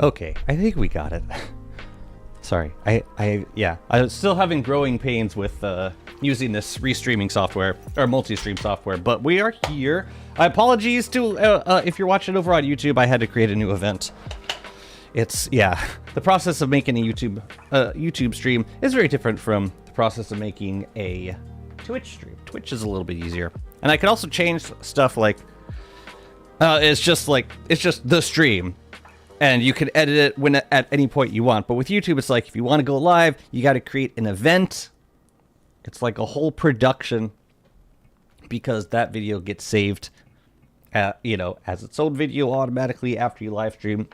Okay, I think we got it. Sorry, yeah, I'm still having growing pains with using this restreaming software, or multi-stream software, but we are here. Apologies to, if you're watching over on YouTube, I had to create a new event. It's, yeah, the process of making a YouTube stream is very different from the process of making a Twitch stream. Twitch is a little bit easier. And I can also change stuff like, it's just the stream. And you can edit it when at any point you want. But with YouTube, it's like, if you want to go live, you got to create an event. It's like a whole production, because that video gets saved, you know, as its own video automatically after you live stream.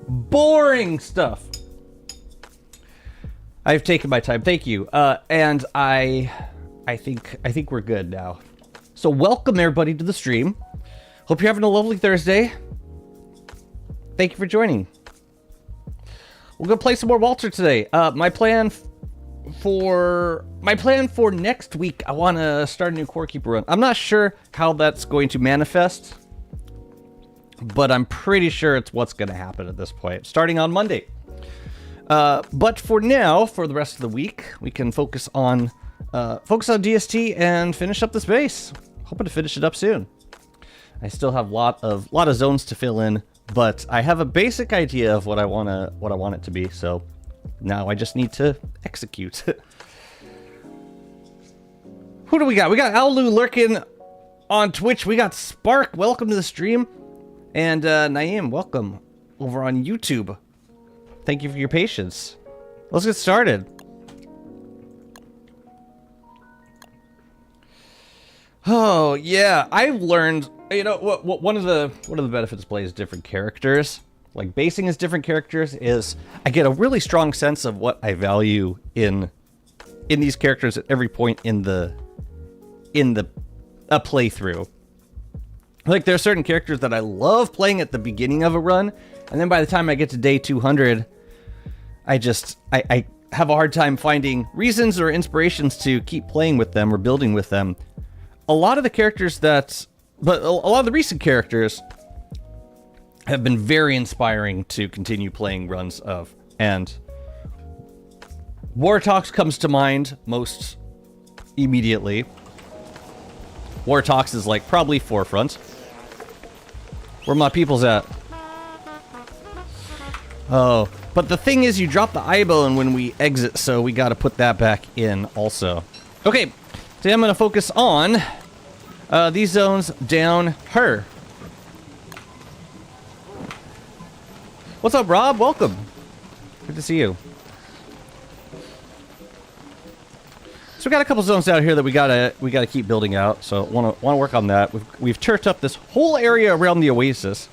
Boring stuff. I've taken my time. Thank you. And I think we're good now. So welcome everybody to the stream. Hope you're having a lovely Thursday. Thank you for joining. We're gonna play some more Walter today. My plan for next week, I want to start a new Core Keeper run. I'm not sure how that's going to manifest, but I'm pretty sure it's what's going to happen at this point, starting on Monday. But for now, for the rest of the week, we can focus on DST and finish up this base. Hoping to finish it up soon. I still have a lot of zones to fill in, but I have a basic idea of what I want it to be. So now I just need to execute. Who do we got? We got Aulu lurking on Twitch. We got Spark. Welcome to the stream. And Naeem, welcome over on YouTube. Thank you for your patience. Let's get started. Oh yeah, I've learned. You know what? One of the benefits of playing different characters, like basing as different characters, is I get a really strong sense of what I value in these characters at every point in a playthrough. Like, there are certain characters that I love playing at the beginning of a run, and then by the time I get to day 200, I have a hard time finding reasons or inspirations to keep playing with them or building with them. A lot of the recent characters have been very inspiring to continue playing runs of, and Wartox comes to mind most immediately. Wartox is like probably forefront. Where my people's at? Oh, but the thing is, you drop the eye bone when we exit, so we got to put that back in also. Okay, today I'm going to focus on these zones down her. What's up, Rob? Welcome. Good to see you. So we got a couple zones out here that we gotta keep building out. So wanna work on that. We've turfed up this whole area around the Oasis.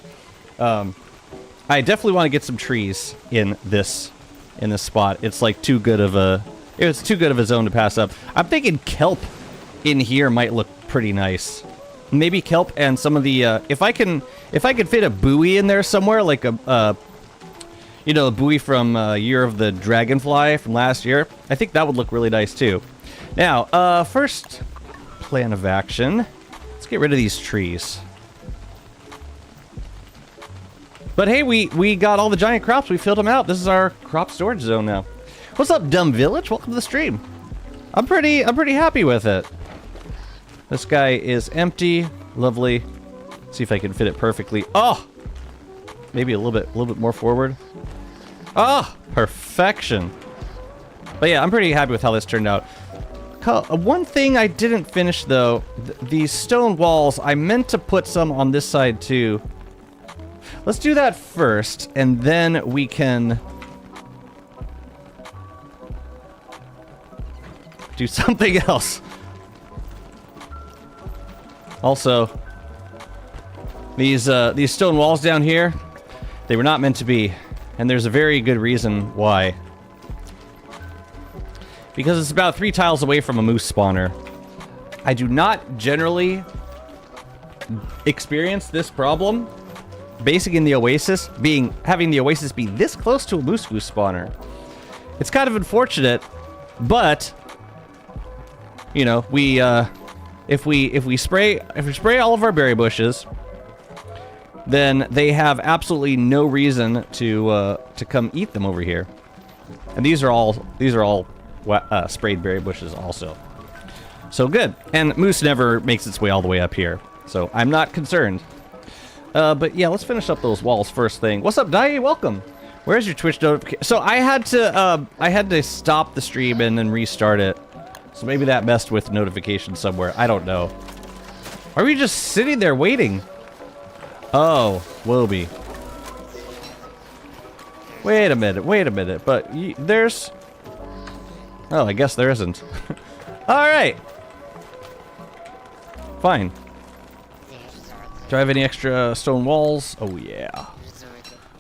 I definitely want to get some trees in this spot. It's like too good of a zone to pass up. I'm thinking kelp in here might look pretty nice. Maybe kelp and some of the if I can fit a buoy in there somewhere, like a buoy from Year of the Dragonfly from last year. I think that would look really nice too. Now, first plan of action, let's get rid of these trees. But hey, we got all the giant crops. We filled them out. This is our crop storage zone now. What's up, Dumb Village? Welcome to the stream. I'm pretty happy with it. This guy is empty. Lovely. See if I can fit it perfectly. Oh, maybe a little bit more forward. Oh, perfection. But yeah, I'm pretty happy with how this turned out. One thing I didn't finish though, these stone walls, I meant to put some on this side too. Let's do that first, and then we can do something else. Also, these stone walls down here, they were not meant to be, and there's a very good reason why. Because it's about 3 tiles away from a moose spawner. I do not generally experience this problem basing in the Oasis, having the Oasis be this close to a moose goose spawner. It's kind of unfortunate, but you know, if we spray all of our berry bushes, then they have absolutely no reason to come eat them over here. And these are all sprayed berry bushes also. So good. And moose never makes its way all the way up here, so I'm not concerned. But yeah, let's finish up those walls first thing. What's up, Dai? Welcome. Where's your Twitch notification? So I had to stop the stream and then restart it. So maybe that messed with notifications somewhere. I don't know. Are we just sitting there waiting? Oh, Wilby. Wait a minute. But there's... Oh, I guess there isn't. Alright. Fine. Do I have any extra stone walls? Oh, yeah.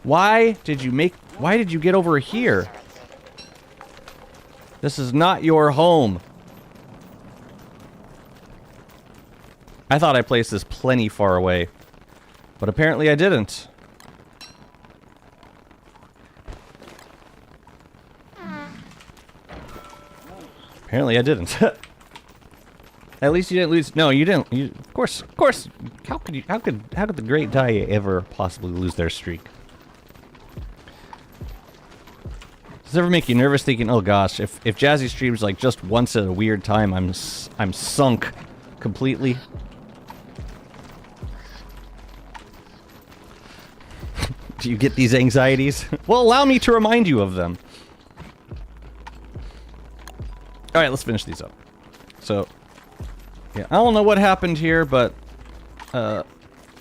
Why did you get over here? This is not your home. I thought I placed this plenty far away, but apparently I didn't. Apparently I didn't. At least you didn't lose. No, you didn't. Of course. How could the great Dai ever possibly lose their streak? Does it ever make you nervous thinking, oh gosh, if Jazzy streams like just once at a weird time, I'm sunk completely? Do you get these anxieties? Well, allow me to remind you of them. Alright, let's finish these up. So, yeah, I don't know what happened here, but, no,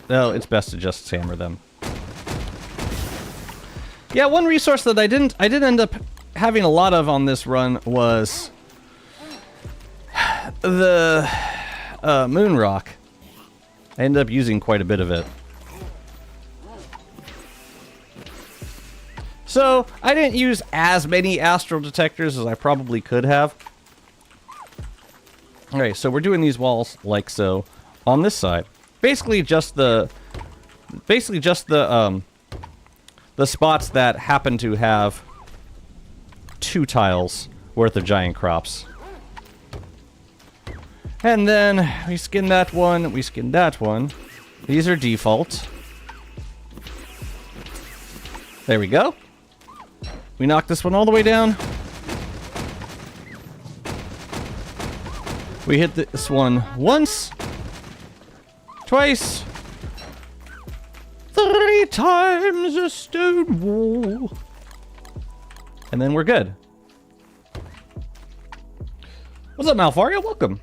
it's best to just hammer them. Yeah, one resource that I did end up having a lot of on this run was the moon rock. I ended up using quite a bit of it. So, I didn't use as many astral detectors as I probably could have. Alright, so we're doing these walls like so on this side. Basically just the spots that happen to have 2 tiles worth of giant crops. And then we skin that one, we skin that one. These are default. There we go. We knock this one all the way down. We hit this one once, twice, 3 times a stone wall. And then we're good. What's up, Malfario? Welcome.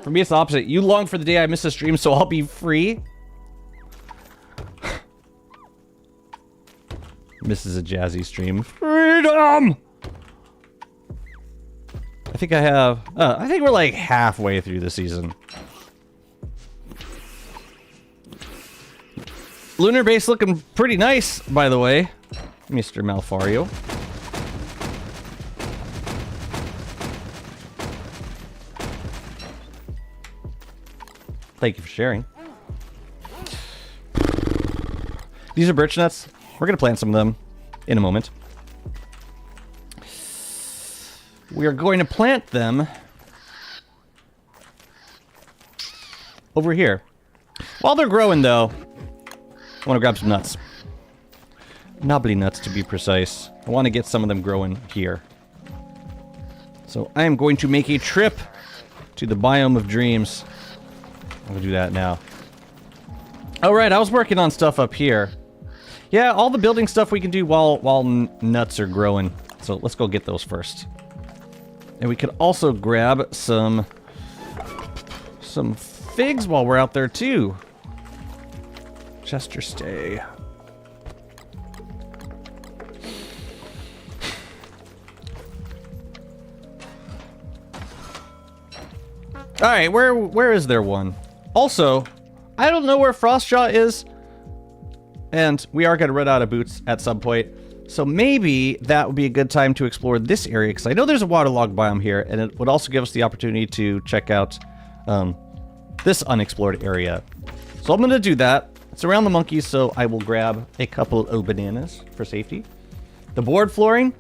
For me, it's the opposite. You long for the day I miss a stream, so I'll be free. Misses a Jazzy stream. Freedom! I think I have... I think we're like halfway through the season. Lunar base looking pretty nice, by the way, Mr. Malfario. Thank you for sharing. These are birch nuts. We're going to plant some of them in a moment. We are going to plant them over here. While they're growing, though, I want to grab some nuts. Knobbly nuts, to be precise. I want to get some of them growing here. So I am going to make a trip to the biome of dreams. I'm going to do that now. Oh, right, I was working on stuff up here. Yeah, all the building stuff we can do while nuts are growing. So let's go get those first. And we could also grab some figs while we're out there, too. Chester, stay. Alright, where is there one? Also, I don't know where Frostjaw is. And we are going to run out of boots at some point. So maybe that would be a good time to explore this area, because I know there's a waterlogged biome here, and it would also give us the opportunity to check out this unexplored area. So I'm going to do that. It's around the monkeys, so I will grab a couple of bananas for safety. The board flooring.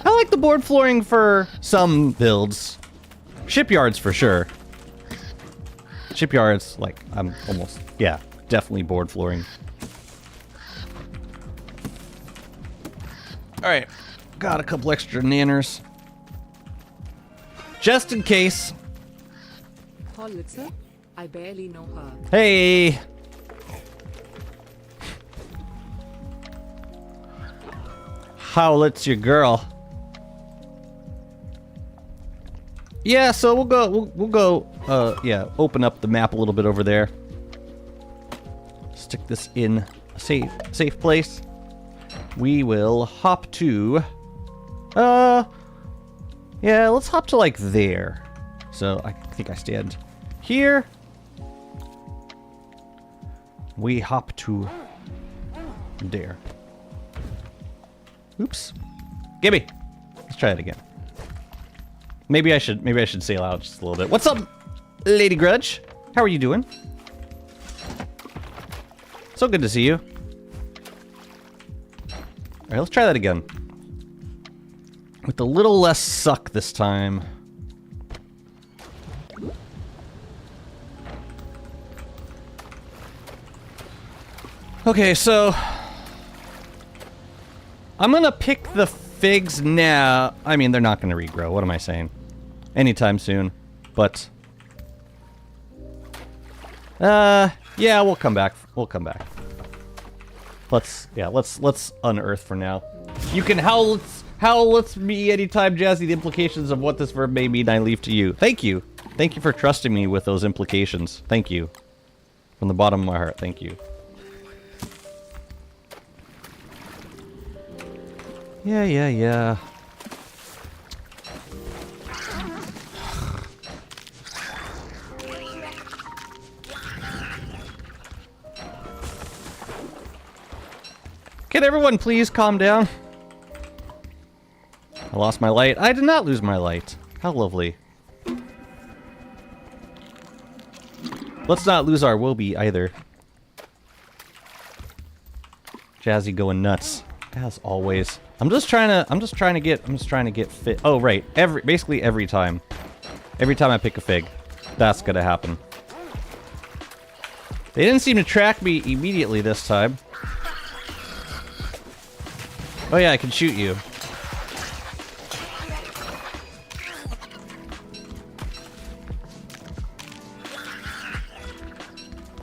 I like the board flooring for some builds. Shipyards for sure. Shipyards, like, I'm almost, yeah, definitely board flooring. Alright. Got a couple extra nanners. Just in case. Pulitzer? I barely know her. Hey! Howlett's your girl. Yeah, so we'll go, yeah, open up the map a little bit over there. Stick this in a safe place. We will hop to, yeah, let's hop to like there. So I think I stand here. We hop to there. Oops. Gimme. Let's try it again. Maybe I should sail out just a little bit. What's up, Lady Grudge? How are you doing? So good to see you. Alright, let's try that again. With a little less suck this time. Okay, so I'm gonna pick the figs now. I mean, they're not gonna regrow. What am I saying? Anytime soon. But yeah, we'll come back. We'll come back. Let's unearth for now. You can howl at me anytime, Jazzy. The implications of what this verb may mean, I leave to you. Thank you. Thank you for trusting me with those implications. Thank you. From the bottom of my heart, thank you. Yeah. Can everyone please calm down? I lost my light. I did not lose my light. How lovely. Let's not lose our Wobie either. Jazzy going nuts, as always. I'm just trying to get fit. Oh right, basically every time I pick a fig, that's gonna happen. They didn't seem to track me immediately this time. Oh yeah, I can shoot you.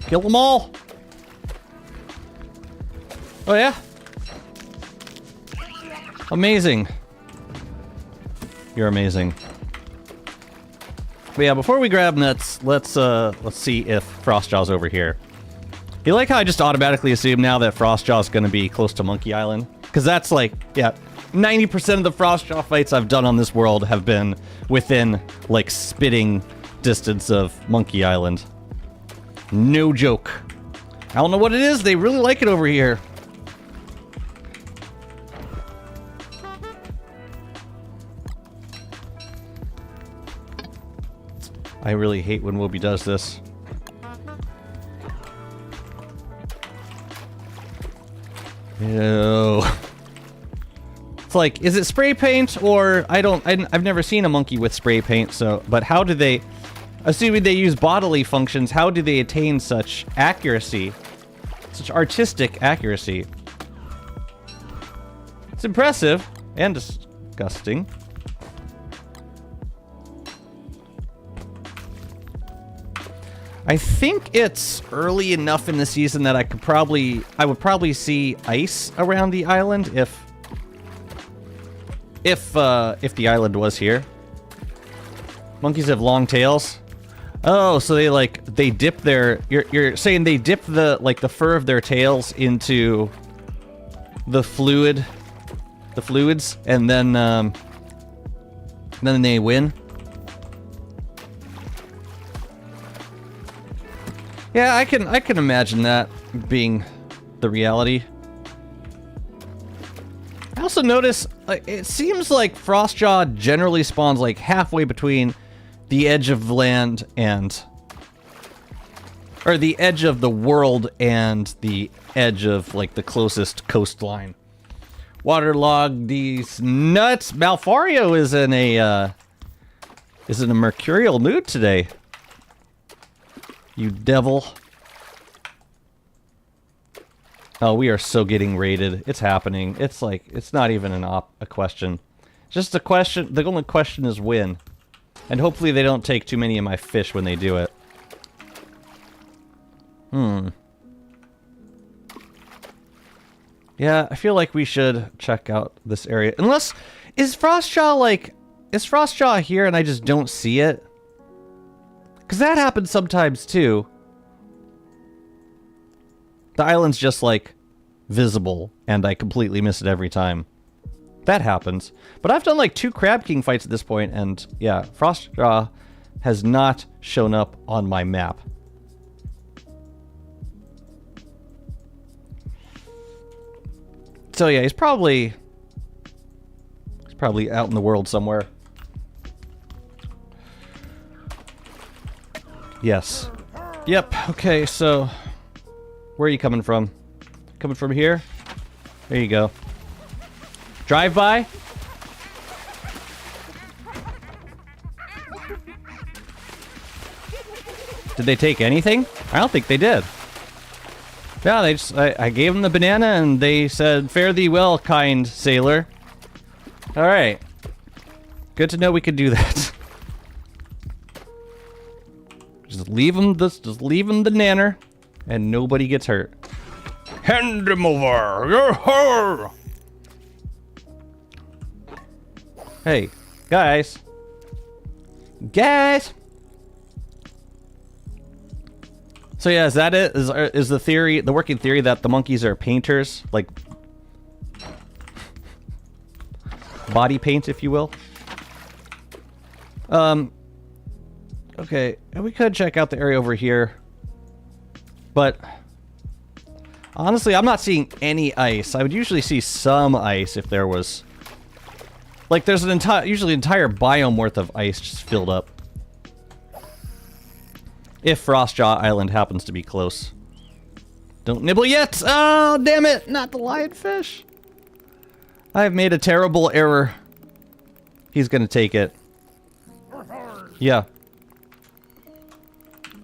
Kill them all! Oh yeah? Amazing. You're amazing. But yeah, before we grab nuts, let's see if Frostjaw's over here. You like how I just automatically assume now that Frostjaw's gonna be close to Monkey Island? Because that's like, yeah, 90% of the Frostjaw fights I've done on this world have been within, like, spitting distance of Monkey Island. No joke. I don't know what it is, they really like it over here. I really hate when Wobie does this. Ew. It's like, is it spray paint or I've never seen a monkey with spray paint, so, but how do they, assuming they use bodily functions, how do they attain such accuracy? Such artistic accuracy? It's impressive and disgusting. I think it's early enough in the season that I would probably see ice around the island if the island was here. Monkeys have long tails. Oh, so they dip their, you're saying they dip the fur of their tails into the fluids, and then they win. Yeah, I can imagine that being the reality. I also notice it seems like Frostjaw generally spawns like halfway between the edge of land and, or the edge of the world and the edge of like the closest coastline. Waterlogged these nuts. Malfario is in a mercurial mood today. You devil. Oh, we are so getting raided. It's happening. It's like, it's not even a question. Just a question. The only question is when. And hopefully they don't take too many of my fish when they do it. Yeah, I feel like we should check out this area. Unless, is Frostjaw here and I just don't see it? Because that happens sometimes too. The island's just like visible and I completely miss it every time. That happens. But I've done like 2 Crab King fights at this point, and yeah, Frostjaw has not shown up on my map. So yeah, he's probably out in the world somewhere. Yes. Yep, okay, so where are you coming from? Coming from here? There you go. Drive by? Did they take anything? I don't think they did. Yeah, they just, I gave them the banana and they said, "Fare thee well, kind sailor." Alright. Good to know we could do that. Just leave them the nanner and nobody gets hurt. Hand him over! Yo-ho! Hey, guys. Guys! So yeah, is that it? Is the theory, the working theory, that the monkeys are painters? Like, body paint, if you will? Okay, we could check out the area over here. But, honestly, I'm not seeing any ice. I would usually see some ice if there was... Like, there's an usually entire biome worth of ice just filled up. If Frostjaw Island happens to be close. Don't nibble yet! Oh, damn it! Not the lionfish! I've made a terrible error. He's gonna take it. Yeah.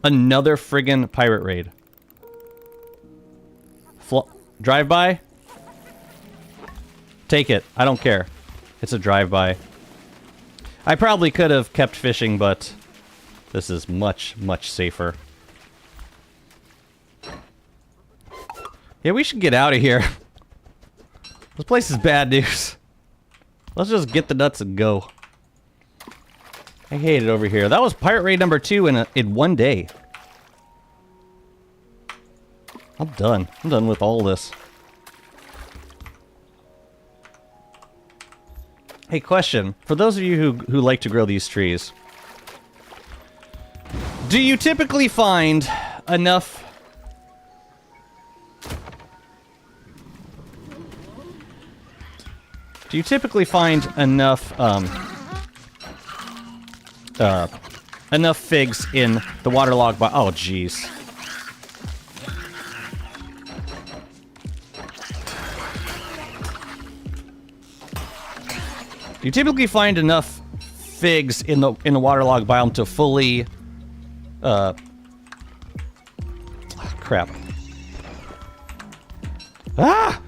Another friggin' pirate raid. Drive-by? Take it. I don't care. It's a drive-by. I probably could have kept fishing, but this is much, much safer. Yeah, we should get out of here. This place is bad news. Let's just get the nuts and go. I hate it over here. That was pirate raid number 2 in 1 day. I'm done. I'm done with all this. Hey, question. For those of you who like to grow these trees, do you typically find enough... Do you typically find enough, enough figs in the waterlogged biome? Oh, jeez. Do you typically find enough figs in the waterlogged biome to fully, crap. Ah!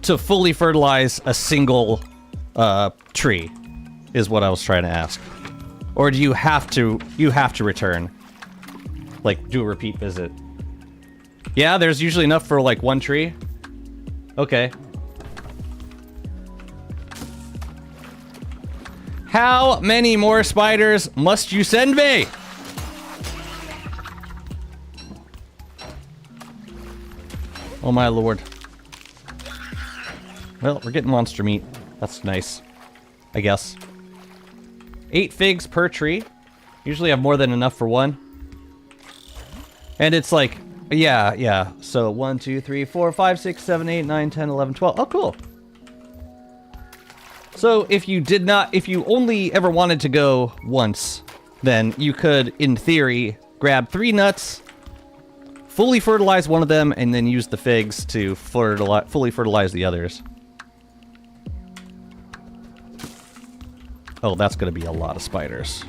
To fully fertilize a single, tree, is what I was trying to ask. Or do you have to return? Like, do a repeat visit? Yeah, there's usually enough for, like, 1 tree? Okay. How many more spiders must you send me? Oh my lord. Well, we're getting monster meat. That's nice. I guess. 8 figs per tree. Usually have more than enough for 1. And it's like, yeah. So 1, 2, 3, 4, 5, 6, 7, 8, 9, 10, 11, 12. Oh, cool. So if you only ever wanted to go once, then you could, in theory, grab 3 nuts, fully fertilize one of them, and then use the figs to fully fertilize the others. Oh, that's gonna be a lot of spiders.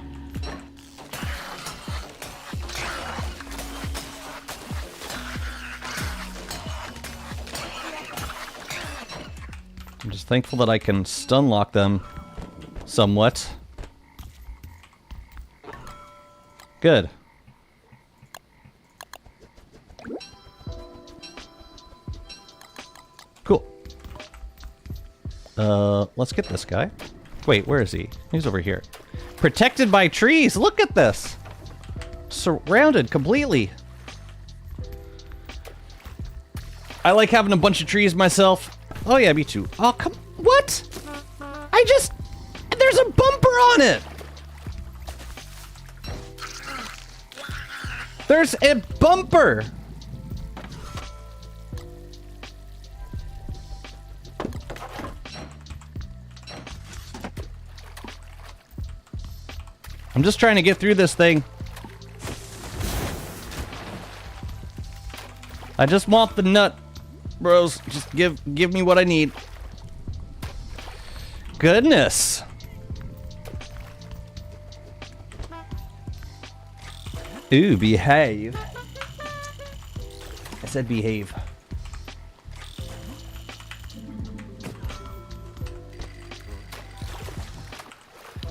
Thankful that I can stun lock them somewhat. Good. Cool. Let's get this guy. Wait, where is he? He's over here. Protected by trees! Look at this! Surrounded completely. I like having a bunch of trees myself. Oh yeah, me too. Oh, come... What? There's a bumper on it! There's a bumper! I'm just trying to get through this thing. I just want the nut, bros. Just give me what I need. Goodness. Ooh, behave. I said behave.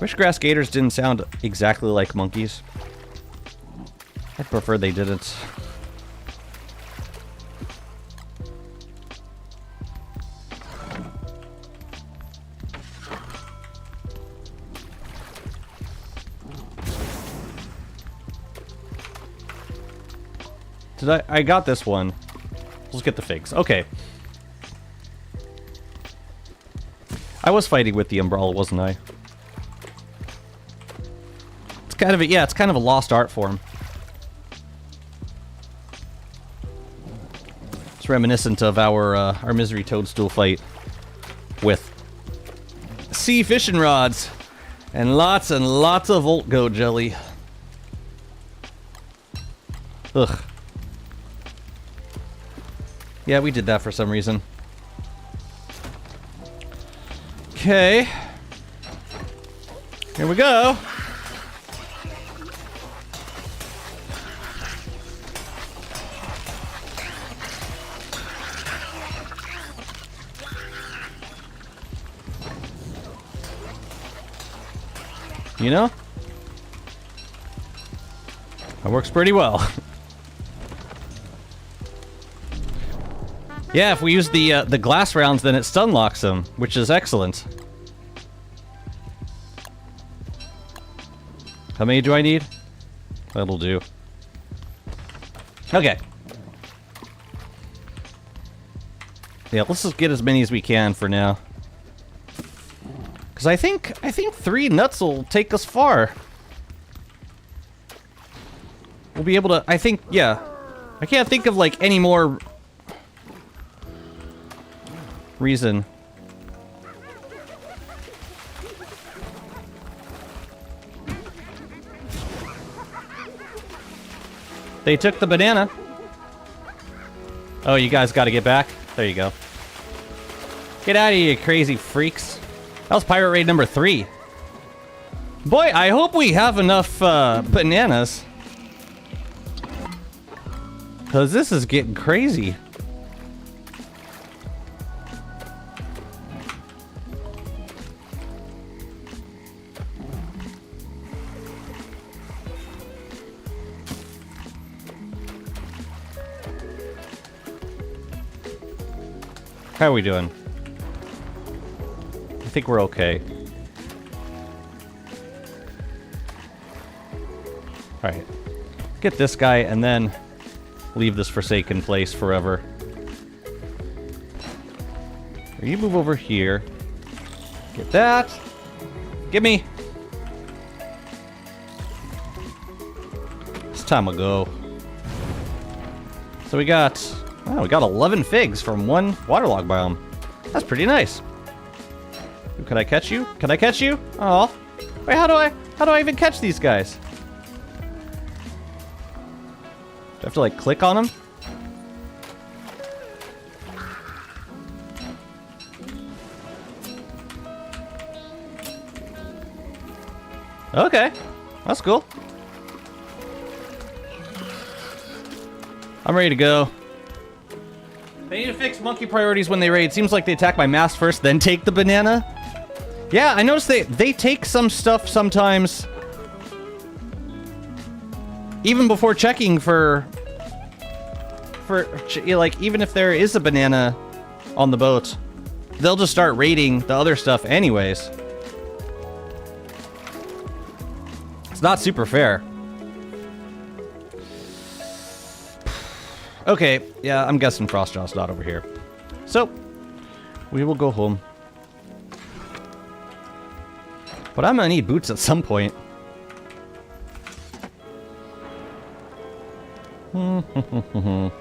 Wish grass gators didn't sound exactly like monkeys. I'd prefer they didn't. I got this one. Let's get the figs. Okay. I was fighting with the umbrella, wasn't I? It's kind of a, yeah, it's kind of a lost art form. It's reminiscent of our Misery Toadstool fight with sea fishing rods and lots of Volt Goat jelly. Ugh. Yeah, we did that for some reason. Okay. Here we go. You know? That works pretty well. Yeah, if we use the glass rounds, then it stun locks them, which is excellent. How many do I need? That'll do. Okay. Yeah, let's just get as many as we can for now. Because I think 3 nuts will take us far. We'll be able to, I think, yeah. I can't think of, like, any more reason. They took the banana. Oh, you guys got to get back. There you go. Get out of here, you crazy freaks. That was pirate raid number 3. Boy, I hope we have enough bananas. Because this is getting crazy. How are we doing? I think we're okay. Alright. Get this guy and then leave this forsaken place forever. You move over here. Get that. Gimme. It's time to go. So we got 11 figs from one waterlogged biome. That's pretty nice. Ooh, can I catch you? Can I catch you? Oh. Wait, how do I even catch these guys? Do I have to like click on them? Okay. That's cool. I'm ready to go. They need to fix monkey priorities when they raid. Seems like they attack by mass first, then take the banana. Yeah, I noticed they take some stuff sometimes. Even before checking for like, even if there is a banana on the boat, they'll just start raiding the other stuff anyways. It's not super fair. Okay, yeah, I'm guessing Frostjaw's not over here. So, we will go home. But I'm gonna need boots at some point. Oh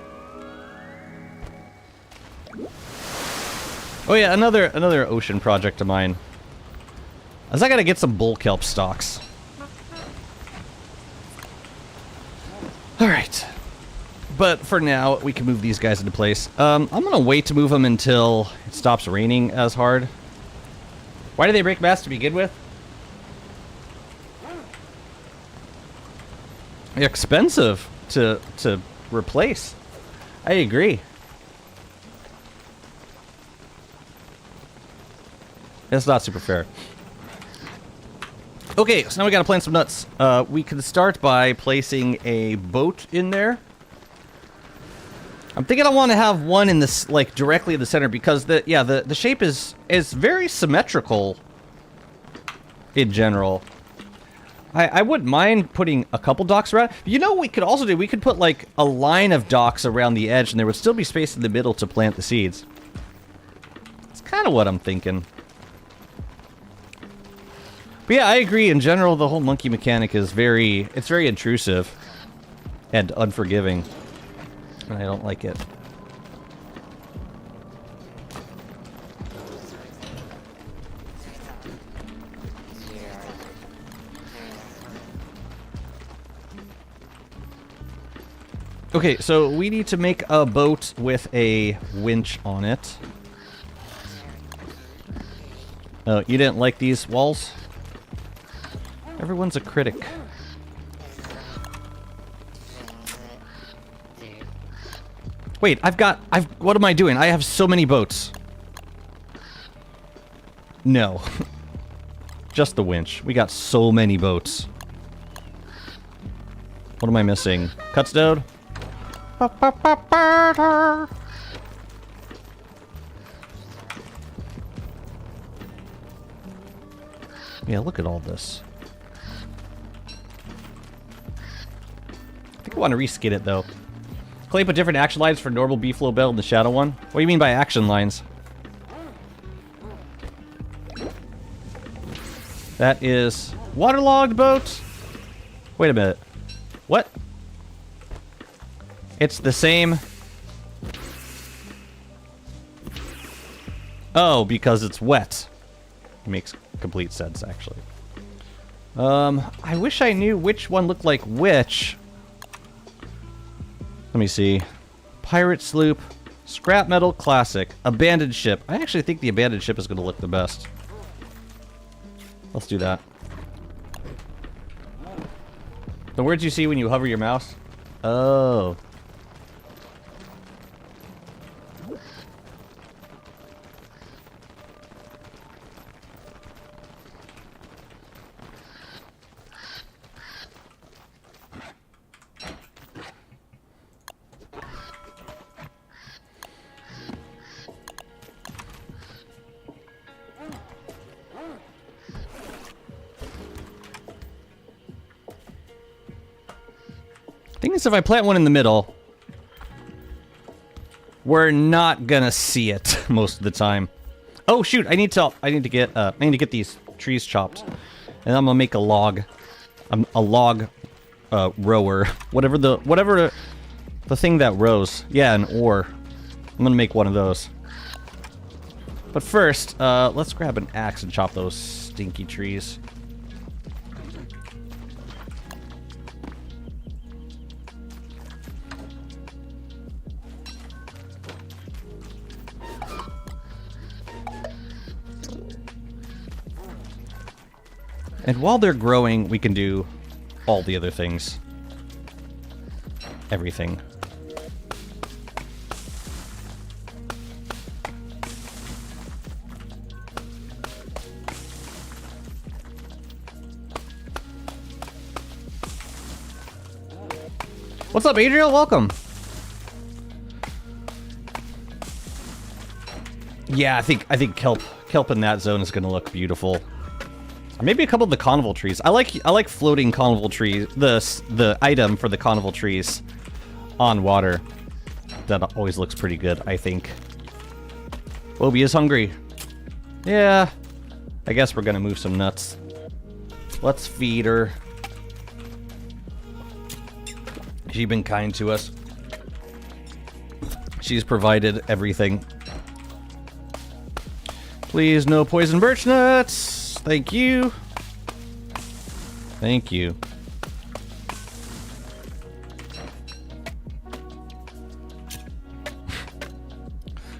yeah, another ocean project of mine. I gotta get some bull kelp stocks. Alright. But for now, we can move these guys into place. I'm gonna wait to move them until it stops raining as hard. Why do they break mass to begin with? They're expensive to replace. I agree. It's not super fair. Okay, so now we gotta plant some nuts. We can start by placing a boat in there. I'm thinking I want to have one in this, like, directly in the center because the shape is very symmetrical in general. I wouldn't mind putting a couple docks around. You know what we could also do? We could put, like, a line of docks around the edge and there would still be space in the middle to plant the seeds. That's kind of what I'm thinking. But yeah, I agree. In general, the whole monkey mechanic is very intrusive and unforgiving. And I don't like it. Okay, so we need to make a boat with a winch on it. Oh, you didn't like these walls? Everyone's a critic. Wait, what am I doing? I have so many boats. No. Just the winch. We got so many boats. What am I missing? Cutstone? Yeah, look at all this. I think I want to reskin it, though. Clay put different action lines for normal B-flow belt and the shadow one. What do you mean by action lines? That is waterlogged boat. Wait a minute. What? It's the same. Oh, because it's wet. Makes complete sense, actually. I wish I knew which one looked like which. Let me see. Pirate sloop, scrap metal classic, abandoned ship. I actually think the abandoned ship is going to look the best. Let's do that. The words you see when you hover your mouse? Oh. Thing is, if I plant one in the middle, we're not gonna see it most of the time. Oh shoot! I need to get these trees chopped, and I'm gonna make a log rower, whatever the thing that rows. Yeah, an oar. I'm gonna make one of those. But first, let's grab an axe and chop those stinky trees. And while they're growing, we can do all the other things. Everything. What's up, Adriel? Welcome. Yeah, I think kelp in that zone is gonna look beautiful. Maybe a couple of the carnival trees. I like floating carnival trees. The item for the carnival trees on water. That always looks pretty good, I think. Obi is hungry. Yeah. I guess we're gonna move some nuts. Let's feed her. She's been kind to us. She's provided everything. Please, no poison birch nuts. Thank you. Thank you.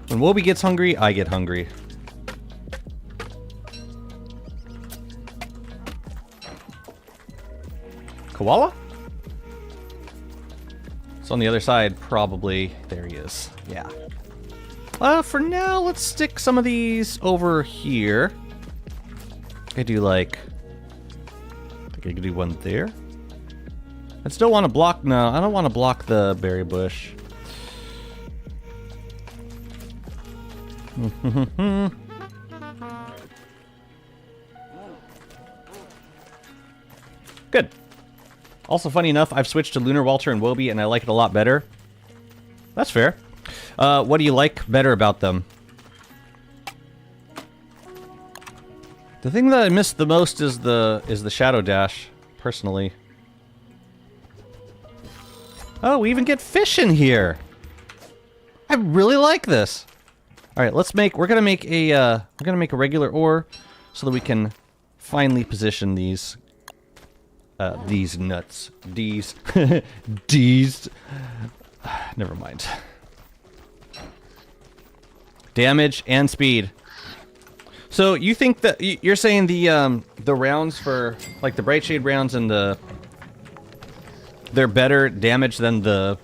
When Wobie gets hungry, I get hungry. Koala? It's on the other side, probably. There he is. Yeah. For now, let's stick some of these over here. I do like... I think I could do one there. I still want to block... No, I don't want to block the berry bush. Good. Also, funny enough, I've switched to Lunar Walter and Wobie, and I like it a lot better. That's fair. What do you like better about them? The thing that I miss the most is the Shadow Dash, personally. Oh, we even get fish in here. I really like this. All right, we're gonna make a regular ore so that we can finally position these nuts. These never mind. Damage and speed. So you think that you're saying the rounds for like the Bright Shade rounds and they're better damage than the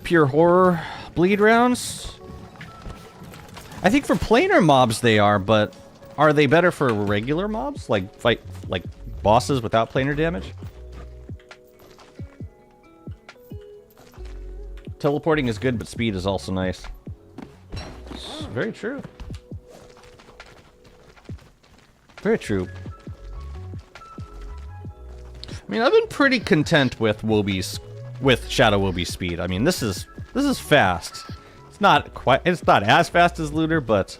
pure horror bleed rounds? I think for planar mobs they are, but are they better for regular mobs? Like fight like bosses without planar damage? Teleporting is good, but speed is also nice. It's very true. Very true. I mean, I've been pretty content with Shadow Wobie's speed. I mean, this is fast. It's not as fast as Lunar, but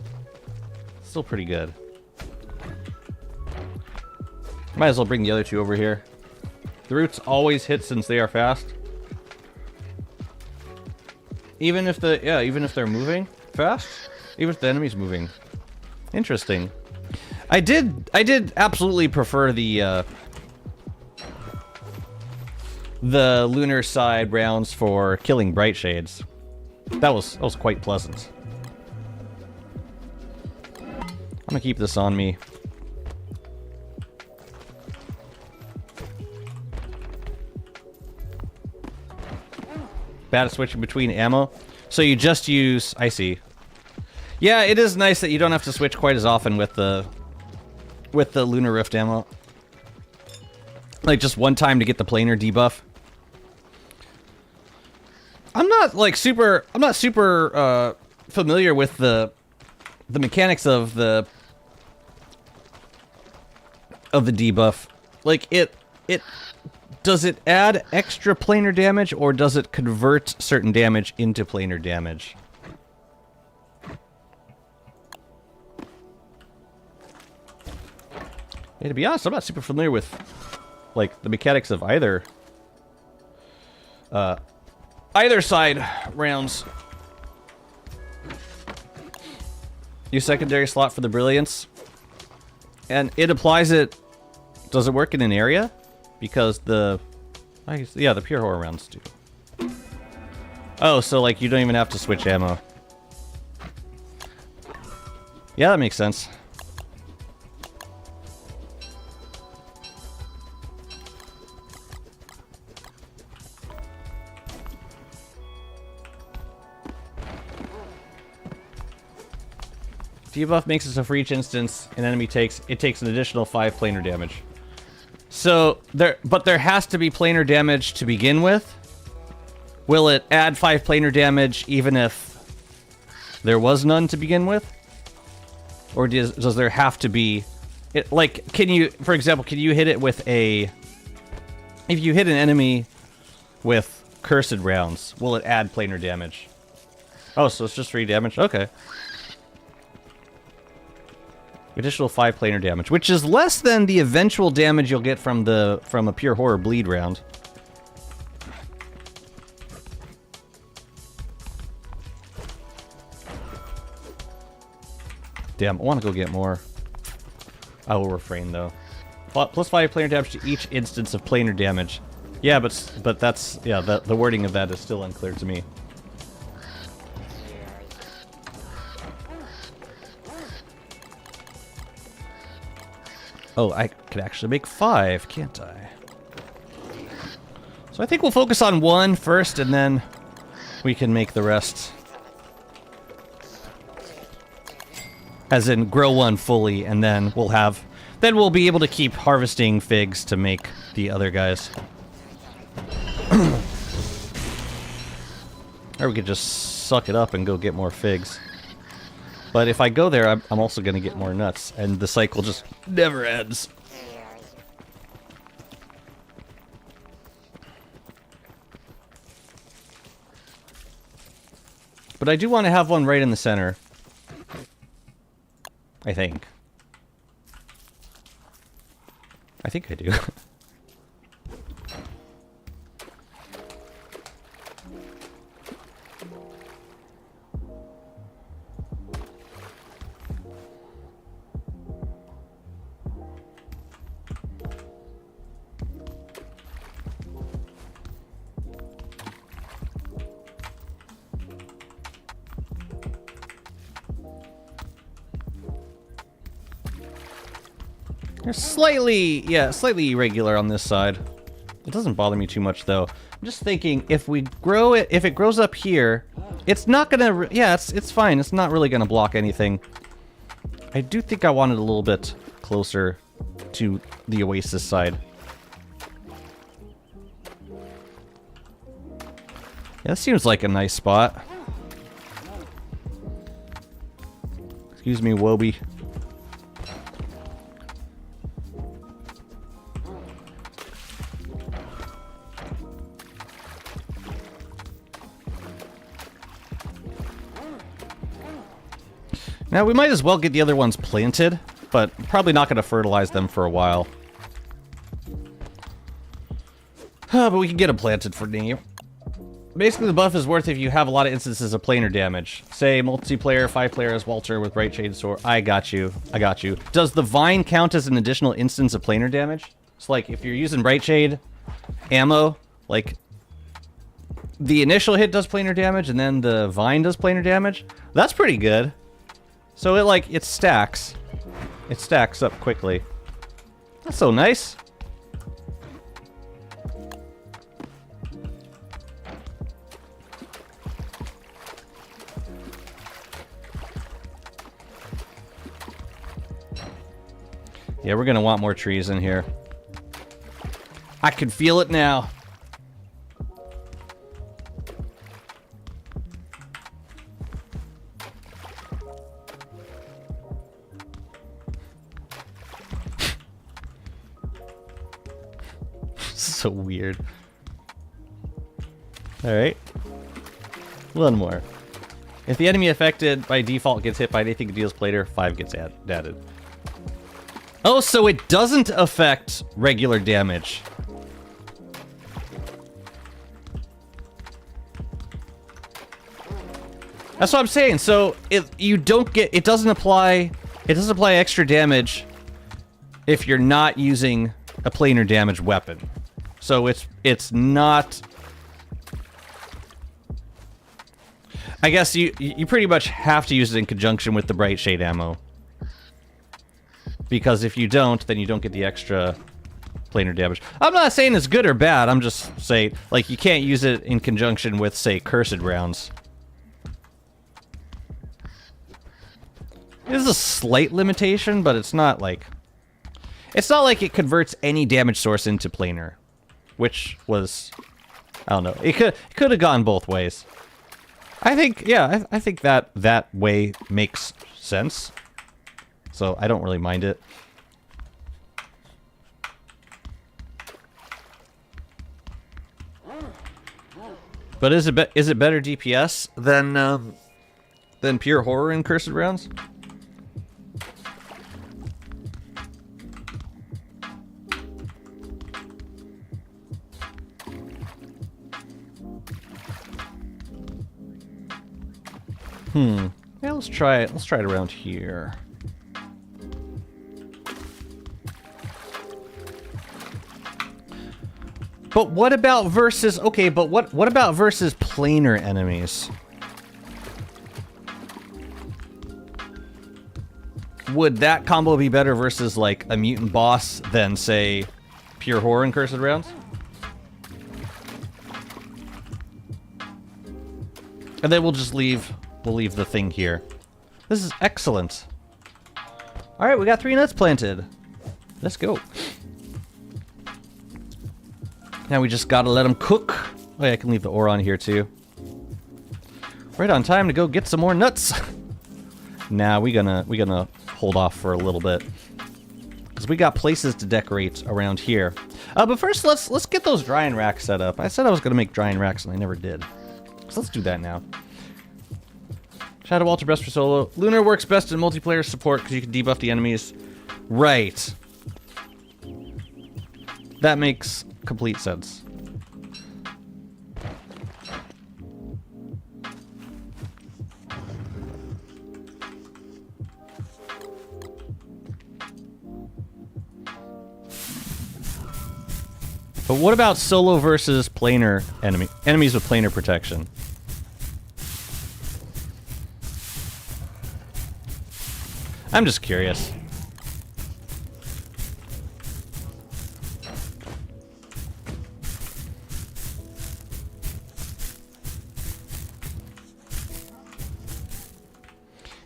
still pretty good. Might as well bring the other two over here. The roots always hit since they are fast. Even if they're moving fast, even if the enemy's moving. Interesting. I did absolutely prefer the Lunar side rounds for killing Bright Shades. That was quite pleasant. I'm gonna keep this on me. Bad at switching between ammo. So you just use... I see. Yeah, it is nice that you don't have to switch quite as often with the Lunar Rift ammo. Like just one time to get the planar debuff. I'm not super familiar with the mechanics of the debuff. Like does it add extra planar damage, or does it convert certain damage into planar damage? Hey, to be honest, I'm not super familiar with, like, the mechanics of either side rounds. Use secondary slot for the brilliance. And it applies it... Does it work in an area? Because the pure horror rounds do. Oh, so like you don't even have to switch ammo. Yeah, that makes sense. Debuff makes it so for each instance an enemy takes an additional 5 planar damage. So there has to be planar damage to begin with. Will it add 5 planar damage even if there was none to begin with? Or does there have to be... like, can you, for example, can you hit it with a... If you hit an enemy with cursed rounds, will it add planar damage? Oh, so it's just 3 damage? Okay. Additional 5 planar damage, which is less than the eventual damage you'll get from a pure horror bleed round. Damn, I want to go get more. I will refrain, though. Plus 5 planar damage to each instance of planar damage. Yeah, but that's... Yeah, the wording of that is still unclear to me. Oh, I could actually make 5, can't I? So I think we'll focus on 1 first, and then we can make the rest. As in, grow 1 fully, and then we'll have... Then we'll be able to keep harvesting figs to make the other guys. Or we could just suck it up and go get more figs. But if I go there, I'm also going to get more nuts, and the cycle just never ends. But I do want to have one right in the center. I think. I think I do. They're slightly irregular on this side. It doesn't bother me too much, though. I'm just thinking, if we grow it, if it grows up here, it's not gonna, yeah, it's fine. It's not really gonna block anything. I do think I want it a little bit closer to the Oasis side. Yeah, that seems like a nice spot. Excuse me, Wobie. Now, we might as well get the other ones planted, but probably not going to fertilize them for a while. But we can get them planted for now. Basically, the buff is worth if you have a lot of instances of planar damage. Say, multiplayer, 5 players, Walter with Bright Shade Sword. I got you. I got you. Does the Vine count as an additional instance of planar damage? It's like, if you're using Bright Shade ammo, like, the initial hit does planar damage, and then the Vine does planar damage. That's pretty good. So it stacks. It stacks up quickly. That's so nice. Yeah, we're gonna want more trees in here. I can feel it now. So weird. Alright. One more. If the enemy affected by default gets hit by anything that deals planar, 5 gets added. Oh, so it doesn't affect regular damage. That's what I'm saying. So it doesn't apply extra damage if you're not using a planar damage weapon. So it's not... I guess you pretty much have to use it in conjunction with the Bright Shade ammo. Because if you don't, then you don't get the extra planar damage. I'm not saying it's good or bad, I'm just saying, like, you can't use it in conjunction with, say, cursed rounds. It is a slight limitation, but it's not, like... It's not like it converts any damage source into planar, which was, I don't know. It could have gone both ways. I think, yeah, I think that way makes sense. So I don't really mind it. But is it better DPS than pure horror in Cursed Rounds? Yeah, let's try it. Let's try it around here. But what about versus... Okay, but what about versus planar enemies? Would that combo be better versus, like, a mutant boss than, say, pure horror in Cursed Rounds? And then we'll just leave... We'll leave the thing here. This is excellent. Alright, we got 3 nuts planted. Let's go. Now we just gotta let them cook. Oh yeah, I can leave the ore on here too. Right on time to go get some more nuts. Nah, we gonna hold off for a little bit. Because we got places to decorate around here. But first, let's get those drying racks set up. I said I was gonna make drying racks and I never did. So let's do that now. Shadow Walter best for solo. Lunar works best in multiplayer support because you can debuff the enemies. Right. That makes complete sense. But what about solo versus planar enemies with planar protection? I'm just curious.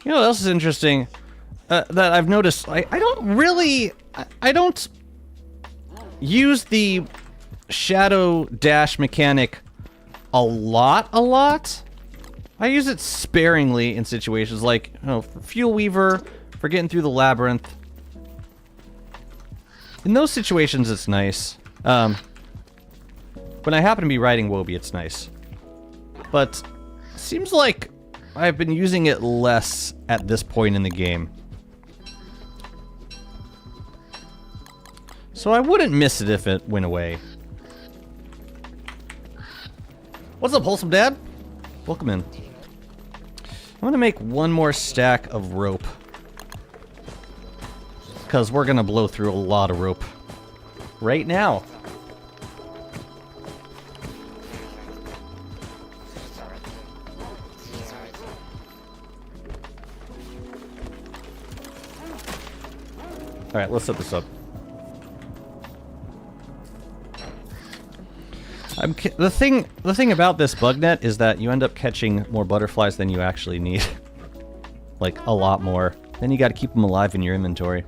You know what else is interesting? That I've noticed, I don't use the shadow dash mechanic a lot. I use it sparingly in situations like, you know, for Fuel Weaver, for getting through the labyrinth. In those situations, it's nice. When I happen to be riding Wobie, it's nice. But seems like I've been using it less at this point in the game. So I wouldn't miss it if it went away. What's up, Wholesome Dad? Welcome in. I'm gonna make one more stack of rope. Because we're gonna blow through a lot of rope. Right now. Alright, let's set this up. The thing about this bug net is that you end up catching more butterflies than you actually need. Like, a lot more. Then you gotta keep them alive in your inventory.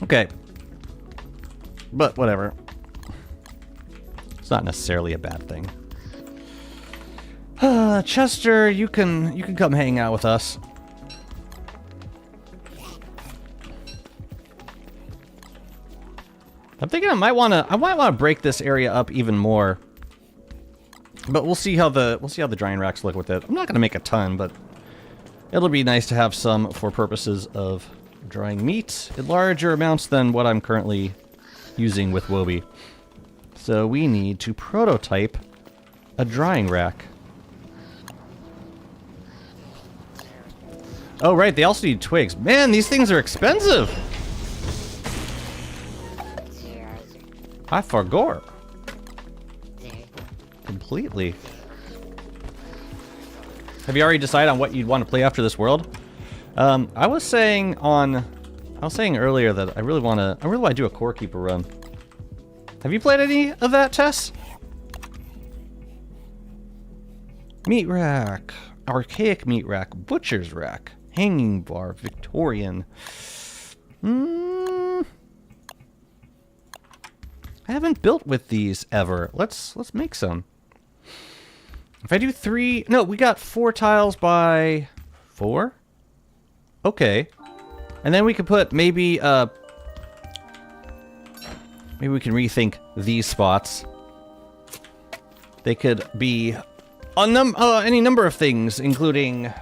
Okay. But, whatever. It's not necessarily a bad thing. Chester, you can come hang out with us. I'm thinking I might wanna break this area up even more. But we'll see how the drying racks look with it. I'm not gonna make a ton, but it'll be nice to have some for purposes of drying meat in larger amounts than what I'm currently using with Wobie. So we need to prototype a drying rack. Oh right, they also need twigs. Man, these things are expensive! I forgot. Completely. Have you already decided on what you'd want to play after this world? I was saying earlier that I really want to do a Core Keeper run. Have you played any of that, Tess? Meat rack, archaic meat rack, butcher's rack, hanging bar, Victorian. I haven't built with these ever. Let's make some. If I do 3... No, we got 4 tiles by 4? Okay. And then we could put maybe, maybe we can rethink these spots. They could be any number of things, including...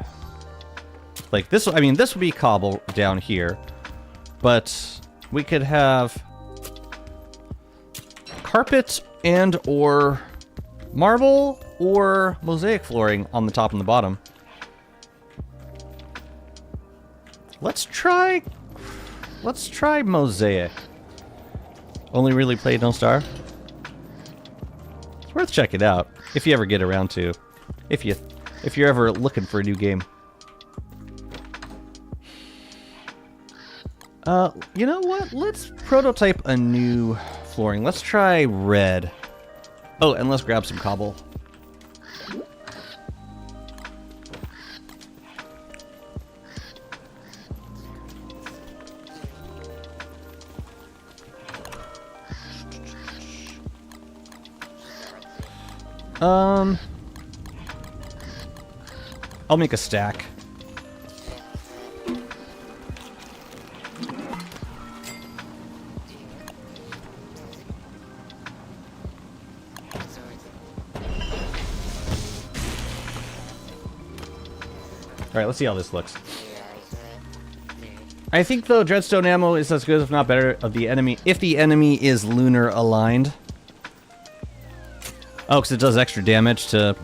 Like this, I mean, this would be cobble down here. But we could have carpet and or marble or mosaic flooring on the top and the bottom. Let's try mosaic. Only really played No Star. It's worth checking out if you ever get around to. If you're ever looking for a new game. You know what? Let's prototype a new flooring. Let's try red. Oh, and let's grab some cobble. I'll make a stack. Alright, let's see how this looks. I think, though, Dreadstone ammo is as good, if not better, of the enemy if the enemy is lunar aligned. Oh, because it does extra damage to...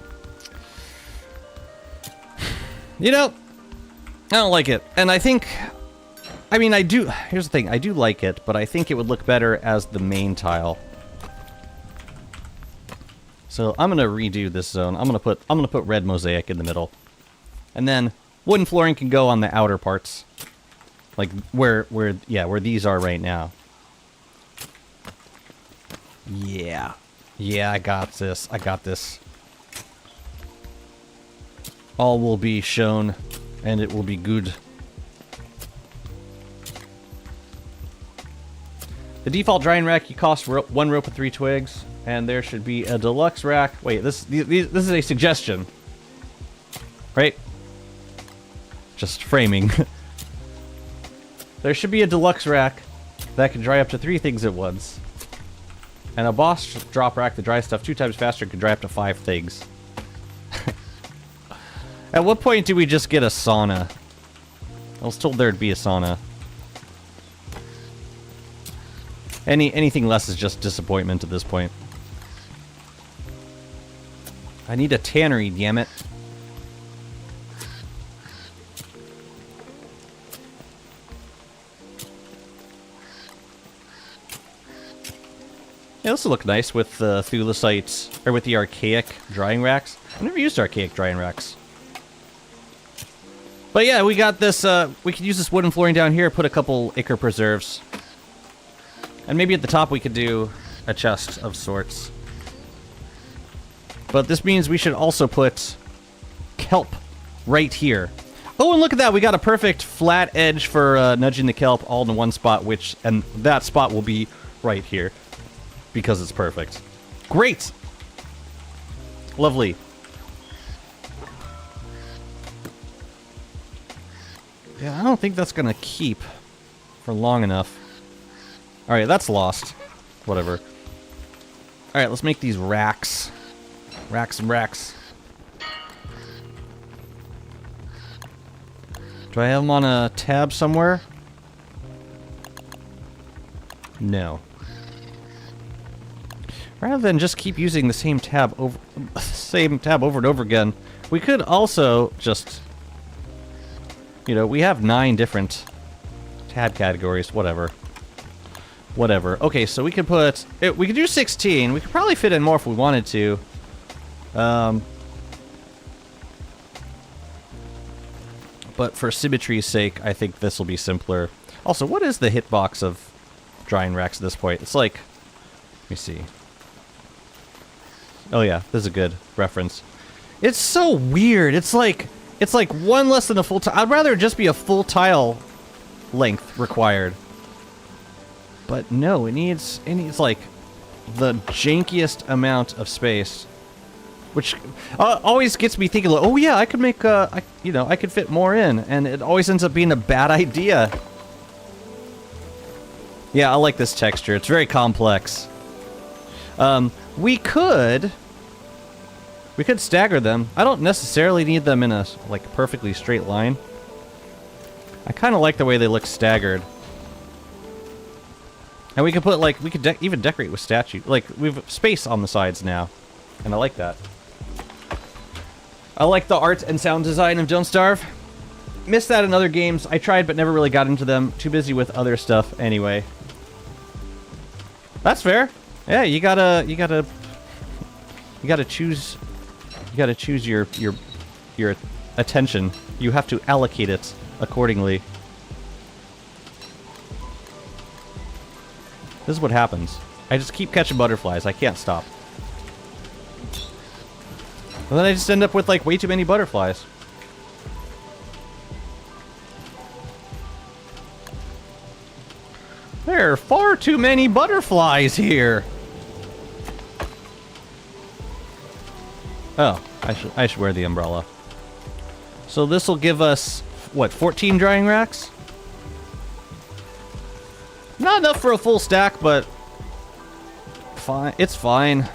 You know, I don't like it. And I think... I mean, I do... Here's the thing. I do like it, but I think it would look better as the main tile. So I'm gonna redo this zone. I'm gonna put red mosaic in the middle. And then wooden flooring can go on the outer parts. Like where these are right now. Yeah. Yeah, I got this. I got this. All will be shown, and it will be good. The default drying rack, you cost 1 rope and 3 twigs, and there should be a deluxe rack. Wait, this is a suggestion, right? Just framing. There should be a deluxe rack that can dry up to 3 things at once. And a boss drop rack that dries stuff 2 times faster and can dry up to 5 things. At what point do we just get a sauna? I was told there'd be a sauna. Anything less is just disappointment at this point. I need a tannery, damn it. Yeah, this will look nice with the thulecite, or with the archaic drying racks. I've never used archaic drying racks. But yeah, we got this, we could use this wooden flooring down here, put a couple ichor preserves. And maybe at the top we could do a chest of sorts. But this means we should also put kelp right here. Oh, and look at that, we got a perfect flat edge for nudging the kelp all in one spot, and that spot will be right here. Because it's perfect. Great! Lovely. Yeah, I don't think that's gonna keep for long enough. Alright, that's lost. Whatever. Alright, let's make these racks. Racks and racks. Do I have them on a tab somewhere? No. Rather than just keep using the same tab over and over again, we could also just, you know, we have 9 different tab categories. Whatever. Okay, so we could put we could do 16. We could probably fit in more if we wanted to. But for symmetry's sake, I think this will be simpler. Also, what is the hitbox of drying racks at this point? It's like, let me see. Oh yeah, this is a good reference. It's so weird. It's like one less than a full tile. I'd rather it just be a full tile length required. But no, it needs like the jankiest amount of space, which always gets me thinking, like, oh yeah, I could make, I could fit more in, and it always ends up being a bad idea. Yeah, I like this texture. It's very complex. We could stagger them. I don't necessarily need them in a, like, perfectly straight line. I kind of like the way they look staggered. And we could put, like, we could even decorate with statue. Like, we have space on the sides now. And I like that. I like the art and sound design of Don't Starve. Missed that in other games. I tried but never really got into them. Too busy with other stuff anyway. That's fair. Yeah, you gotta choose your attention. You have to allocate it accordingly. This is what happens. I just keep catching butterflies. I can't stop. And then I just end up with, like, way too many butterflies. There are far too many butterflies here. Oh, I should wear the umbrella. So this will give us, what, 14 drying racks? Not enough for a full stack, but fine. It's fine.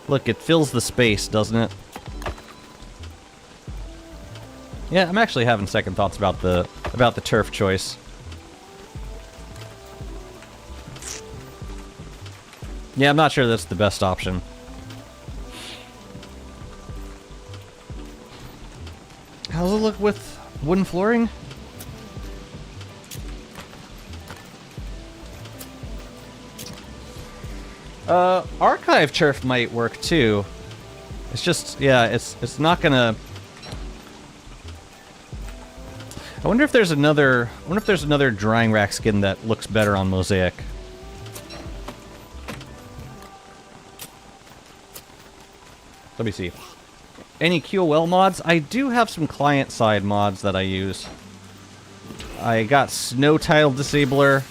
Look, it fills the space, doesn't it? Yeah, I'm actually having second thoughts about the turf choice. Yeah, I'm not sure that's the best option. How's it look with wooden flooring? Archive turf might work too. It's just, yeah, it's not gonna. I wonder if there's another drying rack skin that looks better on Mosaic. Let me see. Any QOL mods? I do have some client-side mods that I use. I got Snow Tile Disabler.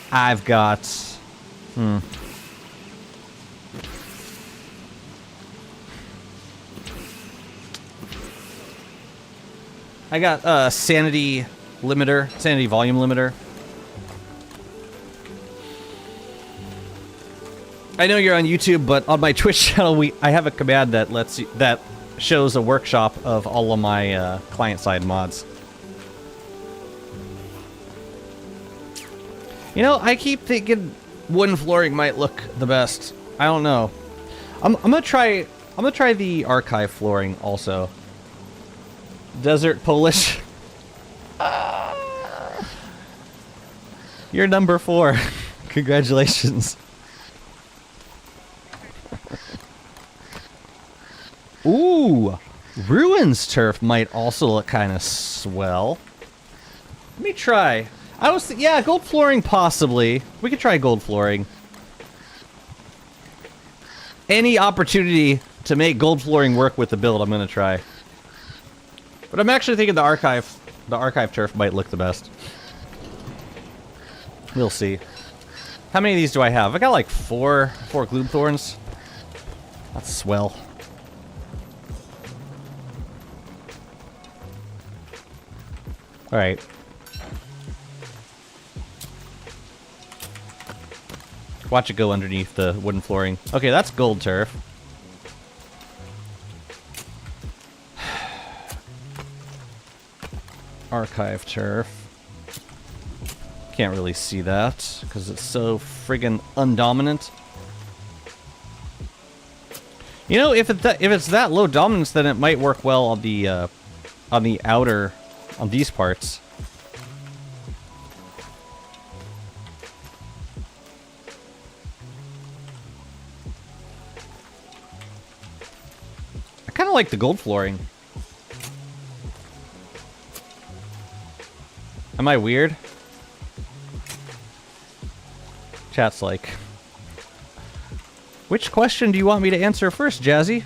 I've got... I got Sanity Limiter, Sanity Volume Limiter. I know you're on YouTube, but on my Twitch channel, I have a command that that shows a workshop of all of my client-side mods. You know, I keep thinking wooden flooring might look the best. I don't know. I'm gonna try the archive flooring also. Desert Polish. You're number 4. Congratulations. Ooh, Ruins turf might also look kind of swell. Let me try. Yeah, gold flooring possibly. We could try gold flooring. Any opportunity to make gold flooring work with the build, I'm gonna try. But I'm actually thinking the archive turf might look the best. We'll see. How many of these do I have? I got like four gloom thorns. That's swell. All right. Watch it go underneath the wooden flooring. Okay, that's gold turf. Archive turf. Can't really see that because it's so friggin' undominant. You know, if it's that low dominance, then it might work well on the outer, on these parts. I kind of like the gold flooring. Am I weird? Chat's like, which question do you want me to answer first, Jazzy?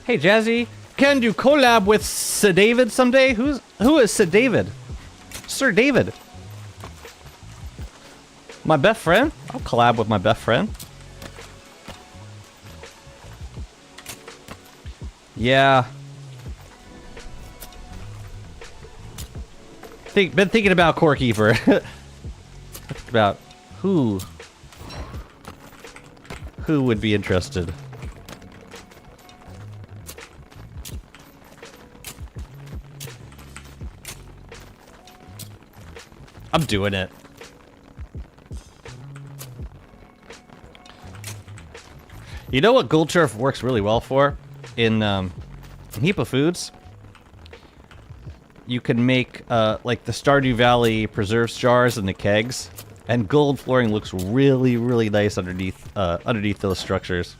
Hey, Jazzy, can do collab with Sir David someday. Who is Sir David? Sir David. My best friend? I'll collab with my best friend. Yeah. Been thinking about Core Keeper. About who would be interested. I'm doing it. You know what gold turf works really well for? In Heap of Foods, you can make like the Stardew Valley preserves jars and the kegs, and gold flooring looks really, really nice underneath those structures.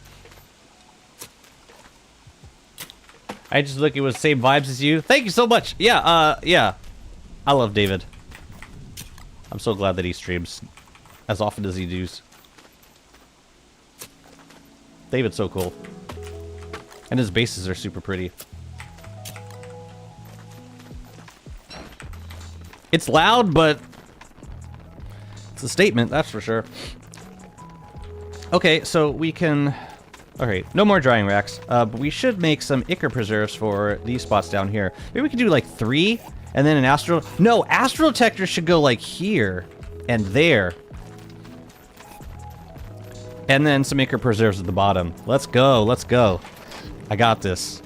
I just look, it was the same vibes as you. Thank you so much. Yeah, yeah. I love David. I'm so glad that he streams as often as he does. David's so cool. And his bases are super pretty. It's loud, but it's a statement, that's for sure. Okay, so we can... Alright, no more drying racks. But we should make some Ichor preserves for these spots down here. Maybe we could do like 3, and then an Astral... No, Astral Detector should go like here, and there. And then some Ichor preserves at the bottom. Let's go, let's go. I got this.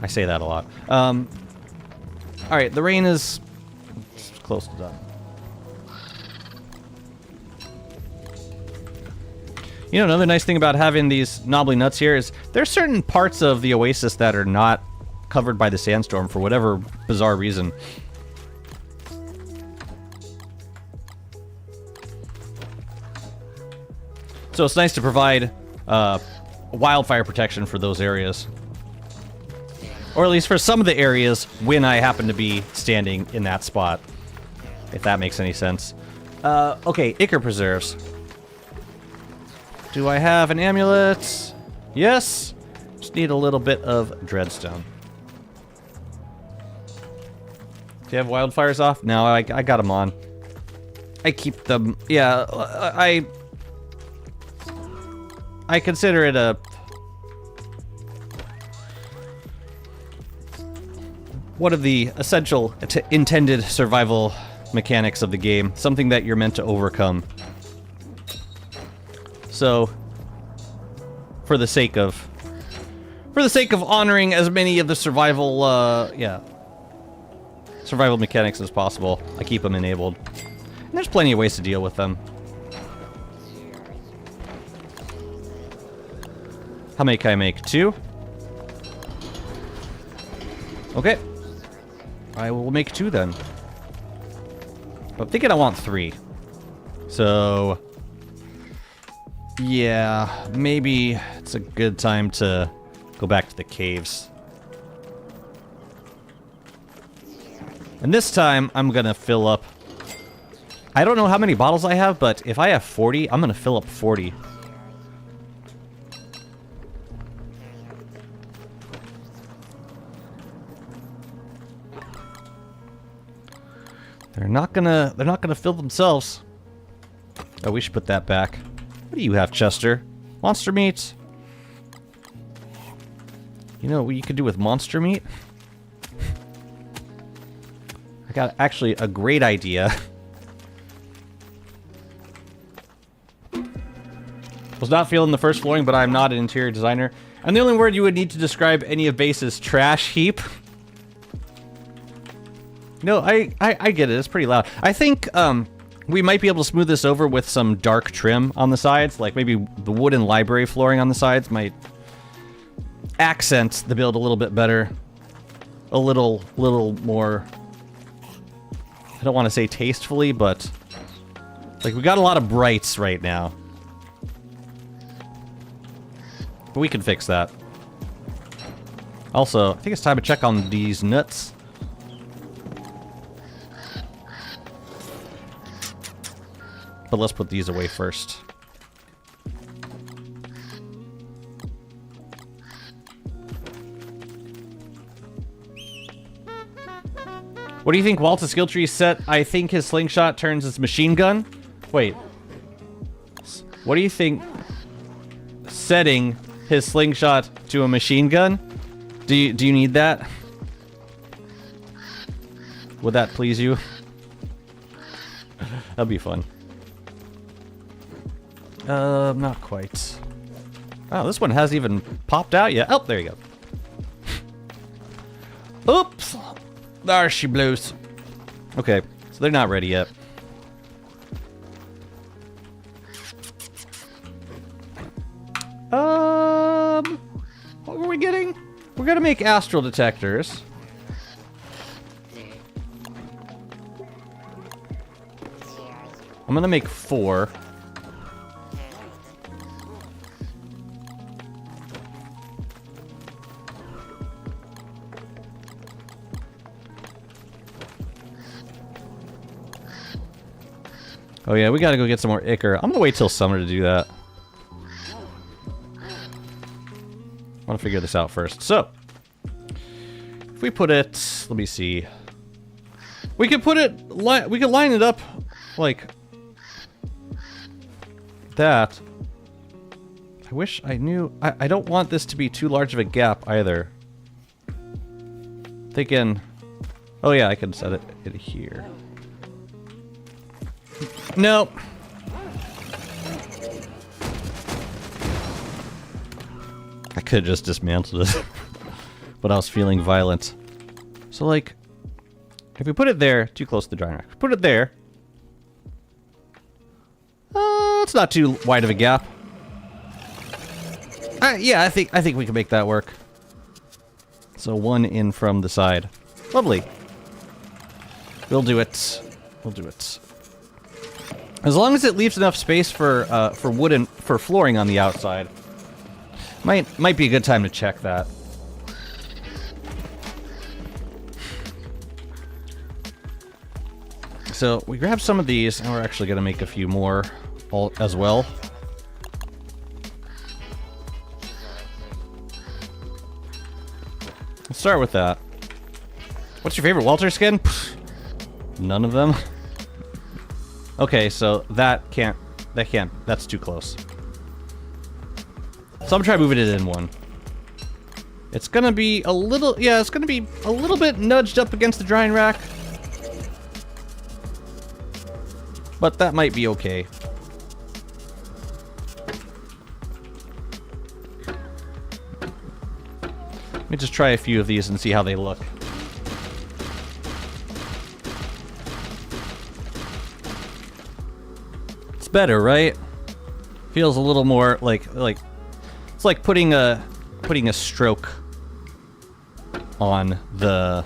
I say that a lot. Alright, the rain is close to done. You know, another nice thing about having these knobbly nuts here is there's certain parts of the Oasis that are not covered by the sandstorm for whatever bizarre reason. So it's nice to provide wildfire protection for those areas. Or at least for some of the areas when I happen to be standing in that spot. If that makes any sense. Okay, Ichor preserves. Do I have an amulet? Yes. Just need a little bit of dreadstone. Do you have wildfires off? No, I got them on. I keep them... Yeah, I consider it a... one of the essential intended survival mechanics of the game. Something that you're meant to overcome. So, for the sake of honoring as many of the survival, survival mechanics as possible, I keep them enabled. And there's plenty of ways to deal with them. How many can I make? 2? Okay. I will make 2 then. But I'm thinking I want 3. So... yeah, maybe it's a good time to go back to the caves. And this time, I'm gonna fill up... I don't know how many bottles I have, but if I have 40, I'm gonna fill up 40. They're not gonna fill themselves. Oh, we should put that back. What do you have, Chester? Monster meat? You know what you could do with monster meat? I got actually a great idea. Was not feeling the first flooring, but I'm not an interior designer. And the only word you would need to describe any of base is trash heap. No, I get it. It's pretty loud. I think, we might be able to smooth this over with some dark trim on the sides. Like, maybe the wooden library flooring on the sides might accent the build a little bit better. A little more... I don't want to say tastefully, but... like, we got a lot of brights right now. But we can fix that. Also, I think it's time to check on these nuts. But let's put these away first. What do you think Walt's Skilltree set? I think his slingshot turns his machine gun. Wait. What do you think setting his slingshot to a machine gun? Do you need that? Would that please you? That'd be fun. Not quite. Oh, this one hasn't even popped out yet. Oh, there you go. Oops! There she blows. Okay, so they're not ready yet. What were we getting? We're gonna make astral detectors. I'm gonna make 4. Oh yeah, we gotta go get some more ichor. I'm gonna wait till summer to do that. I wanna figure this out first. So, if we put it, let me see. We could put it, we could line it up like that. I wish I knew, I don't want this to be too large of a gap either. Thinking, oh yeah, I can set it here. No. I could just dismantle it, but I was feeling violent. So like, if we put it there, too close to the drying rack. Put it there. It's not too wide of a gap. Yeah, I think we can make that work. So 1 in from the side. Lovely. We'll do it. We'll do it. As long as it leaves enough space for wood and for flooring on the outside. Might be a good time to check that. So we grab some of these, and we're actually gonna make a few more as well. Let's start with that. What's your favorite Walter skin? None of them. Okay, so that's too close. So I'm trying moving it in 1. It's gonna be a little, yeah, it's gonna be a little bit nudged up against the drying rack. But that might be okay. Let me just try a few of these and see how they look. Better, right? Feels a little more like it's like putting a stroke on the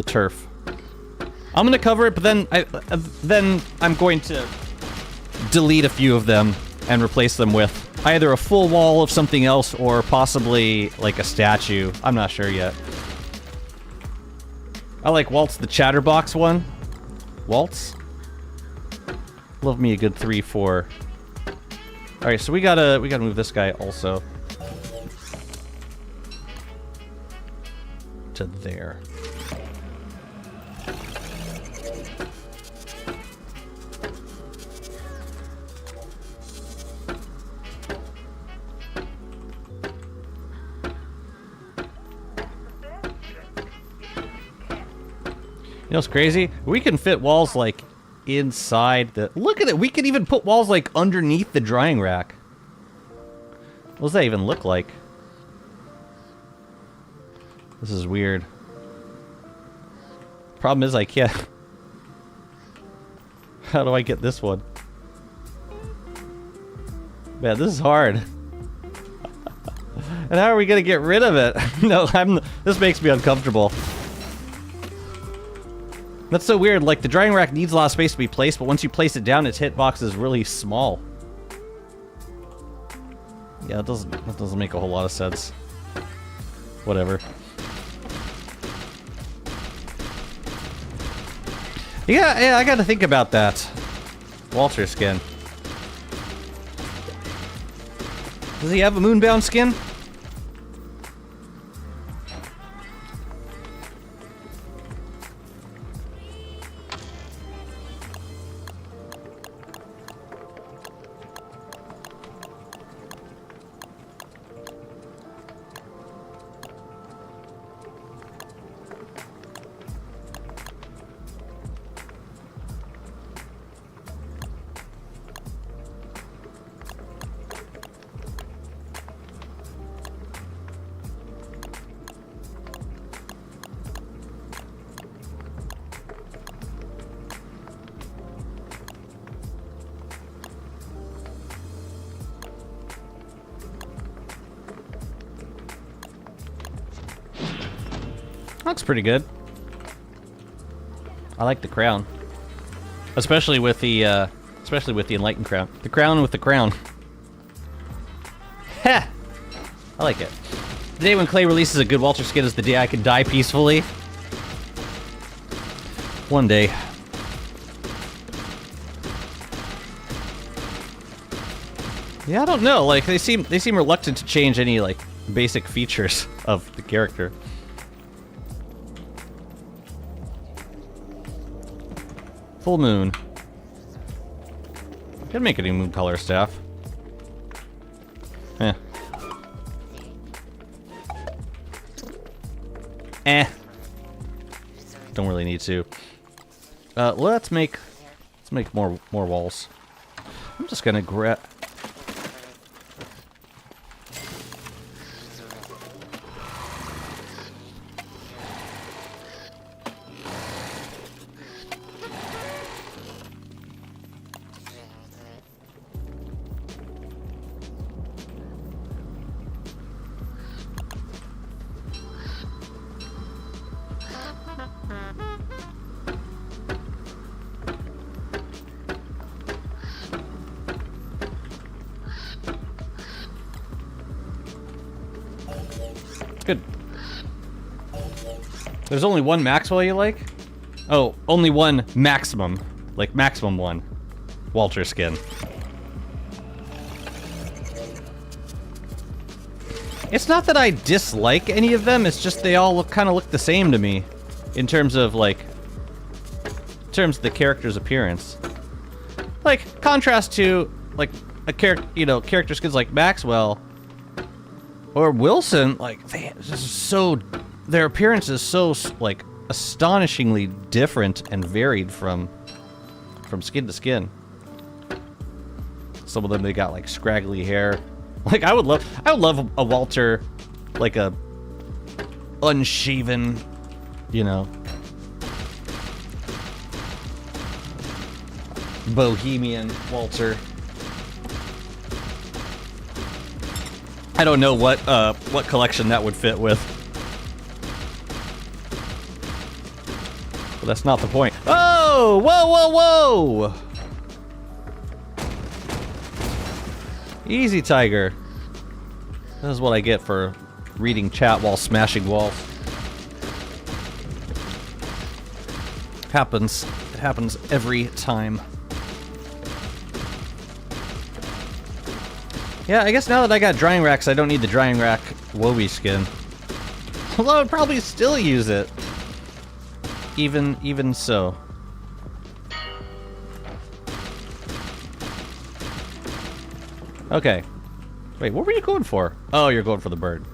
turf. I'm gonna cover it, but then I'm going to delete a few of them and replace them with either a full wall of something else or possibly like a statue. I'm not sure yet. I like Walt's the Chatterbox one. Walt's. Love me a good 3-4. All right, so we gotta move this guy also to there. You know what's crazy? We can fit walls like inside the... Look at it! We can even put walls like underneath the drying rack. What does that even look like? This is weird. Problem is I can't... How do I get this one? Man, this is hard. And how are we gonna get rid of it? No, this makes me uncomfortable. That's so weird, like the drying rack needs a lot of space to be placed, but once you place it down, its hitbox is really small. Yeah, that doesn't make a whole lot of sense. Whatever. Yeah, I gotta think about that. Walter skin. Does he have a moonbound skin? Looks pretty good. I like the crown. Especially with the enlightened crown. The crown with the crown. Heh! I like it. The day when Clay releases a good Walter skin is the day I can die peacefully. One day. Yeah, I don't know. Like they seem reluctant to change any like basic features of the character. Full moon. Could make a new moon color staff. Eh. Eh. Don't really need to. Let's make more walls. I'm just gonna grab. Good. There's only one Maxwell you like? Oh, only one maximum. Like maximum one. Walter skin. It's not that I dislike any of them, it's just they all kind of look the same to me. In terms of like... In terms of the character's appearance. Like, contrast to, like, a character, you know, character skins like Maxwell... Or Wilson, like, their appearance is so, like, astonishingly different and varied from skin to skin. Some of them, they got, like, scraggly hair. Like, I would love a Walter, like, a unshaven, you know, bohemian Walter. I don't know what collection that would fit with. But that's not the point. Oh! Whoa, whoa, whoa! Easy, Tiger. This is what I get for reading chat while smashing walls. Happens. It happens every time. Yeah, I guess now that I got drying racks, I don't need the drying rack Woby skin. Although I'd probably still use it. Even so. Okay. Wait, what were you going for? Oh, you're going for the bird.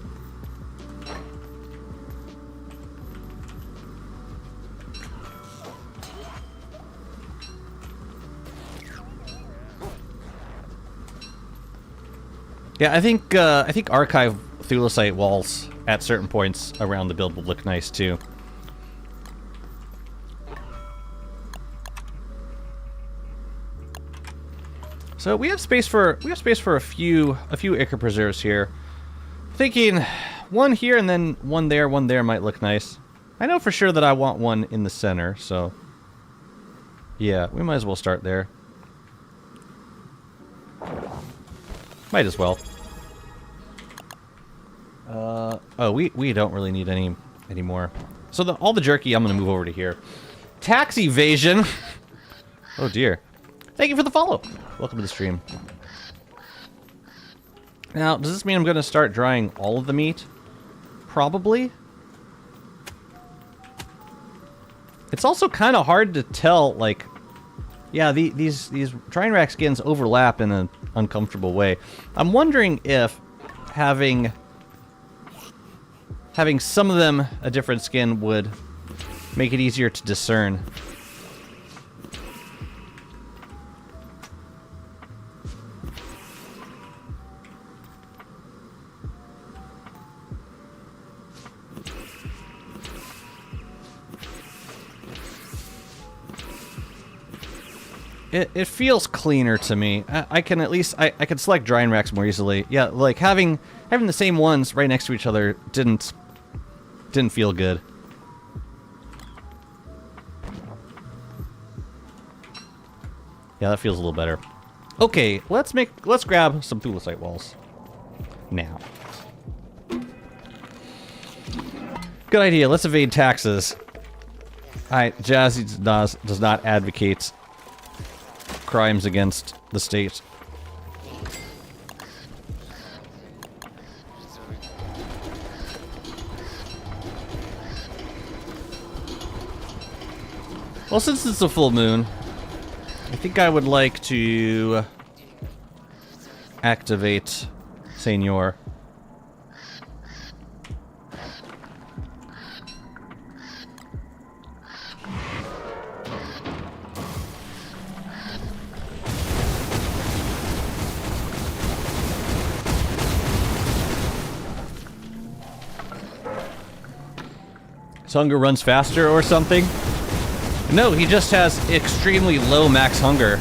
Yeah, I think archive thulecite walls at certain points around the build will look nice too. So we have space for a few Ichor preserves here. Thinking one here and then one there might look nice. I know for sure that I want one in the center, so yeah, we might as well start there. Might as well. Oh, we don't really need any more. So all the jerky, I'm gonna move over to here. Tax evasion. Oh dear. Thank you for the follow. Welcome to the stream. Now, does this mean I'm gonna start drying all of the meat? Probably. It's also kind of hard to tell, like, yeah, these drying rack skins overlap in an uncomfortable way. I'm wondering if having some of them a different skin would make it easier to discern. It feels cleaner to me. I can at least I can select drying racks more easily. Yeah, like having the same ones right next to each other didn't feel good. Yeah, that feels a little better. Okay, let's grab some thulecite walls. Now. Good idea, let's evade taxes. Alright, Jazzy does not advocate crimes against the state. Well, since it's a full moon, I think I would like to activate Senor. His hunger runs faster or something? No, he just has extremely low max hunger,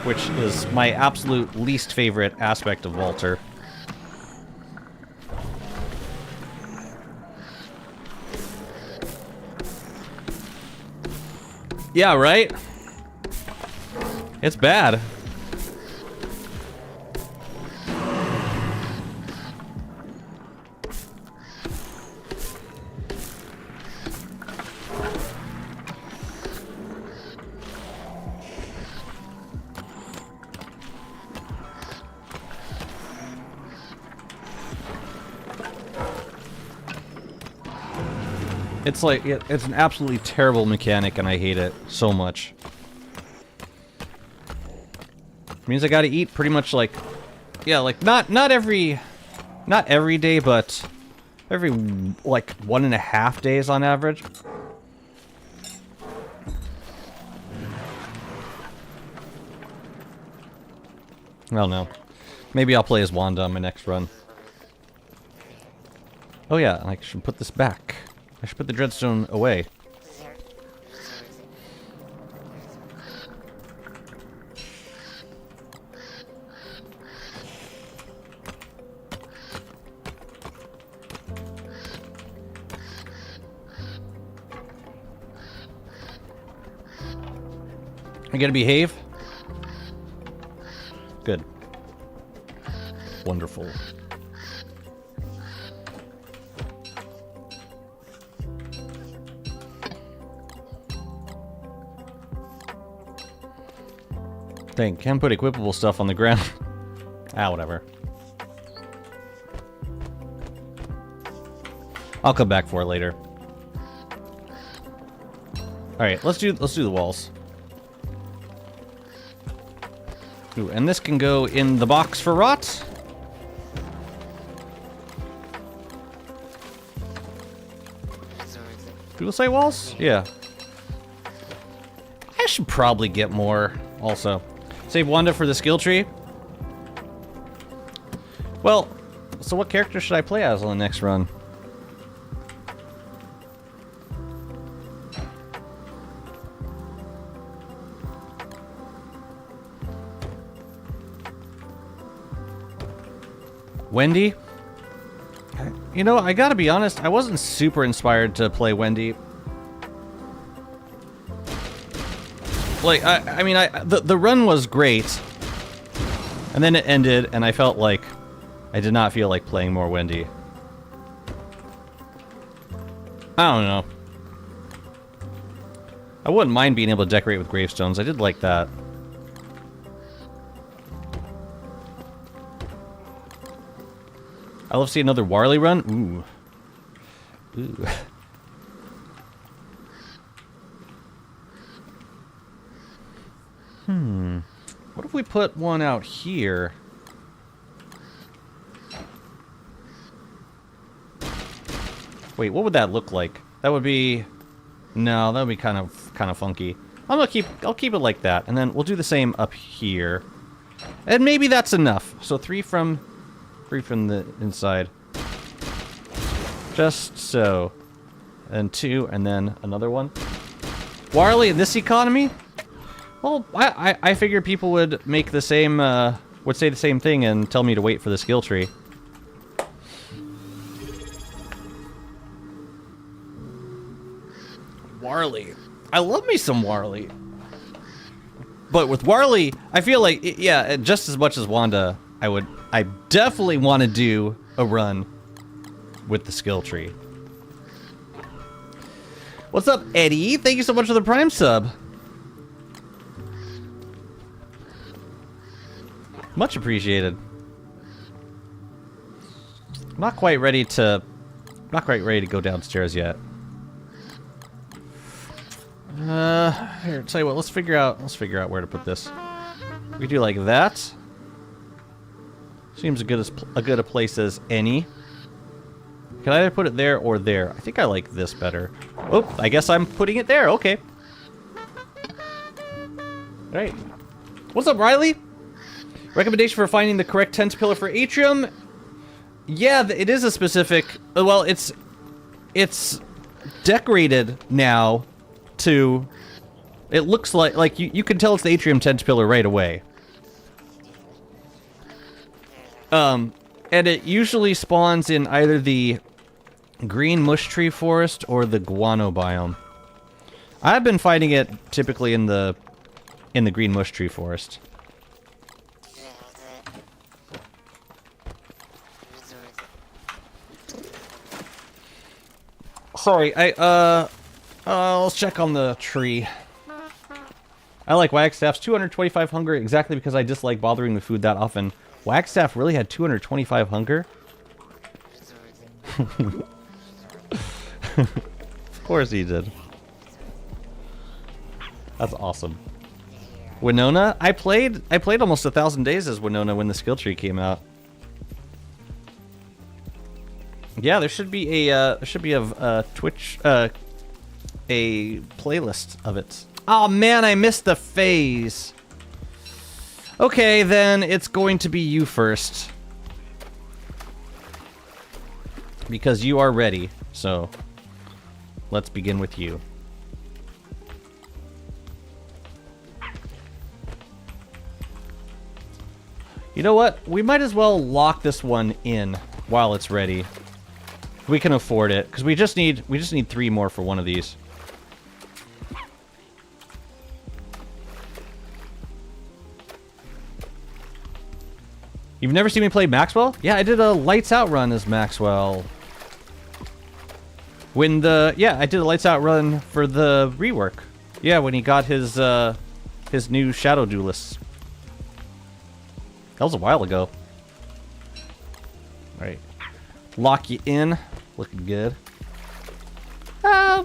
which is my absolute least favorite aspect of Walter. Yeah, right? It's bad. It's like, it's an absolutely terrible mechanic and I hate it so much. It means I gotta eat pretty much like, yeah, like not every day, but every like 1.5 days on average. I don't know. Maybe I'll play as Wanda on my next run. Oh yeah, I should put this back. I should put the dreadstone away. You gonna behave? Good. Wonderful. Dang, can't put equipable stuff on the ground. Ah, whatever. I'll come back for it later. Alright, let's do the walls. Ooh, and this can go in the box for rot. People say walls? Yeah. I should probably get more also. Save Wanda for the skill tree. Well, so what character should I play as on the next run? Wendy? You know, I gotta be honest, I wasn't super inspired to play Wendy. Like, I mean, the run was great, and then it ended, and I felt like I did not feel like playing more Wendy. I don't know. I wouldn't mind being able to decorate with gravestones. I did like that. I love seeing another Warley run. Ooh. Ooh. What if we put one out here? Wait, what would that look like? That would be... No, that would be kind of funky. I'll keep it like that, and then we'll do the same up here. And maybe that's enough. So three from the inside. Just so. And 2, and then another one. Warley in this economy? Well, I figured people would make the same, would say the same thing and tell me to wait for the skill tree. Warley. I love me some Warley. But with Warley, I feel like, yeah, just as much as Wanda, I definitely want to do a run with the skill tree. What's up, Eddie? Thank you so much for the Prime sub. Much appreciated. Not quite ready to go downstairs yet. Here, tell you what, let's figure out where to put this. We do like that. Seems a good a place as any. Can I either put it there or there? I think I like this better. Oh, I guess I'm putting it there. Okay. Alright. What's up, Riley? Recommendation for finding the correct tent pillar for atrium? Yeah, it is a specific... Well, it's decorated now to... It looks like you can tell it's the atrium tent pillar right away. And it usually spawns in either the green mush tree forest or the guano biome. I've been finding it typically in the green mush tree forest. Sorry, let's check on the tree. I like Wagstaff's 225 hunger exactly because I dislike bothering with food that often. Wagstaff really had 225 hunger? Of course he did. That's awesome. Winona? I played almost 1,000 days as Winona when the skill tree came out. Yeah, there should be a Twitch a playlist of it. Oh man, I missed the phase. Okay, then it's going to be you first. Because you are ready, so let's begin with you. You know what? We might as well lock this one in while it's ready. We can afford it, because we just need 3 more for one of these. You've never seen me play Maxwell? Yeah, I did a Lights Out run as Maxwell. I did a Lights Out run for the rework. Yeah, when he got his new Shadow Duelists. That was a while ago. Alright. Lock you in. Looking good. Yeah,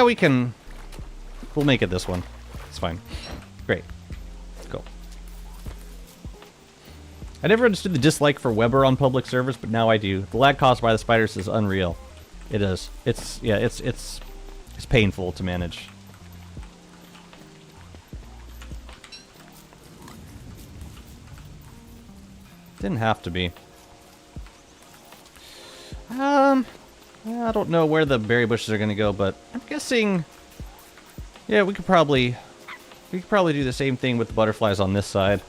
we'll make it this one. It's fine. Great. Go. I never understood the dislike for Weber on public servers, but now I do. The lag caused by the spiders is unreal. It is. It's painful to manage. Didn't have to be. I don't know where the berry bushes are gonna go, but I'm guessing. Yeah, we could probably do the same thing with the butterflies on this side.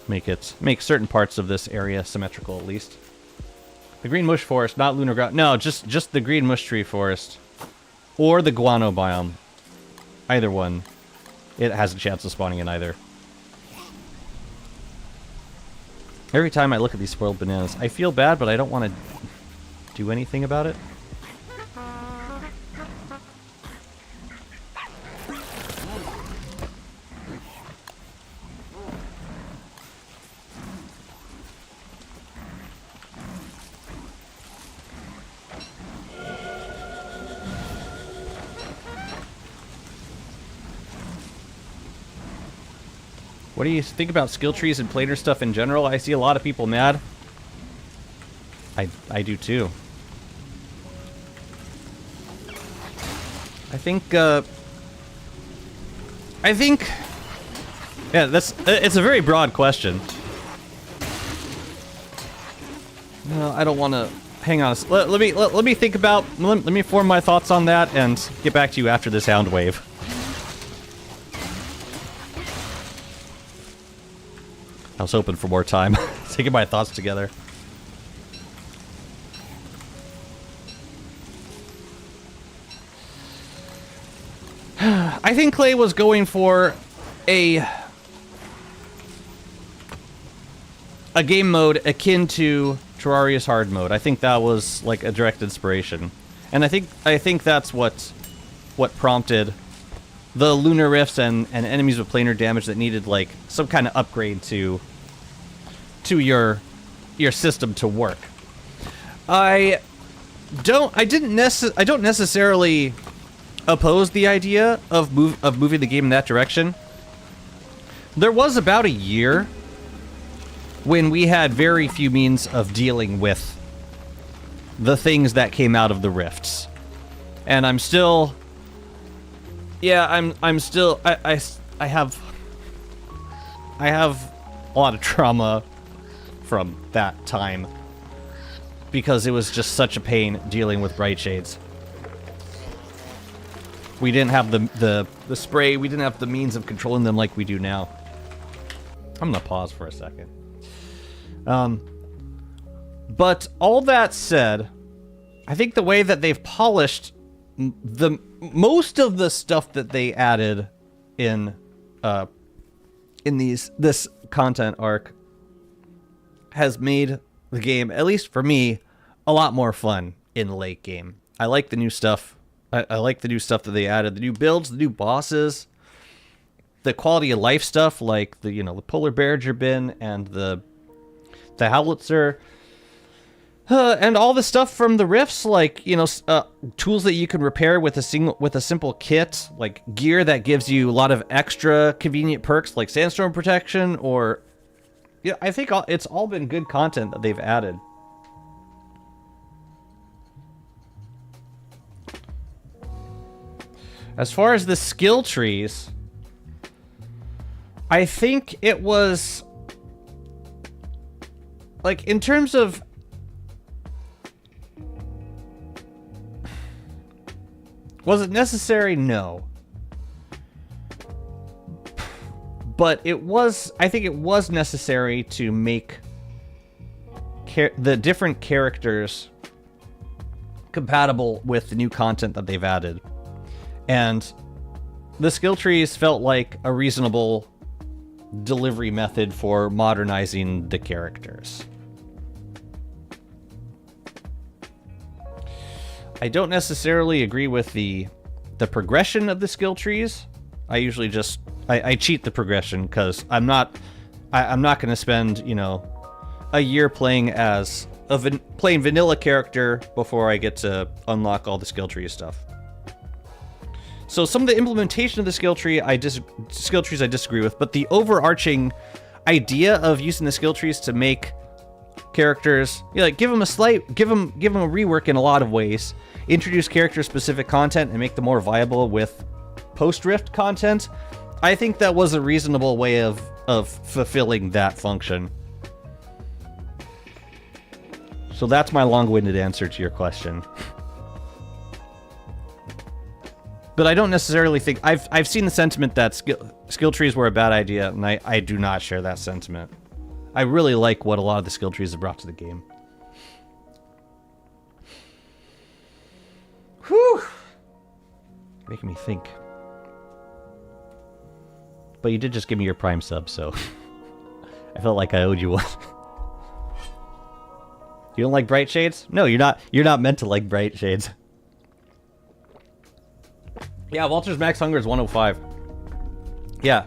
Make certain parts of this area symmetrical at least. The green mush forest, not lunar ground. No, just the green mush tree forest, or the guano biome. Either one, it has a chance of spawning in either. Every time I look at these spoiled bananas, I feel bad, but I don't want to do anything about it. What do you think about skill trees and planar stuff in general? I see a lot of people mad. I do too. I think yeah, it's a very broad question. No, I don't want to hang on. Let me think about let me form my thoughts on that and get back to you after this sound wave. I was hoping for more time to get my thoughts together. I think Clay was going for a game mode akin to Terraria's hard mode. I think that was like a direct inspiration, and I think that's what prompted the lunar rifts and enemies with planar damage that needed like some kind of upgrade to your system to work. I don't necessarily oppose the idea of moving the game in that direction. There was about a year when we had very few means of dealing with the things that came out of the rifts. And I'm still... Yeah, I'm still... I have a lot of trauma from that time, because it was just such a pain dealing with bright shades. We didn't have the spray, we didn't have the means of controlling them like we do now. I'm gonna pause for a second. But all that said, I think the way that they've polished most of the stuff that they added in this content arc has made the game, at least for me, a lot more fun in the late game. I like the new stuff. I like the new stuff that they added, the new builds, the new bosses, the quality of life stuff, like the the polar bear bin and the howitzer, and all the stuff from the rifts, like tools that you can repair with a simple kit, like gear that gives you a lot of extra convenient perks like sandstorm protection, or I think it's all been good content that they've added. As far as the skill trees, I think it was like, in terms of was it necessary? No. But it was, I think it was necessary to make the different characters compatible with the new content that they've added. And the skill trees felt like a reasonable delivery method for modernizing the characters. I don't necessarily agree with the progression of the skill trees. I usually just I cheat the progression, because I'm not going to spend a year playing as plain vanilla character before I get to unlock all the skill tree stuff. So some of the implementation of the skill trees I disagree with, but the overarching idea of using the skill trees to make characters, give them a rework in a lot of ways, introduce character specific content and make them more viable with post-rift content, I think that was a reasonable way of fulfilling that function. So that's my long-winded answer to your question. But I don't necessarily think... I've seen the sentiment that skill trees were a bad idea, and I do not share that sentiment. I really like what a lot of the skill trees have brought to the game. Whew! Making me think. But you did just give me your Prime sub, so... I felt like I owed you one. You don't like bright shades? No, you're not meant to like bright shades. Yeah, Walter's max hunger is 105. Yeah.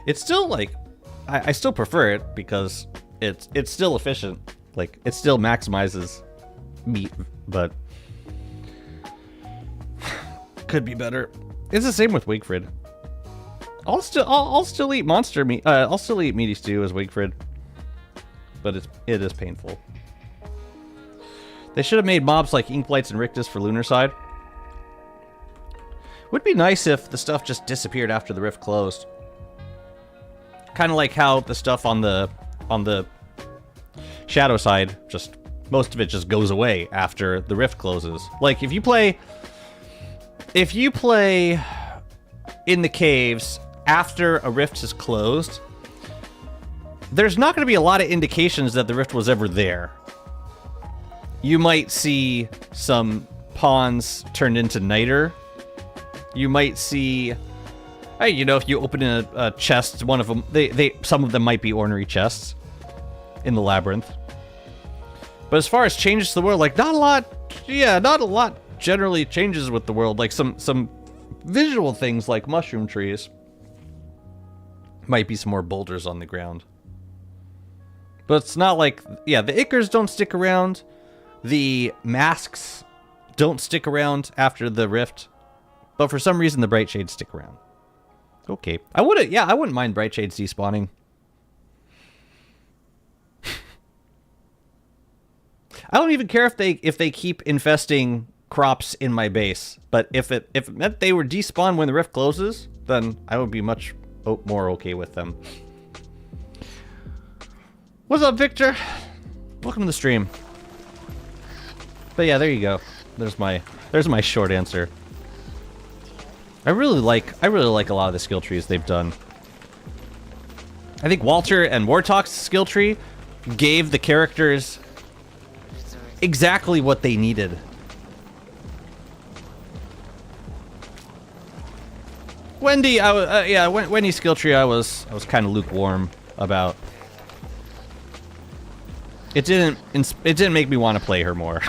It's still like... I still prefer it because it's still efficient. Like, it still maximizes meat, but... could be better. It's the same with Wigfrid. I'll still eat monster meat. I'll still eat meaty stew as Wigfrid. But it is painful. They should have made mobs like Inkblights and Rictus for Lunar Side. Would be nice if the stuff just disappeared after the rift closed. Kind of like how the stuff on the shadow side, just most of it just goes away after the rift closes. Like if you play in the caves after a rift is closed, there's not going to be a lot of indications that the rift was ever there. You might see some pawns turned into niter. you might see, hey, you know, if you open a chest, one of them, some of them might be ornery chests in the labyrinth. But as far as changes to the world, like, not a lot generally changes with the world. Like, some visual things like mushroom trees. Might be some more boulders on the ground. But it's not like, yeah, the Ichors don't stick around. The masks don't stick around after the rift. But for some reason, the Bright Shades stick around. Okay. I wouldn't mind Bright Shades despawning. I don't even care if they keep infesting crops in my base. But if it meant they were despawned when the rift closes, then I would be much more okay with them. What's up, Victor? Welcome to the stream. But yeah, there you go. There's my short answer. I really like a lot of the skill trees they've done. I think Walter and Wartalk's skill tree gave the characters exactly what they needed. Wendy, Wendy's skill tree I was kind of lukewarm about. It didn't make me want to play her more.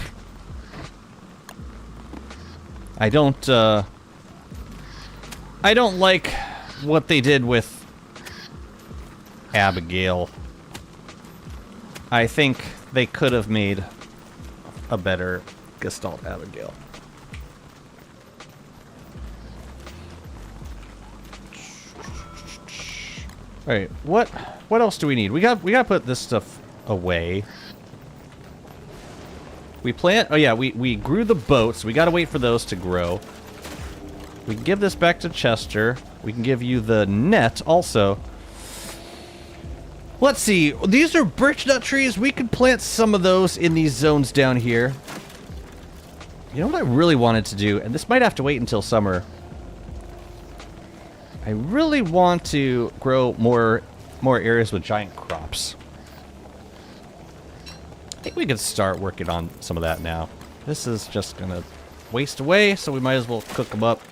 I don't like what they did with Abigail. I think they could have made a better Gestalt Abigail. All right, what else do we need? We got to put this stuff away. We plant. Oh yeah, we grew the boats. We got to wait for those to grow. We can give this back to Chester. We can give you the net also. Let's see. These are birch nut trees. We could plant some of those in these zones down here. You know what I really wanted to do, and this might have to wait until summer. I really want to grow more areas with giant crops. I think we could start working on some of that now. This is just gonna waste away, so we might as well cook them up.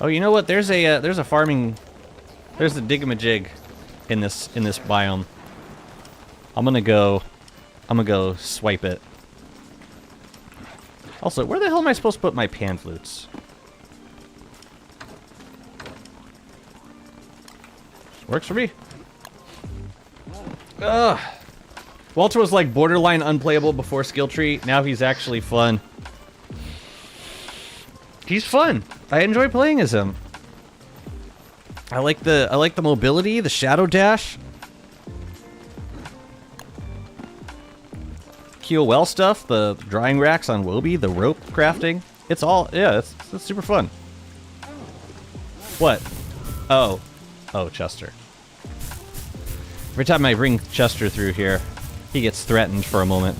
Oh, you know what? There's a farming, there's a digamajig in this biome. I'm gonna go swipe it. Also, where the hell am I supposed to put my pan flutes? Works for me. Ugh. Walter was like borderline unplayable before Skilltree. Now he's actually fun. He's fun. I enjoy playing as him. I like the mobility, the shadow dash. QOL stuff, the drying racks on Wobie, the rope crafting. It's all, yeah, it's super fun. What? Oh, Chester. Every time I bring Chester through here, he gets threatened for a moment.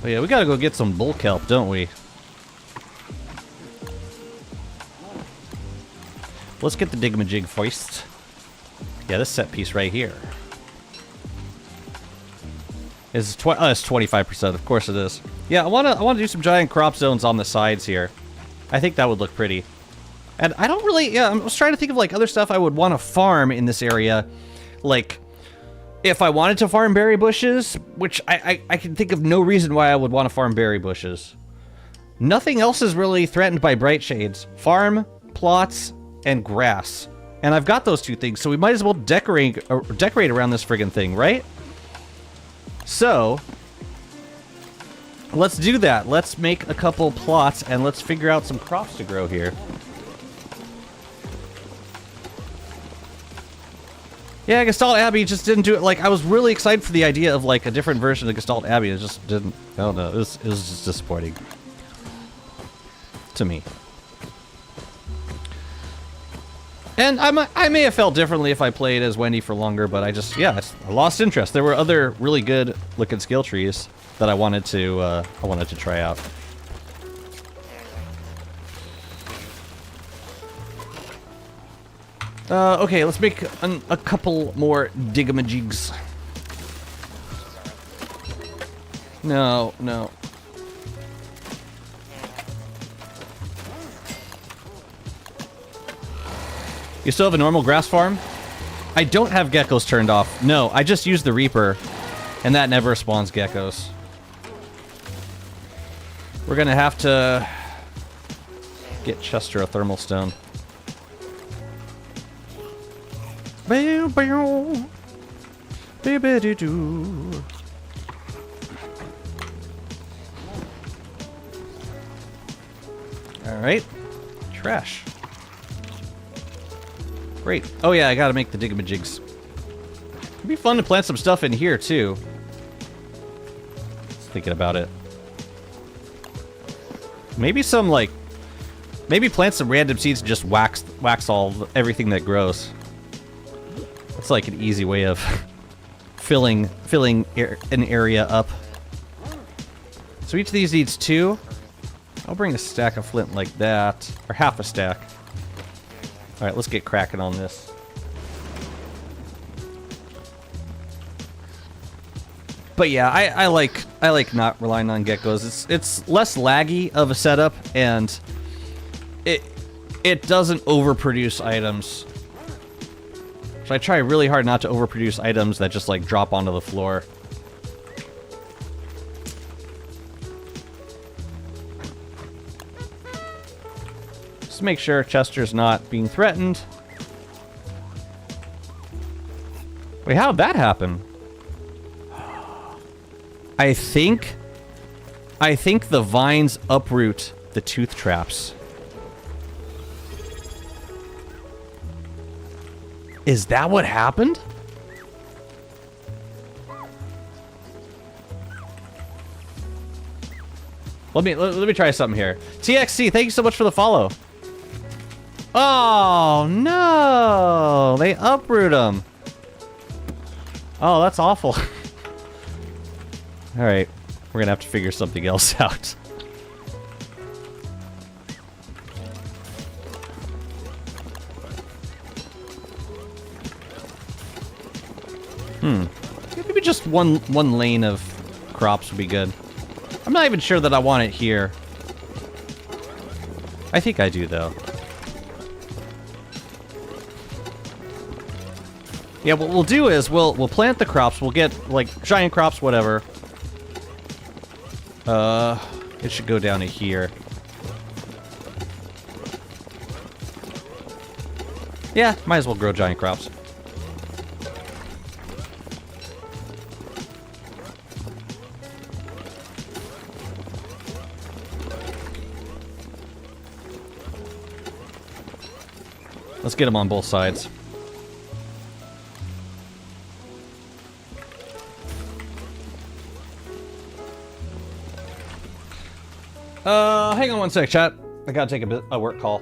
Oh yeah, we gotta go get some bull kelp, don't we? Let's get the digamajig first. Yeah, this set piece right here. It's 25%, of course it is. Yeah, I wanna do some giant crop zones on the sides here. I think that would look pretty. And I don't really, yeah, I was trying to think of like other stuff I would want to farm in this area. Like, if I wanted to farm berry bushes, which I can think of no reason why I would want to farm berry bushes. Nothing else is really threatened by bright shades. Farm, plots, and grass. And I've got those two things, so we might as well decorate around this friggin' thing, right? So, let's do that. Let's make a couple plots, and let's figure out some crops to grow here. Yeah, Gestalt Abbey just didn't do it. Like, I was really excited for the idea of, like, a different version of Gestalt Abbey. It just didn't. I don't know. It was just disappointing. To me. And I may have felt differently if I played as Wendy for longer, but I lost interest. There were other really good looking skill trees that I wanted to try out. Okay, let's make a couple more digamajigs. No, no. You still have a normal grass farm? I don't have geckos turned off. No, I just use the Reaper, and that never spawns geckos. We're gonna have to get Chester a thermal stone. Bow, bow. Be-be-do-do. Alright. Trash. Great. Oh yeah, I gotta make the digamajigs. It'd be fun to plant some stuff in here, too. Just thinking about it. Maybe some, like... Maybe plant some random seeds and just wax everything that grows. That's like an easy way of filling an area up. So each of these needs 2. I'll bring a stack of flint like that. Or half a stack. Alright, let's get cracking on this. But yeah, I like not relying on geckos. It's less laggy of a setup, and it doesn't overproduce items. So I try really hard not to overproduce items that just like drop onto the floor. Just make sure Chester's not being threatened. Wait, how'd that happen? I think the vines uproot the tooth traps. Is that what happened? Let me try something here. TXC, thank you so much for the follow. Oh no! They uproot them. Oh, that's awful. All right, we're gonna have to figure something else out. Maybe just one lane of crops would be good. I'm not even sure that I want it here. I think I do, though. Yeah, what we'll do is we'll plant the crops. We'll get like giant crops, whatever. It should go down to here. Yeah, might as well grow giant crops. Let's get them on both sides. Hang on one sec, chat. I gotta take a work call.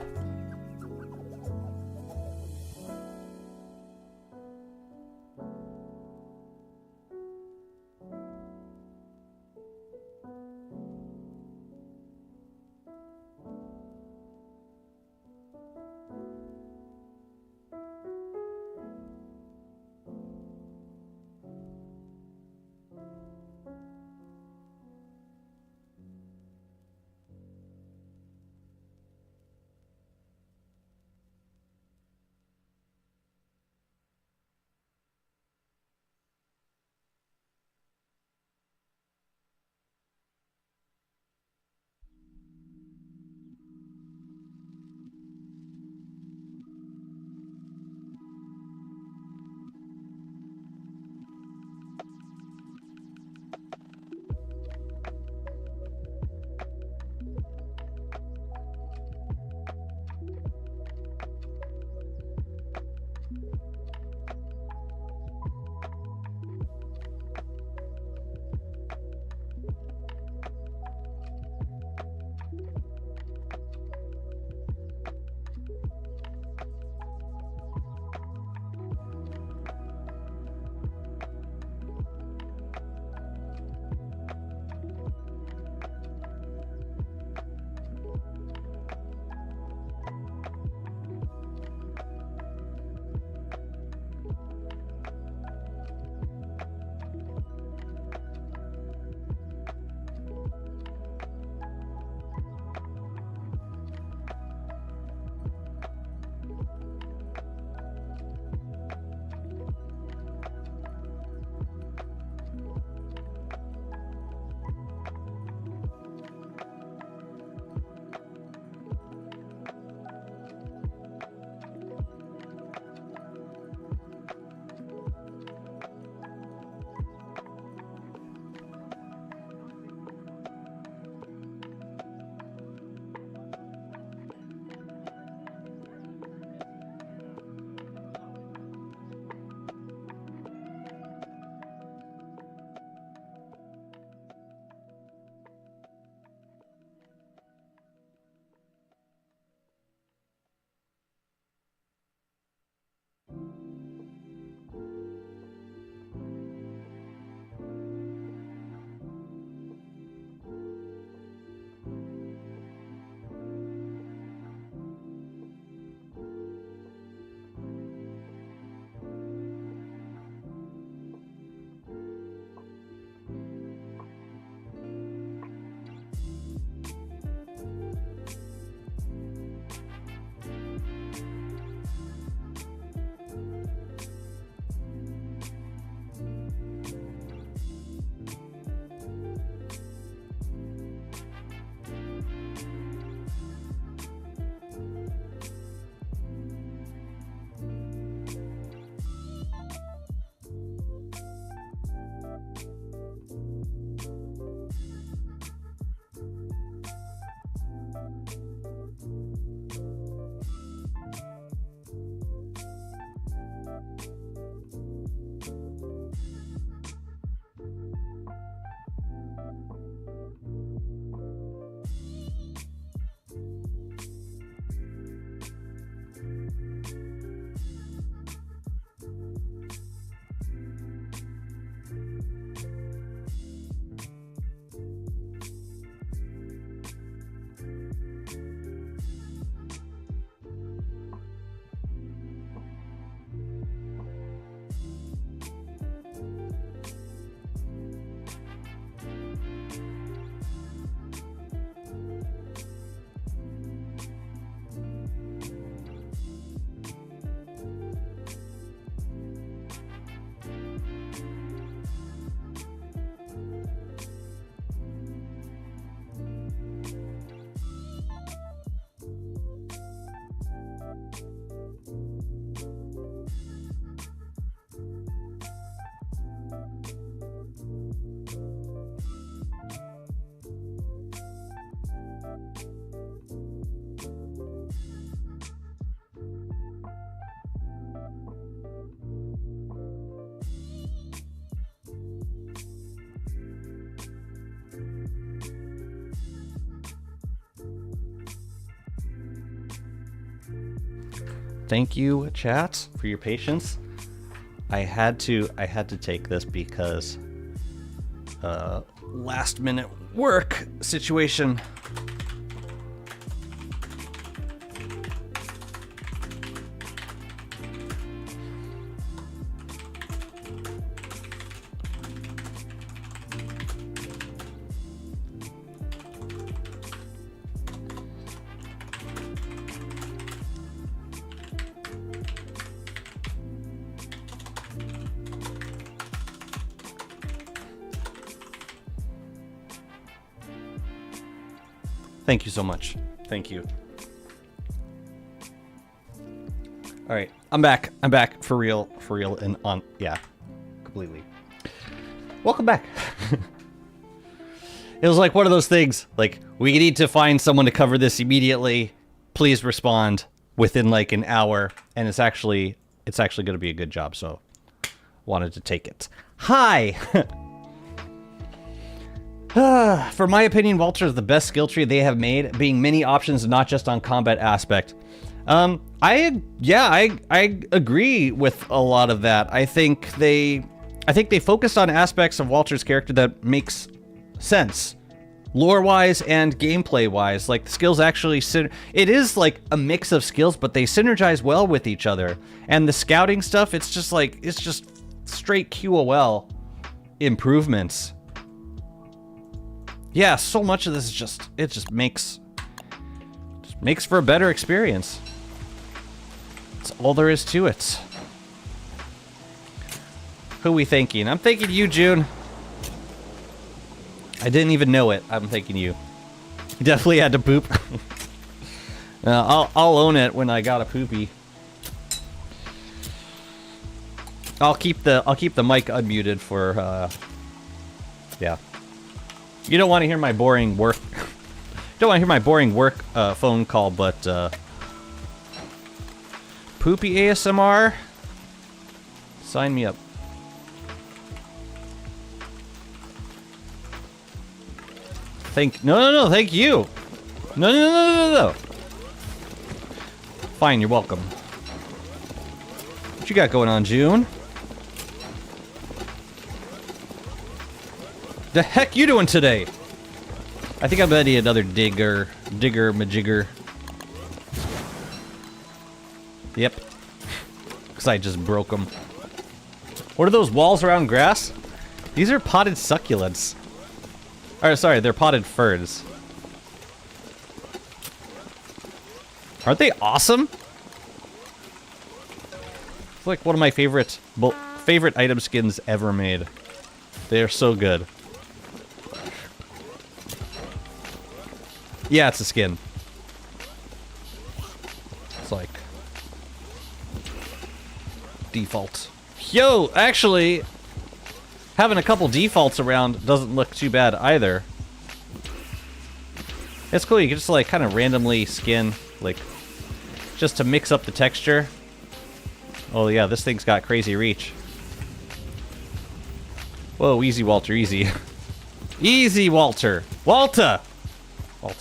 Thank you, chat, for your patience. I had to take this because last minute work situation. Thank you so much. Thank you. All right, I'm back. I'm back for real, and on. Yeah, completely. Welcome back. It was like one of those things. Like, we need to find someone to cover this immediately. Please respond within like an hour, and it's actually going to be a good job. So, wanted to take it. Hi. For my opinion, Walter is the best skill tree they have made, being many options, not just on combat aspect. I agree with a lot of that. I think they focused on aspects of Walter's character that makes sense, lore-wise and gameplay-wise. Like, the skills actually it is like a mix of skills, but they synergize well with each other. And the scouting stuff, it's just straight QOL improvements. Yeah, so much of this is it makes for a better experience. That's all there is to it. Who we thanking? I'm thanking you, June. I didn't even know it. I'm thanking you. You definitely had to poop. I'll own it when I got a poopy. I'll keep the mic unmuted for yeah. You don't want to hear my boring work. Don't want to hear my boring work phone call, but poopy ASMR. Sign me up. No, thank you. No. Fine, you're welcome. What you got going on, June? The heck you doing today? I think I'm gonna need another digger majigger. Yep. Because I just broke them. What are those walls around grass? These are potted succulents. Or sorry, they're potted ferns. Aren't they awesome? It's like one of my favorite item skins ever made. They are so good. Yeah, it's a skin. It's like default. Yo, actually, having a couple defaults around doesn't look too bad either. It's cool. You can just like kind of randomly skin, like, just to mix up the texture. Oh yeah, this thing's got crazy reach. Whoa, easy, Walter, easy. Easy, Walter. Walter,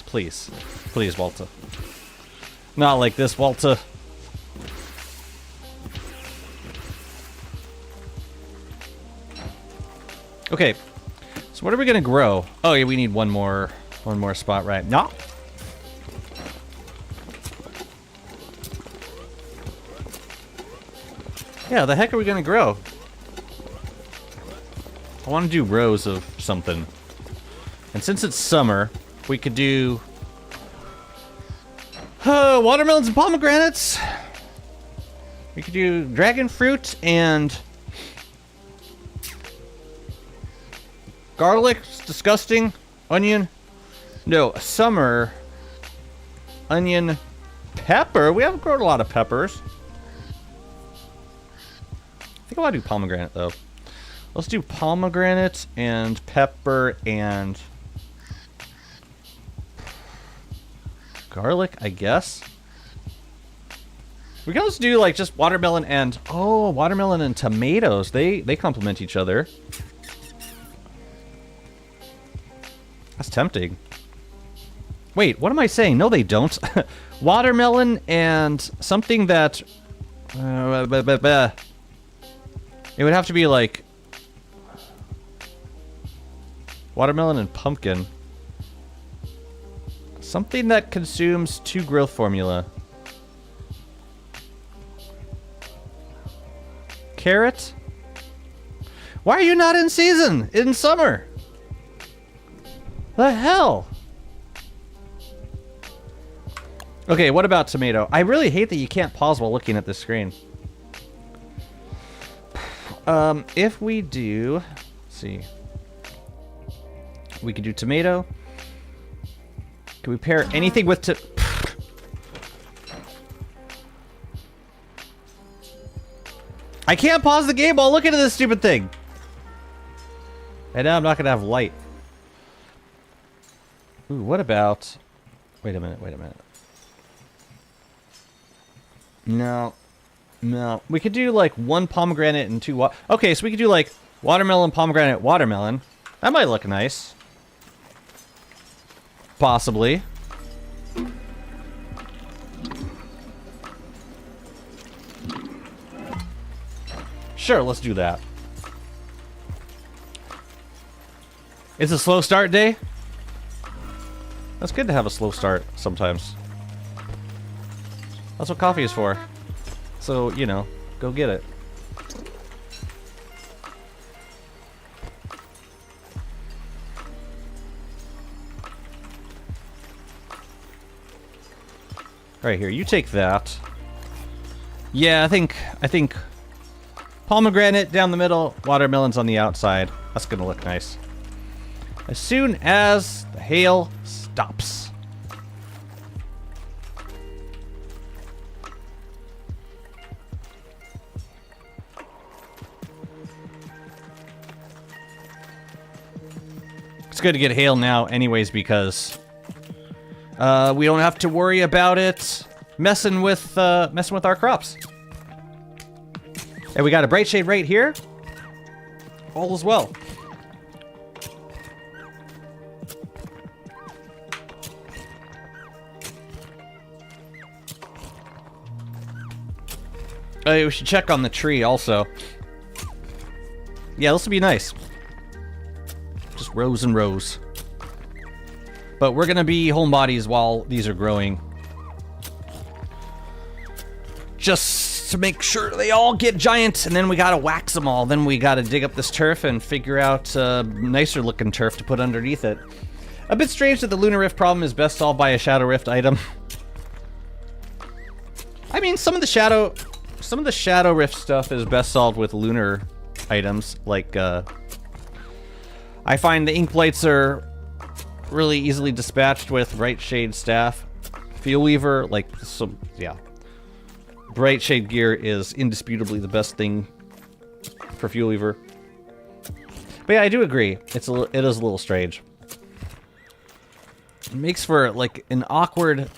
please. Please, Walter. Not like this, Walter. Okay, so what are we gonna grow? Oh yeah, we need one more spot, right? No. Yeah, the heck are we gonna grow? I want to do rows of something. And since it's summer, we could do watermelons and pomegranates. We could do dragon fruit and garlic. It's disgusting. Onion. No, summer. Onion. Pepper. We haven't grown a lot of peppers. I think I want to do pomegranate though. Let's do pomegranate and pepper and garlic, I guess. We can also do like just watermelon and watermelon and tomatoes. They complement each other. That's tempting. Wait, what am I saying? No, they don't. Watermelon and something that... It would have to be like... Watermelon and pumpkin. Something that consumes 2 growth formula. Carrot? Why are you not in season? In summer? The hell? Okay, what about tomato? I really hate that you can't pause while looking at the screen. If we do... Let's see. We could do tomato. Can we pair anything with I can't pause the game while looking at this stupid thing. And now I'm not going to have light. Ooh, what about... Wait a minute, wait a minute. No. No. We could do like 1 pomegranate and 2 okay, so we could do like watermelon, pomegranate, watermelon. That might look nice. Possibly. Sure, let's do that. It's a slow start day. That's good to have a slow start sometimes. That's what coffee is for. So, you know, go get it. Right here, you take that. Yeah, I think pomegranate down the middle, watermelons on the outside. That's gonna look nice. As soon as the hail stops. It's good to get hail now anyways because we don't have to worry about it messing with our crops. And we got a bright shade right here. All is well. We should check on the tree also. Yeah, this will be nice. Just rows and rows. But we're gonna be homebodies while these are growing. Just to make sure they all get giant, and then we gotta wax them all. Then we gotta dig up this turf and figure out nicer looking turf to put underneath it. A bit strange that the Lunar Rift problem is best solved by a Shadow Rift item. I mean, some of the Shadow Rift stuff is best solved with lunar items. Like, I find the ink blights are really easily dispatched with Bright Shade Staff. Fuel Weaver, like, some, yeah. Bright Shade gear is indisputably the best thing for Fuel Weaver. But yeah, I do agree. It is a little strange. It makes for, like, an awkward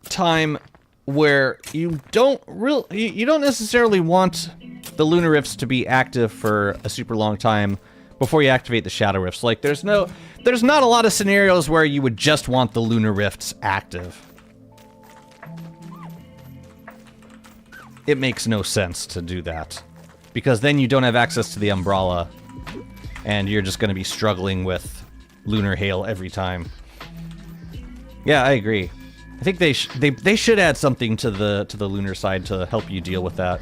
time where you don't necessarily want the Lunar Rifts to be active for a super long time before you activate the Shadow Rifts. Like, there's not a lot of scenarios where you would just want the Lunar Rifts active. It makes no sense to do that, because then you don't have access to the Umbrella, and you're just going to be struggling with Lunar Hail every time. Yeah, I agree. I think they should add something to the lunar side to help you deal with that.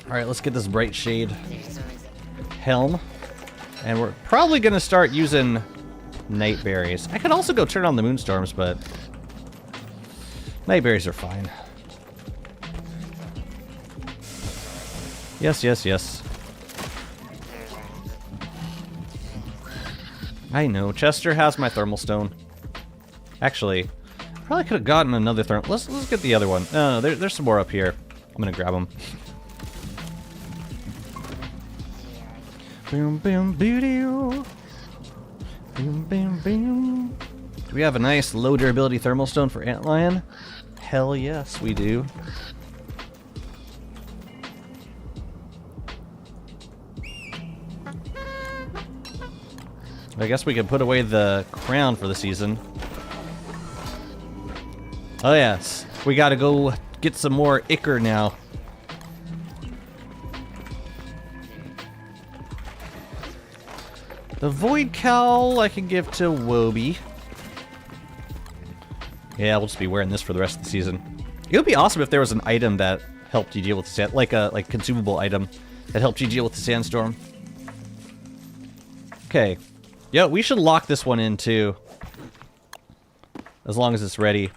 All right, let's get this Bright Shade helm, and we're probably gonna start using night berries. I could also go turn on the moonstorms, but night berries are fine. Yes, yes, yes. I know, Chester has my thermal stone. Actually, probably could have gotten another thermal. Let's get the other one. No, there's some more up here. I'm gonna grab them. Boom, boom, boo-doo. Boom, boom, boom. Do we have a nice low durability thermal stone for Antlion? Hell yes, we do. I guess we can put away the crown for the season. Oh yes, we gotta go get some more ichor now. The void cowl I can give to Wobie. Yeah, we'll just be wearing this for the rest of the season. It would be awesome if there was an item that helped you deal with the sand, like a consumable item that helped you deal with the sandstorm. Okay. Yeah, we should lock this one in too. As long as it's ready.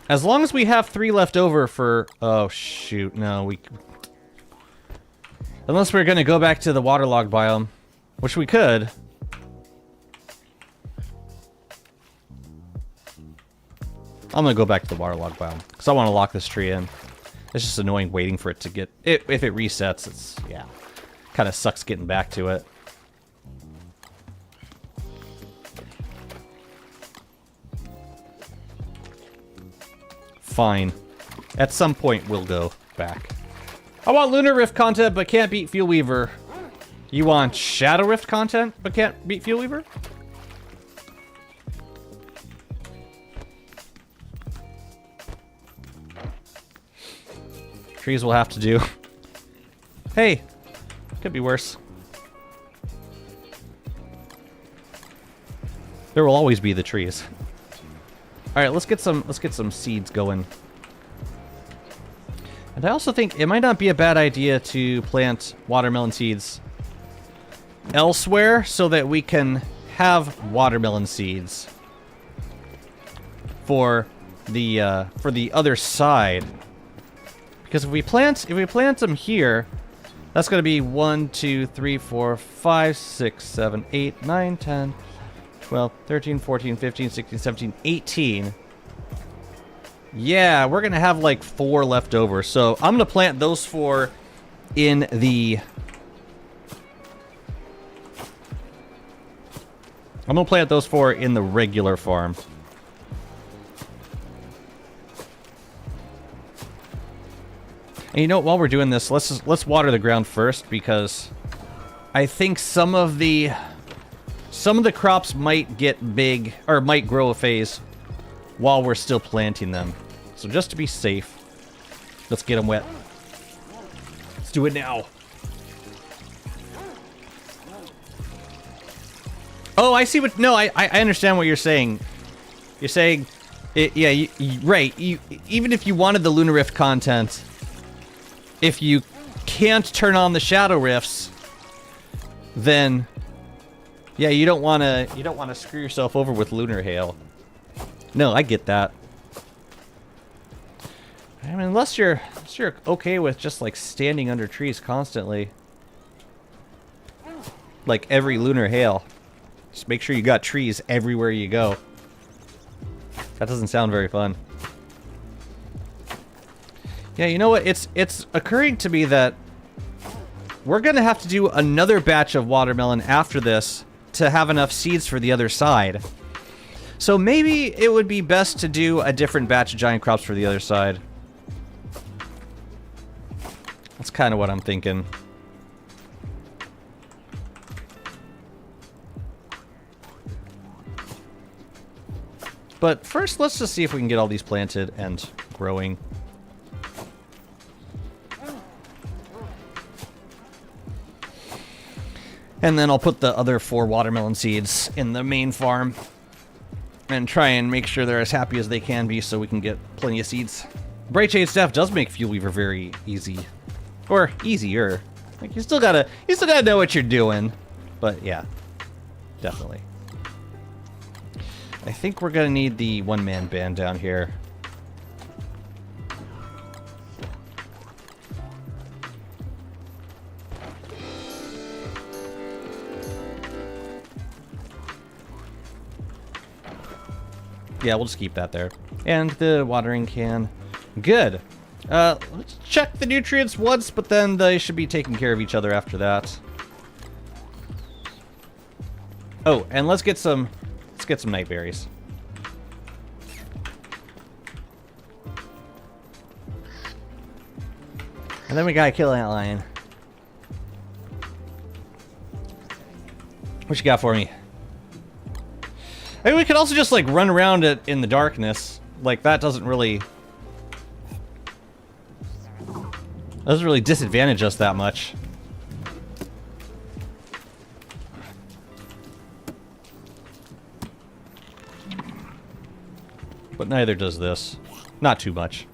As long as we have 3 left over for... Oh, shoot. No, we... Unless we're going to go back to the waterlogged biome. Which we could. I'm going to go back to the waterlogged biome. Because I want to lock this tree in. It's just annoying waiting for it to get... If it resets, it's... Yeah. Kind of sucks getting back to it. Fine. At some point, we'll go back. I want Lunar Rift content, but can't beat Fuel Weaver. You want Shadow Rift content, but can't beat Fuel Weaver? Trees will have to do. Hey, could be worse. There will always be the trees. All right, let's get some seeds going. And I also think it might not be a bad idea to plant watermelon seeds elsewhere so that we can have watermelon seeds for the other side. Because if we plant them here, that's going to be 1, 2, 3, 4, 5, 6, 7, 8, 9, 10, 12, 13, 14, 15, 16, 17, 18. Yeah, we're going to have like 4 left over. So I'm going to plant those 4 in the... I'm going to plant those 4 in the regular farm. And you know what, while we're doing this, let's water the ground first, because I think some of the crops might get big, or might grow a phase while we're still planting them. So just to be safe, let's get them wet. Let's do it now. Oh, I see what... No, I understand what you're saying. You're saying... yeah, right. Even if you wanted the Lunar Rift content, if you can't turn on the Shadow Rifts, then... Yeah, you don't want to screw yourself over with Lunar Hail. No, I get that. I mean, unless you're okay with just like standing under trees constantly, like every Lunar Hail, just make sure you got trees everywhere you go. That doesn't sound very fun. Yeah, you know what? It's occurring to me that we're gonna have to do another batch of watermelon after this to have enough seeds for the other side. So maybe it would be best to do a different batch of giant crops for the other side. That's kind of what I'm thinking. But first, let's just see if we can get all these planted and growing. And then I'll put the other 4 watermelon seeds in the main farm and try and make sure they're as happy as they can be so we can get plenty of seeds. Bright Shade Staff does make Fuel Weaver very easy. Or easier. Like, you still gotta know what you're doing. But yeah, definitely. I think we're gonna need the one-man band down here. Yeah, we'll just keep that there. And the watering can. Good. Let's check the nutrients once, but then they should be taking care of each other after that. Oh, and let's get some night berries. And then we gotta kill that lion. What you got for me? I mean, we could also just like run around it in the darkness. Like that doesn't really disadvantage us that much. But neither does this. Not too much.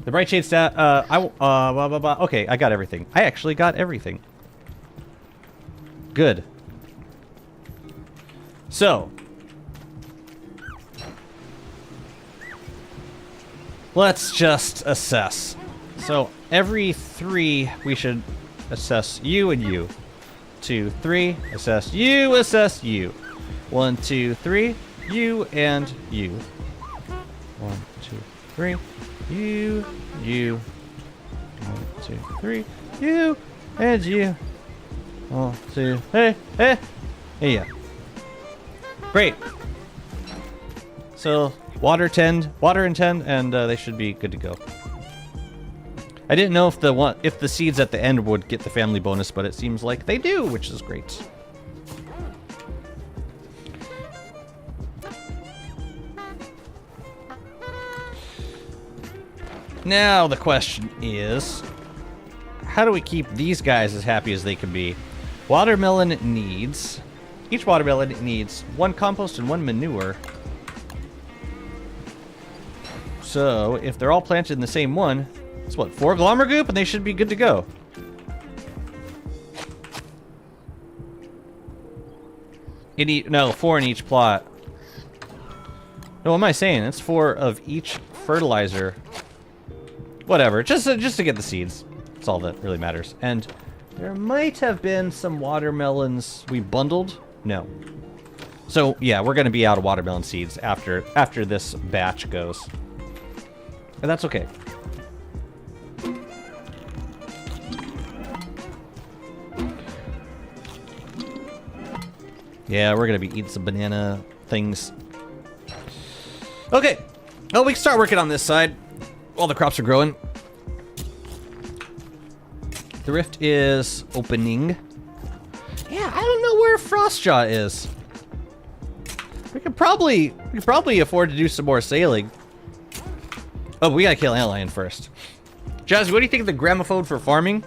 The bright shade stat. Okay, I got everything. I actually got everything. Good. So, let's just assess. So, every 3, we should assess you and you. 2, 3, assess you, assess you. 1, 2, 3, you and you. 1, 2, 3, you. 1, 2, 3, you and you. 1, 2, hey. Yeah. Great. So, water and 10, and they should be good to go. I didn't know if the seeds at the end would get the family bonus, but it seems like they do, which is great. Now the question is, how do we keep these guys as happy as they can be? Each watermelon needs 1 compost and 1 manure. So, if they're all planted in the same one, it's what, 4 glommer goop, and they should be good to go. No, 4 in each plot. No, what am I saying? It's 4 of each fertilizer. Whatever, just to get the seeds. That's all that really matters. And there might have been some watermelons we bundled. No. So, yeah, we're going to be out of watermelon seeds after this batch goes. And that's okay. Yeah, we're going to be eating some banana things. Okay. Oh, we can start working on this side while the crops are growing. The rift is opening. Yeah, I don't know where Frostjaw is. We could probably afford to do some more sailing. Oh, we gotta kill Antlion first. Jazzy, what do you think of the gramophone for farming?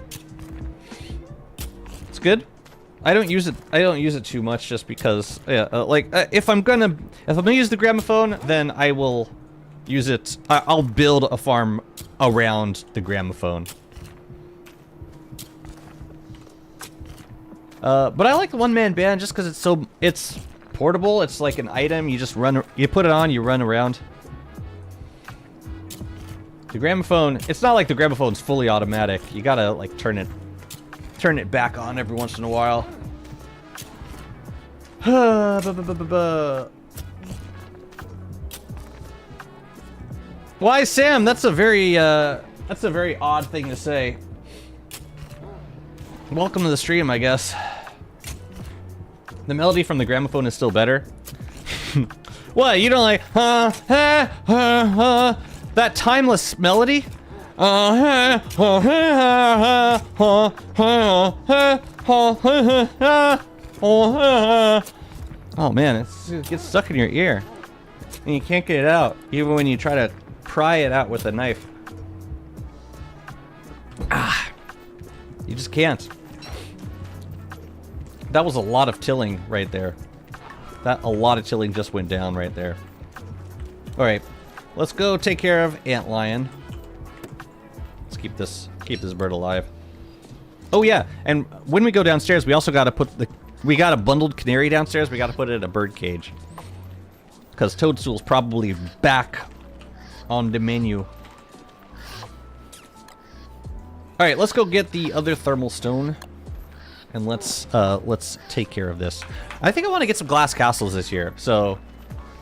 It's good. I don't use it too much just because, if I'm gonna use the gramophone, then I will use it. I'll build a farm around the gramophone. But I like the one-man band just because it's portable. It's like an item. You just you put it on, you run around. The gramophone, it's not like the gramophone's fully automatic. You gotta like turn it back on every once in a while. Why, Sam? That's a very odd thing to say. Welcome to the stream, I guess. The melody from the gramophone is still better. What, you don't like that timeless melody? Oh man, it gets stuck in your ear. And you can't get it out, even when you try to pry it out with a knife. You just can't. That was a lot of tilling right there. A lot of tilling just went down right there. Alright, let's go take care of Antlion. Let's keep this bird alive. Oh yeah, and when we go downstairs, we also gotta we got a bundled canary downstairs, we gotta put it in a bird cage. Because Toadstool's probably back on the menu. Alright, let's go get the other thermal stone. And let's take care of this. I think I want to get some glass castles this year, so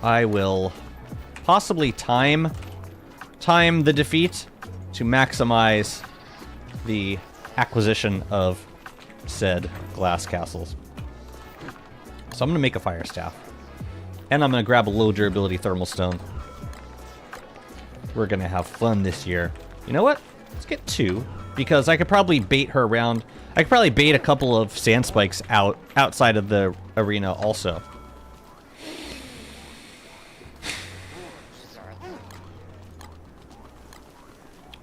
I will possibly time the defeat to maximize the acquisition of said glass castles. So I'm gonna make a fire staff. And I'm gonna grab a low durability thermal stone. We're gonna have fun this year. You know what? Let's get 2, because I could probably bait her around. I could probably bait a couple of sand spikes outside of the arena also.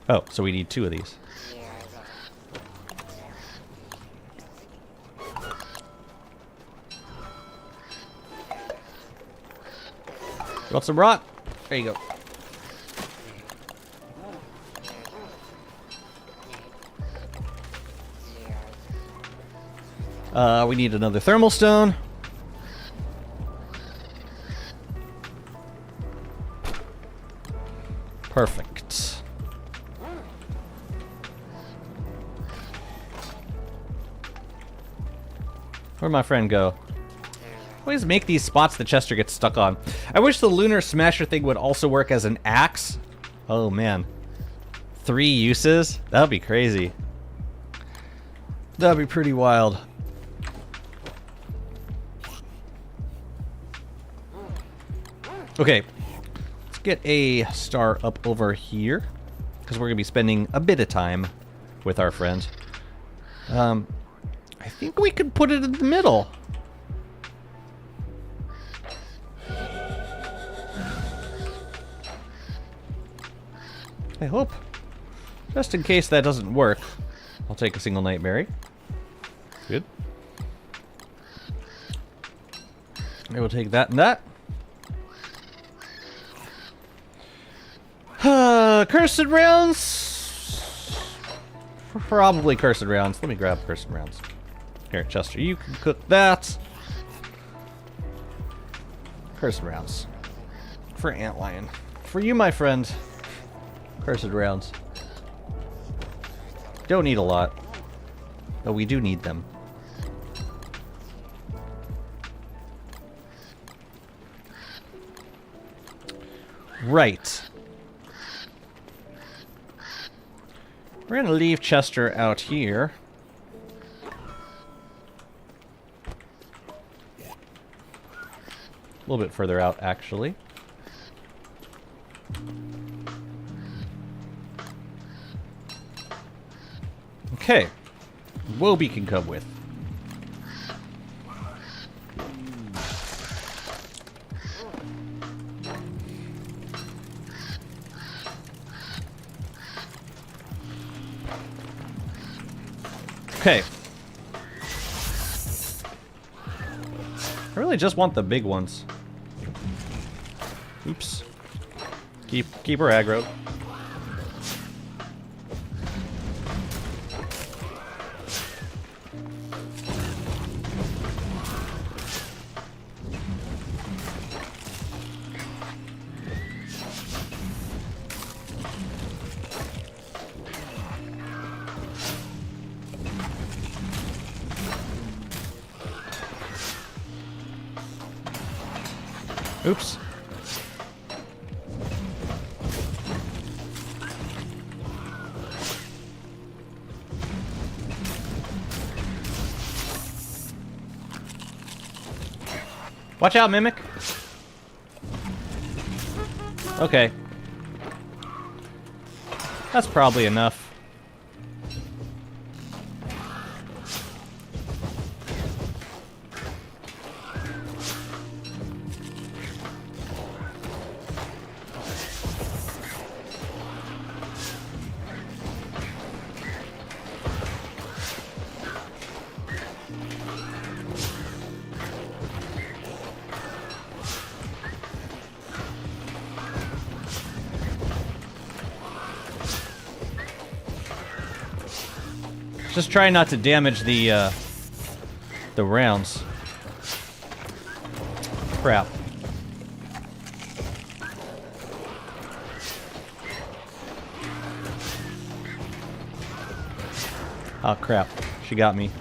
Oh, so we need 2 of these. You want some rock? There you go. We need another thermal stone. Perfect. Where'd my friend go? Always make these spots that Chester gets stuck on. I wish the lunar smasher thing would also work as an axe. Oh man. 3 uses? That would be crazy. That would be pretty wild. Okay. Let's get a star up over here, because we're going to be spending a bit of time with our friend. I think we could put it in the middle. I hope. Just in case that doesn't work, I'll take a single nightberry. Good. I will take that and that. Cursed rounds? Probably cursed rounds. Let me grab cursed rounds. Here, Chester, you can cook that. Cursed rounds. For Antlion. For you, my friend. Cursed rounds. Don't need a lot. But we do need them. Right. We're gonna leave Chester out here. A little bit further out, actually. Okay. Wobie can come with. Okay. I really just want the big ones. Oops. Keep her aggroed. Oops. Watch out, Mimic. Okay. That's probably enough. Just try not to damage the rounds. Crap. Oh crap, she got me.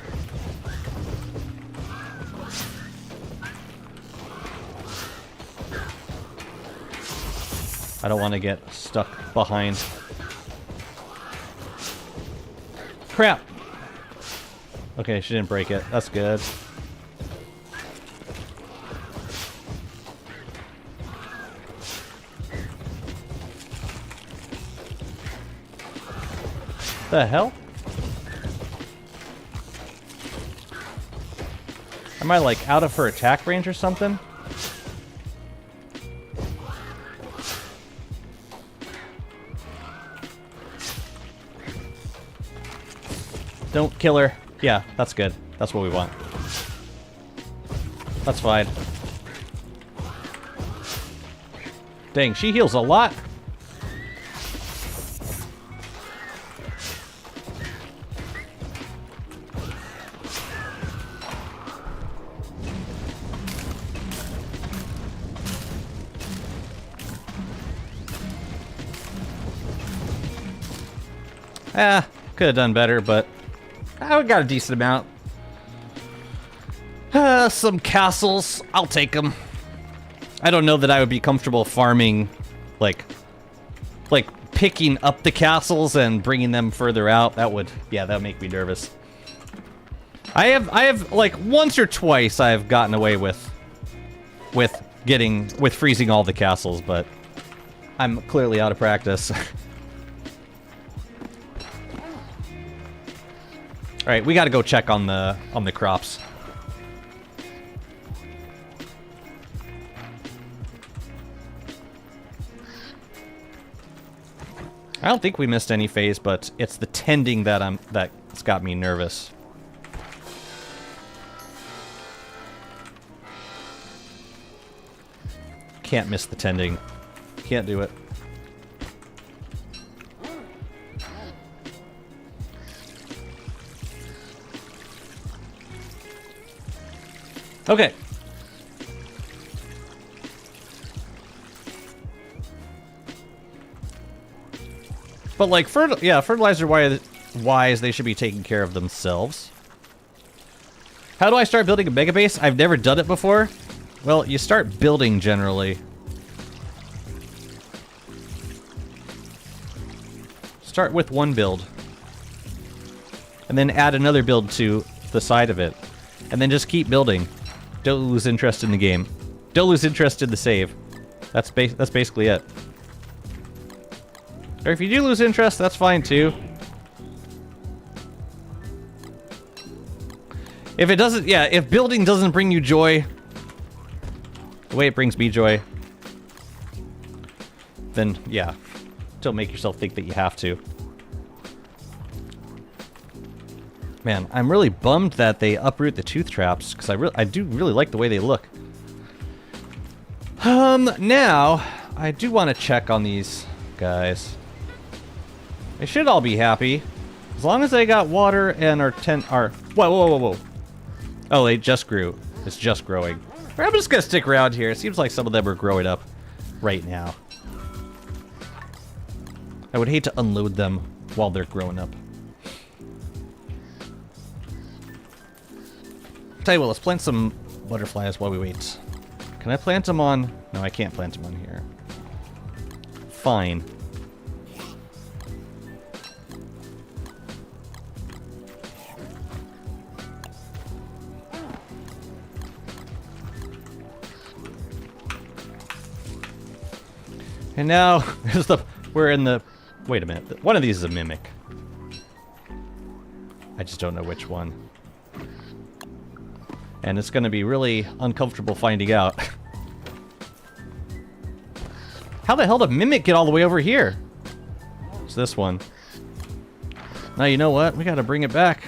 I don't want to get stuck behind. Crap! Okay, she didn't break it. That's good. The hell? Am I like out of her attack range or something? Don't kill her. Yeah, that's good. That's what we want. That's fine. Dang, she heals a lot. Could have done better, but we got a decent amount. Some castles. I'll take them. I don't know that I would be comfortable farming, like picking up the castles and bringing them further out. That would make me nervous. I have like once or twice I've gotten away with freezing all the castles, but I'm clearly out of practice. All right, we got to go check on the crops. I don't think we missed any phase, but it's the tending that's got me nervous. Can't miss the tending. Can't do it. Okay. But like, fertilizer wise, they should be taking care of themselves. How do I start building a mega base? I've never done it before. Well, you start building generally. Start with one build. And then add another build to the side of it. And then just keep building. Don't lose interest in the game. Don't lose interest in the save. That's basically it. Or if you do lose interest, that's fine too. If it doesn't, if building doesn't bring you joy, the way it brings me joy, then don't make yourself think that you have to. Man, I'm really bummed that they uproot the tooth traps, because I do really like the way they look. Now, I do want to check on these guys. They should all be happy. As long as they got water and are... Whoa. Oh, they just grew. It's just growing. I'm just gonna stick around here. It seems like some of them are growing up right now. I would hate to unload them while they're growing up. Tell you what, let's plant some butterflies while we wait. Can I plant them on... No, I can't plant them on here. Fine. And now, we're in the... Wait a minute. One of these is a mimic. I just don't know which one. And it's going to be really uncomfortable finding out. How the hell did Mimic get all the way over here? It's this one. Now, you know what? We got to bring it back.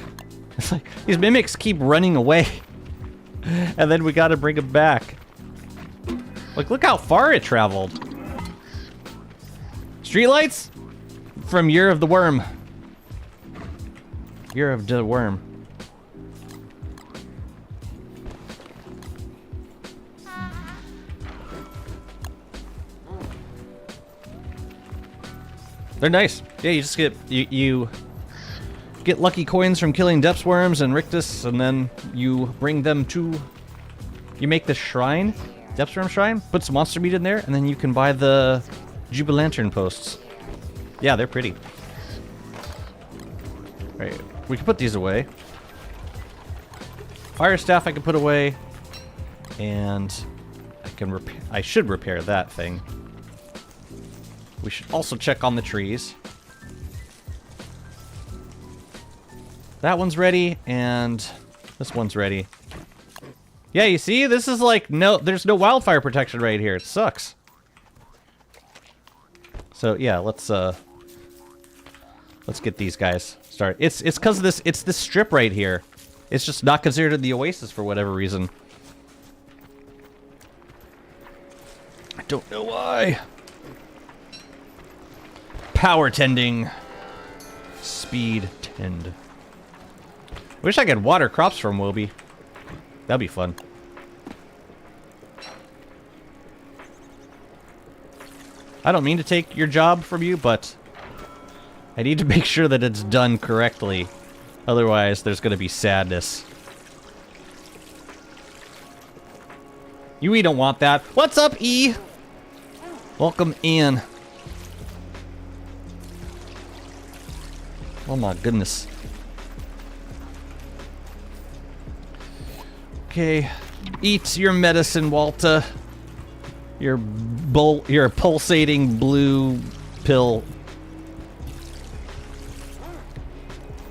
It's like, these Mimics keep running away. And then we got to bring it back. Like, look how far it traveled. Streetlights? From Year of the Worm. Year of the Worm. They're nice. Yeah, you just get you get lucky coins from killing depths worms and rictus, and then you bring them to... You make the shrine, depths worm shrine, put some monster meat in there, and then you can buy the Jubilantern posts. Yeah, they're pretty. Right, we can put these away. Fire staff I can put away, and I should repair that thing. We should also check on the trees. That one's ready, and this one's ready. Yeah, you see? This is like, there's no wildfire protection right here. It sucks. So, yeah, let's get these guys started. It's because of this, it's this strip right here. It's just not considered the Oasis for whatever reason. I don't know why. Power tending. Speed tend. Wish I could water crops from Woby. That'd be fun. I don't mean to take your job from you, but I need to make sure that it's done correctly. Otherwise, there's going to be sadness. You don't want that. What's up, E? Welcome in. Oh my goodness. Okay. Eat your medicine, Walter. Your pulsating blue pill.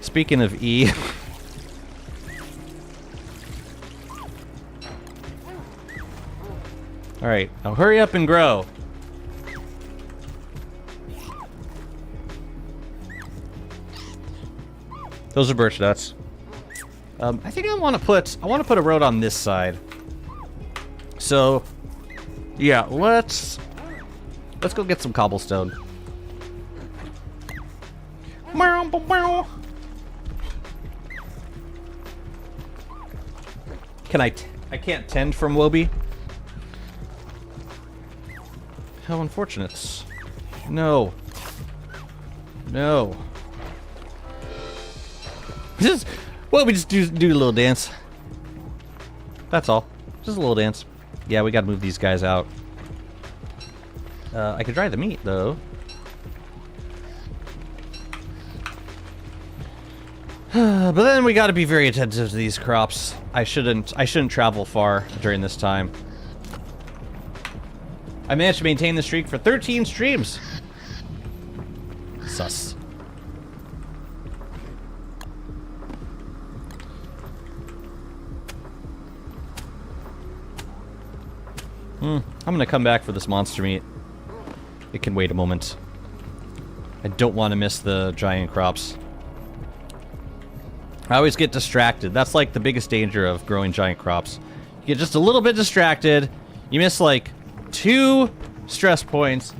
Speaking of E. Alright, now hurry up and grow. Those are birch nuts. I think I want to put a road on this side. So, yeah, let's go get some cobblestone. Can I can't tend from Woby? How unfortunate. No. No. Well, we just do a little dance. That's all. Just a little dance. Yeah, we gotta move these guys out. I could dry the meat, though. But then we gotta be very attentive to these crops. I shouldn't travel far during this time. I managed to maintain the streak for 13 streams. Sus. I'm gonna come back for this monster meat. It can wait a moment. I don't want to miss the giant crops. I always get distracted. That's like the biggest danger of growing giant crops. You get just a little bit distracted. You miss like 2 stress points.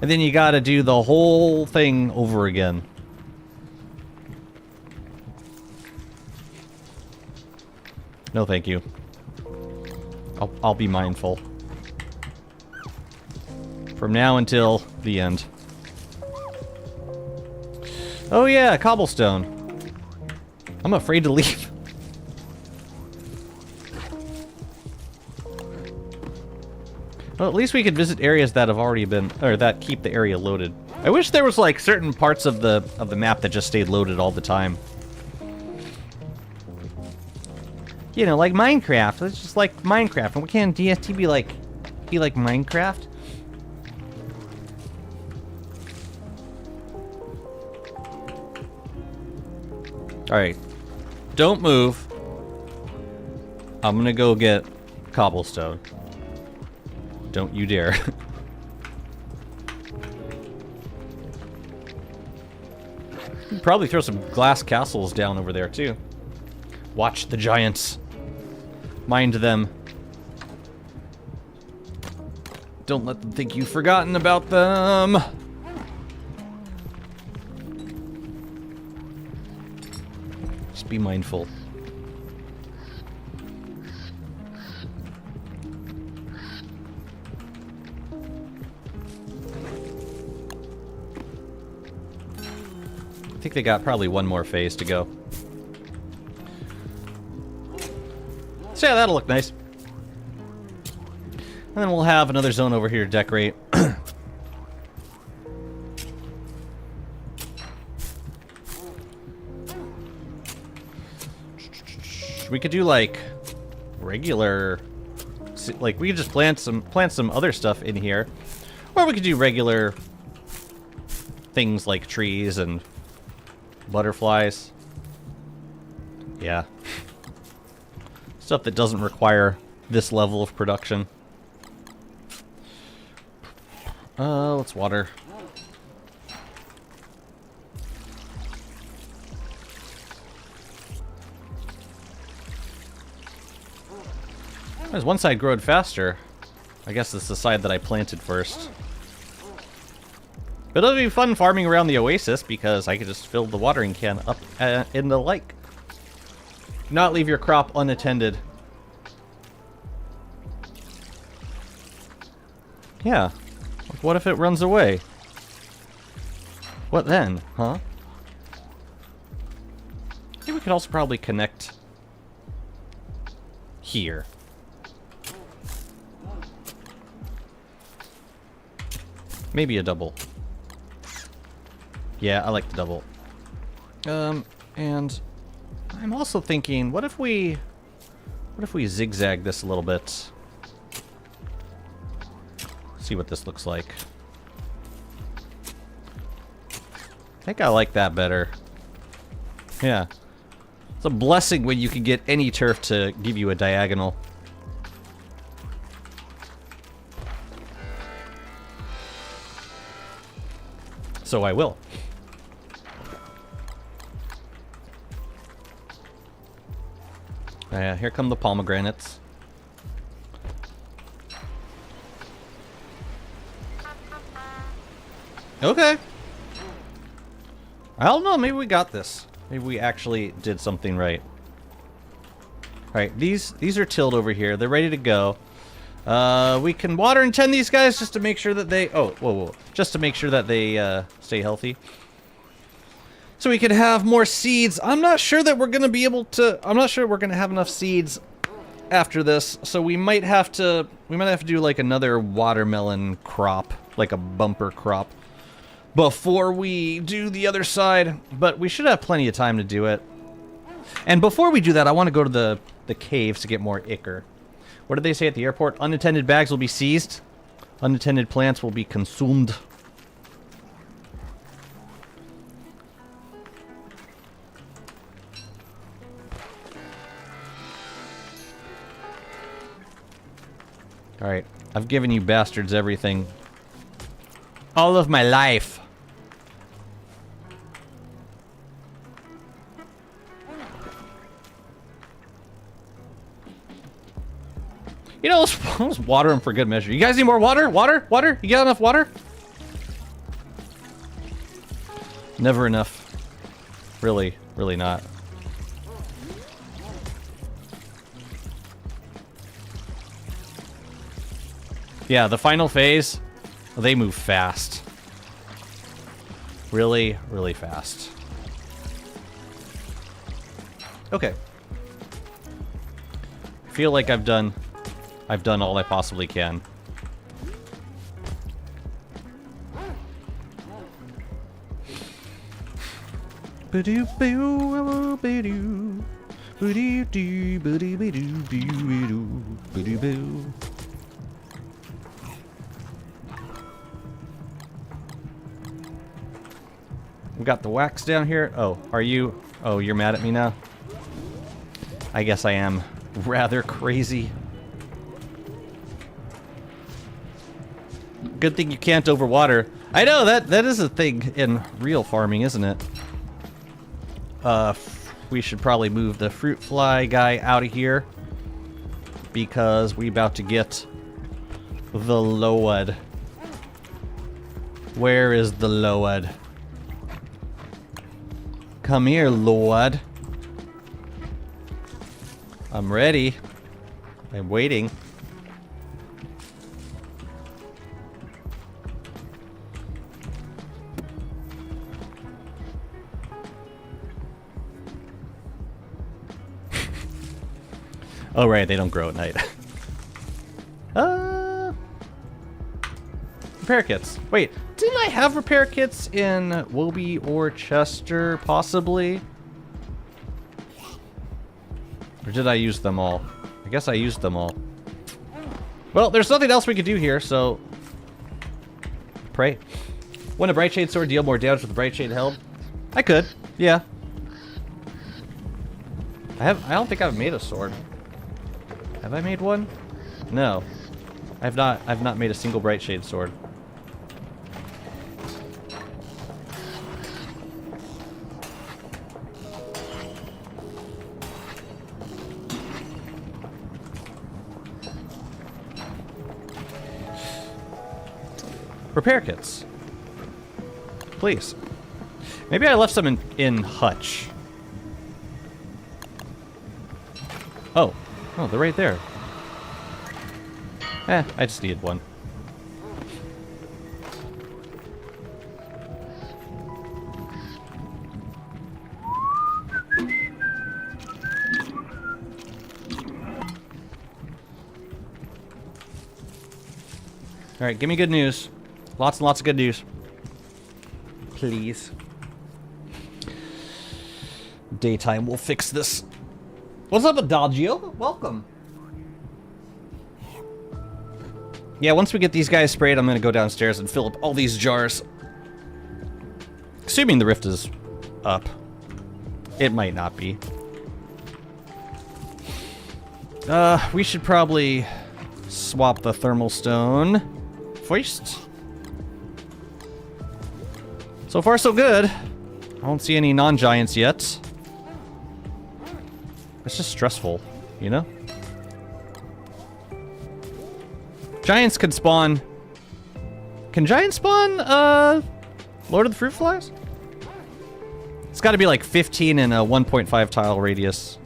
And then you gotta do the whole thing over again. No, thank you. I'll be mindful. From now until the end. Oh yeah, cobblestone. I'm afraid to leave. Well, at least we could visit areas that have already been, or that keep the area loaded. I wish there was like certain parts of the map that just stayed loaded all the time. You know, like Minecraft. It's just like Minecraft. And can't DST be like Minecraft? Alright. Don't move. I'm gonna go get cobblestone. Don't you dare. Probably throw some glass castles down over there too. Watch the giants. Mind them. Don't let them think you've forgotten about them. Just be mindful. I think they got probably one more phase to go. So yeah, that'll look nice. And then we'll have another zone over here to decorate. We could do like regular, like we could just plant some other stuff in here, or we could do regular things like trees and butterflies. Yeah. Stuff that doesn't require this level of production. Let's water. There's one side growing faster. I guess it's the side that I planted first. But it'll be fun farming around the Oasis because I could just fill the watering can up in the lake. Not leave your crop unattended. Yeah. What if it runs away? What then, huh? I think we could also probably connect here. Maybe a double. Yeah, I like the double. And I'm also thinking, what if we zigzag this a little bit? See what this looks like. I think I like that better. Yeah. It's a blessing when you can get any turf to give you a diagonal. So I will. Here come the pomegranates. Okay. I don't know, maybe we got this. Maybe we actually did something right. Alright, these are tilled over here. They're ready to go. We can water and tend these guys just to make sure that they... Oh, whoa. Just to make sure that they stay healthy. So we could have more seeds. I'm not sure that we're going to be able to... I'm not sure we're going to have enough seeds after this. So we might have to... We might have to do like another watermelon crop. Like a bumper crop. Before we do the other side. But we should have plenty of time to do it. And before we do that, I want to go to the caves to get more ichor. What did they say at the airport? Unattended bags will be seized. Unattended plants will be consumed. Alright, I've given you bastards everything. All of my life. You know, let's water them for good measure. You guys need more water? Water? Water? You got enough water? Never enough. Really, really not. Yeah, the final phase, they move fast. Really, really fast. Okay. I feel like I've done all I possibly can. We got the wax down here. Oh, are you? Oh, you're mad at me now? I guess I am rather crazy. Good thing you can't overwater. I know, that is a thing in real farming, isn't it? We should probably move the fruit fly guy out of here. Because we about to get the load. Where is the load? Come here, Lord. I'm ready. I'm waiting. Oh, right, they don't grow at night. Repair kits. Wait, didn't I have repair kits in Wobie or Chester, possibly? Or did I use them all? I guess I used them all. Well, there's nothing else we could do here, so... Pray. When a Bright Shade sword deal more damage with the Bright Shade held? I could, yeah. I don't think I've made a sword. Have I made one? No. I've not made a single bright shade sword. Repair kits. Please. Maybe I left some in Hutch. Oh. Oh, they're right there. I just needed one. Alright, give me good news. Lots and lots of good news. Please. Daytime will fix this. What's up, Adagio? Welcome. Yeah, once we get these guys sprayed, I'm gonna go downstairs and fill up all these jars. Assuming the rift is up. It might not be. We should probably swap the thermal stone first. So far, so good. I don't see any non-giants yet. It's just stressful, you know? Giants could spawn... Can giants spawn, Lord of the Fruit Flies? It's gotta be like 15 in a 1.5 tile radius.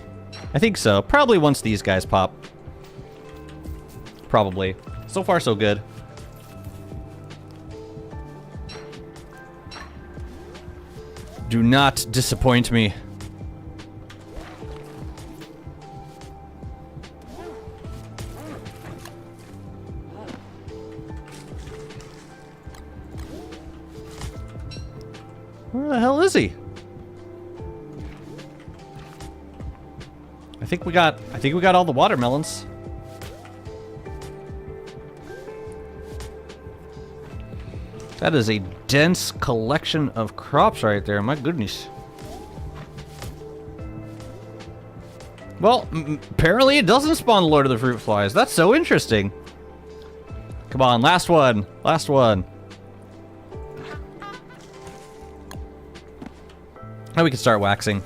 I think so. Probably once these guys pop. Probably. So far, so good. Do not disappoint me. Where the hell is he? I think we got all the watermelons. That is a dense collection of crops right there. My goodness. Well, apparently it doesn't spawn Lord of the Fruit Flies. That's so interesting. Come on, last one. Last one. Now we can start waxing.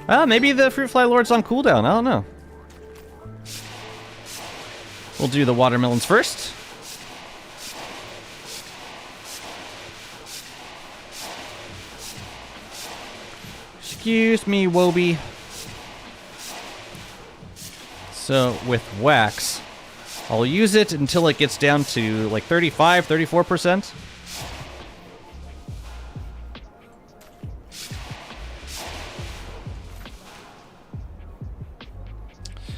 Maybe the Fruit Fly Lord's on cooldown. I don't know. We'll do the watermelons first. Excuse me, Wobie. So, with wax, I'll use it until it gets down to like 35, 34%.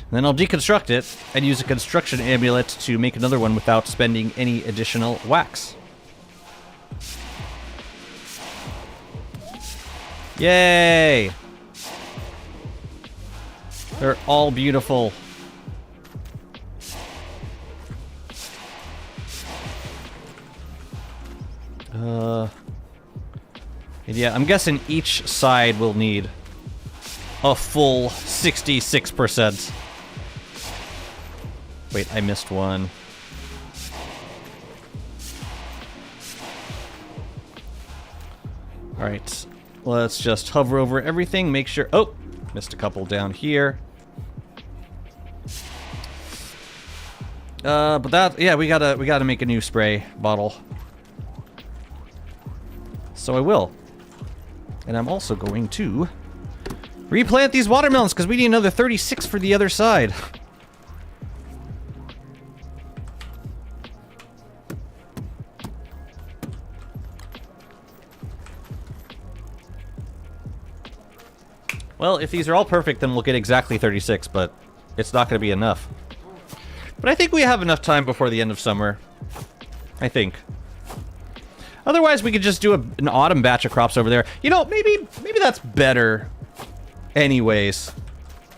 Then I'll deconstruct it and use a construction amulet to make another one without spending any additional wax. Yay! They're all beautiful. Yeah, I'm guessing each side will need a full 66%. Wait, I missed one. Alright, let's just hover over everything, make sure... Oh! Missed a couple down here. But that... Yeah, we gotta make a new spray bottle. So I will. And I'm also going to replant these watermelons, because we need another 36 for the other side. Well, if these are all perfect, then we'll get exactly 36, but it's not going to be enough. But I think we have enough time before the end of summer. I think. Otherwise, we could just do an autumn batch of crops over there. You know, maybe that's better anyways.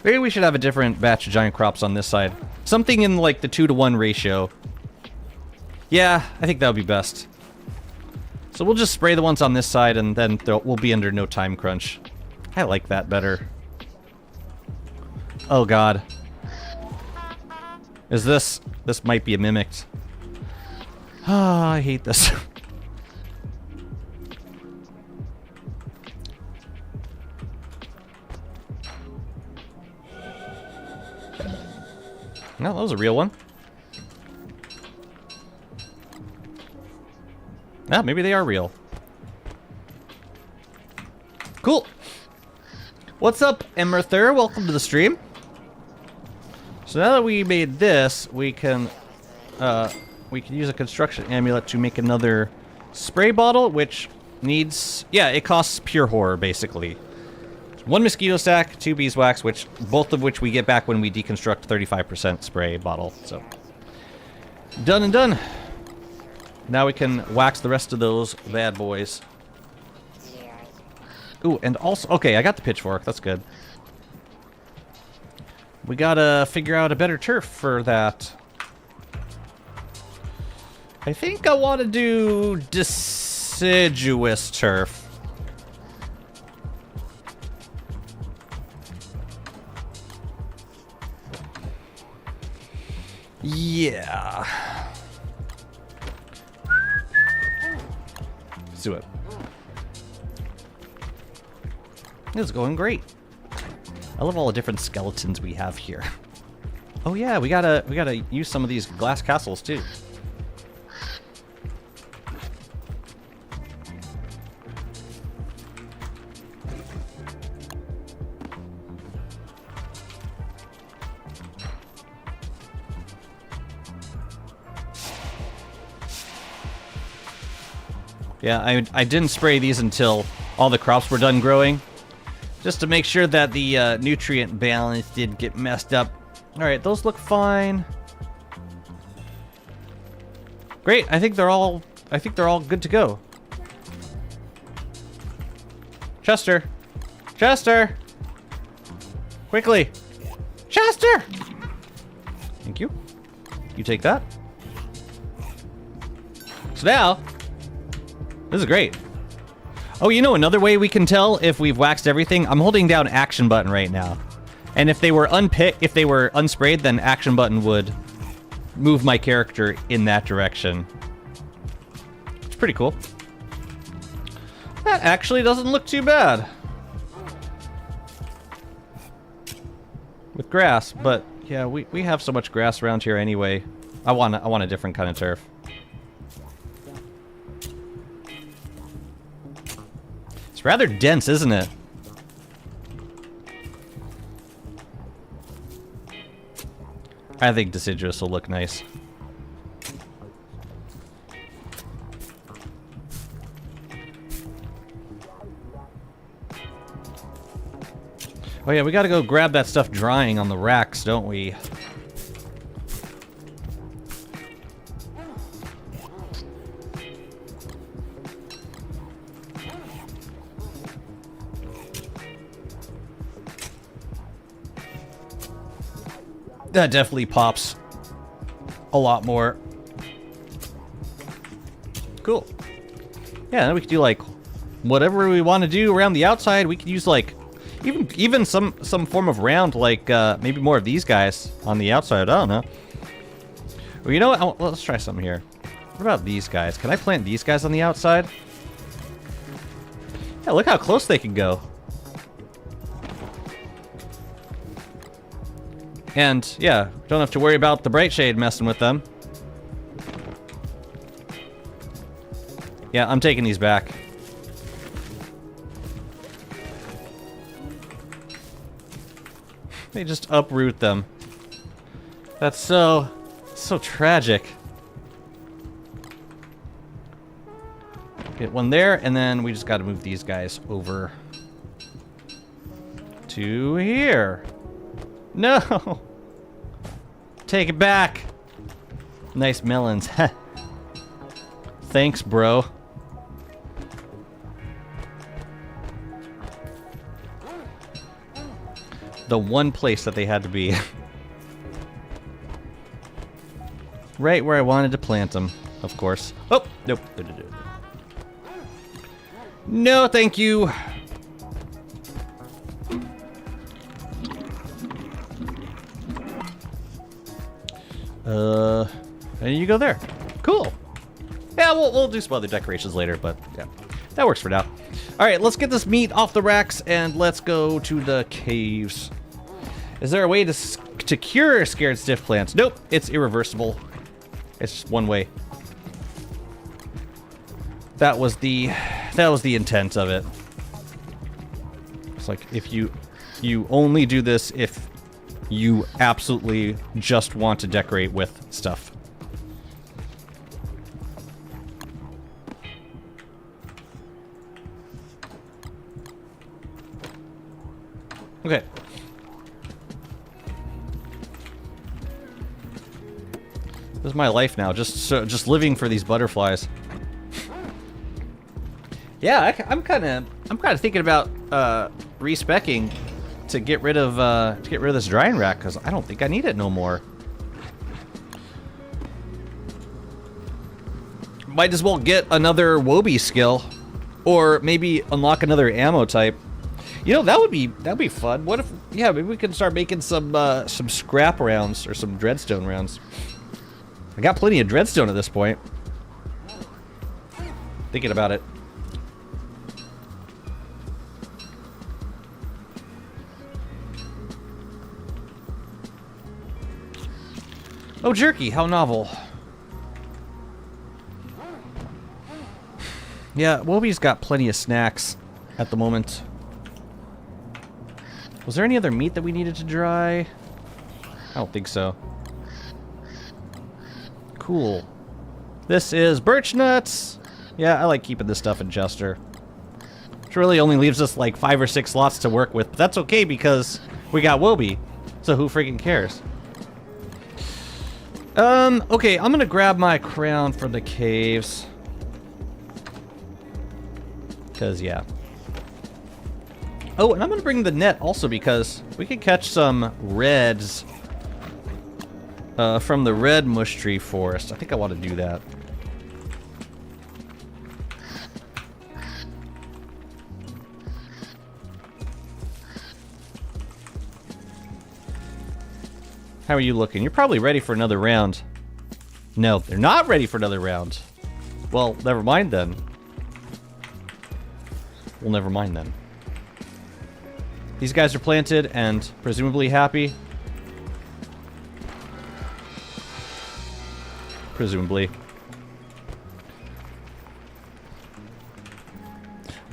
Maybe we should have a different batch of giant crops on this side. Something in, like, the 2-to-1 ratio. Yeah, I think that would be best. So we'll just spray the ones on this side, and then we'll be under no time crunch. I like that better. Oh god. Is this... This might be a mimicked. Ah, I hate this. No, that was a real one. Ah, maybe they are real. Cool. What's up, Emerther? Welcome to the stream. So now that we made this, we can use a construction amulet to make another spray bottle, which needs... Yeah, it costs pure horror, basically. 1 mosquito sack, 2 beeswax, both of which we get back when we deconstruct 35% spray bottle. So, done and done. Now we can wax the rest of those bad boys. Ooh, and also... Okay, I got the pitchfork. That's good. We gotta figure out a better turf for that. I think I want to do deciduous turf. Yeah. Let's do it. This is going great. I love all the different skeletons we have here. Oh yeah, we gotta use some of these glass castles too. Yeah, I didn't spray these until all the crops were done growing, just to make sure that the nutrient balance didn't get messed up. All right, those look fine. Great, I think they're all good to go. Chester, Chester, quickly, Chester. Thank you. You take that. So now. This is great. Oh, you know another way we can tell if we've waxed everything? I'm holding down action button right now. And if they were unsprayed, then action button would move my character in that direction. It's pretty cool. That actually doesn't look too bad. With grass, but yeah, we have so much grass around here anyway. I want a different kind of turf. It's rather dense, isn't it? I think deciduous will look nice. Oh yeah, we gotta go grab that stuff drying on the racks, don't we? That definitely pops a lot more. Cool. Yeah, then we could do like whatever we want to do around the outside. We could use like even some form of round, like maybe more of these guys on the outside. I don't know. Well, you know what? Let's try something here. What about these guys? Can I plant these guys on the outside? Yeah, look how close they can go. And, yeah, don't have to worry about the bright shade messing with them. Yeah, I'm taking these back. They just uproot them. That's so tragic. Get one there, and then we just gotta move these guys over to here. No! Take it back! Nice melons. Thanks, bro. The one place that they had to be. Right where I wanted to plant them, of course. Oh! Nope. No, thank you! And you go there. Cool. Yeah, we'll do some other decorations later, but yeah, that works for now. All right, let's get this meat off the racks and let's go to the caves. Is there a way to cure scared stiff plants? Nope, it's irreversible. It's just one way. That was the intent of it. It's like if you only do this if you absolutely just want to decorate with stuff. Okay. This is my life now, just living for these butterflies. Yeah, I'm kind of thinking about respecking to get rid of this drying rack because I don't think I need it no more. Might as well get another Wobie skill, or maybe unlock another ammo type. You know, that'd be fun. What if, yeah, maybe we can start making some scrap rounds or some dreadstone rounds. I got plenty of dreadstone at this point. Thinking about it. Oh, jerky, how novel. Yeah, Wobie's got plenty of snacks at the moment. Was there any other meat that we needed to dry? I don't think so. Cool. This is birch nuts. Yeah, I like keeping this stuff in Chester. Which really only leaves us like 5 or 6 slots to work with, but that's okay because we got Wobie. So who freaking cares? Okay, I'm gonna grab my crown for the caves. Cause yeah. Oh, and I'm gonna bring the net also because we could catch some reds from the red mush tree forest. I think I want to do that. How are you looking? You're probably ready for another round. No, they're not ready for another round. Well, never mind then. Well, never mind then. These guys are planted and presumably happy. Presumably.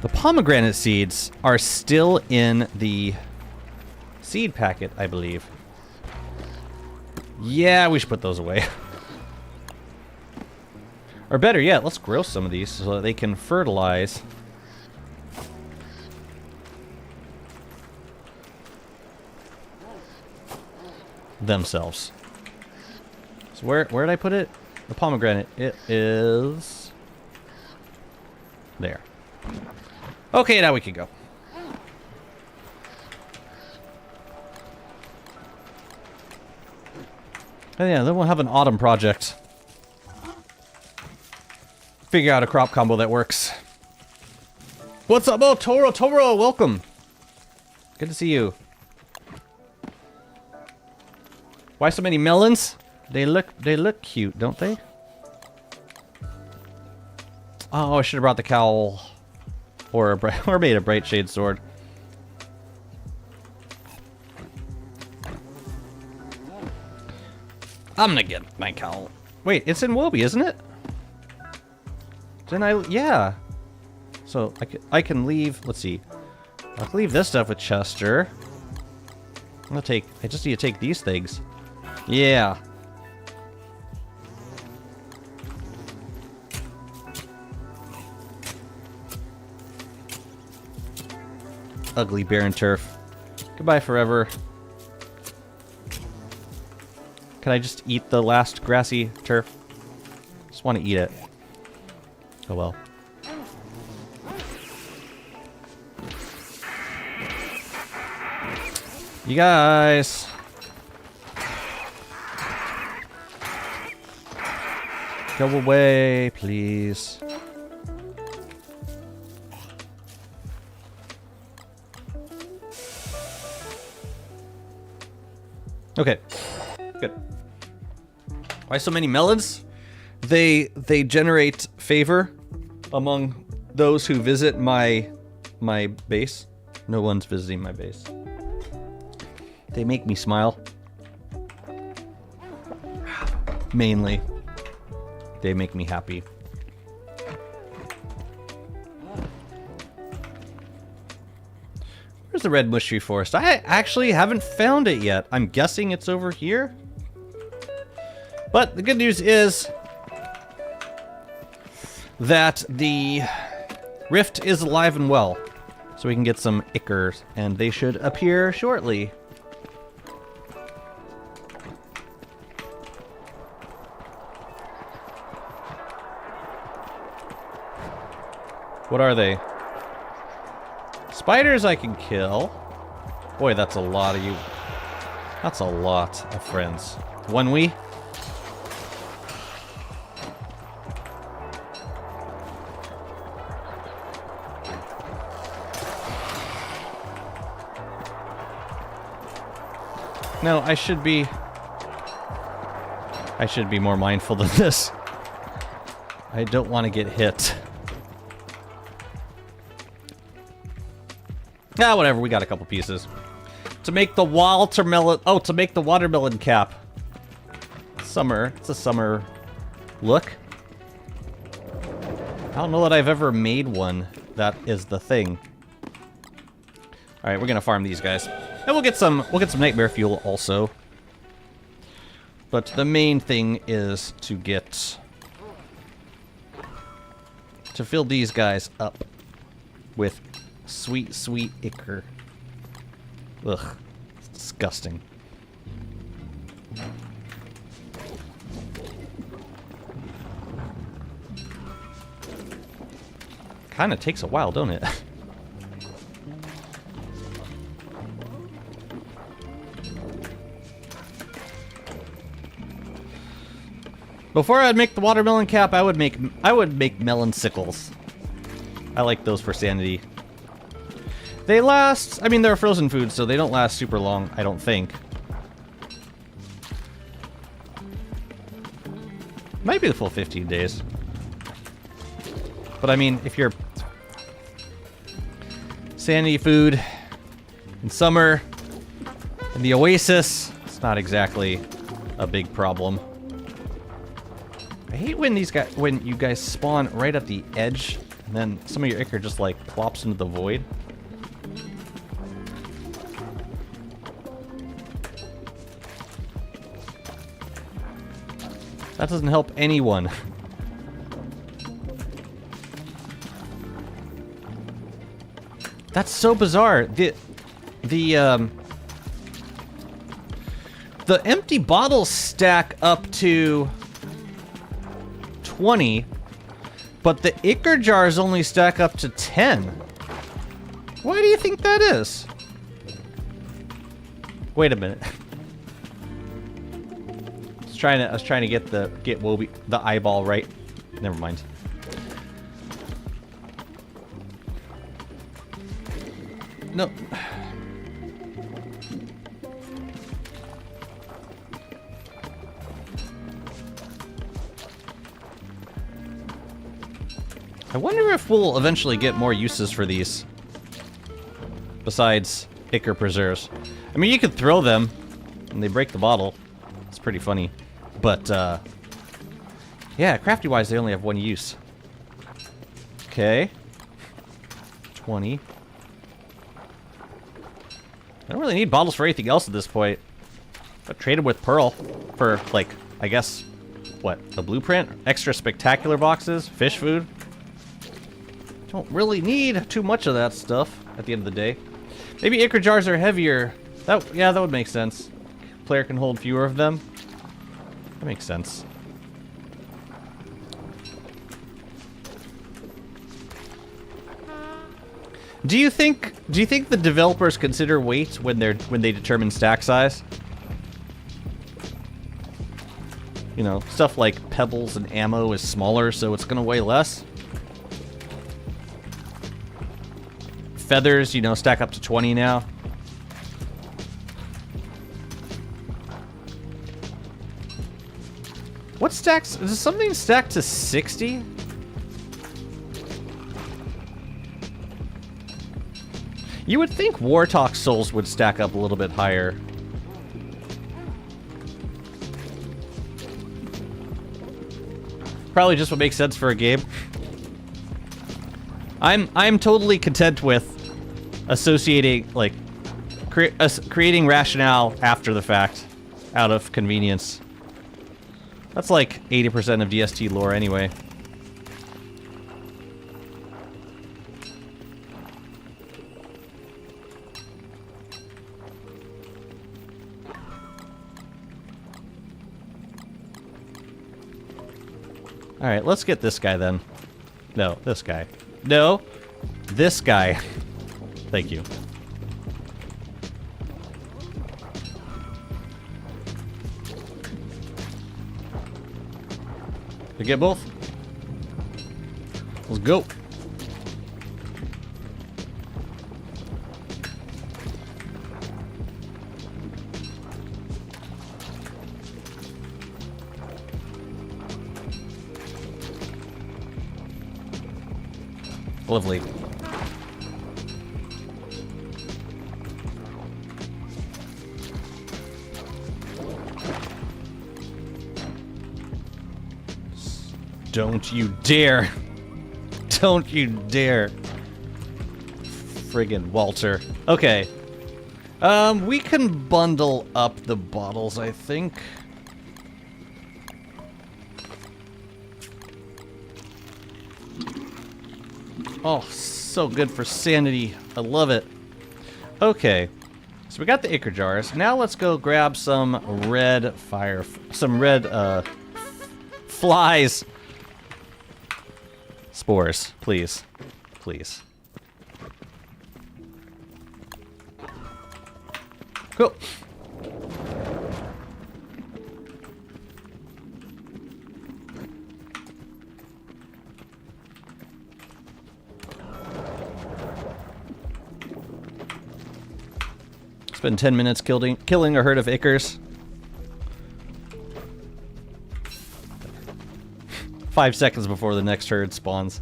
The pomegranate seeds are still in the seed packet, I believe. Yeah, we should put those away. Or better yet, let's grow some of these so that they can fertilize. Themselves. So where did I put it? The pomegranate. It is there. Okay, now we can go. And yeah, then we'll have an autumn project. Figure out a crop combo that works. What's up? Oh, Toro, welcome. Good to see you. Why so many melons? They look cute, don't they? Oh, I should have brought the cowl, or made a bright shade sword. I'm gonna get my cowl. Wait, it's in Wobie, isn't it? Didn't I? Yeah. So I can leave. Let's see. I'll leave this stuff with Chester. I just need to take these things. Yeah. Ugly barren turf. Goodbye forever. Can I just eat the last grassy turf? Just want to eat it. Oh well. You guys. Go away, please. Okay. Good. Why so many melons? They generate favor among those who visit my base. No one's visiting my base. They make me smile. Mainly, they make me happy. Where's the red mush tree forest? I actually haven't found it yet. I'm guessing it's over here. But the good news is that the rift is alive and well. So we can get some ichors, and they should appear shortly. What are they? Spiders I can kill. Boy, that's a lot of you. That's a lot of friends. One we. No, I should be more mindful than this. I don't want to get hit. Ah, whatever, we got a couple pieces. To make the watermelon... Oh, to make the watermelon cap. Summer. It's a summer look. I don't know that I've ever made one that is the thing. Alright, we're gonna farm these guys. And we'll get some nightmare fuel also. But the main thing is to get... to fill these guys up with sweet, sweet ichor. Ugh. It's disgusting. Kinda takes a while, don't it? Before I'd make the watermelon cap, I would make melon sickles. I like those for sanity. They last, I mean, they're a frozen food, so they don't last super long, I don't think. Might be the full 15 days. But I mean, if you're sanity food in summer, in the Oasis, it's not exactly a big problem. I hate when when you guys spawn right at the edge, and then some of your ichor just like plops into the void. That doesn't help anyone. That's so bizarre. The empty bottles stack up to 20, but the ichor jars only stack up to 10. Why do you think that is? Wait a minute. I was trying to get the eyeball right. Never mind. No. I wonder if we'll eventually get more uses for these. Besides ichor preserves. I mean, you could throw them and they break the bottle. It's pretty funny. But, yeah, crafty-wise, they only have one use. Okay. 20. I don't really need bottles for anything else at this point. I've traded with Pearl for, like, I guess, what, a blueprint? Extra spectacular boxes? Fish food? Don't really need too much of that stuff at the end of the day. Maybe ichor jars are heavier. Yeah, that would make sense. Player can hold fewer of them. That makes sense. Do you think the developers consider weight when they determine stack size? You know, stuff like pebbles and ammo is smaller, so it's gonna weigh less. Feathers, you know, stack up to 20 now. What stacks? Is something stacked to 60? You would think Warthog souls would stack up a little bit higher. Probably just what makes sense for a game. I'm totally content with associating, like, creating rationale after the fact, out of convenience. That's like 80% of DST lore anyway. Alright, let's get this guy then. No, this guy. No, this guy. Thank you. To get both? Let's go. Lovely. Don't you dare. Don't you dare. Friggin' Walter. Okay. We can bundle up the bottles, I think. Oh, so good for sanity. I love it. Okay. So we got the Ichor jars. Now let's go grab some red flies. Spores, please. Please. Cool. Spend 10 minutes killing a herd of Ichors. 5 seconds before the next herd spawns.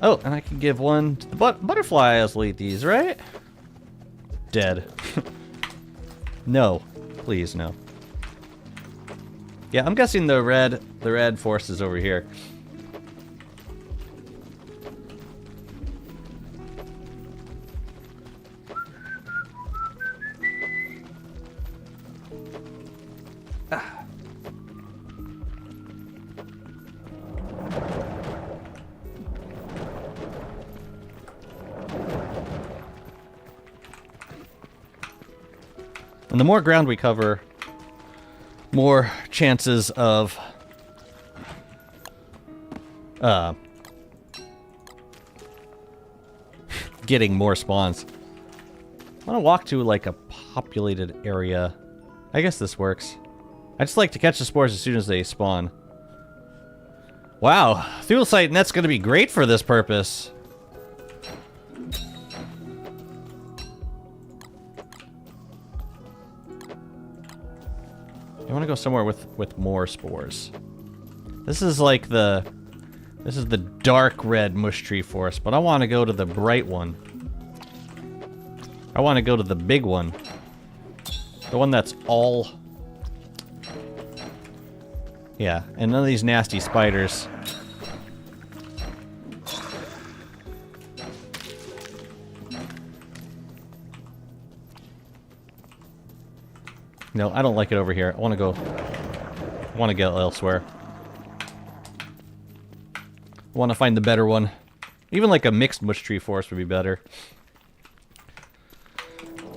Oh, and I can give one to the butterflies. Will eat these, right? Dead. No. Please, no. Yeah, I'm guessing the red force is over here. And the more ground we cover, more chances of getting more spawns. I want to walk to like a populated area. I guess this works. I just like to catch the spores as soon as they spawn. Wow, fuel site net's going to be great for this purpose. I want to go somewhere with more spores. This is like the dark red mush tree forest, but I want to go to the bright one. I want to go to the big one. The one that's all... Yeah, and none of these nasty spiders. No, I don't like it over here. I want to go elsewhere. I want to find the better one. Even like a mixed mush tree forest would be better.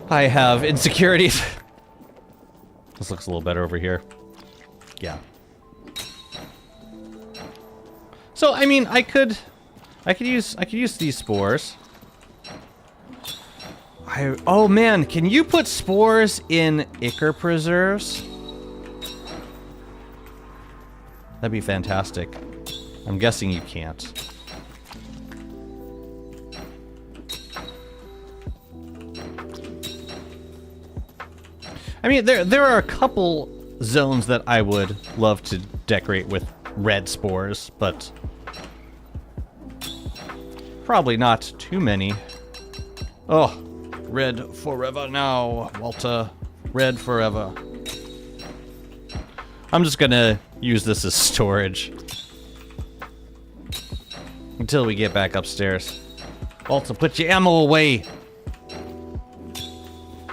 I have insecurities. This looks a little better over here. Yeah. So I mean, I could use these spores. Oh man, can you put spores in Ichor preserves? That'd be fantastic. I'm guessing you can't. I mean, there are a couple zones that I would love to decorate with red spores, but probably not too many. Oh, red forever now, Walter. Red forever. I'm just gonna use this as storage until we get back upstairs. Walter, put your ammo away.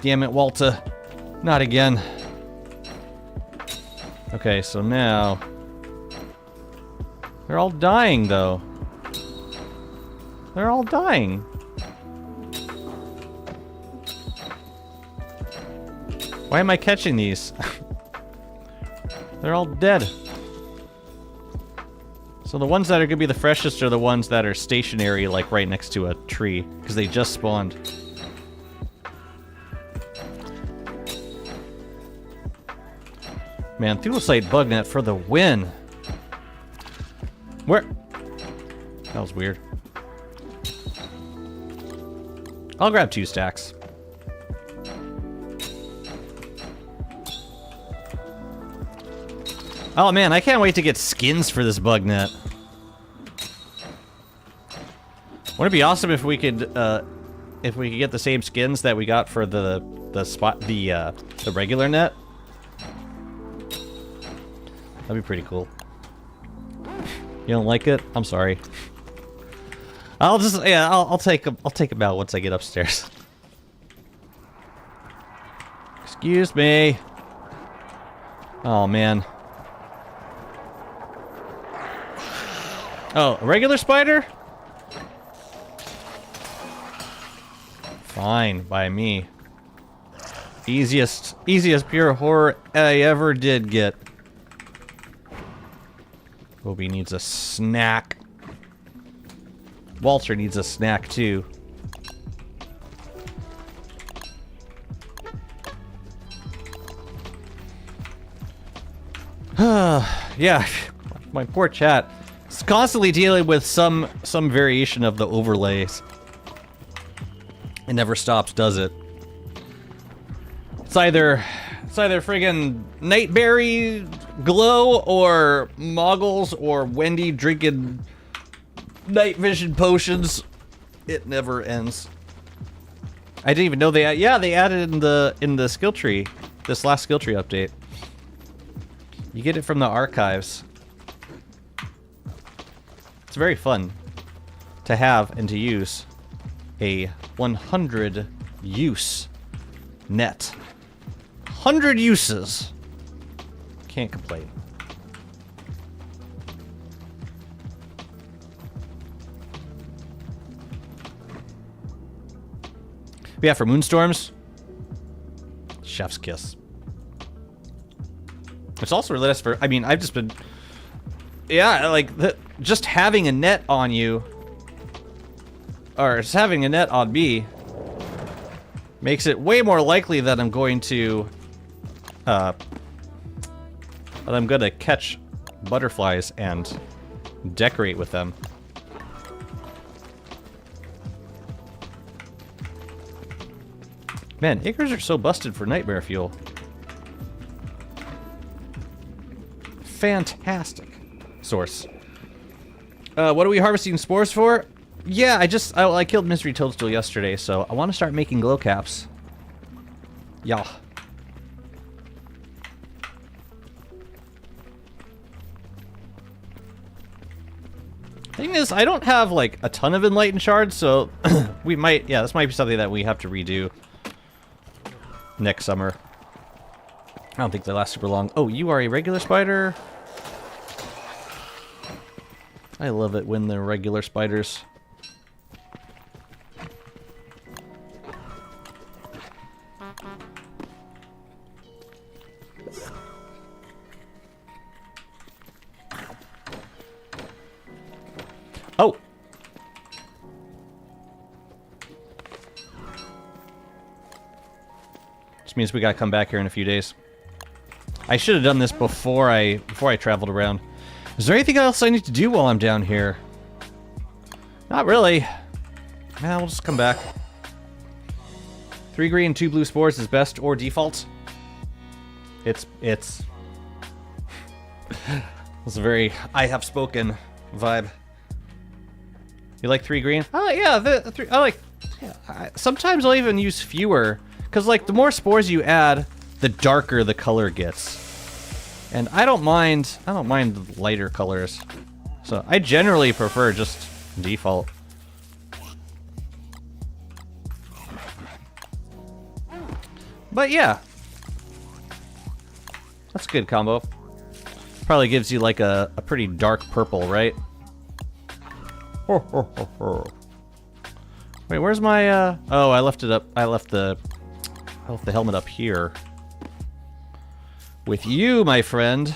Damn it, Walter. Not again. Okay, so now they're all dying, though. They're all dying. Why am I catching these? They're all dead. So the ones that are gonna be the freshest are the ones that are stationary, like right next to a tree, because they just spawned. Man, Thulecite Bugnet for the win. Where? That was weird. I'll grab 2 stacks. Oh man, I can't wait to get skins for this bug net. Wouldn't it be awesome if we could get the same skins that we got for the regular net? That'd be pretty cool. You don't like it? I'm sorry. I'll take them out once I get upstairs. Excuse me. Oh man. Oh, a regular spider? Fine by me. Easiest pure horror I ever did get. Obi needs a snack. Walter needs a snack too. Yeah, my poor chat. It's constantly dealing with some variation of the overlays. It never stops, does it? It's either friggin' Nightberry glow or Moggles or Wendy drinking night vision potions. It never ends. I didn't even know they added in the skill tree, this last skill tree update. You get it from the archives. It's very fun to have and to use a 100 use net. 100 uses. Can't complain. But yeah, for moonstorms, chef's kiss. It's also really nice for, I mean, I've just been, yeah, like, just having a net on you, or just having a net on me, makes it way more likely that I'm going to, catch butterflies and decorate with them. Man, acres are so busted for nightmare fuel. Fantastic source. What are we harvesting spores for? Yeah, I killed Mystery Toadstool yesterday, so I want to start making glow caps. Yeah. Thing is, I don't have like a ton of enlightened shards, so we might, yeah, this might be something that we have to redo next summer. I don't think they last super long. Oh, you are a regular spider? I love it when they're regular spiders. Oh! Which means we gotta come back here in a few days. I should have done this before I traveled around. Is there anything else I need to do while I'm down here? Not really. Nah, we'll just come back. 3 green, 2 blue spores is best or default. It's It's a very I have spoken vibe. You like 3 green? Oh yeah, the 3. I like. Yeah, sometimes I'll even use fewer, because like the more spores you add, the darker the color gets. And I don't mind lighter colors. So I generally prefer just default. But yeah. That's a good combo. Probably gives you like a pretty dark purple, right? Wait, where's my oh, I left it up. I left the helmet up here. With you, my friend.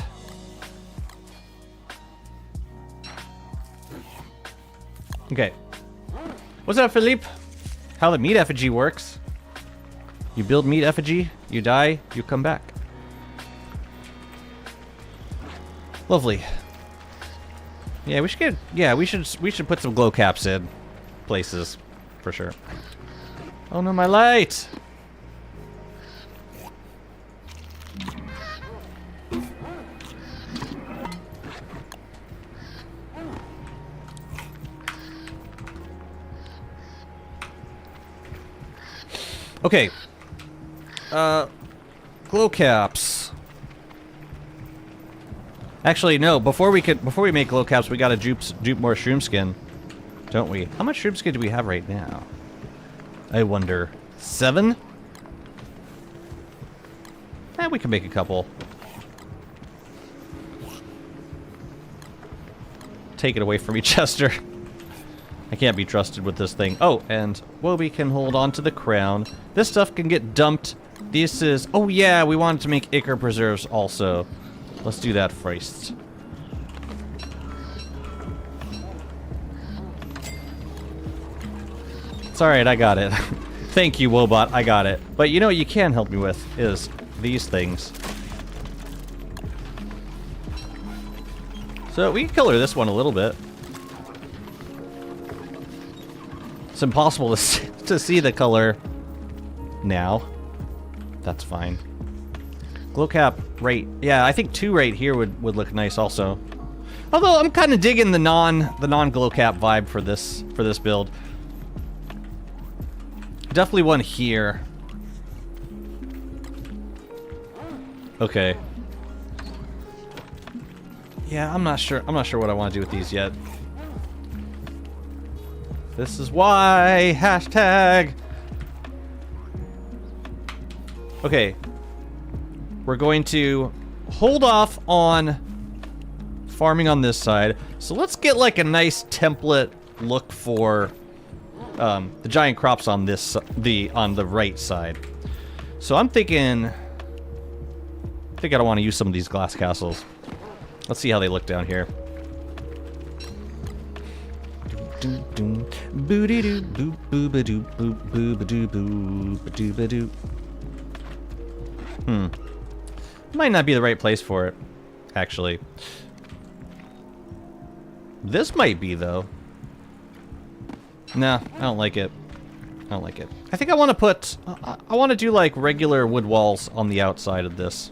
Okay. What's up, Philippe? How the meat effigy works. You build meat effigy, you die, you come back. Lovely. Yeah, we should get. Yeah, we should put some glow caps in places, for sure. Oh no, my light! Okay. Glow caps. Actually, no. Before we make glow caps, we gotta dupe more shroom skin, don't we? How much shroom skin do we have right now? I wonder. 7? Eh, we can make a couple. Take it away from me, Chester. I can't be trusted with this thing. Oh, and Wobie can hold on to the crown. This stuff can get dumped. This is... Oh yeah, we wanted to make Ichor preserves also. Let's do that first. It's alright, I got it. Thank you, Wobot, I got it. But you know what you can help me with is these things. So we can color this one a little bit. It's impossible to see the color now. That's fine. Glow cap right. Yeah, I think 2 right here would look nice also. Although I'm kind of digging the non glow cap vibe for this build. Definitely one here. Okay. Yeah, I'm not sure what I want to do with these yet. This is why hashtag. Okay. We're going to hold off on farming on this side. So let's get like a nice template look for the giant crops on this on the right side. So I'm thinking I don't want to use some of these glass castles. Let's see how they look down here. Might not be the right place for it, actually. This might be, though. Nah, I don't like it. I don't like it. I think I want to put... I want to do, like, regular wood walls on the outside of this.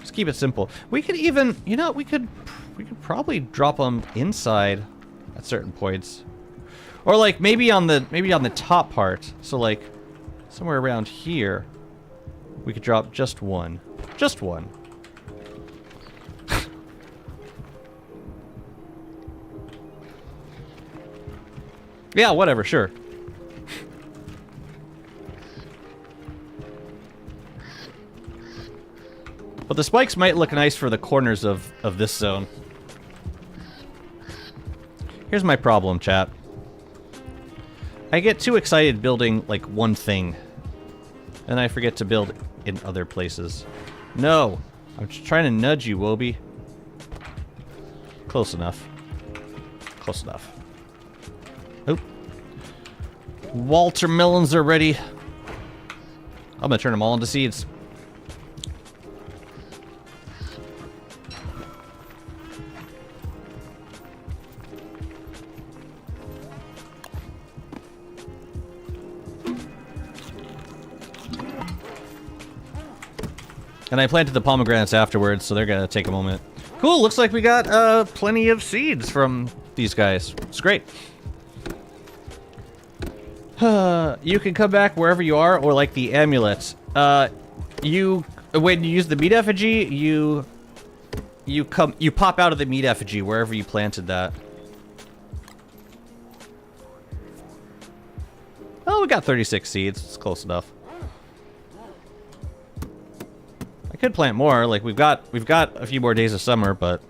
Just keep it simple. We could even... You know, we could probably drop them inside at certain points. Or, like, maybe on the top part. So, like, somewhere around here, we could drop just one. Just one. Yeah, whatever, sure. But the spikes might look nice for the corners of this zone. Here's my problem, chat. I get too excited building, like, one thing. And I forget to build in other places. No! I'm just trying to nudge you, Wobie. Close enough. Close enough. Oop. Watermelons are ready. I'm gonna turn them all into seeds. And I planted the pomegranates afterwards, so they're gonna take a moment. Cool, looks like we got plenty of seeds from these guys. It's great. You can come back wherever you are, or like the amulet. When you use the meat effigy, you pop out of the meat effigy wherever you planted that. Oh, we got 36 seeds. It's close enough. I could plant more. Like we've got a few more days of summer, but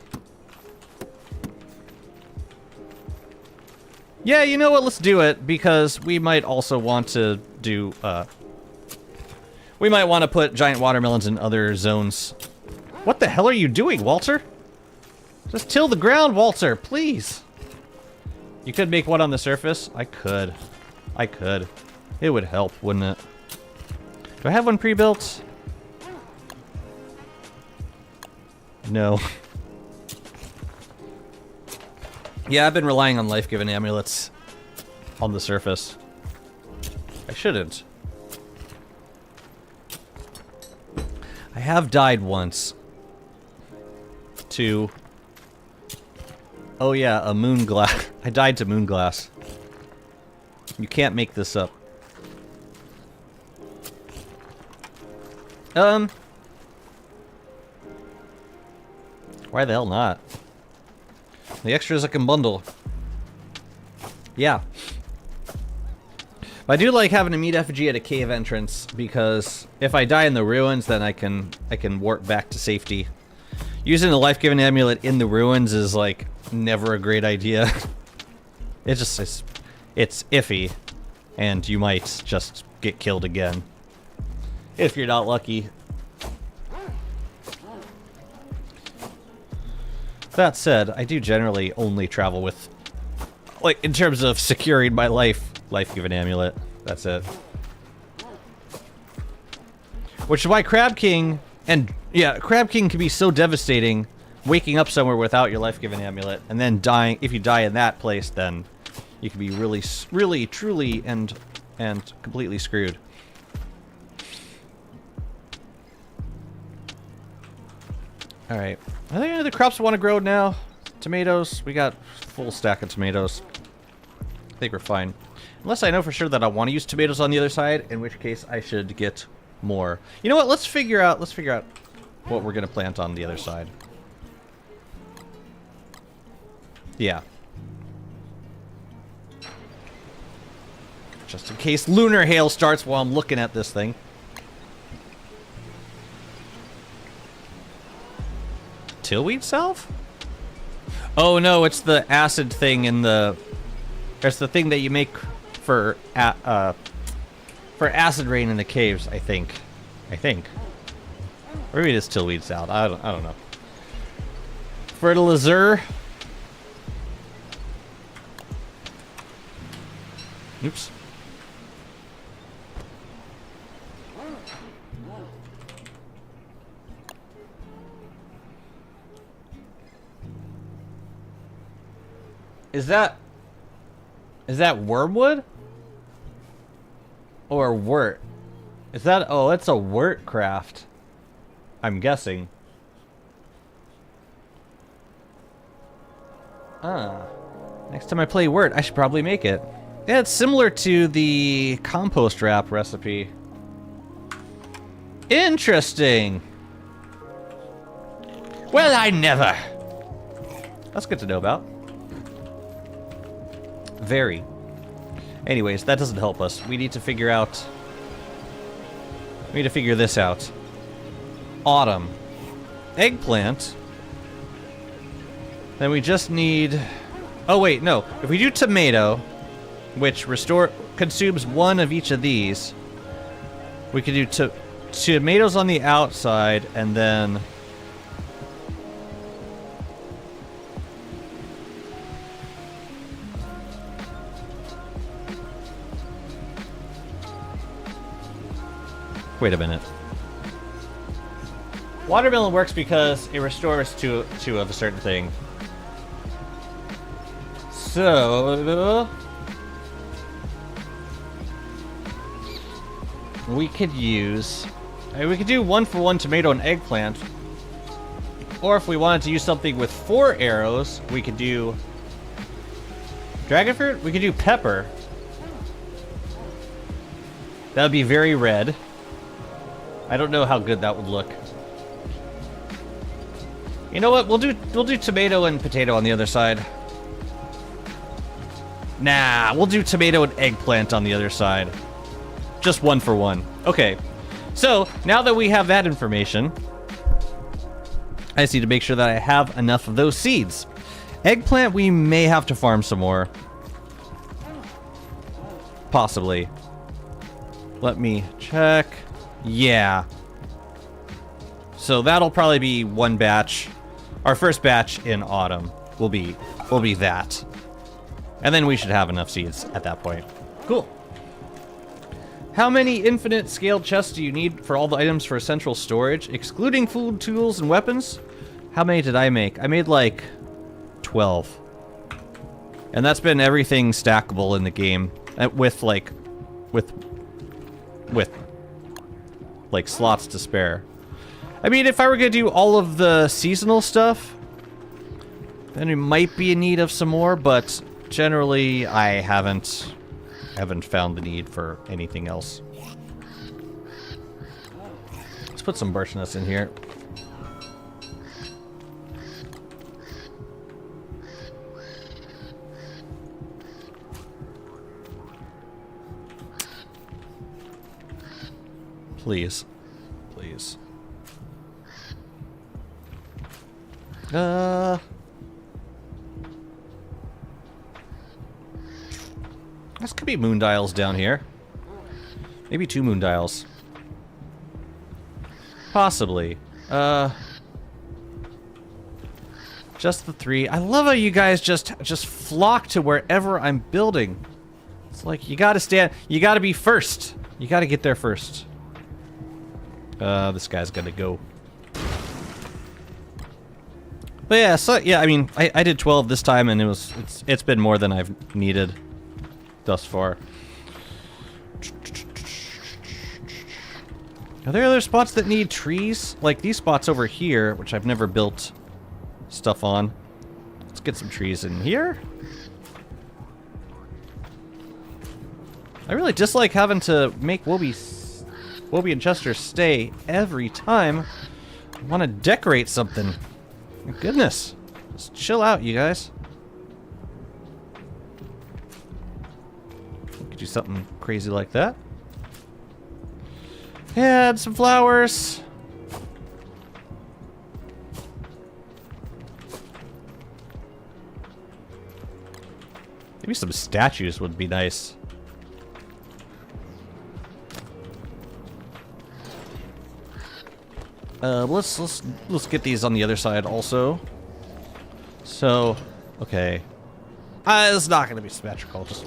yeah, you know what? Let's do it because we might also want to do. We might want to put giant watermelons in other zones. What the hell are you doing, Walter? Just till the ground, Walter, please. You could make one on the surface. I could. It would help, wouldn't it? Do I have one pre-built? No. Yeah, I've been relying on life-giving amulets on the surface. I shouldn't. I have died once. To... Oh yeah, a moon glass. I died to moon glass. You can't make this up. Why the hell not? The extras I can bundle. Yeah. But I do like having a meat effigy at a cave entrance because if I die in the ruins, then I can warp back to safety. Using the life-giving amulet in the ruins is like never a great idea. It's iffy, and you might just get killed again if you're not lucky. That said, I do generally only travel with, like, in terms of securing my life-giving amulet. That's it. Which is why Crab King, and yeah, Crab King can be so devastating, waking up somewhere without your life-giving amulet, and then dying. If you die in that place, then you can be really, truly, and completely screwed. All right. Are there any other crops we want to grow now? Tomatoes. We got a full stack of tomatoes. I think we're fine. Unless I know for sure that I want to use tomatoes on the other side, in which case I should get more. You know what? Let's figure out what we're going to plant on the other side. Yeah. Just in case lunar hail starts while I'm looking at this thing. Tillweed salve? Oh no, it's the acid thing in the... It's the thing that you make for acid rain in the caves, I think. Or maybe it is tillweed salve. I don't know. Fertilizer. Oops. Is that wormwood? Or wort? Is that... Oh, it's a wort craft. I'm guessing. Next time I play wort, I should probably make it. Yeah, it's similar to the compost wrap recipe. Interesting. Well, I never. That's good to know about. Very. Anyways, that doesn't help us. We need to figure out... We need to figure this out. Autumn. Eggplant. Then we just need... Oh, wait, no. If we do tomato, which consumes one of each of these, we could do tomatoes on the outside, and then... Wait a minute. Watermelon works because it restores two of a certain thing. So... we could use... we could do 1-for-1 tomato and eggplant. Or if we wanted to use something with 4 arrows, we could do dragon fruit. We could do pepper. That would be very red. I don't know how good that would look. You know what? We'll do tomato and potato on the other side. Nah, we'll do tomato and eggplant on the other side. Just 1 for 1. Okay. So, now that we have that information, I just need to make sure that I have enough of those seeds. Eggplant, we may have to farm some more. Possibly. Let me check. Yeah. So that'll probably be 1 batch. Our first batch in autumn will be that. And then we should have enough seeds at that point. Cool. How many infinite scaled chests do you need for all the items for central storage, excluding food, tools, and weapons? How many did I make? I made like 12. And that's been everything stackable in the game with like slots to spare. I mean, if I were gonna do all of the seasonal stuff, then we might be in need of some more, but generally I haven't found the need for anything else. Let's put some birch nuts in here. Please. Please. This could be moon dials down here. Maybe 2 moon dials. Possibly. Just the 3. I love how you guys just flock to wherever I'm building. It's like you gotta be first. You gotta get there first. This guy's gonna go. But yeah, so yeah, I mean, I did 12 this time, and it's been more than I've needed thus far. Are there other spots that need trees? Like these spots over here, which I've never built stuff on. Let's get some trees in here. I really dislike having to make Wobie and Chester stay every time I want to decorate something. My goodness. Just chill out, you guys. We could do something crazy like that. Add some flowers. Maybe some statues would be nice. Let's get these on the other side also. So, okay. It's not gonna be symmetrical. Just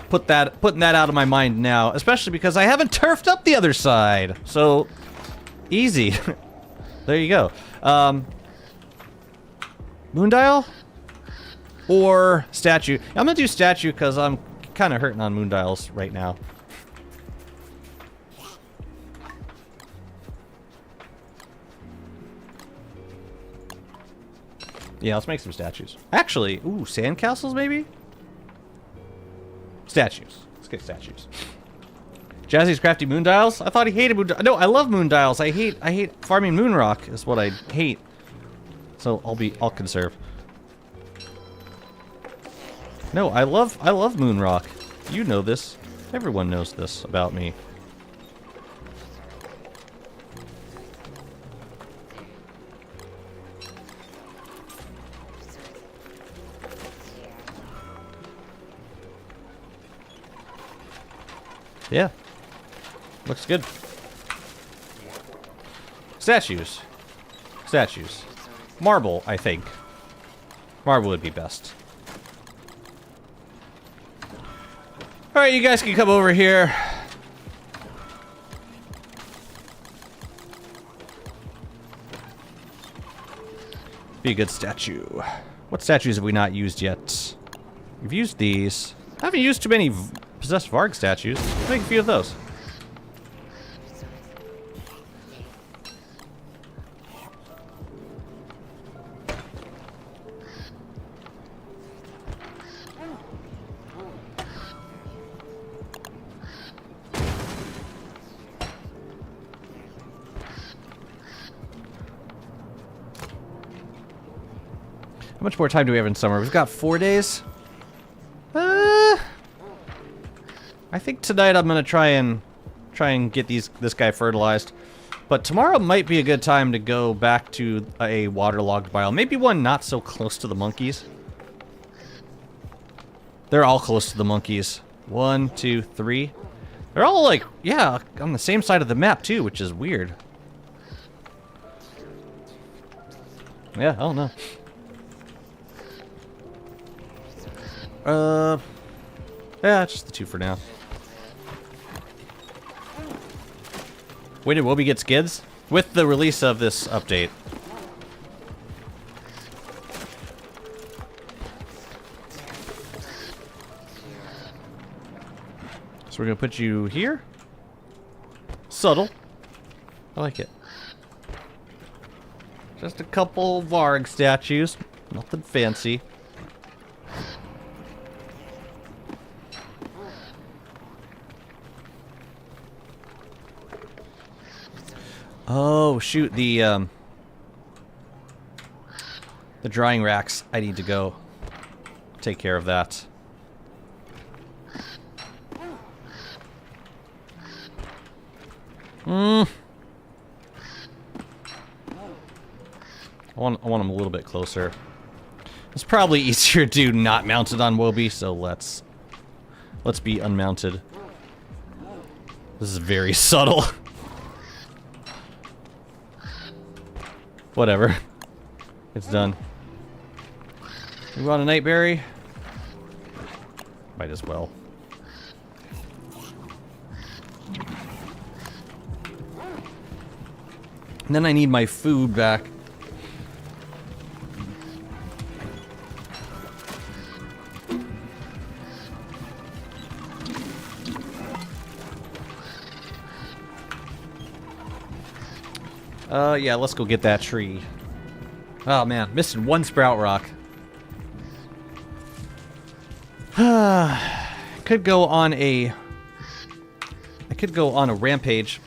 putting that out of my mind now, especially because I haven't turfed up the other side. So, easy. There you go. Moondial or statue? I'm gonna do statue because I'm kind of hurting on moondials right now. Yeah, let's make some statues. Actually, ooh, sandcastles maybe? Statues. Let's get statues. Jazzy's crafty moondials? I thought he hated moondials. No, I love moondials. I hate farming moonrock is what I hate. So I'll conserve. No, I love moonrock. You know this. Everyone knows this about me. Yeah. Looks good. Statues. Statues. Marble, I think. Marble would be best. Alright, you guys can come over here. Be a good statue. What statues have we not used yet? We've used these. I haven't used too many possessed Varg statues. Let's make a few of those. much more time do we have in summer? We've got 4 days. I think tonight I'm gonna try and get this guy fertilized. But tomorrow might be a good time to go back to a waterlogged biome. Maybe one not so close to the monkeys. They're all close to the monkeys. 1, 2, 3. They're all like, yeah, on the same side of the map too, which is weird. Yeah, I don't know. Yeah, just the 2 for now. When did Wobie get skids? With the release of this update. So we're gonna put you here. Subtle. I like it. Just a couple Varg statues. Nothing fancy. Oh shoot, the drying racks. I need to go take care of that. I want them a little bit closer. It's probably easier to do not mounted on Wobie, so let's be unmounted. This is very subtle. Whatever. It's done. We want a nightberry? Might as well. And then I need my food back. Yeah, let's go get that tree. Oh man, missing 1 sprout rock. Could go on a rampage.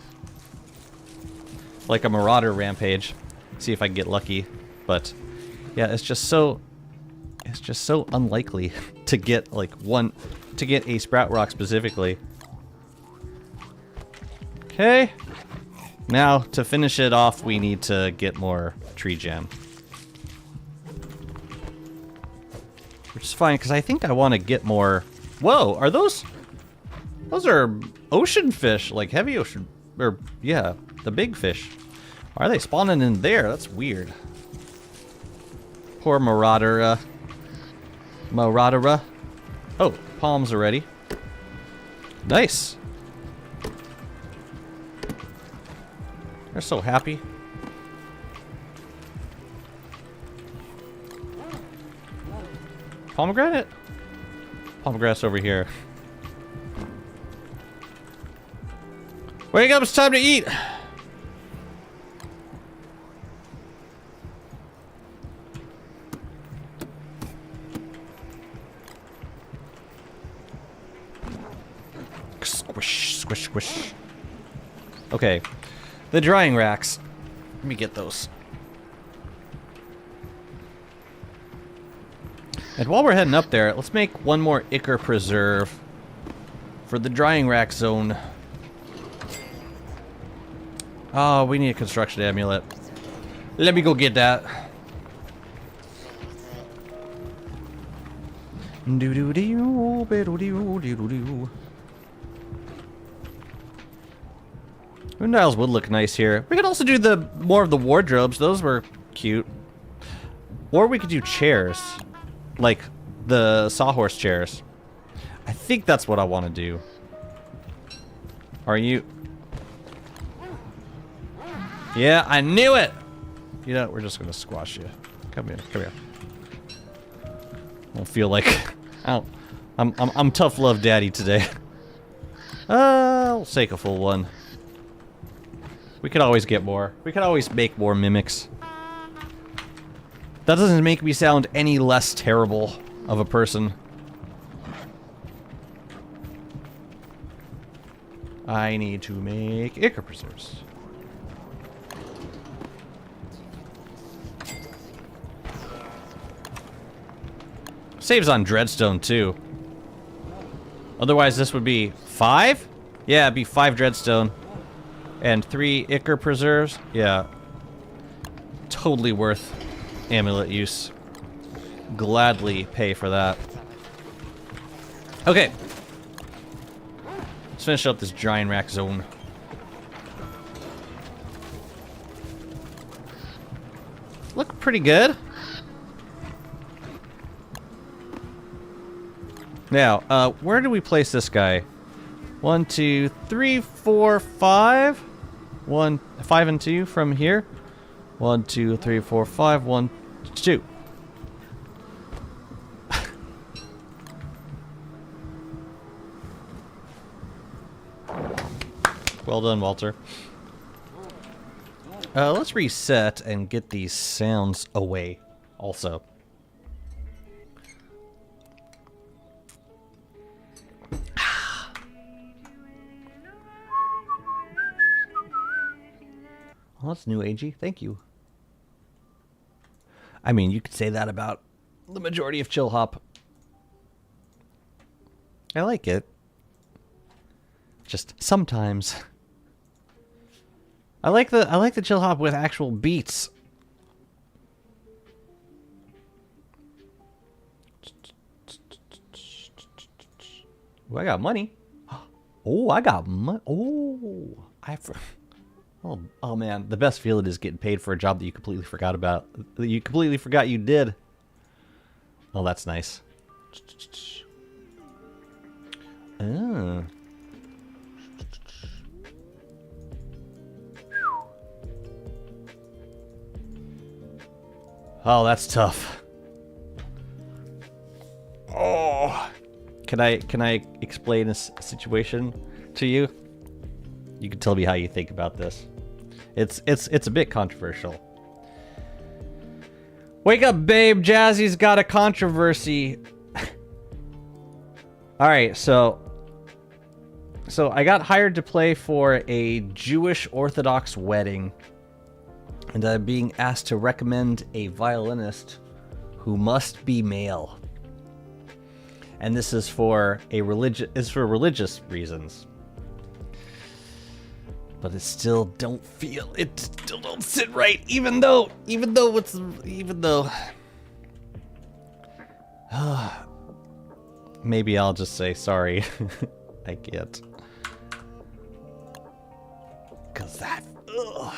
Like a marauder rampage. See if I can get lucky. But yeah, it's just so unlikely to get like a sprout rock specifically. Okay. Now, to finish it off, we need to get more tree jam. Which is fine, because I think I want to get more... Whoa, are those... Those are ocean fish, like heavy ocean... Or, yeah, the big fish. Why are they spawning in there? That's weird. Poor Marauder, Maraudera. Oh, palms already. Nice. They're so happy. Pomegranate? Pomegranate's over here. Wake up, it's time to eat! Squish, squish, squish. Okay. The drying racks. Let me get those. And while we're heading up there, let's make one more Ichor Preserve for the drying rack zone. Oh, we need a construction amulet. Let me go get that. Moondials would look nice here. We could also do more of the wardrobes. Those were cute. Or we could do chairs. Like the sawhorse chairs. I think that's what I want to do. Are you... Yeah, I knew it! You know, we're just gonna squash you. Come here, come here. I don't feel like... I'm tough love daddy today. I'll take a full one. We could always get more. We could always make more mimics. That doesn't make me sound any less terrible of a person. I need to make Ichor Preserves. Saves on Dreadstone, too. Otherwise, this would be 5? Yeah, it'd be 5 Dreadstone. And 3 Ichor Preserves. Yeah. Totally worth amulet use. Gladly pay for that. Okay. Let's finish up this giant rack zone. Look pretty good. Now, where do we place this guy? 1, 2, 3, 4, 5. 5 and 2 from here. 1, 2, 3, 4, 5. 1, 2. Well done, Walter. Let's reset and get these sounds away also. Well, that's new, AG. Thank you. I mean, you could say that about the majority of Chill Hop. I like it. Just sometimes. I like the Chill Hop with actual beats. Oh, I got money. Oh, I got money. Oh, oh man, the best feeling is getting paid for a job that you completely forgot about. That you completely forgot you did. Oh, that's nice. Oh. Oh, that's tough. Oh. Can I explain this situation to you? You can tell me how you think about this. It's a bit controversial. Wake up, babe. Jazzy's got a controversy. All right, so I got hired to play for a Jewish Orthodox wedding, and I'm being asked to recommend a violinist who must be male. And this is for religious reasons. But it still don't sit right, even though maybe I'll just say sorry. I can't. 'Cause that, ugh.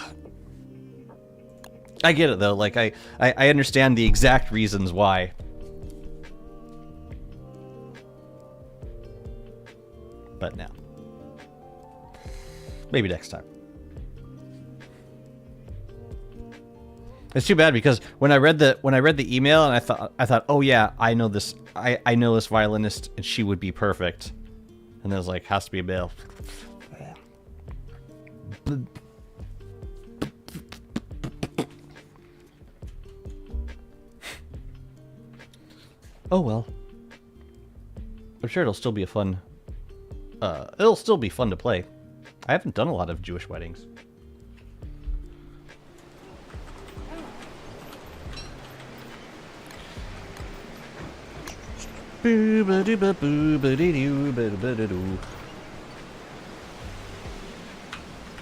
I get it though, like I understand the exact reasons why. But now. Maybe next time. It's too bad because when I read the email and I thought, oh yeah, I know this violinist and she would be perfect. And then I was like, has to be a male. Oh well. I'm sure it'll still be a fun it'll still be fun to play. I haven't done a lot of Jewish weddings.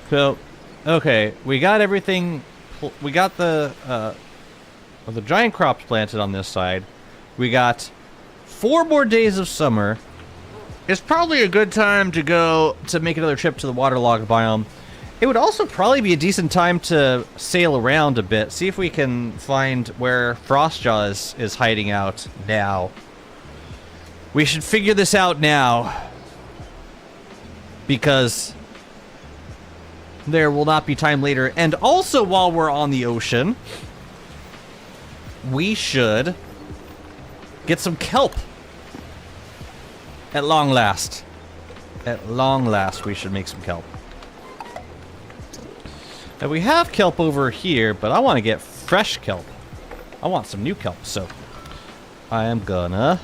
So, okay, we got everything. We got the giant crops planted on this side. We got 4 more days of summer. It's probably a good time to go to make another trip to the Waterlogged biome. It would also probably be a decent time to sail around a bit, see if we can find where Frostjaw is hiding out now. We should figure this out now, because there will not be time later. And also, while we're on the ocean, we should get some kelp. At long last. At long last, we should make some kelp. Now, we have kelp over here, but I want to get fresh kelp. I want some new kelp, so I am gonna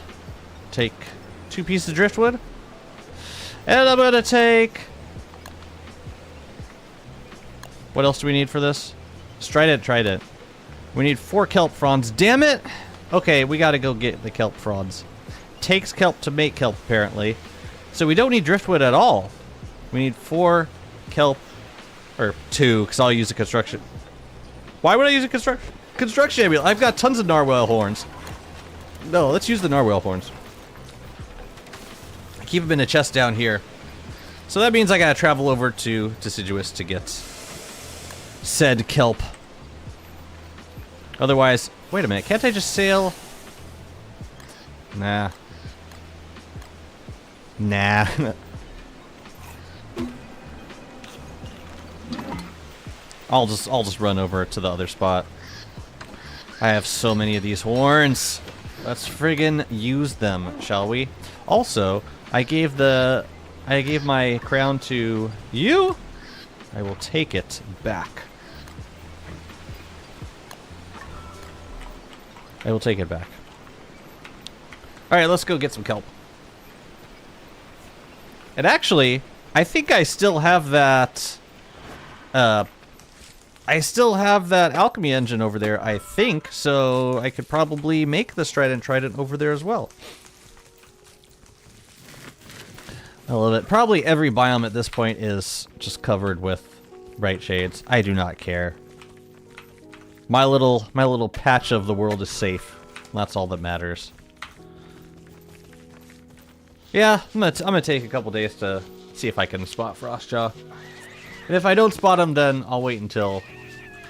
take 2 pieces of driftwood. And I'm gonna take... What else do we need for this? Trident. We need 4 kelp fronds. Damn it! Okay, we gotta go get the kelp frauds. Takes kelp to make kelp, apparently. So we don't need driftwood at all. We need 4 kelp, or 2, because I'll use a construction. Why would I use a construction amulet? I've got tons of narwhal horns. No, let's use the narwhal horns. I keep them in a chest down here. So that means I gotta travel over to Deciduous to get said kelp. Otherwise, wait a minute, can't I just sail? Nah. Nah. I'll just run over to the other spot. I have so many of these horns. Let's friggin' use them, shall we? Also, I gave my crown to you. I will take it back. I will take it back. Alright, let's go get some kelp. And actually, I think I still have that... I still have that alchemy engine over there, I think, so I could probably make the trident over there as well. I love it. Probably every biome at this point is just covered with bright shades. I do not care. My little patch of the world is safe. That's all that matters. Yeah, I'm gonna take a couple days to see if I can spot Frostjaw. And if I don't spot him, then I'll wait until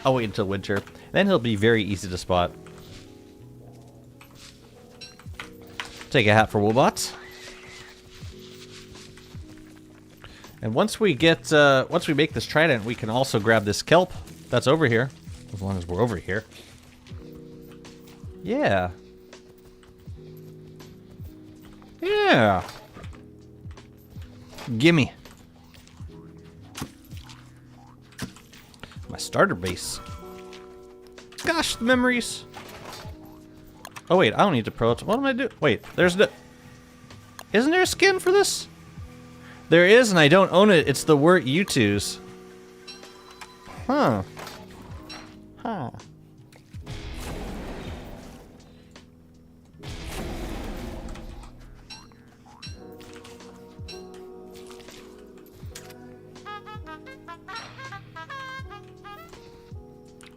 winter. Then he'll be very easy to spot. Take a hat for Woolbot. And once we make this trident, we can also grab this kelp that's over here. As long as we're over here. Yeah. Yeah. Gimme. My starter base. Gosh, the memories. Oh wait, I don't need to prototype. What am I doing? Wait, isn't there a skin for this? There is, and I don't own it. It's the Wort U2s. Huh. Huh.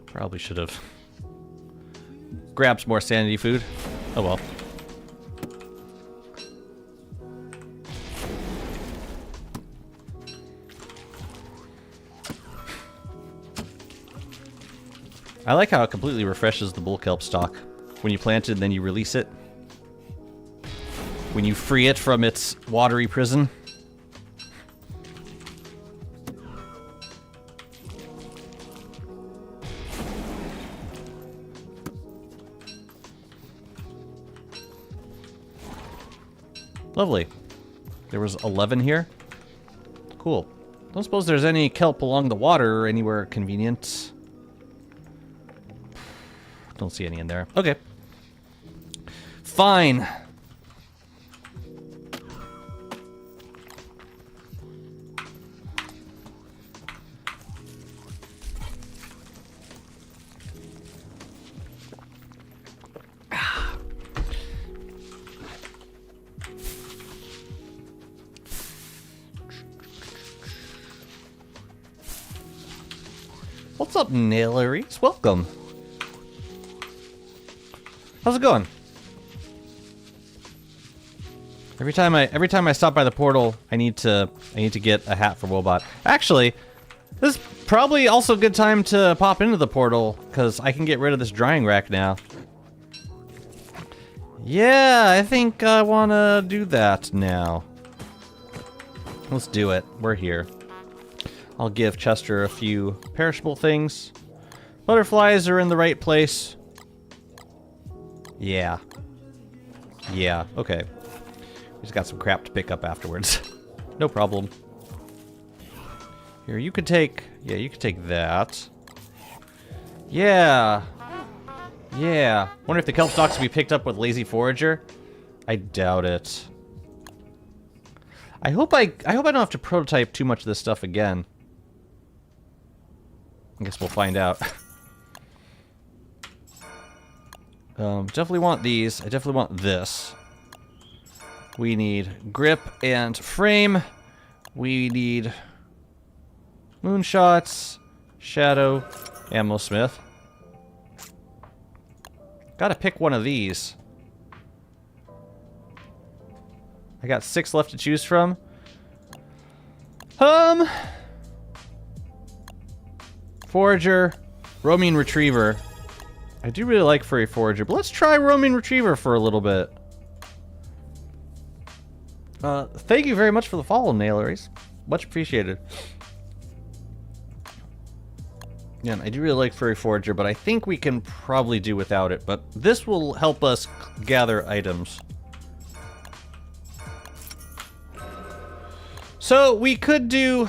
Probably should have grabbed some more sanity food. Oh well. I like how it completely refreshes the bull kelp stock. When you plant it and then you release it. When you free it from its watery prison. Lovely. There was 11 here. Cool. Don't suppose there's any kelp along the water or anywhere convenient. Don't see any in there. Okay. Fine. What's up, Naileries? Welcome. How's it going? Every time I stop by the portal, I need to get a hat for Woolbot. Actually, this is probably also a good time to pop into the portal because I can get rid of this drying rack now. Yeah, I think I want to do that now. Let's do it. We're here. I'll give Chester a few perishable things. Butterflies are in the right place. Yeah. Yeah, okay. We just got some crap to pick up afterwards. No problem. Here, you could take... Yeah, you could take that. Yeah. Yeah. Wonder if the kelp stalks can be picked up with Lazy Forager? I doubt it. I hope I don't have to prototype too much of this stuff again. I guess we'll find out. Definitely want these. I definitely want this. We need grip and frame. We need moonshots, shadow, ammo smith. Gotta pick one of these. I got 6 left to choose from. Forager, roaming retriever. I do really like furry forager, but let's try roaming retriever for a little bit. Thank you very much for the follow, Naileries. Much appreciated. Yeah, I do really like furry forager, but I think we can probably do without it. But this will help us gather items. So we could do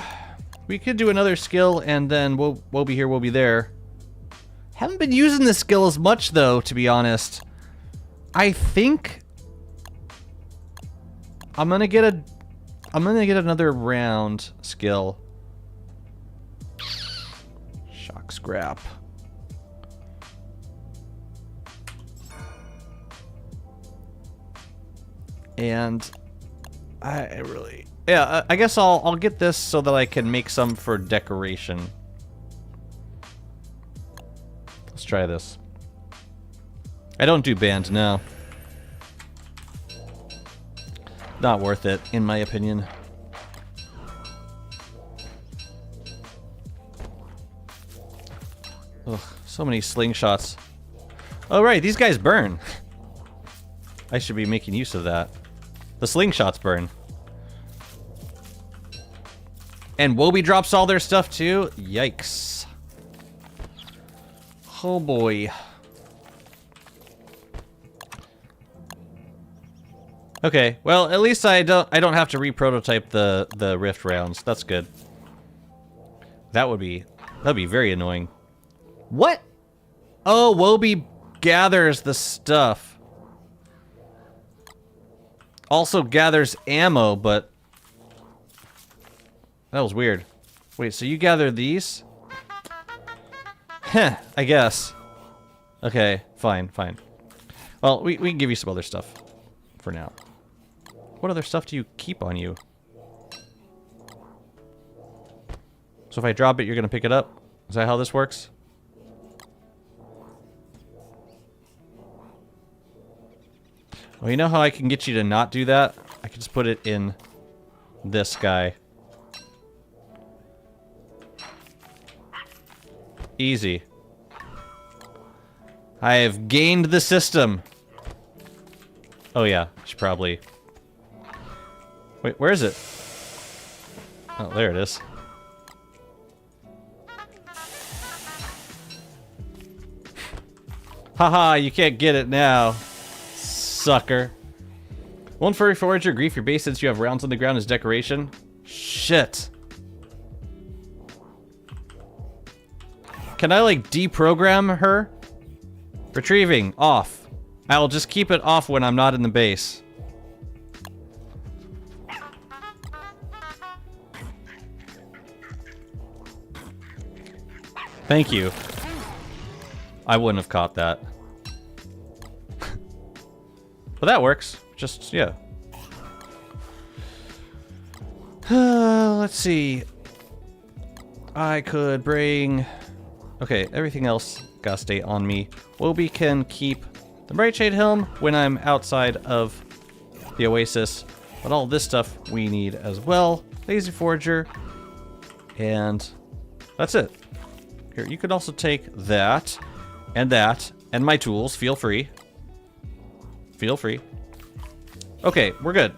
another skill, and then we'll be here, we'll be there. Haven't been using this skill as much though, to be honest. I think I'm gonna get another round skill. Shock scrap. And I guess I'll get this so that I can make some for decoration. Let's try this. I don't do band, no. Not worth it, in my opinion. Ugh, so many slingshots. Oh right, these guys burn. I should be making use of that. The slingshots burn. And Wobie drops all their stuff too? Yikes. Oh boy. Okay, well at least I don't have to re-prototype the rift rounds. That's good. That'd be very annoying. What? Oh, Wobie gathers the stuff. Also gathers ammo, but that was weird. Wait, so you gather these? Heh, I guess. Okay, fine. Well, we can give you some other stuff for now. What other stuff do you keep on you? So if I drop it, you're gonna pick it up? Is that how this works? Well, you know how I can get you to not do that? I can just put it in this guy. Easy. I have gained the system. Oh yeah, I should probably... Wait, where is it? Oh, there it is. Haha, you can't get it now. Sucker. Won't furry forager grief your base since you have rounds on the ground as decoration? Shit. Can I, like, deprogram her? Retrieving. Off. I'll just keep it off when I'm not in the base. Thank you. I wouldn't have caught that. But that works. Just, yeah. Let's see. I could bring... Okay, everything else gotta stay on me. Wobie can keep the Bright Shade Helm when I'm outside of the Oasis. But all this stuff we need as well. Lazy Forager. And that's it. Here, you could also take that, and my tools. Feel free. Feel free. Okay, we're good.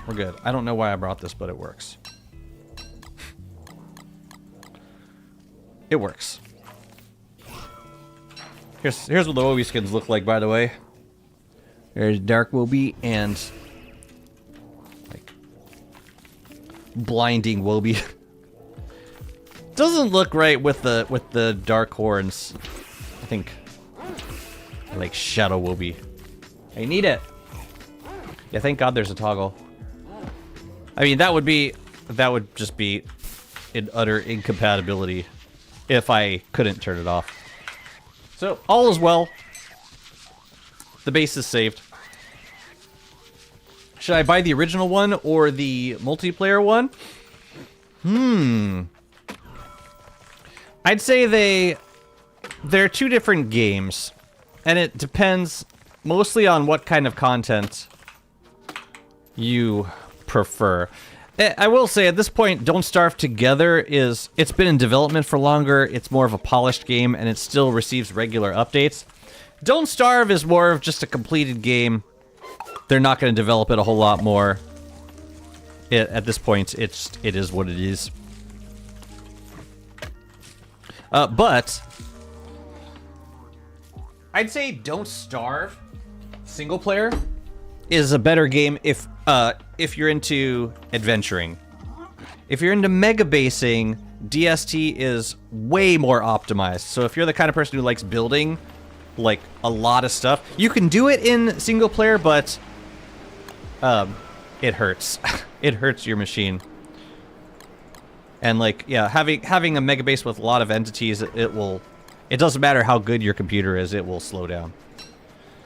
We're good. I don't know why I brought this, but it works. It works. Here's what the Wobie skins look like, by the way. There's Dark Wobie and like blinding Wobie. Doesn't look right with the dark horns. I think I like Shadow Wobie. I need it. Yeah, thank God there's a toggle. I mean, that would just be an utter incompatibility if I couldn't turn it off. So, all is well. The base is saved. Should I buy the original one or the multiplayer one? I'd say they're two different games, and it depends mostly on what kind of content you prefer. I will say at this point, Don't Starve Together it's been in development for longer, it's more of a polished game, and it still receives regular updates. Don't Starve is more of just a completed game. They're not going to develop it a whole lot more. At this point, it is what it is. But I'd say Don't Starve single player is a better game if you're into adventuring. If you're into mega basing, DST is way more optimized. So if you're the kind of person who likes building like a lot of stuff, you can do it in single player, but it hurts. It hurts your machine. And like, yeah, having a mega base with a lot of entities, it doesn't matter how good your computer is, it will slow down.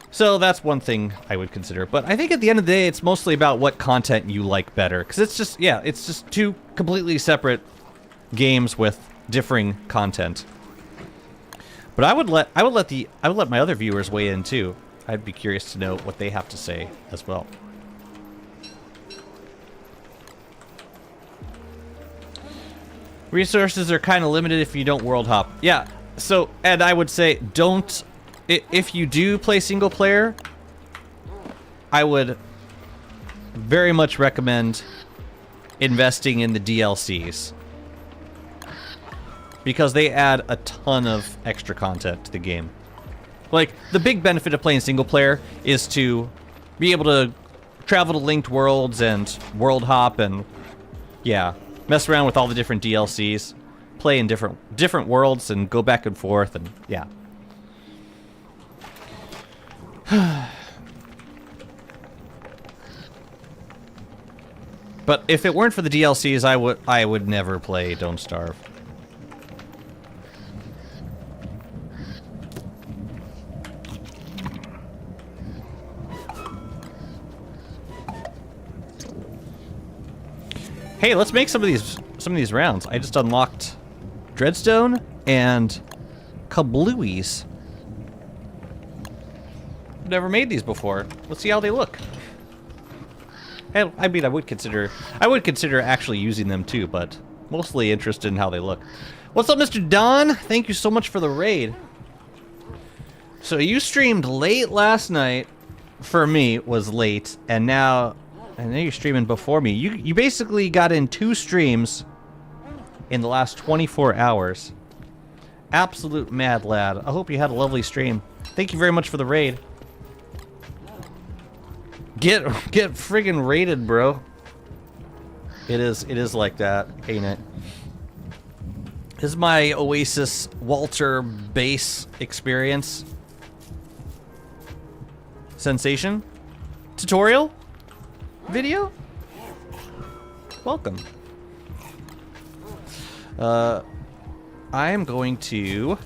So that's one thing I would consider. But I think at the end of the day, it's mostly about what content you like better. Because it's just two completely separate games with differing content. But I would let my other viewers weigh in too. I'd be curious to know what they have to say as well. Resources are kind of limited if you don't world hop. Yeah, so, and I would say if you do play single player, I would very much recommend investing in the DLCs. Because they add a ton of extra content to the game. Like, the big benefit of playing single player is to be able to travel to linked worlds and world hop and, yeah, mess around with all the different DLCs, play in different worlds and go back and forth, and yeah. But if it weren't for the DLCs, I would never play Don't Starve. Hey, let's make some of these rounds. I just unlocked Dreadstone and Kablooies. I've never made these before. Let's see how they look. Hey, I mean, I would consider actually using them too, but mostly interested in how they look. What's up, Mr. Don? Thank you so much for the raid. So you streamed late last night. For me, it was late, and now you're streaming before me. You basically got in 2 streams in the last 24 hours. Absolute mad lad. I hope you had a lovely stream. Thank you very much for the raid. Get friggin' raided, bro. It is like that, ain't it? This is my Oasis Walter base experience. Sensation? Tutorial? Video? Welcome. I am going to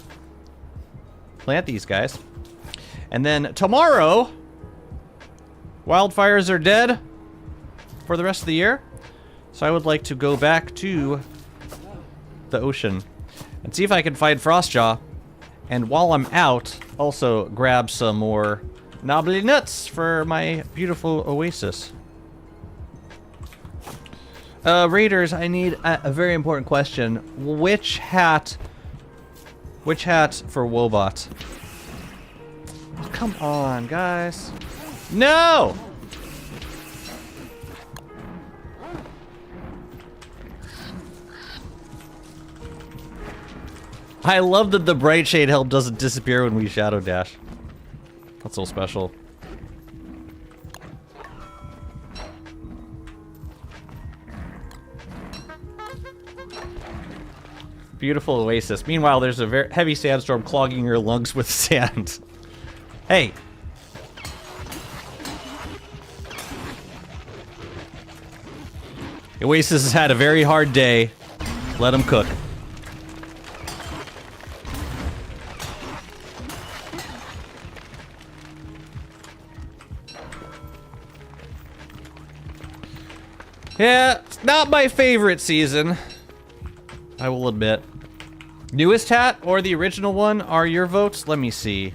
plant these guys. And then tomorrow, wildfires are dead for the rest of the year. So I would like to go back to the ocean and see if I can find Frostjaw. And while I'm out, also grab some more knobbly nuts for my beautiful Oasis. Raiders, I need a very important question. Which hat for Wobot? Come on, guys. No! I love that the bright shade help doesn't disappear when we shadow dash. That's so special. Beautiful Oasis. Meanwhile, there's a very heavy sandstorm clogging your lungs with sand. Hey. Oasis has had a very hard day. Let him cook. Yeah, it's not my favorite season, I will admit. Newest hat or the original one are your votes? Let me see.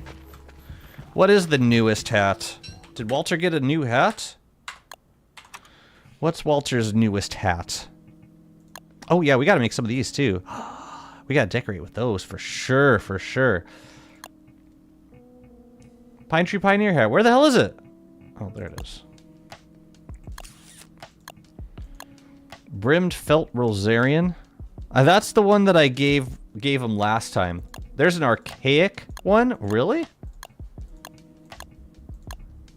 What is the newest hat? Did Walter get a new hat? What's Walter's newest hat? Oh yeah, we gotta make some of these too. We gotta decorate with those for sure, for sure. Pine Tree Pioneer hat. Where the hell is it? Oh, there it is. Brimmed Felt Rosarian. That's the one that I gave him last time. There's an archaic one? Really?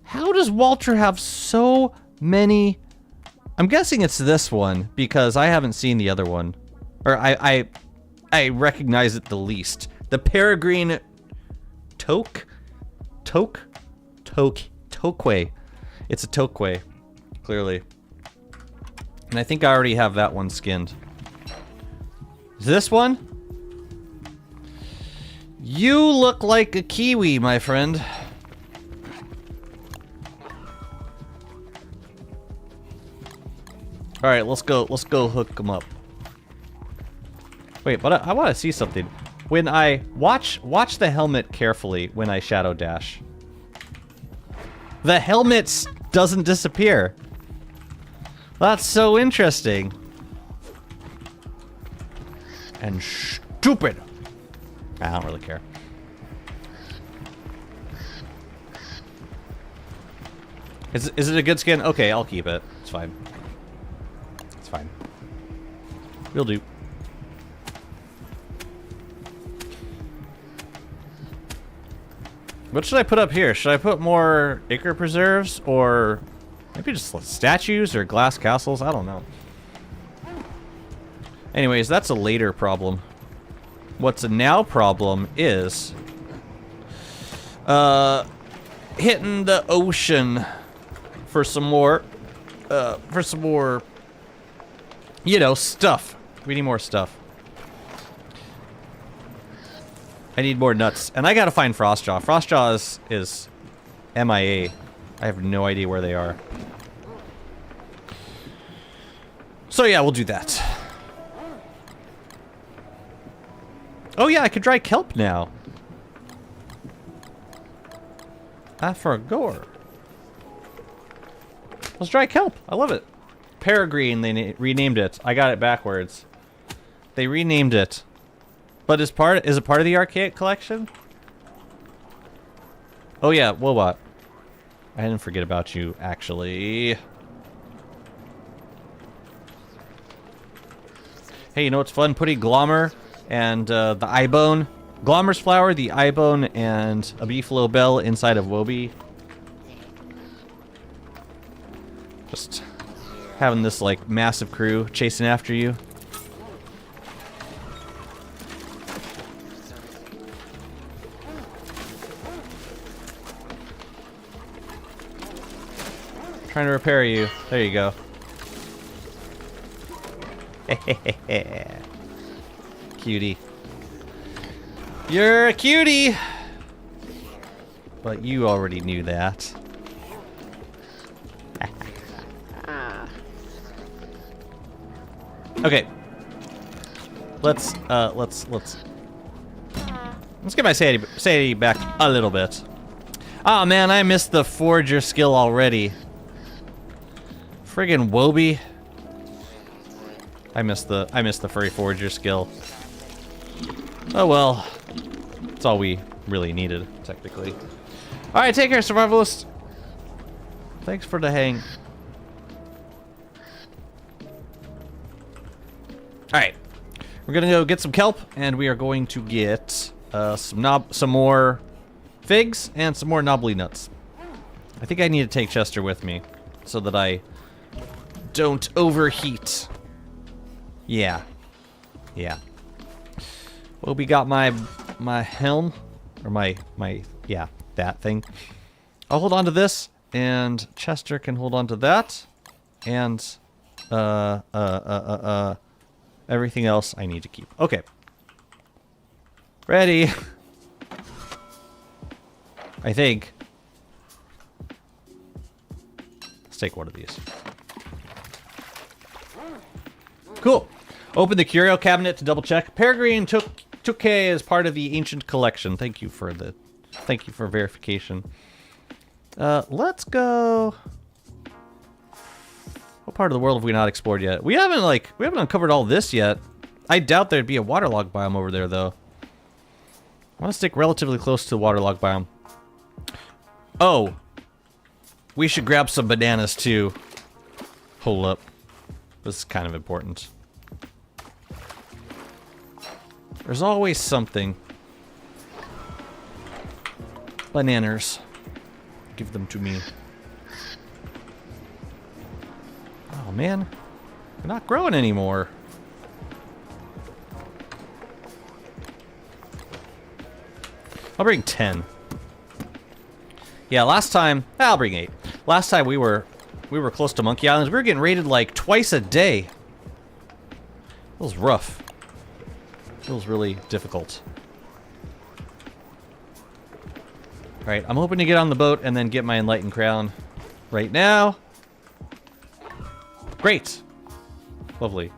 How does Walter have so many... I'm guessing it's this one, because I haven't seen the other one. Or I recognize it the least. The Peregrine Tokwe. It's a Tokwe, clearly. And I think I already have that one skinned. Is this one? You look like a kiwi, my friend. All right, let's go hook them up. Wait, but I want to see something. When I watch the helmet carefully when I shadow dash. The helmet doesn't disappear. That's so interesting. And stupid. I don't really care. Is it a good skin? Okay, I'll keep it. It's fine. It's fine. Will do. What should I put up here? Should I put more Ichor Preserves or maybe just statues or glass castles? I don't know. Anyways, that's a later problem. What's a now problem is hitting the ocean for some more you know, stuff. We need more stuff. I need more nuts. And I gotta find Frostjaw. Frostjaw is MIA. I have no idea where they are. So yeah, we'll do that. Oh yeah, I can dry kelp now. I forgot. Let's dry kelp. I love it. Peregrine, they renamed it. I got it backwards. They renamed it. But is it part of the Archaic collection? Oh yeah, Wobot. I didn't forget about you, actually. Hey, you know what's fun? Putting Glommer and the Eyebone. Glommer's flower, the Eyebone, and a Beefalo Bell inside of Wobie. Just having this, like, massive crew chasing after you. Trying to repair you. There you go. Cutie. You're a cutie! But you already knew that. Okay. Let's get my sanity back a little bit. Oh man, I missed the Forger skill already. Friggin' Wobie. I missed the Furry Forger skill. Oh well. That's all we really needed, technically. Alright, take care, survivalists. Thanks for the hang. Alright. We're gonna go get some kelp, and we are going to get some more figs and some more knobbly nuts. I think I need to take Chester with me so that I don't overheat. Yeah. Yeah. Well, we got my helm, or my yeah, that thing. I'll hold on to this, and Chester can hold on to that, and everything else I need to keep. Okay. Ready. I think. Let's take one of these. Cool. Open the curio cabinet to double check. Peregrine Touquet is part of the ancient collection. Thank you for verification. Let's go. What part of the world have we not explored yet? We haven't uncovered all this yet. I doubt there'd be a waterlogged biome over there though. I want to stick relatively close to the waterlogged biome. Oh. We should grab some bananas too. Hold up. This is kind of important. There's always something. Bananas. Give them to me. Oh man. They're not growing anymore. I'll bring 10. Yeah, last time... I'll bring 8. Last time we were close to Monkey Islands. We were getting raided like twice a day. It was rough. It was really difficult. Alright, I'm hoping to get on the boat and then get my Enlightened Crown right now. Great. Lovely.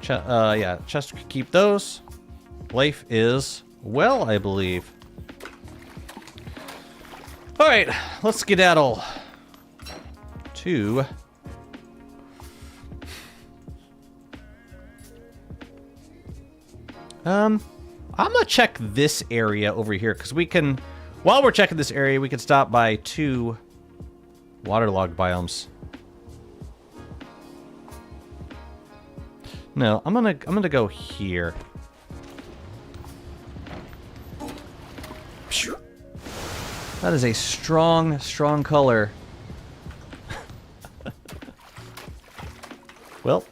Yeah, Chester could keep those. Life is well, I believe. Alright, let's skedaddle to... I'm gonna check this area over here, because we can... While we're checking this area, we can stop by 2 waterlogged biomes. No, I'm gonna go here. That is a strong, strong color. Well.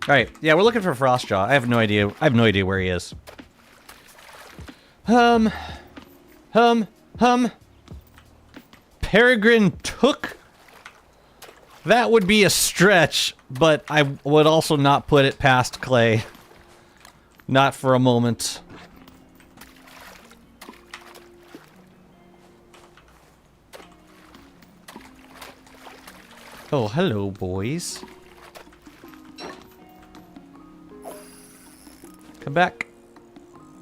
Alright, yeah, we're looking for Frostjaw. I have no idea. I have no idea where he is. Peregrine took? That would be a stretch, but I would also not put it past Clay. Not for a moment. Oh, hello, boys. Come back.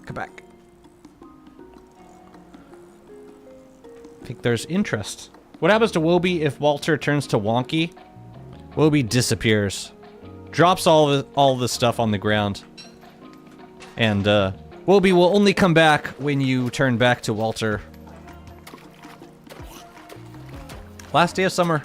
Come back. I think there's interest. What happens to Wobie if Walter turns to wonky? Wobie disappears. Drops all the stuff on the ground. And, Wobie will only come back when you turn back to Walter. Last day of summer.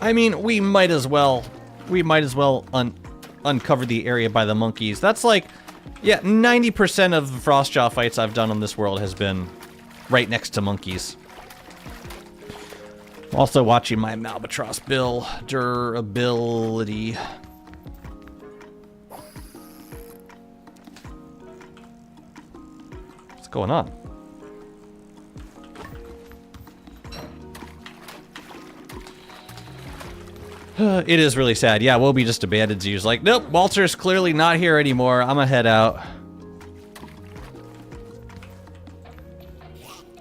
I mean, we might as well uncover the area by the monkeys. That's like, yeah, 90% of the Frostjaw fights I've done on this world has been right next to monkeys. I'm also watching my Malbatross bill durability. What's going on? It is really sad. Yeah, Wobie just abandons you. He's like, nope, Walter's clearly not here anymore. I'm gonna head out.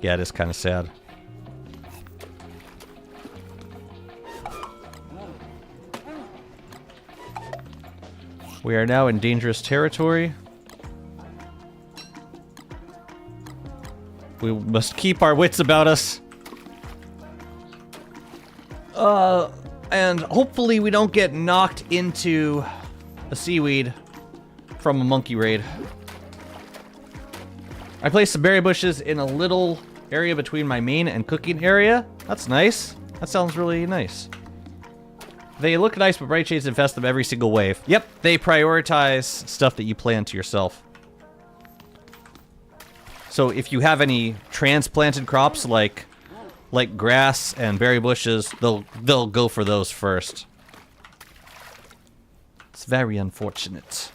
Yeah, it is kind of sad. We are now in dangerous territory. We must keep our wits about us. And hopefully we don't get knocked into a seaweed from a monkey raid. I placed some berry bushes in a little area between my main and cooking area. That's nice. That sounds really nice. They look nice, but bright shades infest them every single wave. Yep, they prioritize stuff that you plant to yourself. So if you have any transplanted crops like grass and berry bushes, they'll go for those first. It's very unfortunate.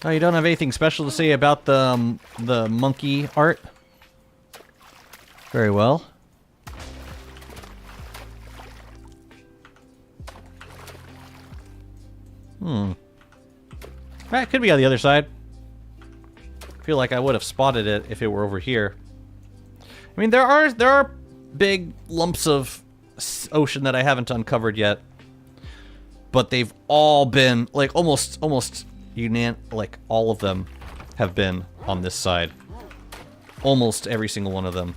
Oh, you don't have anything special to say about the monkey art? Very well. That could be on the other side. I feel like I would have spotted it if it were over here. I mean, there are big lumps of ocean that I haven't uncovered yet, but they've all been like almost like all of them have been on this side. Almost every single one of them.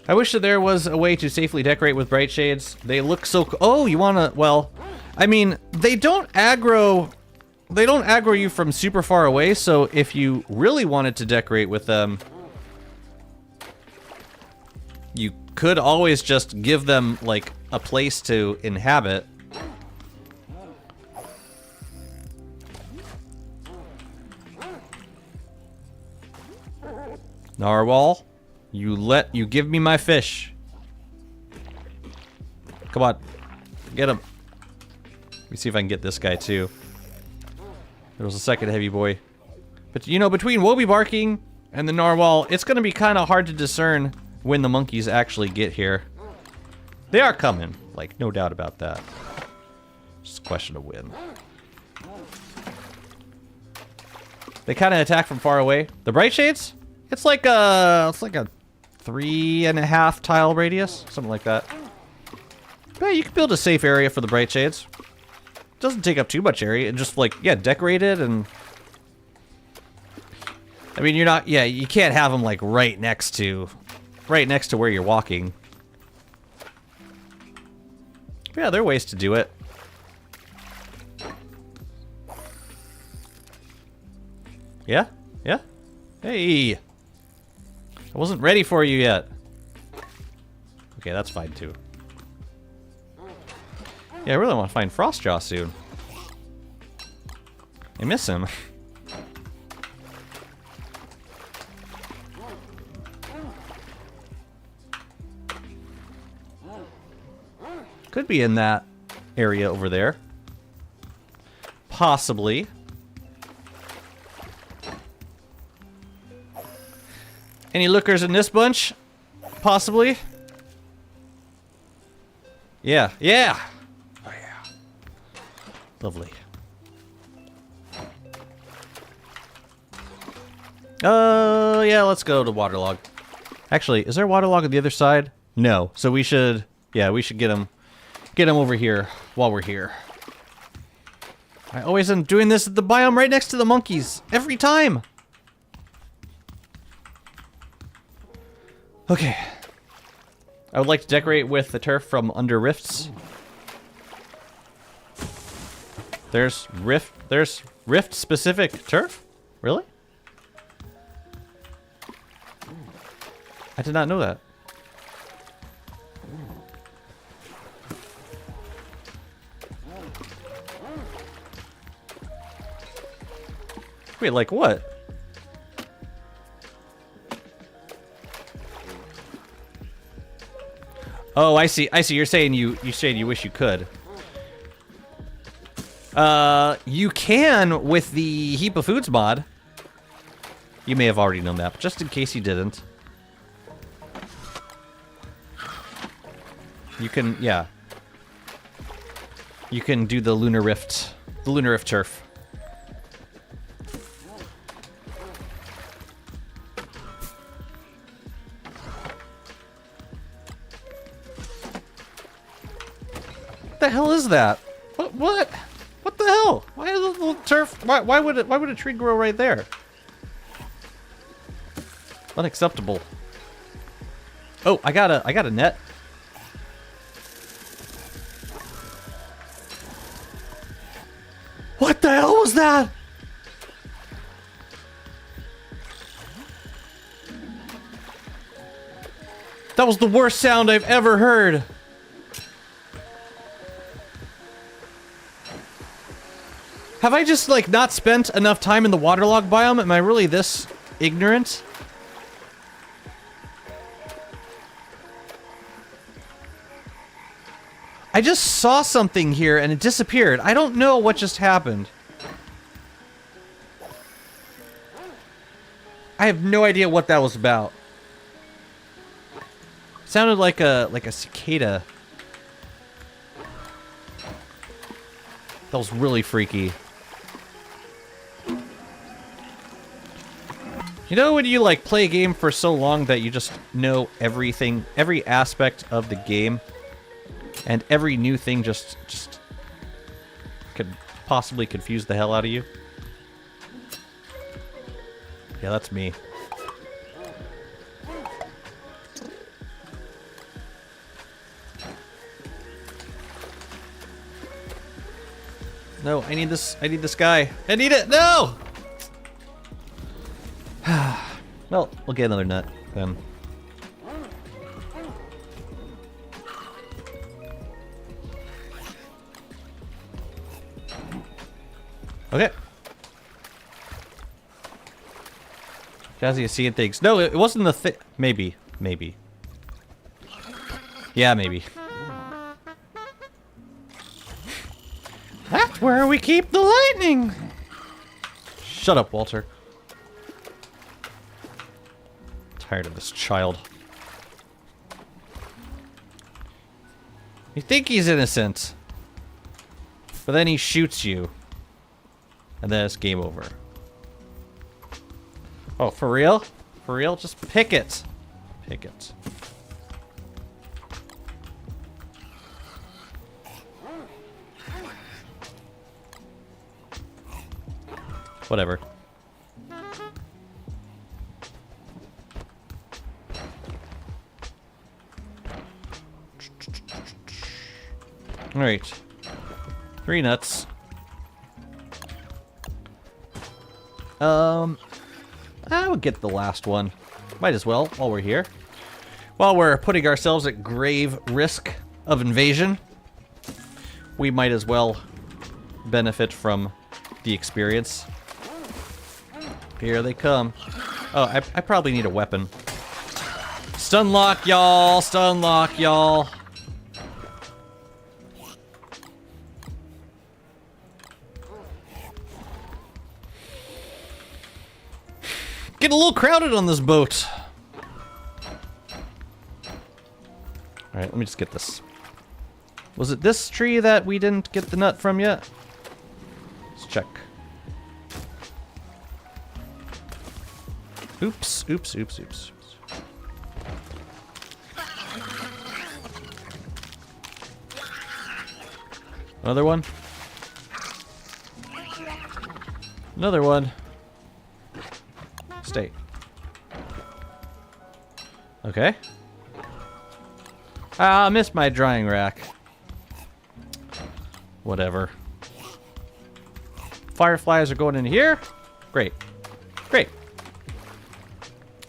I wish that there was a way to safely decorate with bright shades. They look so oh, you wanna, well, I mean, they don't aggro you from super far away, so if you really wanted to decorate with them, you could always just give them, like, a place to inhabit. Narwhal, you give me my fish. Come on, get him. Let me see if I can get this guy too. There was a second heavy boy. But you know, between Wobie barking and the narwhal, it's gonna be kind of hard to discern when the monkeys actually get here. They are coming, like, no doubt about that. Just a question of when. They kind of attack from far away. The bright shades, it's like a 3.5 tile radius, something like that. But yeah, you can build a safe area for the bright shades. Doesn't take up too much area, and just, like, yeah, decorate it. And I mean, you're not, yeah, you can't have them, like, right next to where you're walking. Yeah, there are ways to do it. Yeah? Yeah? Hey! I wasn't ready for you yet. Okay, that's fine too. Yeah, I really want to find Frostjaw soon. I miss him. Could be in that area over there. Possibly. Any lookers in this bunch? Possibly. Yeah, yeah! Oh yeah. Lovely. Yeah, let's go to Waterlogged. Actually, is there Waterlogged on the other side? No. So we should, yeah, we should get him over here while we're here. I always am doing this at the biome right next to the monkeys. Every time! Okay. I would like to decorate with the turf from under rifts. There's rift specific turf? Really? I did not know that. Wait, like what? Oh, I see. I see. You're saying you wish you could. You can with the Heap of Foods mod. You may have already known that, but just in case you didn't. You can, yeah. You can do the Lunar Rift turf. What the hell is that? What the hell? Why is a little turf? Why would a tree grow right there? Unacceptable. Oh, I got a net. What the hell was that? That was the worst sound I've ever heard. Have I just, like, not spent enough time in the waterlogged biome? Am I really this ignorant? I just saw something here and it disappeared. I don't know what just happened. I have no idea what that was about. It sounded like a cicada. That was really freaky. You know when you like play a game for so long that you just know everything, every aspect of the game, and every new thing just could possibly confuse the hell out of you? Yeah, that's me. No, I need this guy. I need it! No! Well, we'll get another nut, then. Okay. Jazzy is seeing things. No, it wasn't the thing. Maybe. Maybe. Yeah, maybe. That's where we keep the lightning! Shut up, Walter. Tired of this child. You think he's innocent, but then he shoots you, and then it's game over. Oh, for real? For real? Just pick it. Pick it. Whatever. Alright. 3 nuts. I would get the last one. Might as well, while we're here. While we're putting ourselves at grave risk of invasion, we might as well benefit from the experience. Here they come. Oh, I probably need a weapon. Stun lock, y'all! Stun lock, y'all! Getting a little crowded on this boat. Alright, let me just get this. Was it this tree that we didn't get the nut from yet? Let's check. Oops, oops, oops, oops. Another one. Another one. Stay. Okay. Ah, I missed my drying rack. Whatever. Fireflies are going in here. Great. Great.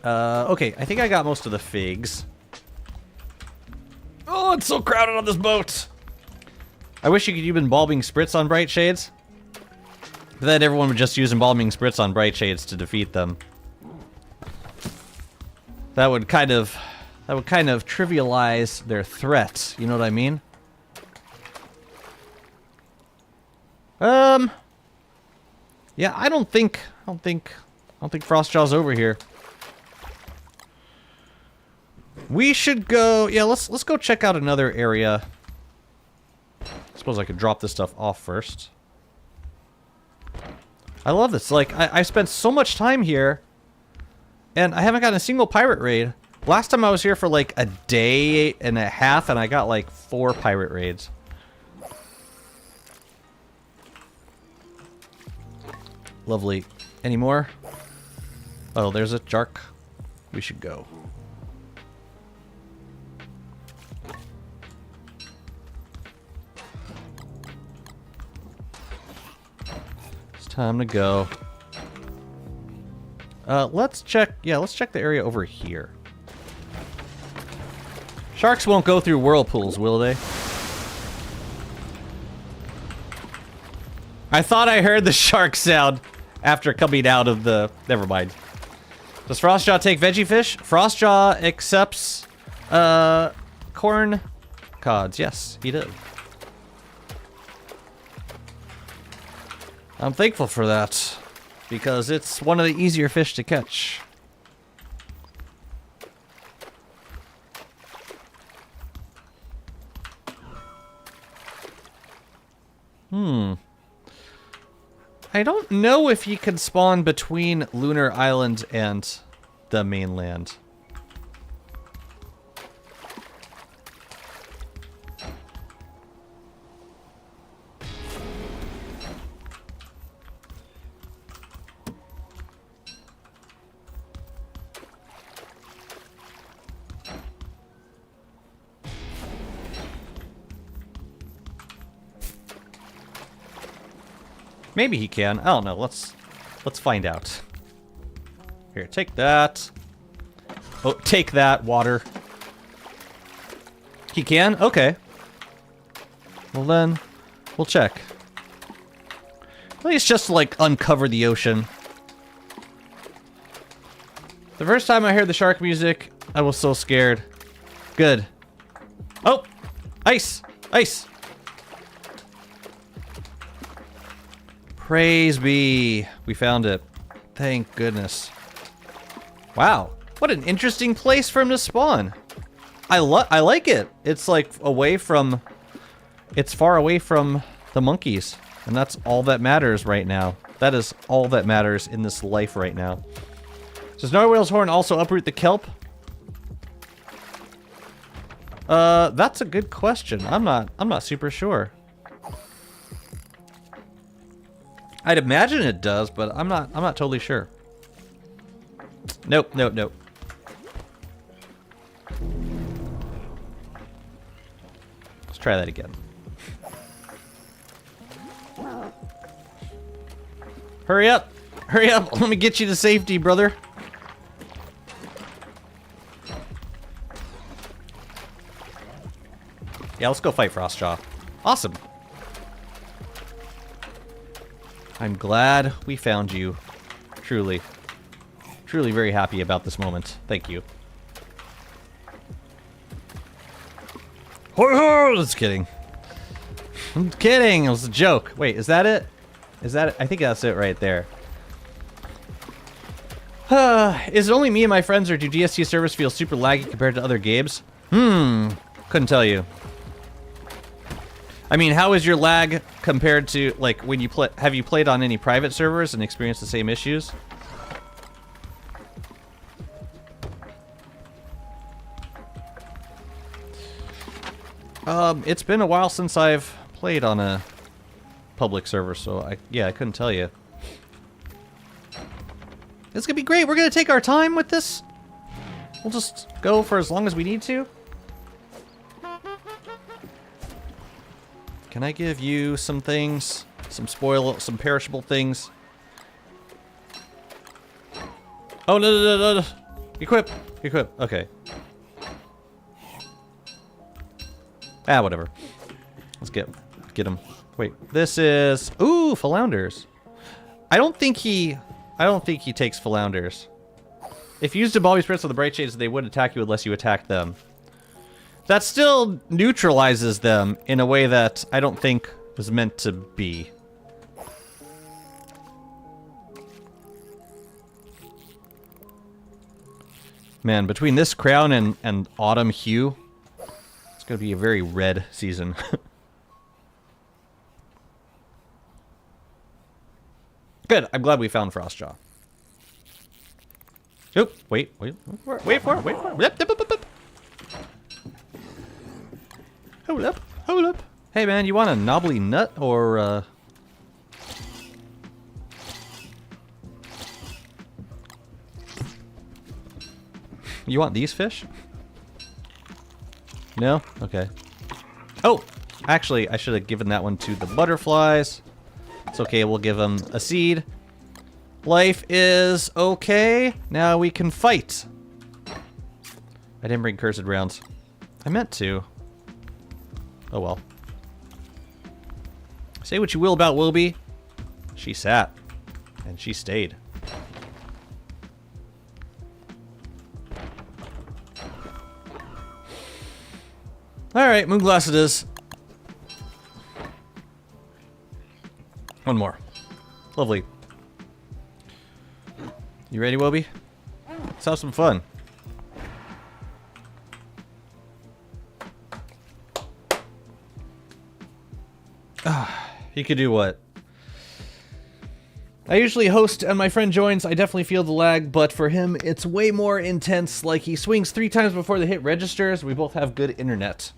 Okay, I think I got most of the figs. Oh, it's so crowded on this boat. I wish you could use embalming spritz on bright shades. But then everyone would just use embalming spritz on bright shades to defeat them. That would kind of trivialize their threat. You know what I mean? Yeah, I don't think Frostjaw's over here. We should go. Yeah, let's go check out another area. I suppose I could drop this stuff off first. I love this. Like, I spent so much time here, and I haven't gotten a single pirate raid. Last time I was here for like a day and a half, and I got like 4 pirate raids. Lovely. Any more? Oh, there's a jark. We should go. It's time to go. Let's check. Yeah, let's check the area over here. Sharks won't go through whirlpools, will they? I thought I heard the shark sound after coming out of the... Never mind. Does Frostjaw take veggie fish? Frostjaw accepts corn cods. Yes, he did. I'm thankful for that, because it's one of the easier fish to catch. I don't know if you can spawn between Lunar Island and the mainland. Maybe he can. I don't know. Let's find out. Here, take that. Oh, take that, water. He can? Okay. Well then, we'll check. At least just to, like, uncover the ocean. The first time I heard the shark music, I was so scared. Good. Oh! Ice! Ice! Praise be. We found it. Thank goodness. Wow. What an interesting place for him to spawn. I like it. It's like away from... It's far away from the monkeys. And that's all that matters right now. That is all that matters in this life right now. Does Narwhal's horn also uproot the kelp? That's a good question. I'm not super sure. I'd imagine it does, but I'm not totally sure. Nope, nope, nope. Let's try that again. Hurry up! Hurry up! Let me get you to safety, brother. Yeah, let's go fight Frostjaw. Awesome. I'm glad we found you. Truly. Truly very happy about this moment. Thank you. Just kidding. I'm kidding. It was a joke. Wait, is that it? Is that it? I think that's it right there. Is it only me and my friends, or do DST servers feel super laggy compared to other games? Couldn't tell you. I mean, how is your lag compared to, like, when you play? Have you played on any private servers and experienced the same issues? It's been a while since I've played on a public server, so I couldn't tell you. It's gonna be great. We're gonna take our time with this. We'll just go for as long as we need to. Can I give you some things? Some perishable things? Oh, no. Equip. Equip. Okay. Ah, whatever. Let's get him. Wait, this is... Ooh, Philounders. I don't think he takes Philounders. If you used a Balmy Spirits with the Bright Shades, they would attack you unless you attack them. That still neutralizes them in a way that I don't think was meant to be. Man, between this crown and autumn hue, it's going to be a very red season. Good, I'm glad we found Frostjaw. Oop, wait for it. Hold up. Hey man, you want a knobbly nut or You want these fish? No? Okay. Oh! Actually, I should have given that one to the butterflies. It's okay, we'll give them a seed. Life is okay. Now we can fight. I didn't bring cursed rounds. I meant to. Oh well. Say what you will about Wilby. She sat. And she stayed. Alright, Moonglass it is. One more. Lovely. You ready, Wobie? Let's have some fun. You could do what? I usually host and my friend joins. I definitely feel the lag, but for him, it's way more intense. Like, he swings 3 times before the hit registers. We both have good internet.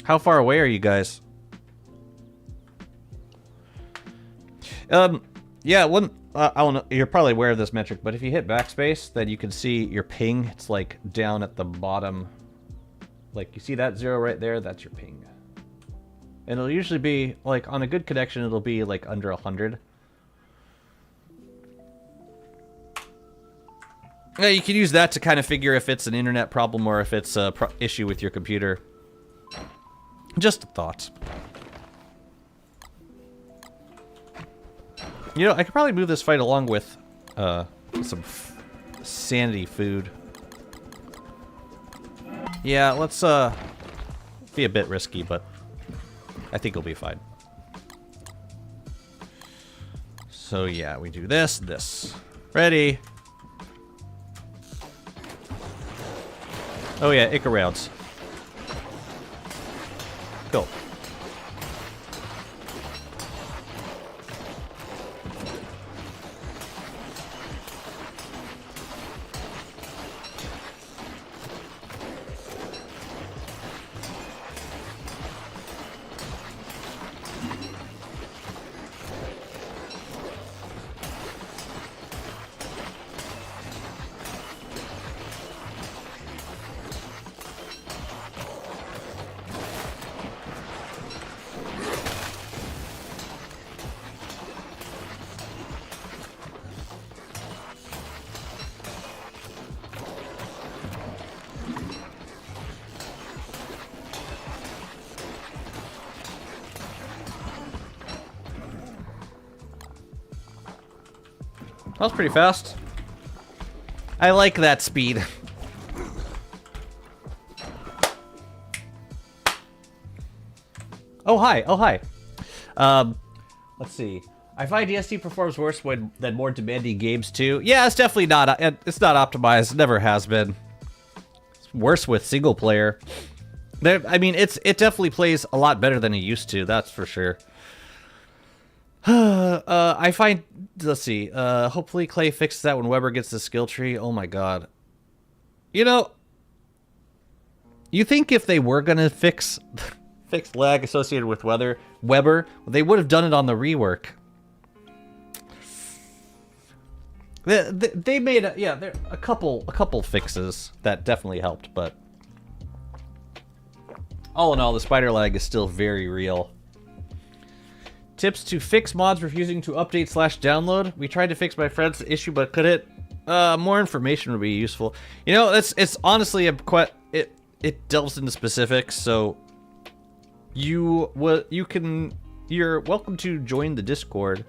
How far away are you guys? Yeah, I don't know. You're probably aware of this metric, but if you hit backspace, then you can see your ping. It's like down at the bottom. Like, you see that 0 right there? That's your ping. And it'll usually be, like, on a good connection, it'll be, like, under 100. Yeah, you can use that to kind of figure if it's an internet problem or if it's a issue with your computer. Just a thought. You know, I could probably move this fight along with some sanity food. Yeah, let's be a bit risky, but I think it'll be fine. So yeah, we do this. Ready. Oh yeah, Ica rounds. Cool. That was pretty fast. I like that speed. Oh, hi. Oh, hi. Let's see. I find DST performs worse than more demanding games, too. Yeah, it's definitely not. It's not optimized. It never has been. It's worse with single player. I mean, it definitely plays a lot better than it used to. That's for sure. I find, let's see, hopefully Clay fixes that when Weber gets the skill tree. Oh my god. You know, you think if they were gonna fix lag associated with Weber, they would have done it on the rework. They made there a couple fixes that definitely helped, but all in all, the spider lag is still very real. Tips to fix mods refusing to update/download. We tried to fix my friend's issue, but could it? More information would be useful. You know, it's honestly it delves into specifics. So you're welcome to join the Discord,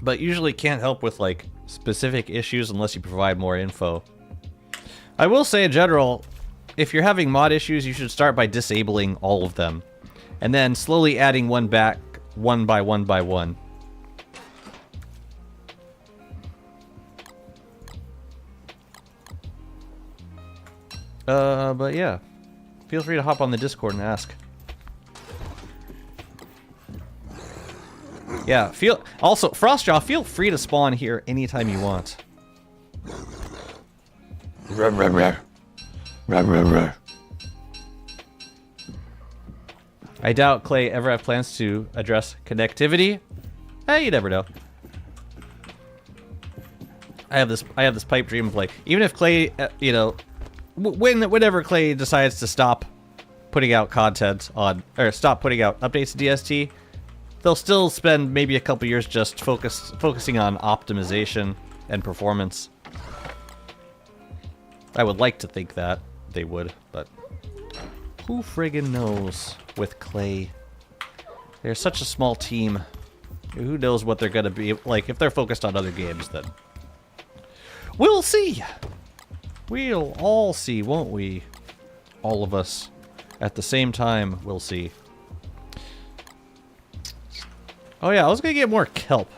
but usually can't help with like specific issues unless you provide more info. I will say in general, if you're having mod issues, you should start by disabling all of them. And then slowly adding one back, one by one by one. But yeah. Feel free to hop on the Discord and ask. Yeah, also, Frostjaw, feel free to spawn here anytime you want. Rum, rum, rum. Rum, rum, rum. I doubt Clay ever have plans to address connectivity. Hey, you never know. I have this pipe dream of like, even if Clay, you know, whenever Clay decides to stop putting out content on, or stop putting out updates to DST, they'll still spend maybe a couple years just focusing on optimization and performance. I would like to think that they would, but who friggin' knows with Clay? They're such a small team. Who knows what they're gonna be like? If they're focused on other games, then We'll see. We'll all see, won't we? All of us. At the same time, we'll see. Oh yeah, I was gonna get more kelp.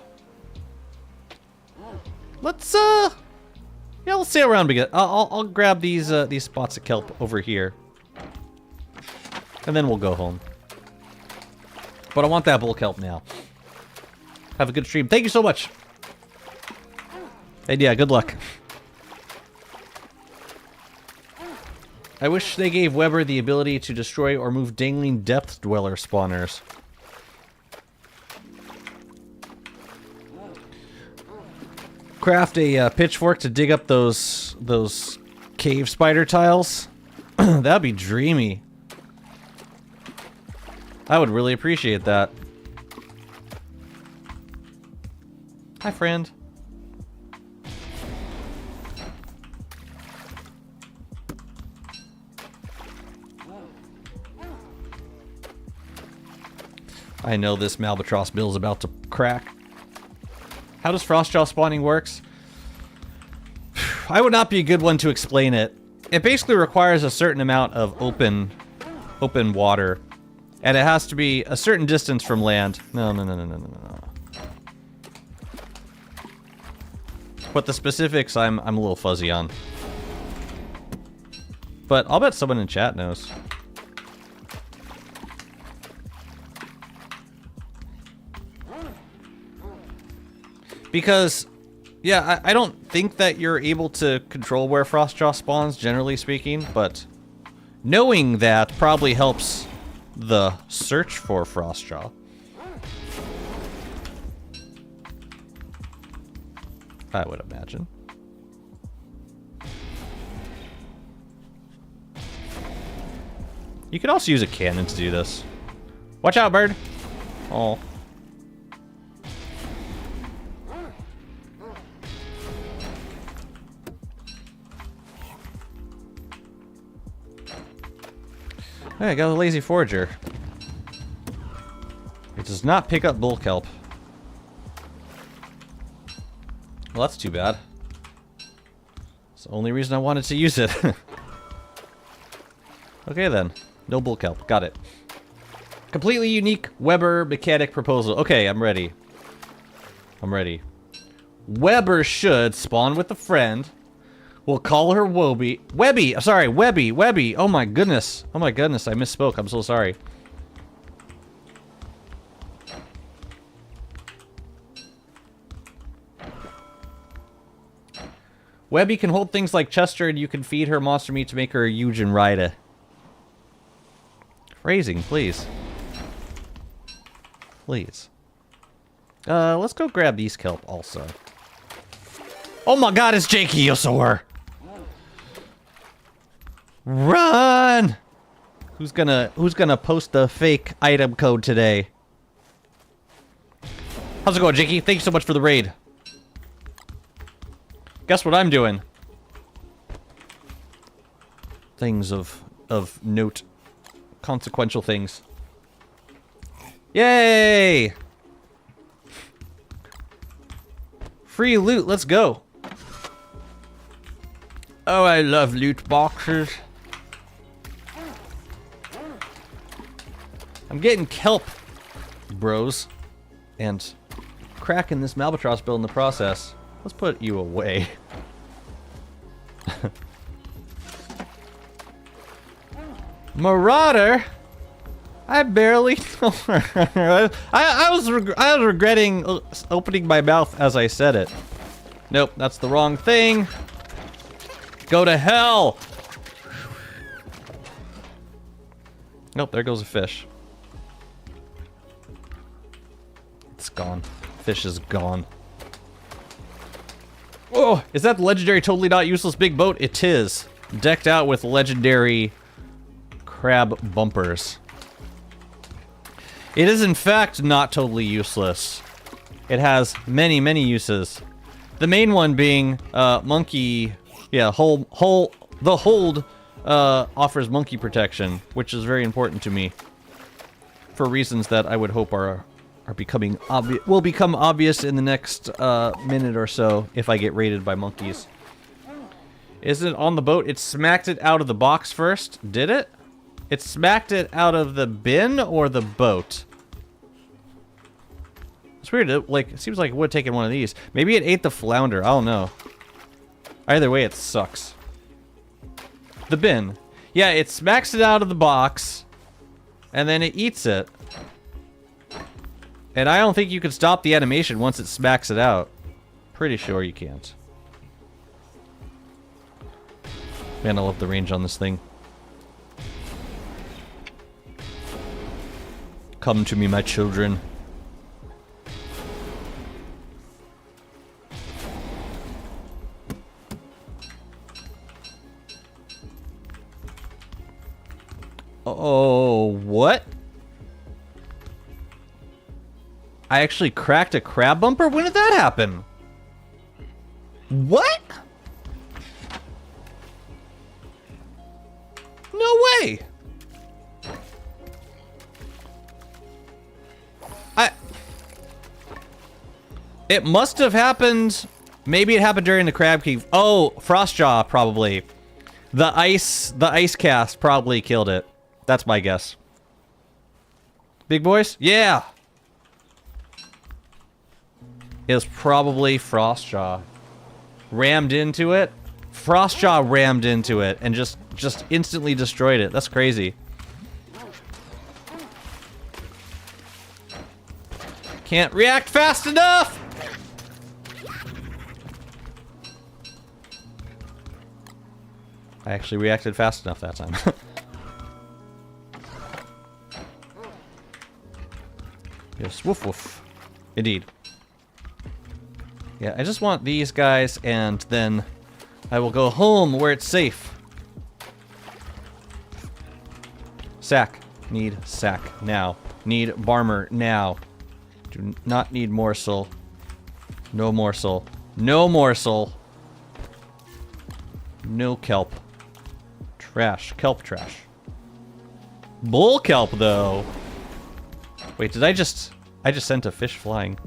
Let's yeah, let's stay around again. I'll grab these spots of kelp over here, and then we'll go home. But I want that bull kelp now. Have a good stream. Thank you so much. And yeah, good luck. I wish they gave Weber the ability to destroy or move dangling depth dweller spawners. Craft a pitchfork to dig up those cave spider tiles. That'd be dreamy. I would really appreciate that. Hi, friend. I know this Malbatross bill is about to crack. How does Frostjaw spawning works? I would not be a good one to explain it. It basically requires a certain amount of open water. And it has to be a certain distance from land. No. But the specifics, I'm a little fuzzy on. But I'll bet someone in chat knows. Because, yeah, I don't think that you're able to control where Frostjaw spawns, generally speaking, but knowing that probably helps the search for Frostjaw. I would imagine. You could also use a cannon to do this. Watch out, bird! Oh. Hey, I got a lazy forager. It does not pick up bull kelp. Well, that's too bad. It's the only reason I wanted to use it. Okay then. No bull kelp. Got it. Completely unique Weber mechanic proposal. Okay, I'm ready. I'm ready. Weber should spawn with a friend. We'll call her Webby. Webby! Sorry, Webby. Webby. Oh my goodness. Oh my goodness, I misspoke. I'm so sorry. Webby can hold things like Chester, and you can feed her monster meat to make her a huge and rider. Phrasing, please. Please. Let's go grab these kelp also. Oh my god, it's Jakiosaur! Run! Who's gonna post the fake item code today? How's it going, Jakey? Thank you so much for the raid. Guess what I'm doing? Things of note. Consequential things. Yay! Free loot, let's go. Oh, I love loot boxes. I'm getting kelp, bros. And cracking this Malbatross build in the process. Let's put you away. Marauder? I barely know her. I was regretting opening my mouth as I said it. Nope, that's the wrong thing. Go to hell! Nope, there goes a fish. It's gone. Fish is gone. Oh, is that the legendary totally not useless big boat? It is. Decked out with legendary crab bumpers. It is in fact not totally useless. It has many, many uses. The main one being monkey. Yeah, the hold offers monkey protection, which is very important to me for reasons that I would hope are will become obvious in the next minute or so if I get raided by monkeys. Isn't it on the boat? It smacked it out of the box first. Did it? It smacked it out of the bin or the boat? It's weird. It seems like it would have taken one of these. Maybe it ate the flounder. I don't know. Either way, it sucks. The bin. Yeah, it smacks it out of the box, and then it eats it. And I don't think you can stop the animation once it smacks it out. Pretty sure you can't. Man, I love the range on this thing. Come to me, my children. Oh, what? I actually cracked a crab bumper? When did that happen? What? No way! It must have happened... Maybe it happened during the crab cave. Oh, Frostjaw, probably. The ice cast probably killed it. That's my guess. Big boys? Yeah! It was probably Frostjaw. Rammed into it? Frostjaw rammed into it and just instantly destroyed it. That's crazy. Can't react fast enough! I actually reacted fast enough that time. Yes, woof woof. Indeed. Yeah, I just want these guys, and then I will go home where it's safe. Sack. Need sack now. Need Barmer now. Do not need morsel. No morsel. No morsel. No kelp. Trash. Kelp trash. Bull kelp, though. Wait, did I just sent a fish flying.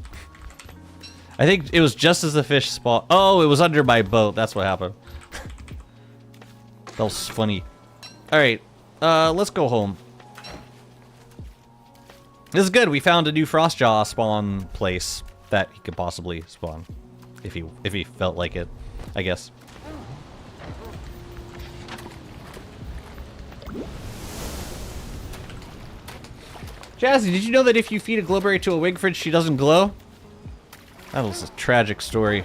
I think it was just as the fish spawned. Oh, it was under my boat. That's what happened. That was funny. Alright, let's go home. This is good. We found a new Frostjaw spawn place that he could possibly spawn. If he felt like it, I guess. Jazzy, did you know that if you feed a glowberry to a wigfridge, she doesn't glow? That was a tragic story.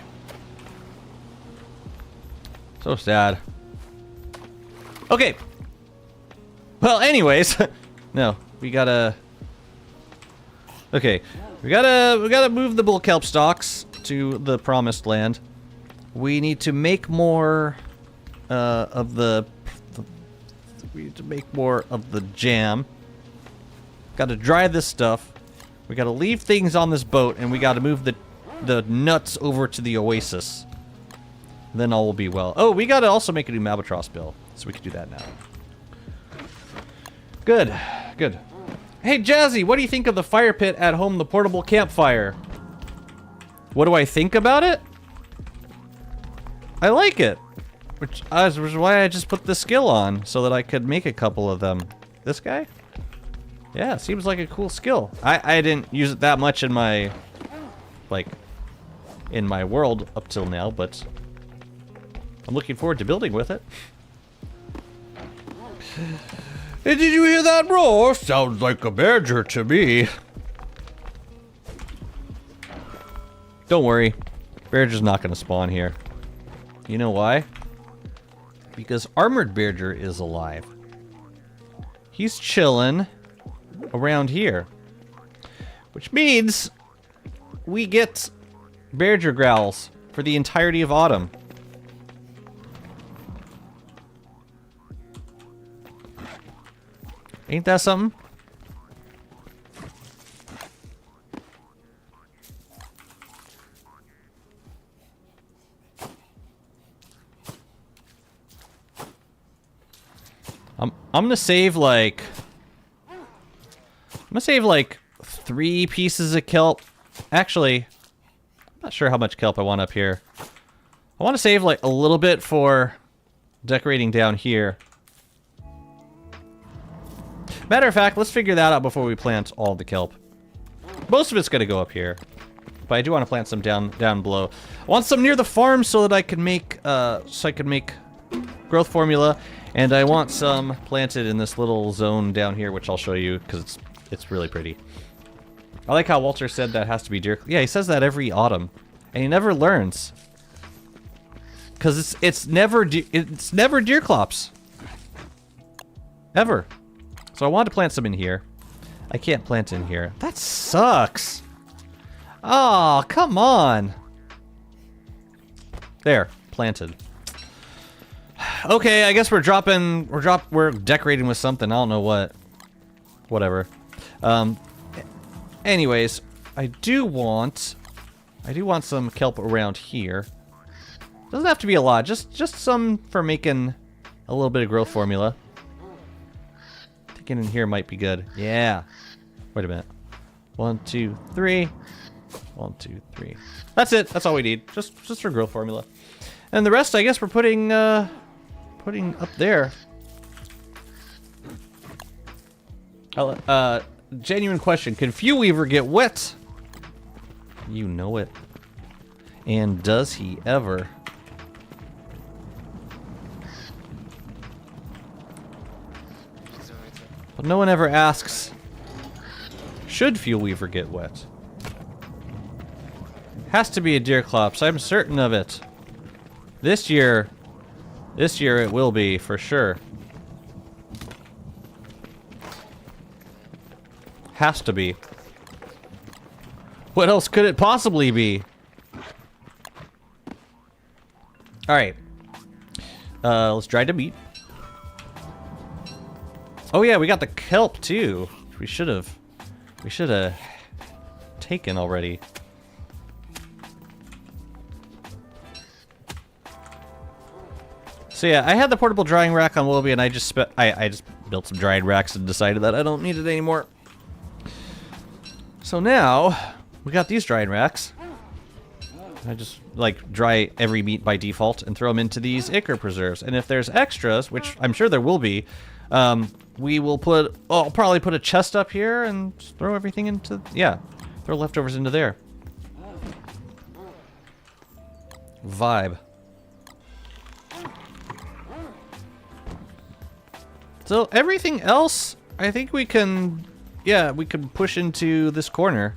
So sad. Okay. Well, anyways. No, we gotta... Okay. We gotta move the bull kelp stalks to the promised land. We need to make more of the... We need to make more of the jam. Gotta dry this stuff. We gotta leave things on this boat, and we gotta move the nuts over to the Oasis. Then all will be well. Oh, we gotta also make a new Albatross bill, so we can do that now. Good, good. Hey, Jazzy, what do you think of the fire pit at home, the portable campfire? What do I think about it? I like it. Which is why I just put the skill on, so that I could make a couple of them. This guy? Yeah, seems like a cool skill. I didn't use it that much in my, like, in my world up till now, but I'm looking forward to building with it. Hey, did you hear that roar? Sounds like a badger to me. Don't worry, badger's not going to spawn here. You know why? Because armored badger is alive. He's chilling around here, which means we get badger growls for the entirety of autumn. Ain't that something? I'm gonna save like 3 pieces of kelp. Actually, I'm not sure how much kelp I want up here. I want to save like a little bit for decorating down here. Matter of fact, let's figure that out before we plant all the kelp. Most of it's going to go up here, but I do want to plant some down below. I want some near the farm so that I can make growth formula, and I want some planted in this little zone down here, which I'll show you because it's really pretty. I like how Walter said that has to be deer. Yeah, he says that every autumn, and he never learns because it's never deer clops ever. So I want to plant some in here. I can't plant in here. That sucks. Oh, come on. There, planted. Okay, I guess we're decorating with something. I don't know what. Whatever. Anyways, I do want some kelp around here. Doesn't have to be a lot. Just some for making a little bit of growth formula. In here might be good. Yeah. Wait a minute. 1, 2, 3. 1, 2, 3. That's it. That's all we need. Just for growth formula. And the rest, I guess, we're putting up there. Genuine question. Can Fuel Weaver get wet? You know it. And does he ever? But no one ever asks, should Fuel Weaver get wet? Has to be a deer clops, I'm certain of it. This year it will be, for sure. Has to be. What else could it possibly be? Alright. Let's dry the meat. Oh yeah, we got the kelp too. We should have taken already. So yeah, I had the portable drying rack on Willoughby, and I just built some drying racks and decided that I don't need it anymore. So now we got these drying racks. I just like dry every meat by default and throw them into these acre preserves. And if there's extras, which I'm sure there will be, we will I'll probably put a chest up here and throw everything into, yeah, throw leftovers into there. Vibe. So everything else, I think we can, yeah, we can push into this corner.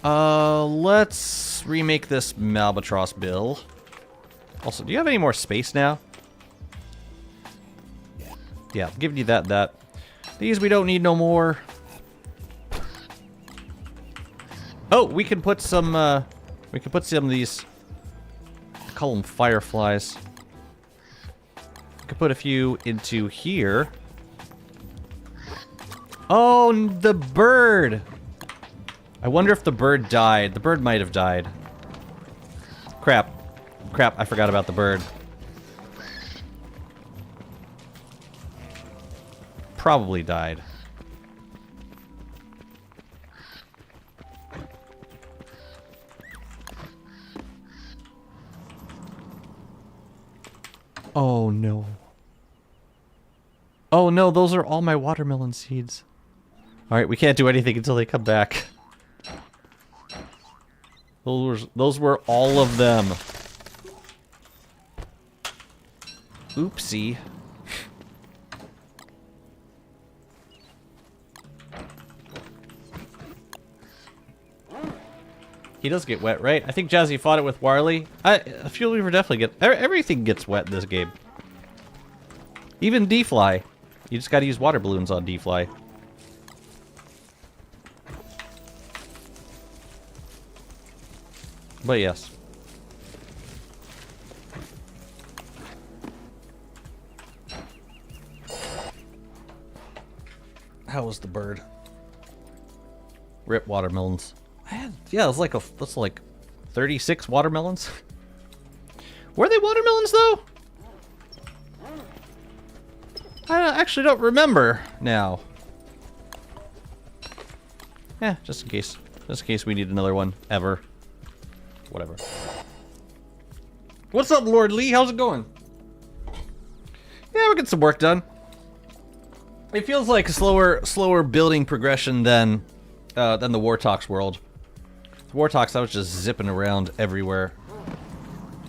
Let's remake this Malbatross bill. Also, do you have any more space now? Yeah, I'm giving you that. These we don't need no more. Oh, we can put some of these, I call them fireflies. We could put a few into here. Oh, the bird! I wonder if the bird died. The bird might have died. Crap, I forgot about the bird. Probably died. Oh no. Oh no, those are all my watermelon seeds. Alright, we can't do anything until they come back. Those were all of them. Oopsie. He does get wet, right? I think Jazzy fought it with Warley. Fuel Weaver definitely everything gets wet in this game. Even D-Fly. You just gotta use water balloons on D-Fly. But yes. How was the bird? Rip watermelons. Yeah, it's like 36 watermelons. Were they watermelons though? I actually don't remember now. Yeah, just in case we need another one ever. whatever. What's up, Lord Lee? How's it going? Yeah, we're getting some work done. It feels like a slower building progression than the Wartox world. The Wartox, I was just zipping around everywhere,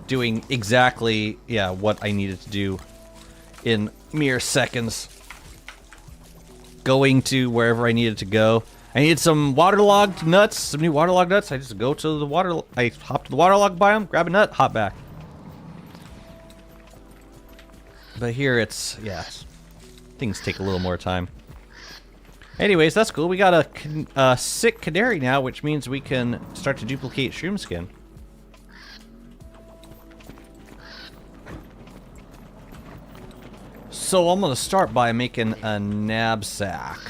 doing exactly, yeah, what I needed to do in mere seconds. Going to wherever I needed to go. I needed some waterlogged nuts, some new waterlogged nuts. I just go to the I hop to the waterlogged biome, grab a nut, hop back. But here it's, yeah, things take a little more time. Anyways, that's cool. We got a sick canary now, which means we can start to duplicate shroom skin. So I'm gonna start by making a knapsack.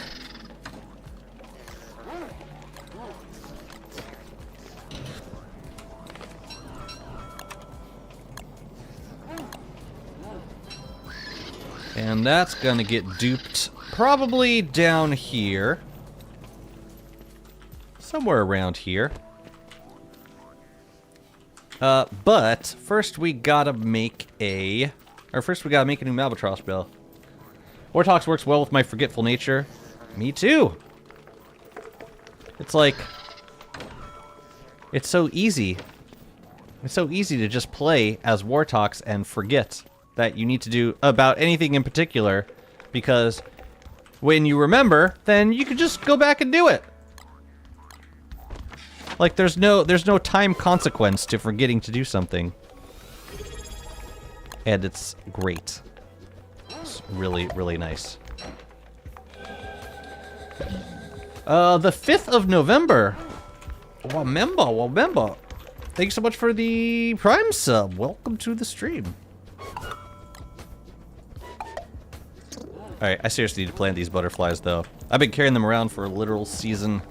And that's gonna get duped probably down here. Somewhere around here. But first we gotta make a... first we gotta make a new Albatross bill. Wartox works well with my forgetful nature. Me too! It's like... it's so easy. It's so easy to just play as Wartox and forget that you need to do about anything in particular, because when you remember, then you can just go back and do it. Like there's no time consequence to forgetting to do something. And it's great. It's really, really nice. The 5th of November. Remember. Thank you so much for the Prime sub. Welcome to the stream. Alright, I seriously need to plant these butterflies, though. I've been carrying them around for a literal season.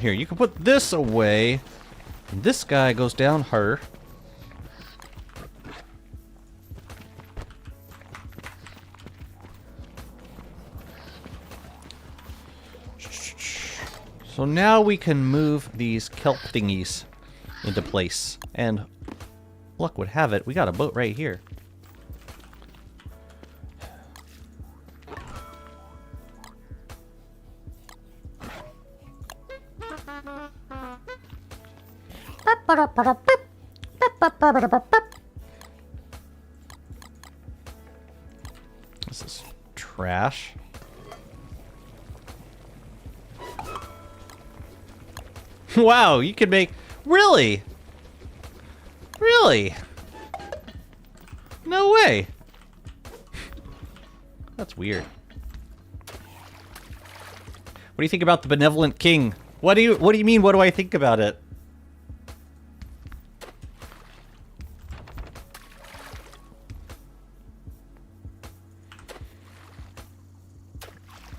Here, you can put this away. And this guy goes down her. So now we can move these kelp thingies into place. And luck would have it, we got a boat right here. This is trash. Wow, you could make... Really? Really? No way. That's weird. What do you think about the benevolent king? What do you mean, what do I think about it?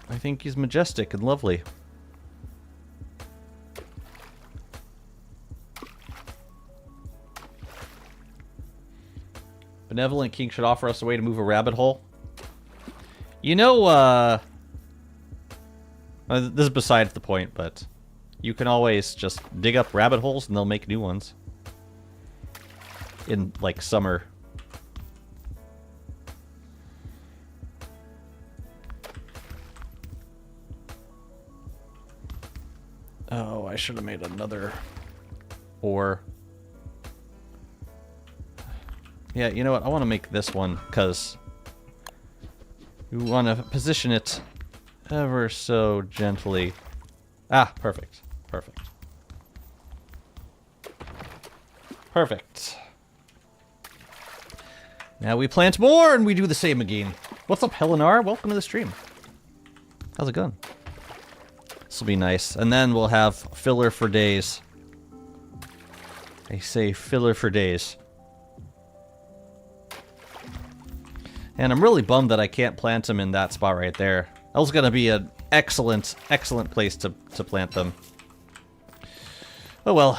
I think he's majestic and lovely. Benevolent king should offer us a way to move a rabbit hole. You know, this is besides the point, but you can always just dig up rabbit holes and they'll make new ones. In, like, summer. Oh, I should have made another ore. Yeah, you know what? I want to make this one, because we want to position it ever so gently. Ah, perfect. Perfect. Perfect. Now we plant more, and we do the same again. What's up, Helenar? Welcome to the stream. How's it going? This will be nice. And then we'll have filler for days. I say filler for days. And I'm really bummed that I can't plant them in that spot right there. That was going to be an excellent, excellent place to plant them. Oh well.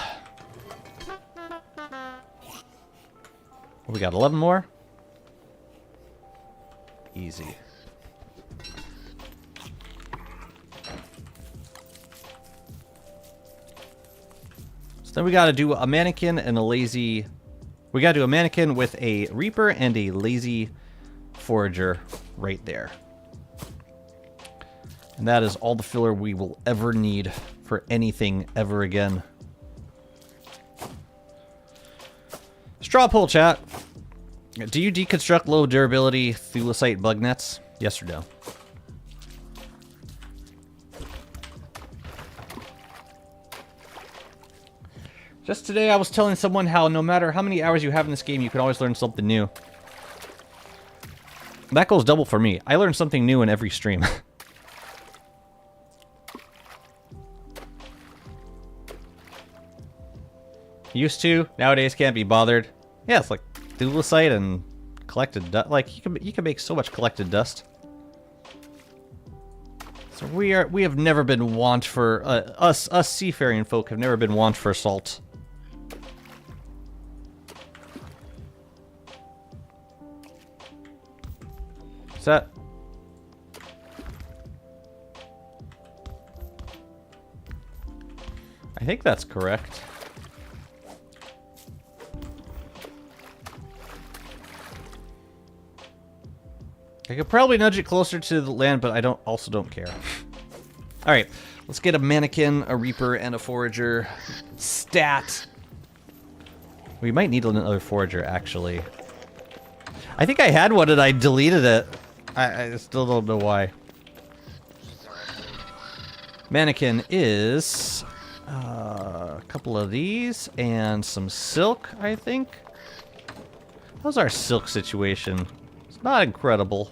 We got 11 more? Easy. So then we gotta do a mannequin and a lazy... We gotta do a mannequin with a reaper and a lazy forager right there. And that is all the filler we will ever need for anything ever again. Straw poll chat. Do you deconstruct low durability thulecite bug nets? Yes or no? Just today I was telling someone how no matter how many hours you have in this game, you can always learn something new. That goes double for me. I learn something new in every stream. Used to, nowadays can't be bothered. Yeah, it's like thulecite and collected dust. Like you can make so much collected dust. So we have never been wont for us seafaring folk have never been wont for salt. Is that? I think that's correct. I could probably nudge it closer to the land, but I also don't care. All right, let's get a mannequin, a reaper, and a forager. Stat. We might need another forager, actually. I think I had one and I deleted it. I still don't know why. Mannequin is a couple of these and some silk, I think. How's our silk situation? It's not incredible.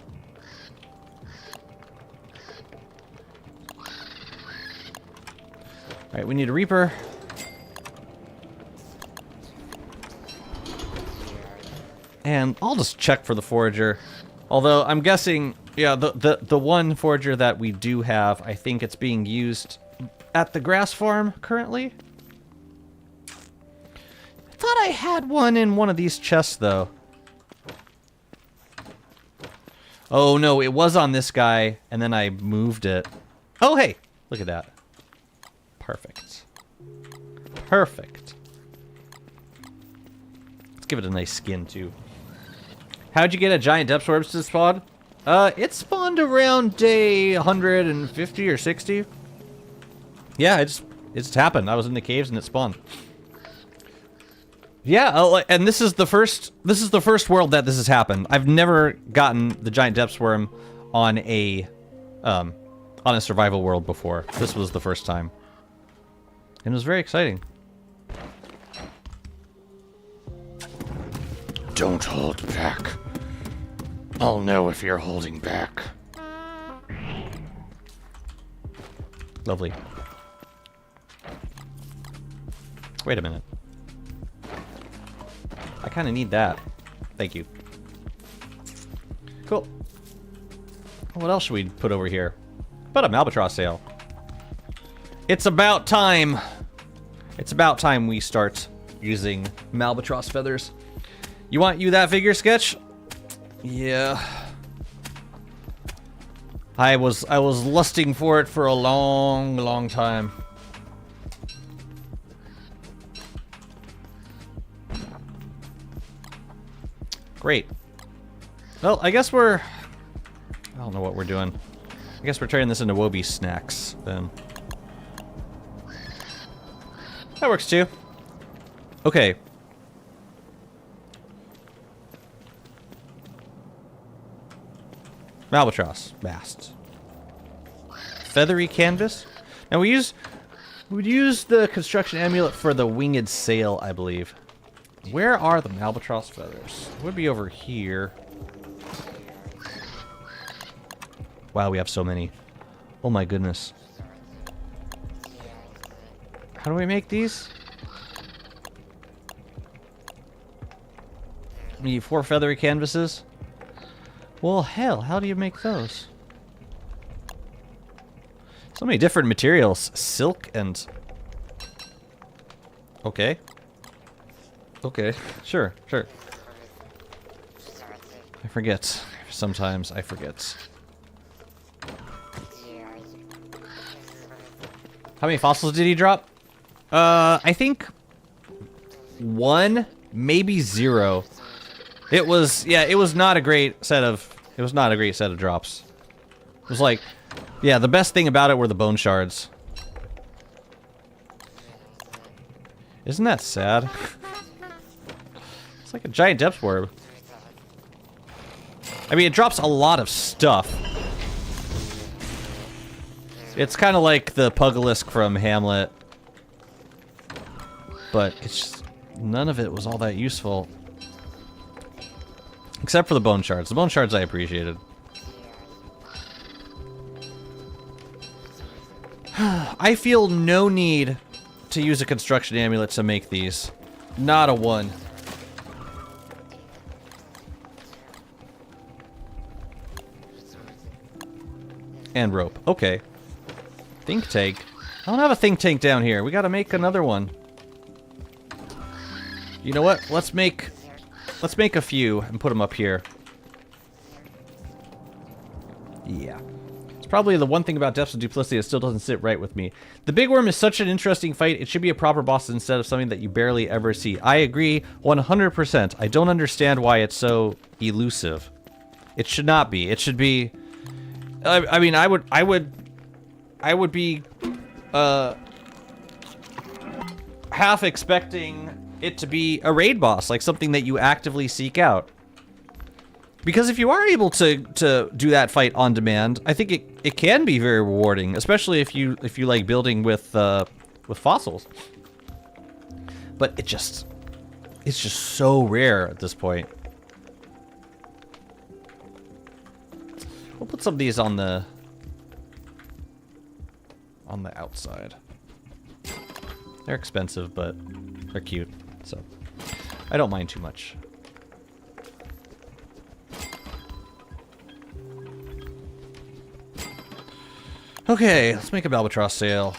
Alright, we need a reaper. And I'll just check for the forager. Although I'm guessing, yeah, the one forager that we do have, I think it's being used at the grass farm currently. I thought I had one in one of these chests though. Oh no, it was on this guy and then I moved it. Oh hey, look at that. Perfect. Perfect. Let's give it a nice skin too. How'd you get a giant depth worm to spawn? It spawned around day 150 or 60. Yeah, it just happened. I was in the caves and it spawned. Yeah, and this is the first world that this has happened. I've never gotten the giant depth worm on a survival world before. This was the first time. And it was very exciting. Don't hold back. I'll know if you're holding back. Lovely. Wait a minute. I kind of need that. Thank you. Cool. What else should we put over here? How about a albatross sail? It's about time. It's about time we start using albatross feathers. You want that figure sketch? Yeah. I was lusting for it for a long, long time. Great. Well, I guess I don't know what we're doing. I guess we're turning this into Wobie snacks then. That works too. Okay. Albatross mast. Feathery canvas. Now we would use the construction amulet for the winged sail, I believe. Where are the albatross feathers? It would be over here. Wow, we have so many. Oh my goodness. How do we make these? We need 4 feathery canvases. Well, hell, how do you make those? So many different materials. Silk and... Okay. Okay, sure. I forget. Sometimes I forget. How many fossils did he drop? I think 1, maybe 0. It was, yeah, it was not a great set of drops. It was like, yeah, the best thing about it were the bone shards. Isn't that sad? It's like a giant depth orb. I mean, it drops a lot of stuff. It's kind of like the Pugilisk from Hamlet. But it's just, none of it was all that useful. Except for the bone shards. The bone shards I appreciated. I feel no need to use a construction amulet to make these. Not a one. And rope. Okay. Think tank. I don't have a think tank down here. We gotta make another one. You know what? Let's make a few and put them up here. Yeah. It's probably the one thing about Depths of Duplicity that still doesn't sit right with me. The Big Worm is such an interesting fight. It should be a proper boss instead of something that you barely ever see. I agree 100%. I don't understand why it's so elusive. It should not be. It should be... I mean, I would be half expecting it to be a raid boss, like something that you actively seek out. Because if you are able to do that fight on demand, I think it can be very rewarding, especially if you like building with fossils. But it's just so rare at this point. We'll put some of these on the outside. They're expensive, but they're cute, so I don't mind too much. Okay, let's make a Albatross sail.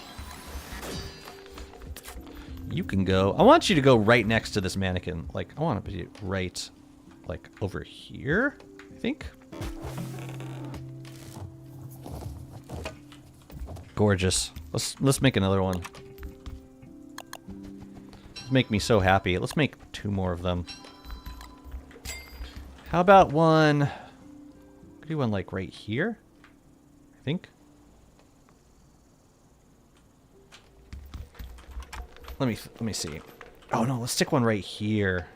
You can go. I want you to go right next to this mannequin. Like, I want to be right, like, over here, I think. Gorgeous. Let's make another one. Make me so happy. Let's make 2 more of them. How about one? Could do one like right here, I think. Let me see. Oh no, let's stick one right here.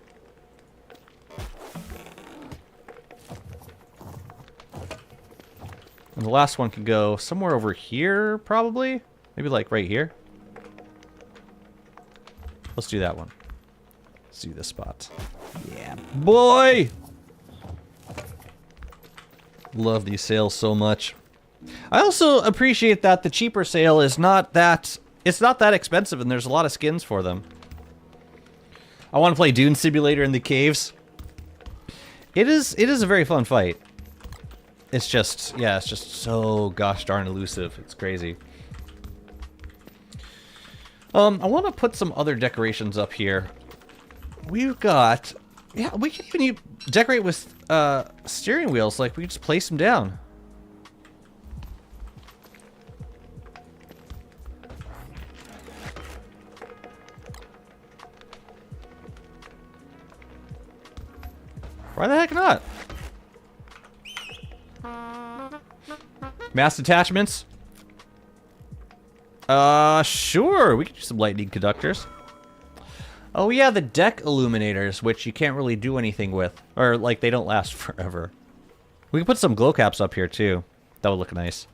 And the last one could go somewhere over here, probably. Maybe like right here. Let's do that one. Let's do this spot. Yeah, boy! Love these sails so much. I also appreciate that the cheaper sail is not that... It's not that expensive, and there's a lot of skins for them. I want to play Dune Simulator in the caves. It is a very fun fight. It's just... Yeah, it's just so gosh darn elusive. It's crazy. I want to put some other decorations up here. We've got... Yeah, we can even decorate with steering wheels. Like, we can just place them down. Why the heck not? Mass attachments? Sure. We can do some lightning conductors. Oh yeah, the deck illuminators, which you can't really do anything with. Or, like, they don't last forever. We can put some glow caps up here, too. That would look nice.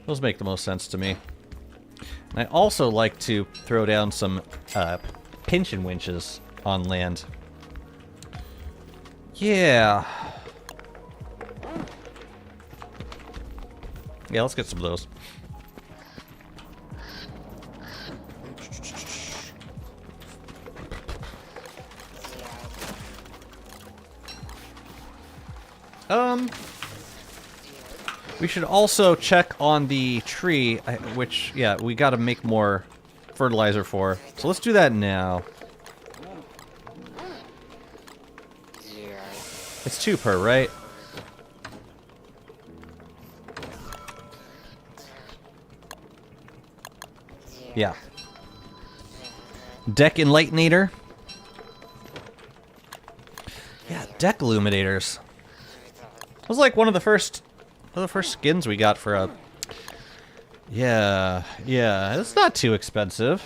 Those make the most sense to me. And I also like to throw down some pinch and winches on land. Yeah. Yeah, let's get some of those. We should also check on the tree, which, yeah, we gotta make more fertilizer for. So let's do that now. It's 2 per, right? Yeah. Deck Enlightenator. Yeah, deck illuminators. That was like one of the first skins we got for a. Yeah, it's not too expensive.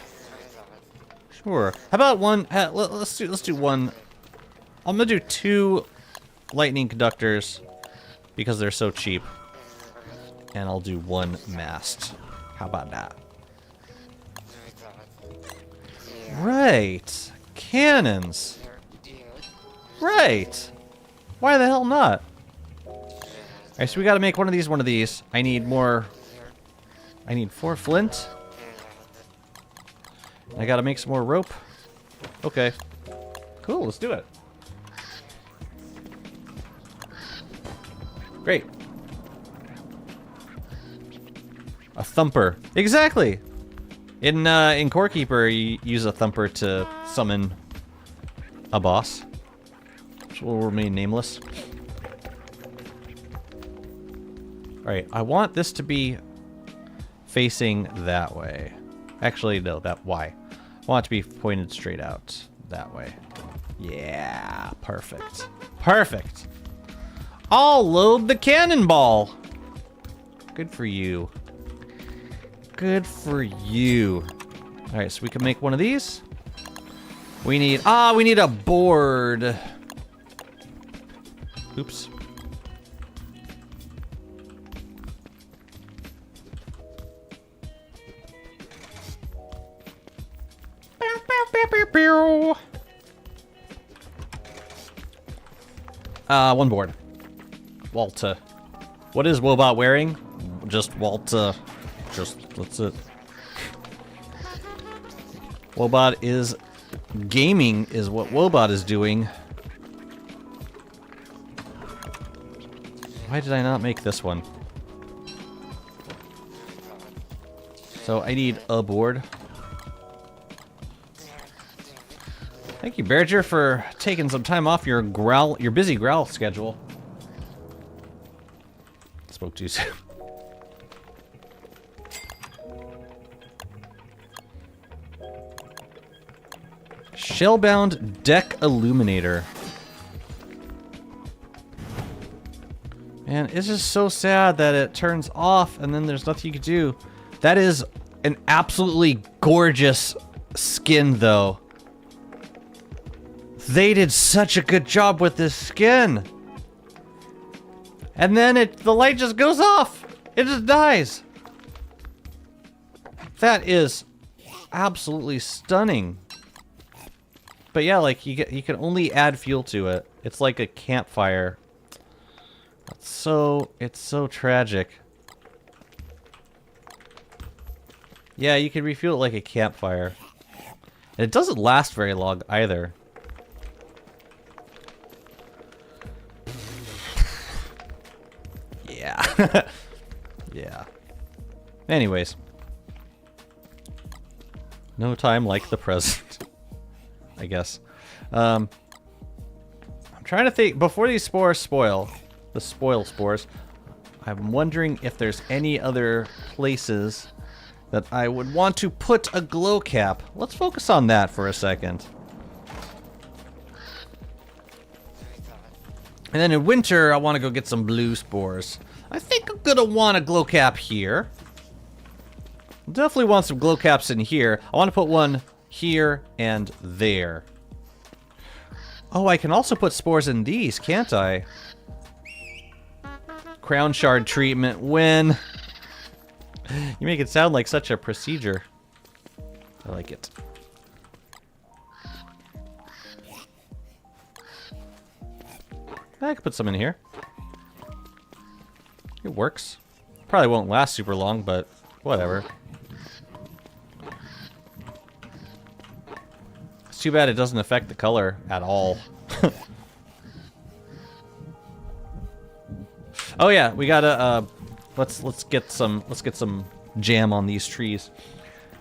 Sure. How about one? Let's do one. I'm gonna do 2 lightning conductors because they're so cheap, and I'll do 1 mast. How about that? Right, cannons. Right. Why the hell not? Alright, so we gotta make one of these. I need more. I need 4 flint. I gotta make some more rope. Okay. Cool, let's do it. Great. A thumper. Exactly! In Core Keeper, you use a thumper to summon a boss, which will remain nameless. Alright, I want this to be facing that way. Actually, no, I want it to be pointed straight out that way. Yeah, perfect. Perfect! I'll load the cannonball! Good for you. Good for you. Alright, so we can make one of these. We need a board. Oops. One board. Walta. What is Wobot wearing? Just Walta. That's it. Wobot is gaming is what Wobot is doing. Why did I not make this one? So I need a board. Thank you, Berger, for taking some time off your busy growl schedule. Spoke too soon. Shellbound Deck Illuminator. Man, it's just so sad that it turns off and then there's nothing you can do. That is an absolutely gorgeous skin, though. They did such a good job with this skin. And then the light just goes off. It just dies. That is absolutely stunning. But yeah, like you can only add fuel to it. It's like a campfire. It's so tragic. Yeah, you can refuel it like a campfire. And it doesn't last very long either. Yeah. Yeah. Anyways. No time like the present. I guess. I'm trying to think, before these spores spoil, the spores, I'm wondering if there's any other places that I would want to put a glow cap. Let's focus on that for a second. And then in winter, I want to go get some blue spores. I think I'm gonna want a glow cap here. Definitely want some glow caps in here. I want to put one here and there. Oh, I can also put spores in these, can't I? Crown shard treatment when... You make it sound like such a procedure. I like it. I could put some in here. It works. Probably won't last super long, but whatever. It's too bad it doesn't affect the color at all. Oh yeah, we gotta let's get some jam on these trees.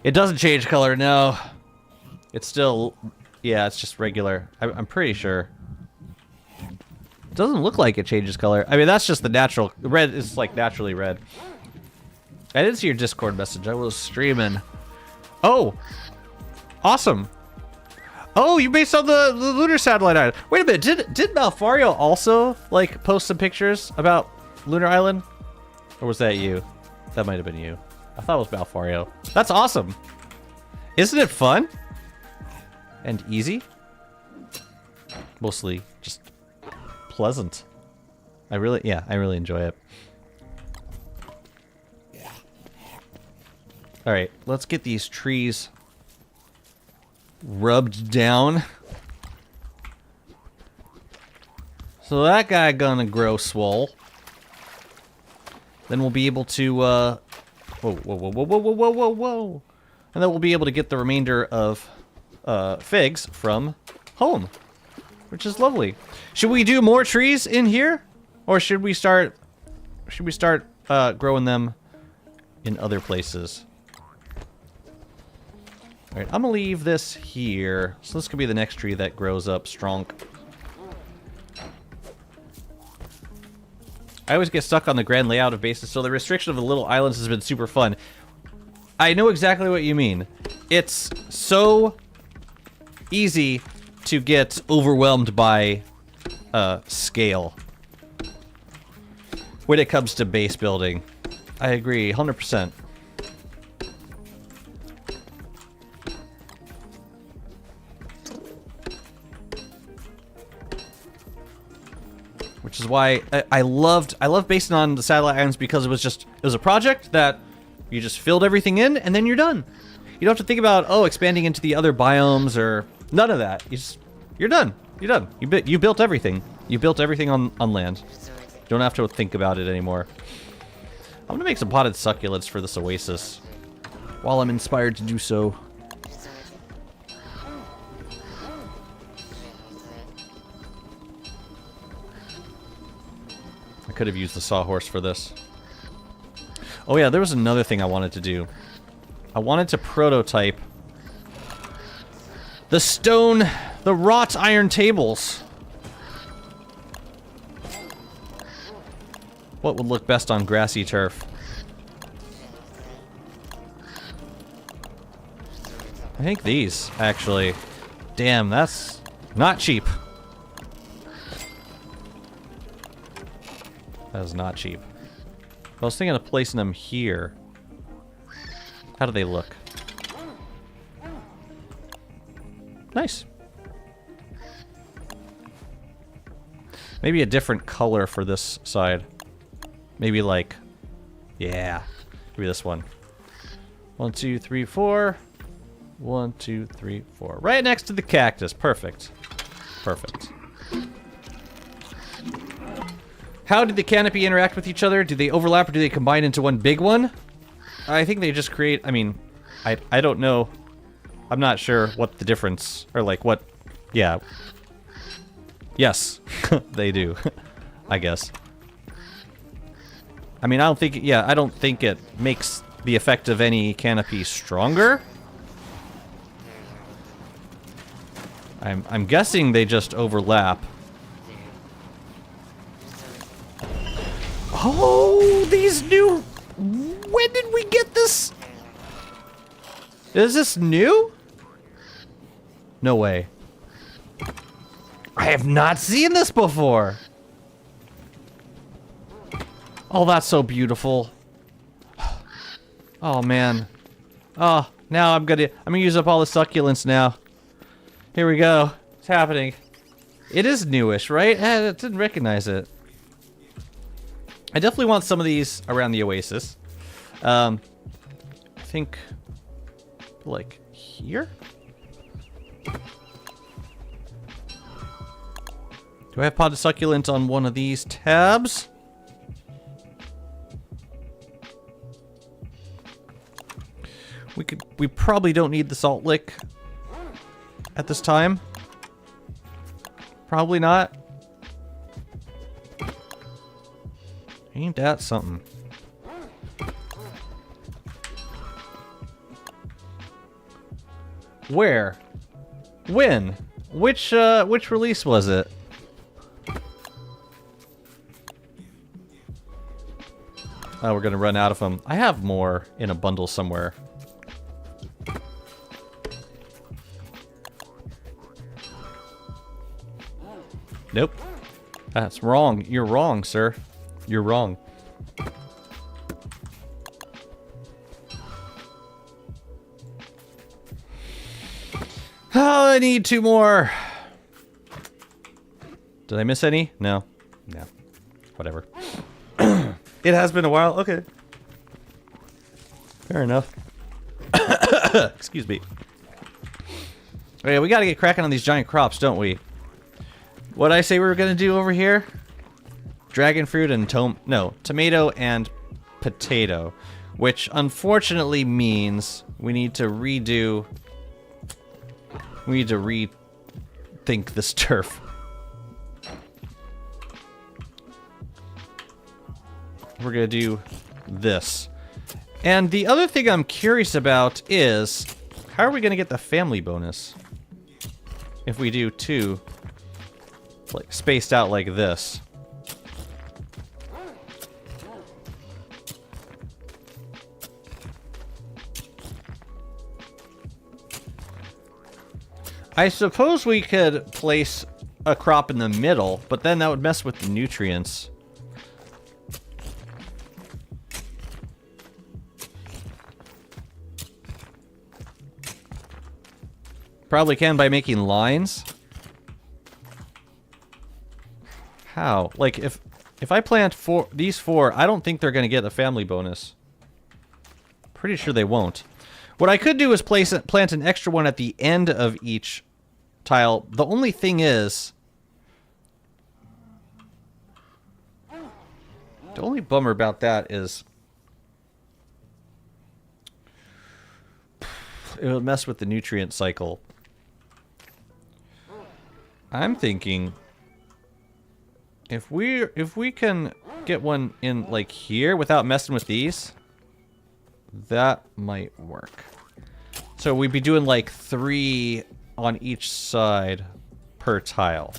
It doesn't change color, no. It's still, yeah, it's just regular. I'm pretty sure. It doesn't look like it changes color. I mean, that's just the natural. Red is like naturally red. I didn't see your Discord message. I was streaming. Oh, awesome. Oh, you based on the lunar satellite island. Wait a minute, did Malfario also like post some pictures about Lunar Island? Or was that you? That might have been you. I thought it was Malfario. That's awesome. Isn't it fun? And easy? Mostly just pleasant. I really enjoy it. All right, let's get these trees rubbed down. So that guy gonna grow swole. Then we'll be able to, whoa, whoa, whoa, whoa, whoa, whoa, whoa, whoa, whoa. And then we'll be able to get the remainder of figs from home, which is lovely. Should we do more trees in here? Or should we start growing them in other places? All right, I'm gonna leave this here. So this could be the next tree that grows up strong. I always get stuck on the grand layout of bases, so the restriction of the little islands has been super fun. I know exactly what you mean. It's so easy to get overwhelmed by scale when it comes to base building. I agree, 100%. Which is why I loved basing on the satellite islands, because it was a project that you just filled everything in and then you're done. You don't have to think about, oh, expanding into the other biomes or none of that. You're done. You're done. You built everything. You built everything on land. You don't have to think about it anymore. I'm gonna make some potted succulents for this oasis while I'm inspired to do so. I could have used the sawhorse for this. Oh yeah, there was another thing I wanted to do. I wanted to prototype the wrought iron tables. What would look best on grassy turf? I think these, actually. Damn, that's not cheap. That is not cheap. I was thinking of placing them here. How do they look? Nice. Maybe a different color for this side. Maybe like, yeah, maybe this one. 1, 2, 3, 4. 1, 2, 3, 4. Right next to the cactus. Perfect. Perfect. How did the canopy interact with each other? Do they overlap or do they combine into one big one? I think they just create, I mean, I don't know. I'm not sure what the difference, or like what, yeah. Yes, they do, I guess. I mean, I don't think it makes the effect of any canopy stronger. I'm guessing they just overlap. Oh, these new... When did we get this? Is this new? No way. I have not seen this before. Oh, that's so beautiful. Oh, man. Oh, now I'm gonna use up all the succulents now. Here we go. It's happening. It is newish, right? I didn't recognize it. I definitely want some of these around the oasis. I think, like, here? Do I have potted succulent on one of these tabs? We probably don't need the salt lick at this time. Probably not. Ain't that something? Where? When? Which release was it? Oh, we're gonna run out of them. I have more in a bundle somewhere. Nope. That's wrong. You're wrong, sir. You're wrong. Oh, I need 2 more. Did I miss any? No. No. Whatever. It has been a while. Okay. Fair enough. Excuse me. Oh, yeah, we gotta get cracking on these giant crops, don't we? What'd I say we were gonna do over here? Dragon fruit and tomato and potato. Which unfortunately means we need to redo... We need to rethink this turf. We're gonna do this. And the other thing I'm curious about is, how are we gonna get the family bonus? If we do 2, like, spaced out like this. I suppose we could place a crop in the middle, but then that would mess with the nutrients. Probably can by making lines. How? Like, if I plant these 4, I don't think they're going to get a family bonus. Pretty sure they won't. What I could do is plant an extra one at the end of each tile. The only thing is... The only bummer about that is... It would mess with the nutrient cycle. I'm thinking... If we can get one in, like, here without messing with these... That might work. So we'd be doing like 3 on each side per tile.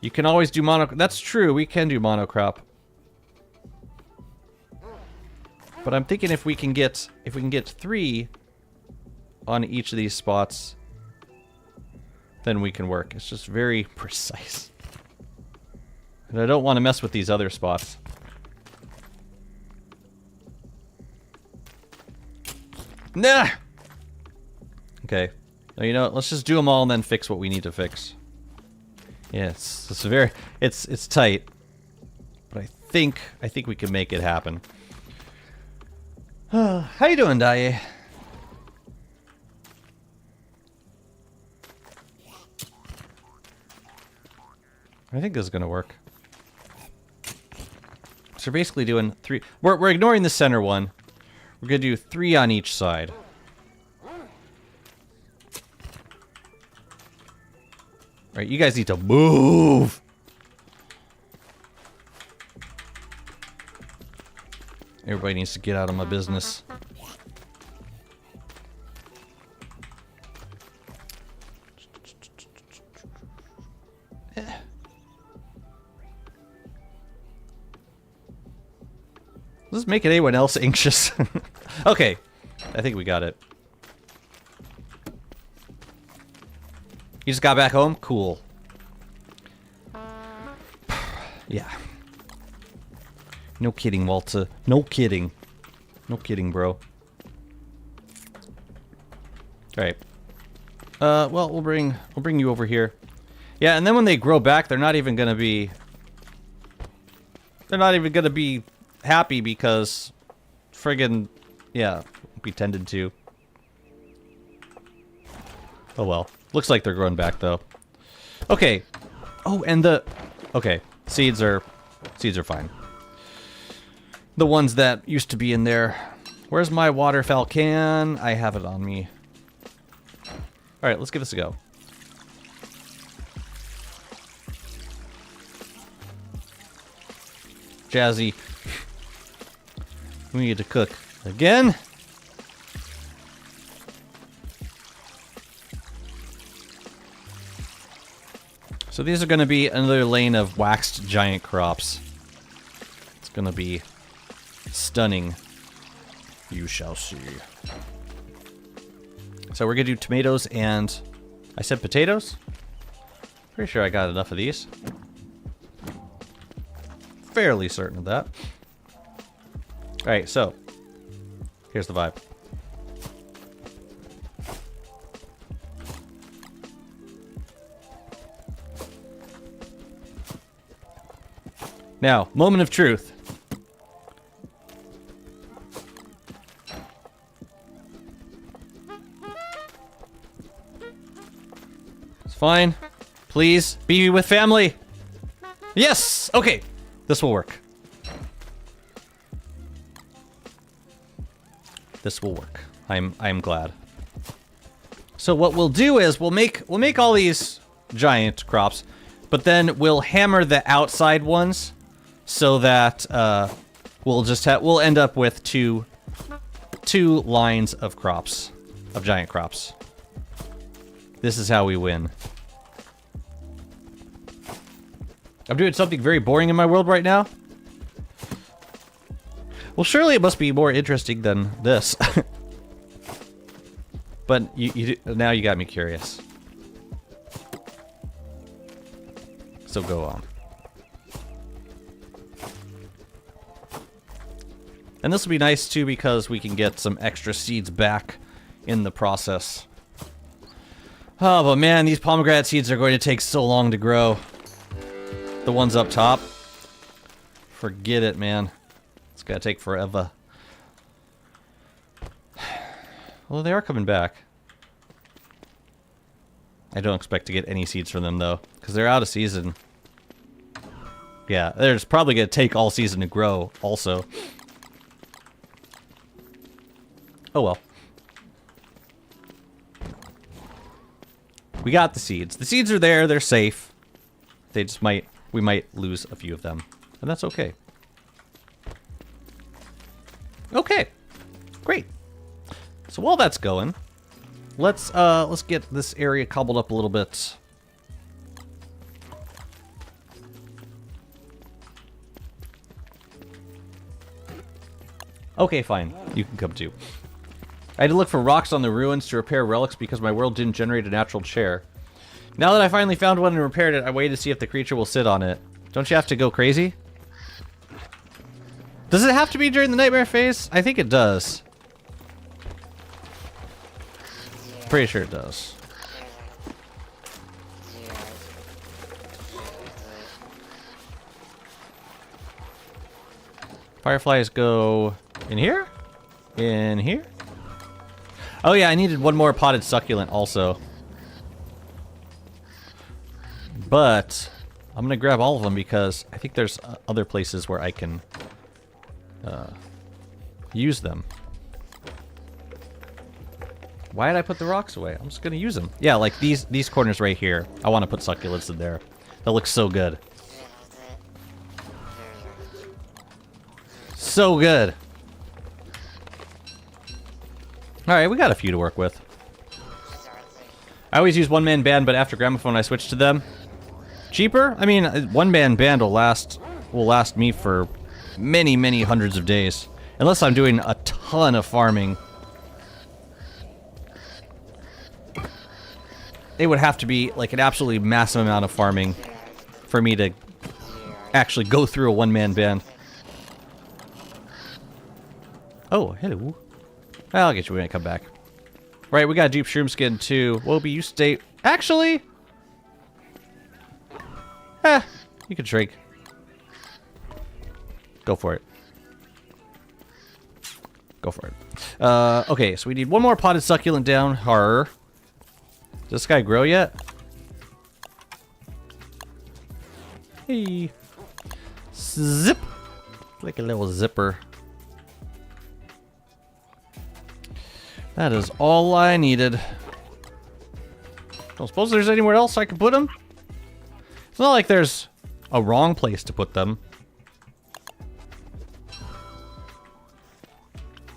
You can always do mono... That's true, we can do monocrop. But I'm thinking if we can get 3 on each of these spots, then we can work. It's just very precise. And I don't want to mess with these other spots. Nah! Okay. Now, you know what? Let's just do them all and then fix what we need to fix. Yeah, it's tight. But I think we can make it happen. How you doing, Dai? I think this is gonna work. So we're basically doing 3. We're ignoring the center one. We're gonna do 3 on each side. Alright, you guys need to move! Everybody needs to get out of my business. Does this make anyone else anxious? Okay, I think we got it. You just got back home? Cool. Yeah. No kidding, Walter. No kidding. No kidding, bro. Alright. Well, we'll bring you over here. Yeah, and then when they grow back, they're not even gonna be... They're not even gonna be happy because... Friggin... Yeah, be tended to. Oh well. Looks like they're growing back, though. Okay. Oh, and the... Okay. Seeds are fine. The ones that used to be in there. Where's my waterfowl can? I have it on me. Alright, let's give this a go. Jazzy. We need to cook again. So these are going to be another lane of waxed giant crops. It's going to be stunning. You shall see. So we're going to do tomatoes and... I said potatoes? Pretty sure I got enough of these. Fairly certain of that. Alright, so... here's the vibe. Now, moment of truth. It's fine. Please, be with family. Yes! Okay. This will work. This will work. I'm glad. So what we'll do is we'll make all these giant crops, but then we'll hammer the outside ones so that we'll end up with two lines of crops, of giant crops. This is how we win. I'm doing something very boring in my world right now. Well, surely it must be more interesting than this. But now you got me curious. So go on. And this will be nice too because we can get some extra seeds back in the process. Oh, but man, these pomegranate seeds are going to take so long to grow. The ones up top. Forget it, man. It's gonna take forever. Well, they are coming back. I don't expect to get any seeds from them, though, because they're out of season. Yeah, there's probably gonna take all season to grow, also. Oh well. We got the seeds. The seeds are there, they're safe. They just we might lose a few of them. And that's okay. Okay. Great. So while that's going, let's get this area cobbled up a little bit. Okay, fine. You can come too. I had to look for rocks on the ruins to repair relics because my world didn't generate a natural chair. Now that I finally found one and repaired it, I waited to see if the creature will sit on it. Don't you have to go crazy? Does it have to be during the nightmare phase? I think it does. Pretty sure it does. Fireflies go in here? In here? Oh yeah, I needed one more potted succulent also. But I'm gonna grab all of them because I think there's other places where I can use them. Why did I put the rocks away? I'm just gonna use them. Yeah, like these corners right here. I want to put succulents in there. That looks so good. So good. Alright, we got a few to work with. I always use one-man band, but after Gramophone I switched to them. Cheaper? I mean, one-man band will last me for many, many hundreds of days. Unless I'm doing a ton of farming. It would have to be like an absolutely massive amount of farming for me to actually go through a one-man band. Oh, hello. I'll get you when I come back. Right, we got a deep shroom skin too. Wobie, you stay. Actually, you can shrink. Go for it. Go for it. Okay, so we need one more potted succulent down. Does this guy grow yet? Hey. Zip. Like a little zipper. That is all I needed. Don't suppose there's anywhere else I can put them? It's not like there's a wrong place to put them.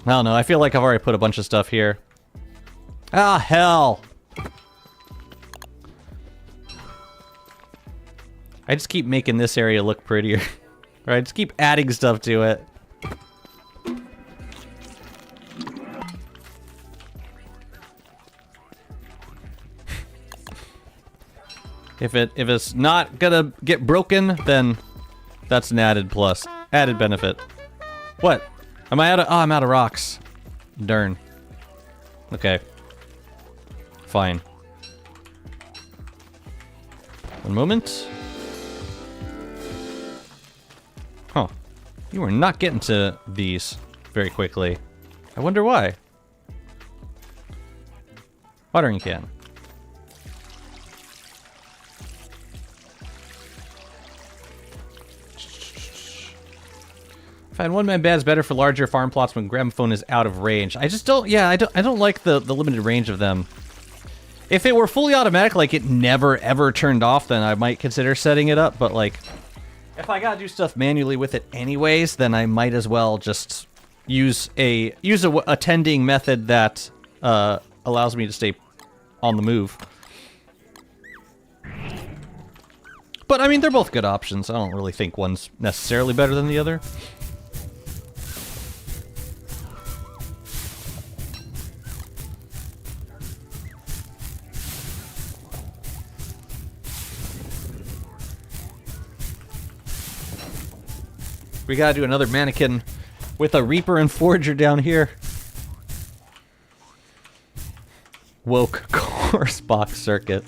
I don't know, I feel like I've already put a bunch of stuff here. Ah, hell! I just keep making this area look prettier. Right, just keep adding stuff to it. If it's not gonna get broken, then that's an added plus, added benefit. What? Am I out of? Oh, I'm out of rocks. Darn. Okay. Fine. One moment. Huh. You are not getting to these very quickly. I wonder why. Watering can. Find one man bad is better for larger farm plots when gramophone is out of range. I just don't, yeah, I don't like the limited range of them. If it were fully automatic, like it never ever turned off, then I might consider setting it up, but like, if I gotta do stuff manually with it anyways, then I might as well just use a tending method that allows me to stay on the move. But I mean, they're both good options. I don't really think one's necessarily better than the other. We gotta do another mannequin with a Reaper and Forager down here. Woke course box circuit.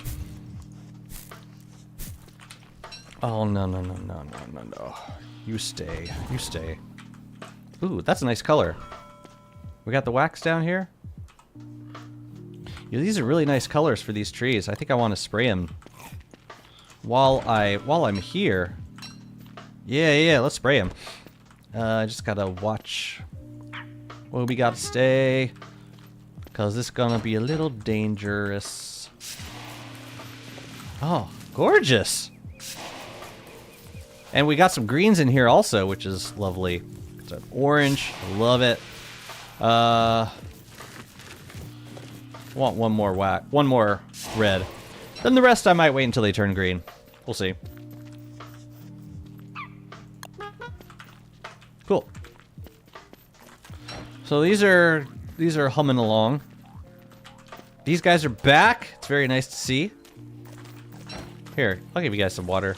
Oh, no, no, no, no, no, no, no. You stay. You stay. Ooh, that's a nice color. We got the wax down here. Yeah, these are really nice colors for these trees. I think I want to spray them while I'm here. Yeah, let's spray him. I just gotta watch what we gotta stay, because this is gonna be a little dangerous. Oh, gorgeous! And we got some greens in here also, which is lovely. It's an orange, love it. Want one more red. Then the rest I might wait until they turn green. We'll see. Cool. So these are humming along. These guys are back. It's very nice to see. Here, I'll give you guys some water.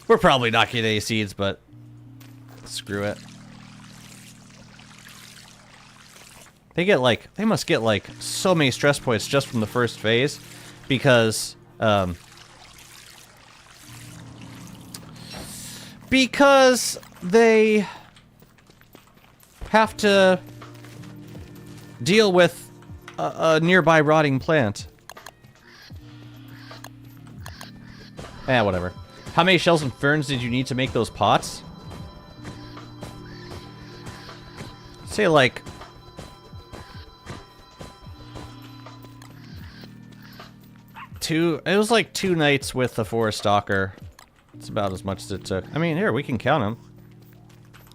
We're probably not getting any seeds, but screw it. They must get like so many stress points just from the first phase, because they have to deal with a nearby rotting plant. Whatever. How many shells and ferns did you need to make those pots? Say like... It was like 2 nights with the forest stalker. It's about as much as it took. I mean, here, we can count them.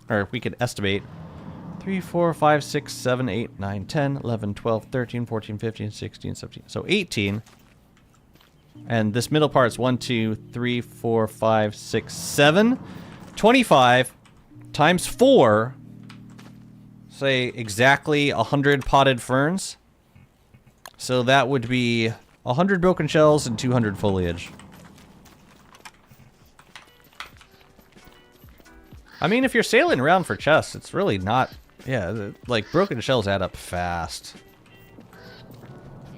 Or we could estimate. 3, 4, 5, 6, 7, 8, 9, 10, 11, 12, 13, 14, 15, 16, 17. So 18. And this middle part's 1, 2, 3, 4, 5, 6, 7. 25 times 4. Say exactly 100 potted ferns. So that would be 100 broken shells and 200 foliage. I mean, if you're sailing around for chests, it's really not... Yeah, like, broken shells add up fast.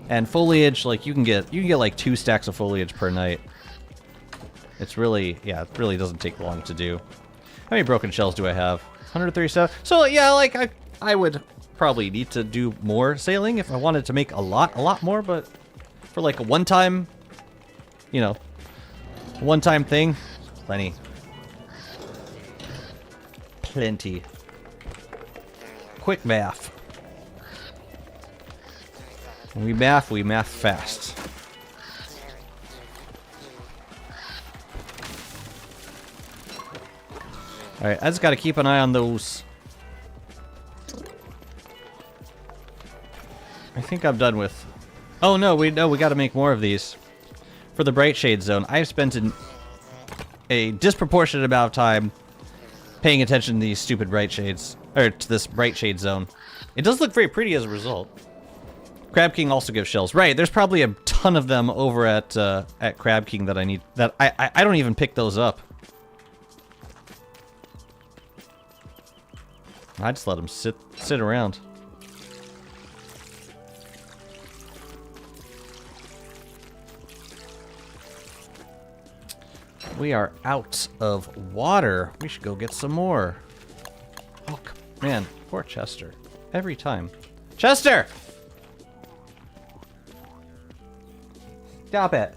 And foliage, like, you can get like 2 stacks of foliage per night. It's really... Yeah, it really doesn't take long to do. How many broken shells do I have? 137? So, yeah, like, I would probably need to do more sailing if I wanted to make a lot more, but... For like a one-time, you know, one-time thing, plenty. Plenty. Quick math. When we math fast. Alright, I just gotta keep an eye on those. I think I'm done with... Oh no, we gotta make more of these. For the Bright Shade Zone, I've spent an a disproportionate amount of time paying attention to these stupid bright shades, or to this bright shade zone. It does look very pretty as a result. Crab King also gives shells. Right, there's probably a ton of them over at Crab King that I need. That I don't even pick those up. I just let them sit around. We are out of water. We should go get some more. Oh, man. Poor Chester. Every time. Chester! Stop it.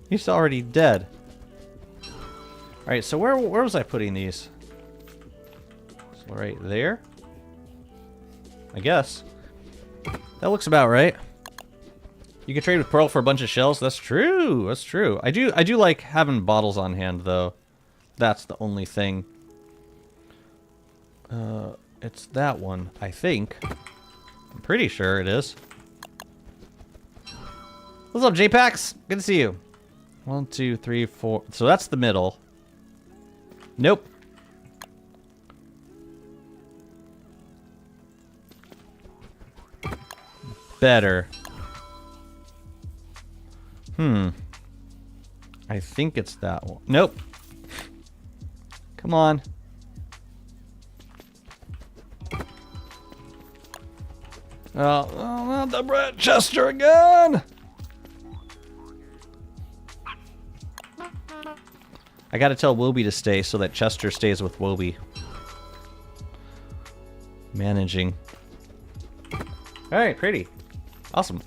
He's already dead. Alright, so where was I putting these? So right there? I guess. That looks about right. You can trade with Pearl for a bunch of shells. That's true. That's true. I do like having bottles on hand, though. That's the only thing. It's that one, I think. I'm pretty sure it is. What's up, JPax? Good to see you. 1, 2, 3, 4. So that's the middle. Nope. Better. I think it's that one. Nope. Come on. Oh, not the Brett Chester again! I gotta tell Wobie to stay so that Chester stays with Wobie. Managing. Alright, pretty. Awesome.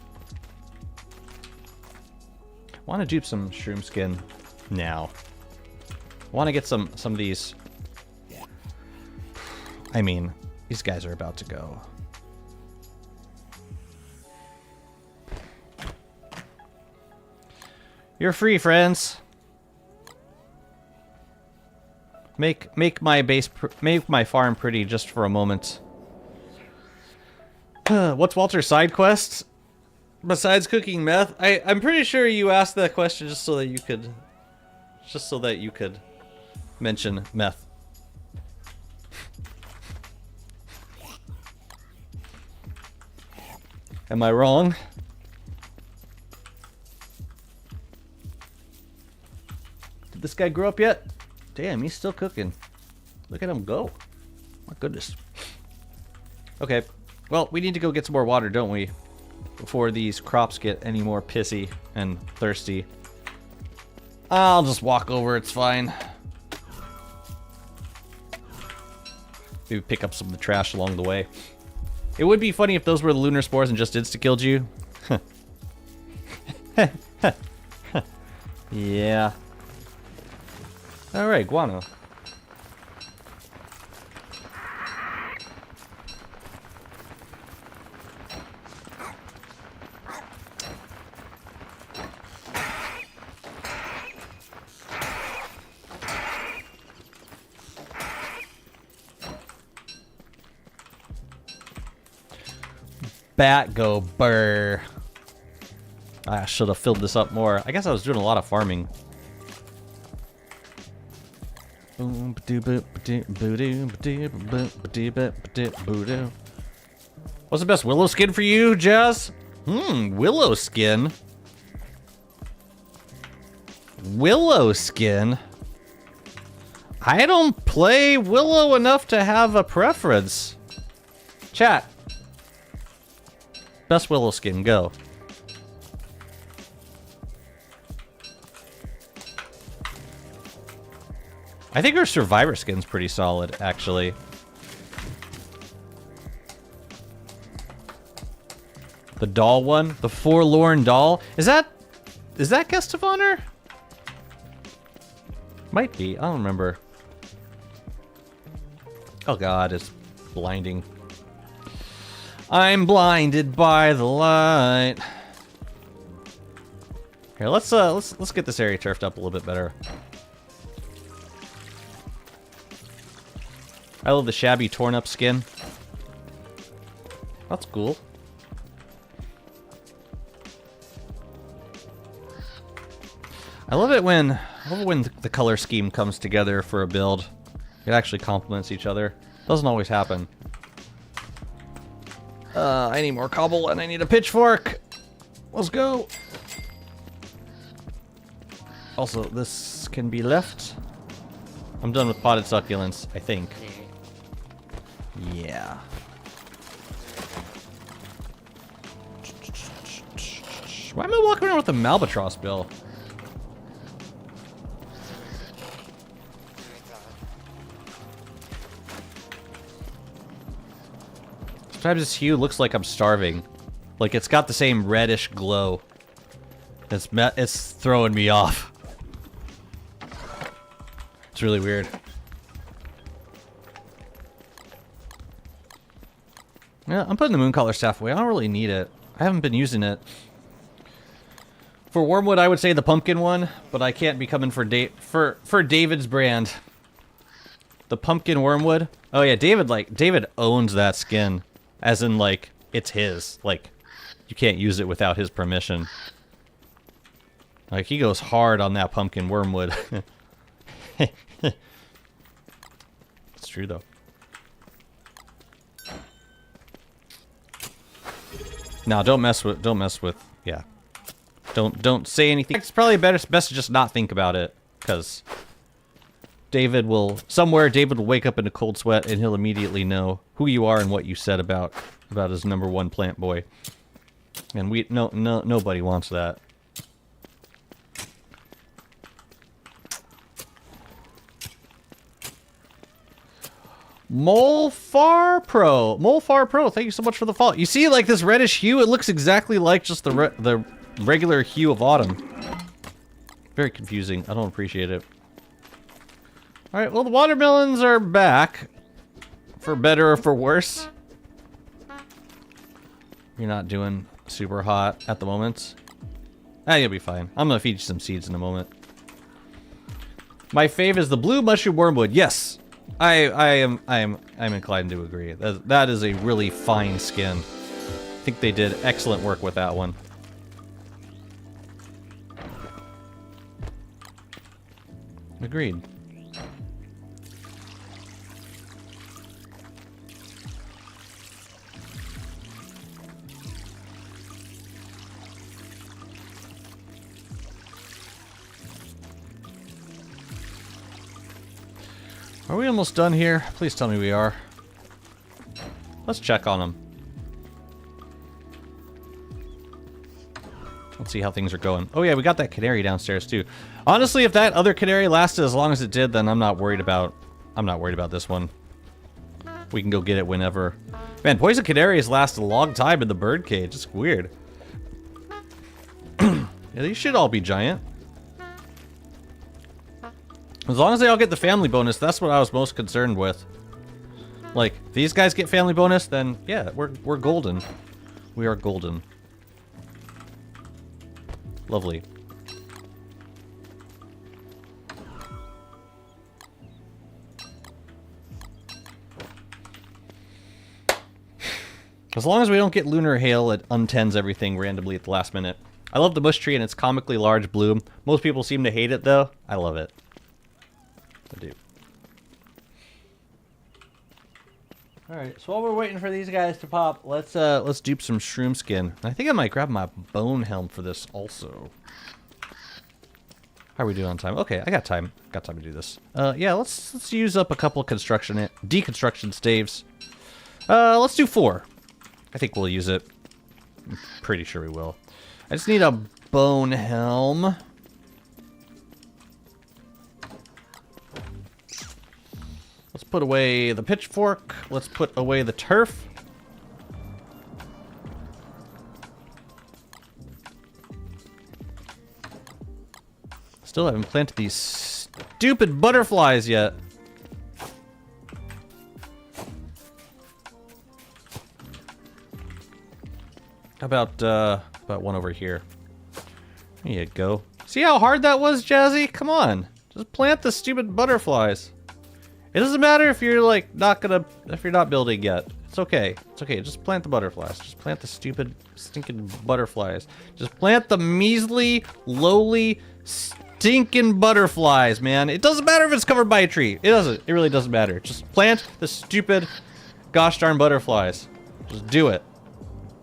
Want to dupe some shroom skin now. Want to get some of these. I mean, these guys are about to go. You're free, friends. Make my farm pretty just for a moment. What's Walter's side quest? Besides cooking meth? I'm pretty sure you asked that question just so that you could mention meth. Am I wrong? Did this guy grow up yet? Damn, he's still cooking. Look at him go. My goodness. Okay. Well, we need to go get some more water, don't we? Before these crops get any more pissy and thirsty. I'll just walk over, it's fine. Maybe pick up some of the trash along the way. It would be funny if those were the lunar spores and just insta-killed you. Yeah. Alright, guano. Bat go burr. I should have filled this up more. I guess I was doing a lot of farming. What's the best willow skin for you, Jazz? Willow skin. Willow skin? I don't play Willow enough to have a preference. Chat. Best Willow skin, go. I think her Survivor skin's pretty solid, actually. The doll one? The Forlorn Doll? Is that Guest of Honor? Might be, I don't remember. Oh god, it's blinding. I'm blinded by the light. Here, let's get this area turfed up a little bit better. I love the shabby, torn up skin. That's cool. I love it when I love when the color scheme comes together for a build. It actually complements each other. Doesn't always happen. I need more cobble and I need a pitchfork. Let's go. Also, this can be left. I'm done with potted succulents, I think. Yeah. Why am I walking around with a Malbatross bill? Sometimes this hue looks like I'm starving. Like it's got the same reddish glow. It's throwing me off. It's really weird. Yeah, I'm putting the Mooncaller Staff away. I don't really need it. I haven't been using it. For Wormwood, I would say the pumpkin one, but I can't be coming for David's brand. The pumpkin Wormwood. Oh yeah, David owns that skin. As in, like, it's his. Like, you can't use it without his permission. Like, he goes hard on that pumpkin Wormwood. It's true, though. No, don't mess with, yeah. Don't say anything. It's probably best to just not think about it, because David will wake up in a cold sweat and he'll immediately know who you are and what you said about his #1 plant boy. And nobody wants that. Molfar Pro, thank you so much for the follow. You see, like, this reddish hue? It looks exactly like just the regular hue of autumn. Very confusing. I don't appreciate it. Alright, well, the watermelons are back. For better or for worse. You're not doing super hot at the moment. Ah, you'll be fine. I'm gonna feed you some seeds in a moment. My fave is the blue mushroom wormwood. Yes! I'm inclined to agree. That is a really fine skin. I think they did excellent work with that one. Agreed. Are we almost done here? Please tell me we are. Let's check on them. Let's see how things are going. Oh yeah, we got that canary downstairs too. Honestly, if that other canary lasted as long as it did, then I'm not worried about this one. We can go get it whenever. Man, poison canaries last a long time in the bird cage. It's weird. Yeah, these should all be giant. As long as they all get the family bonus, that's what I was most concerned with. Like, these guys get family bonus, then yeah, we're golden. We are golden. Lovely. As long as we don't get lunar hail, it untends everything randomly at the last minute. I love the bush tree and its comically large bloom. Most people seem to hate it though. I love it. I do. Alright, so while we're waiting for these guys to pop, let's dupe some shroom skin. I think I might grab my bone helm for this also. How are we doing on time? Okay, I got time. Got time to do this. Yeah, let's use up a couple deconstruction staves. Let's do 4. I think we'll use it. I'm pretty sure we will. I just need a bone helm. Let's put away the pitchfork. Let's put away the turf. Still haven't planted these stupid butterflies yet. How about one over here? There you go. See how hard that was, Jazzy? Come on. Just plant the stupid butterflies. It doesn't matter if you're like if you're not building yet. It's okay. It's okay. Just plant the butterflies. Just plant the stupid, stinking butterflies. Just plant the measly, lowly, stinking butterflies, man. It doesn't matter if it's covered by a tree. It doesn't. It really doesn't matter. Just plant the stupid, gosh darn butterflies. Just do it.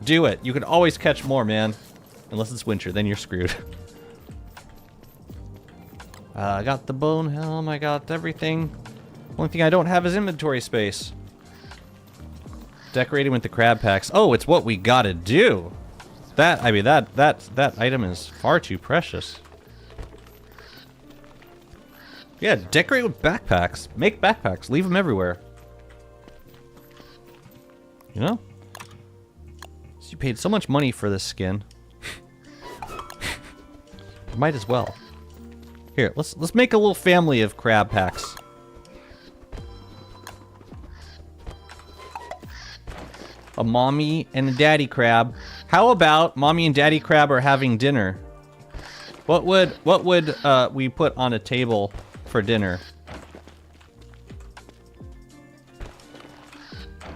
Do it. You can always catch more, man. Unless it's winter, then you're screwed. I got the bone helm. I got everything. Only thing I don't have is inventory space. Decorating with the crab packs. Oh, it's what we gotta do. That, I mean, that item is far too precious. Yeah, decorate with backpacks. Make backpacks. Leave them everywhere. You know? So you paid so much money for this skin. Might as well. Here, let's make a little family of crab packs. A mommy and a daddy crab. How about mommy and daddy crab are having dinner? What would we put on a table for dinner?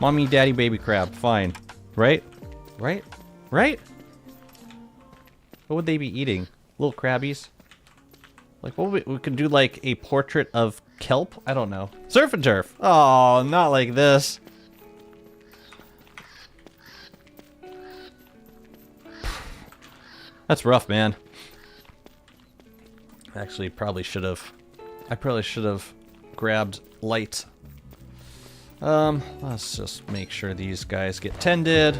Mommy, daddy, baby crab. Fine. Right? Right? Right? What would they be eating? Little crabbies? Like, what would we could do, like, a portrait of kelp? I don't know. Surf and turf. Oh, not like this. That's rough, man. Actually, probably should have. I probably should have grabbed light. Let's just make sure these guys get tended.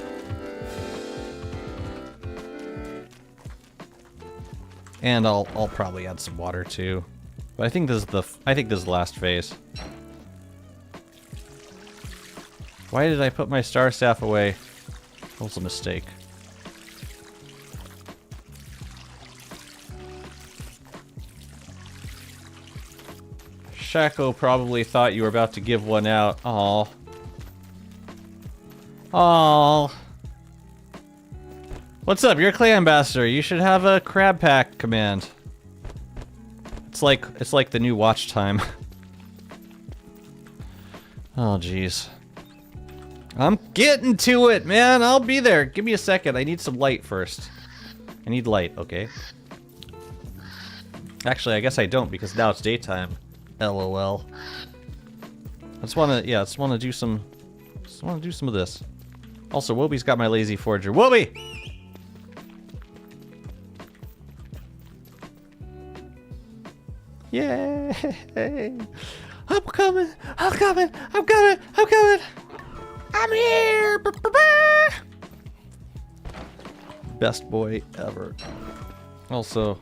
And I'll probably add some water too. But I think this is the last phase. Why did I put my star staff away? That was a mistake. Shaco probably thought you were about to give one out. Aww. Aww. What's up? You're a clay ambassador. You should have a crab pack command. It's like the new watch time. Oh jeez. I'm getting to it, man. I'll be there. Give me a second. I need some light first. I need light, okay? Actually, I guess I don't because now it's daytime. LOL. I just wanna do some of this. Also, Wobie's got my lazy forger. Wobie! Yay! I'm coming! I'm coming! I'm coming! I'm coming! I'm here! Best boy ever. Also,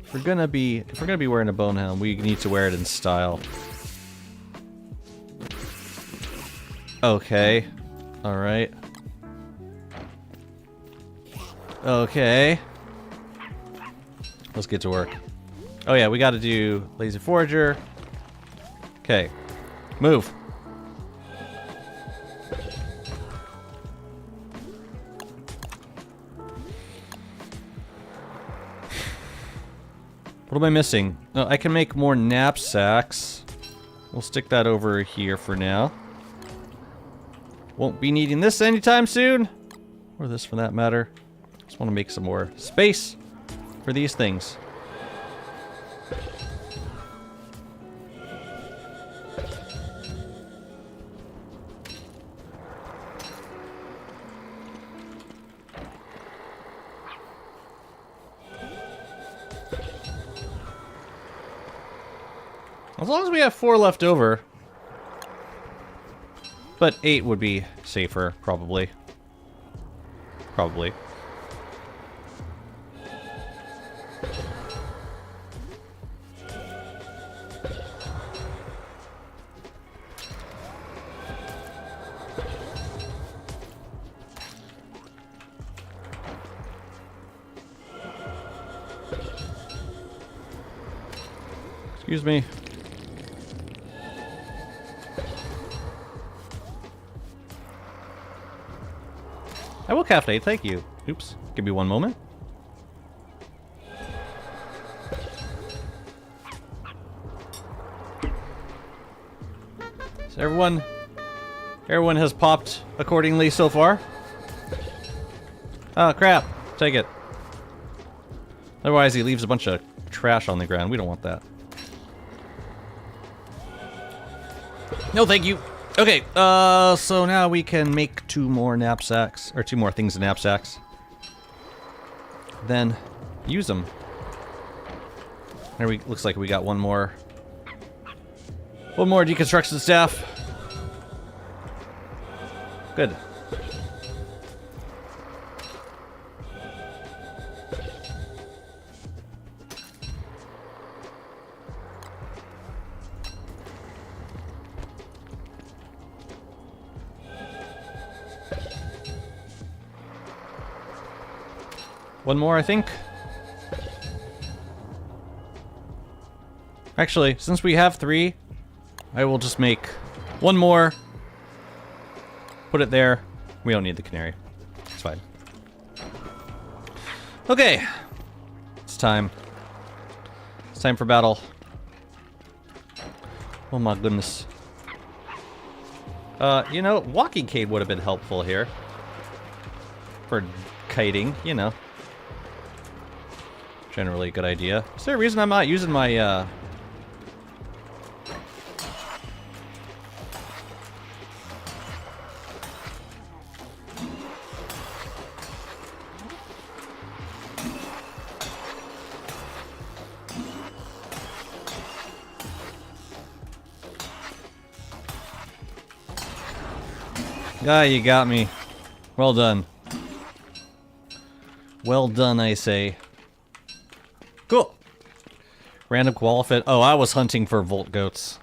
if we're gonna be wearing a bone helm, we need to wear it in style. Okay. Alright. Okay. Let's get to work. Oh yeah, we gotta do lazy forager. Okay. Move. What am I missing? Oh, I can make more knapsacks. We'll stick that over here for now. Won't be needing this anytime soon. Or this for that matter. Just want to make some more space for these things. As long as we have 4 left over. But 8 would be safer, probably. Probably. Excuse me. I will caffeinate, thank you. Oops, give me one moment. So everyone, Everyone has popped accordingly so far. Oh, crap. Take it. Otherwise, he leaves a bunch of trash on the ground. We don't want that. No, thank you. Okay, so now we can make 2 more knapsacks, or 2 more things in knapsacks. Then use them. There we looks like we got one more deconstruction staff. Good. One more, I think. Actually, since we have 3, I will just make 1 more. Put it there. We don't need the canary. It's fine. Okay. It's time. It's time for battle. Oh my goodness. You know, walking cane would have been helpful here. For kiting, you know. Generally a good idea. Is there a reason I'm not using my, Ah, you got me. Well done. Well done, I say. Cool. Random qualifit. Oh, I was hunting for volt goats.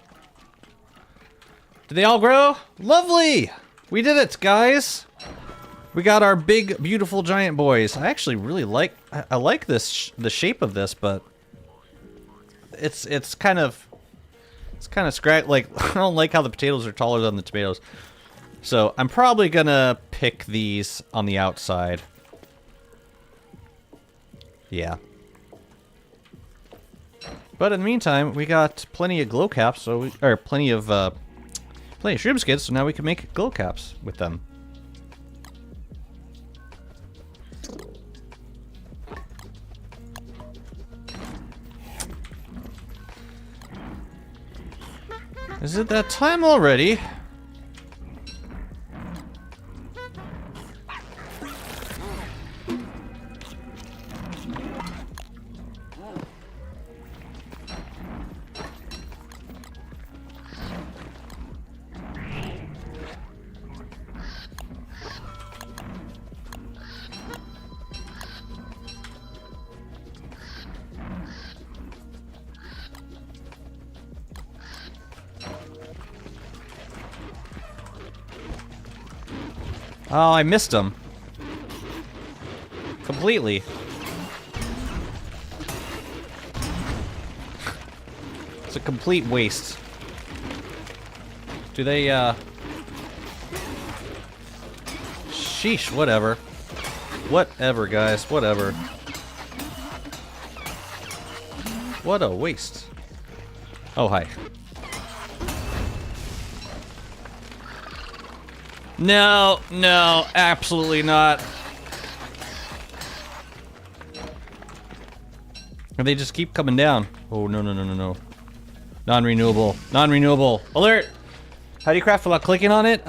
Did they all grow? Lovely! We did it, guys! We got our big, beautiful giant boys. I actually really like... I like this, the shape of this, but... It's kind of... It's kind of scratch... Like, I don't like how the potatoes are taller than the tomatoes. So, I'm probably gonna pick these on the outside. Yeah. But in the meantime, we got plenty of glow caps, so we, or plenty of shroom skids, so now we can make glow caps with them. Is it that time already? Oh, I missed him. Completely. It's a complete waste. Do they, Sheesh, whatever. Whatever, guys, whatever. What a waste. Oh, hi. No, no, absolutely not. And they just keep coming down. Oh, no, no, no, no, no. Non-renewable. Non-renewable. Alert! How do you craft without clicking on it?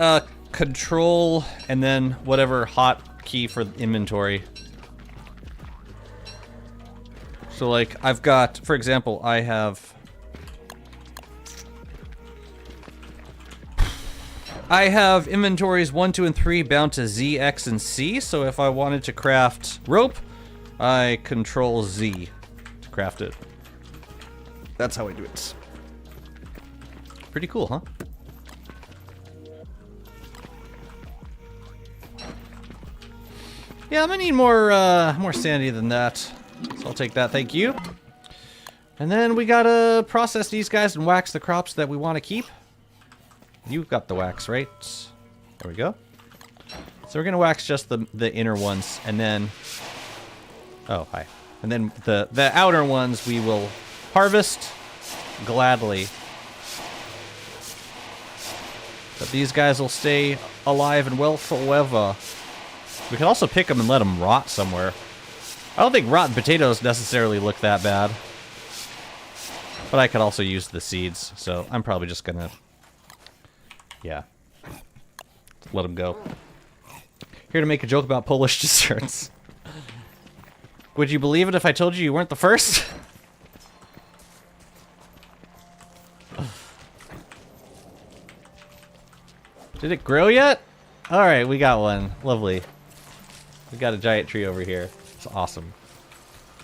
Control, and then whatever hot key for inventory. So, like, I've got, for example, I have inventories 1, 2, and 3 bound to Z, X, and C, so if I wanted to craft rope, I control Z to craft it. That's how I do it. Pretty cool, huh? Yeah, I'm gonna need more sanity than that, so I'll take that, thank you. And then we gotta process these guys and wax the crops that we want to keep. You've got the wax, right? There we go. So we're gonna wax just the inner ones, and then... Oh, hi. And then the outer ones we will harvest gladly. But these guys will stay alive and well forever. We can also pick them and let them rot somewhere. I don't think rotten potatoes necessarily look that bad. But I could also use the seeds, so I'm probably just gonna... Yeah. Let them go. Here to make a joke about Polish desserts. Would you believe it if I told you weren't the first? Did it grow yet? Alright, we got one. Lovely. We got a giant tree over here. It's awesome.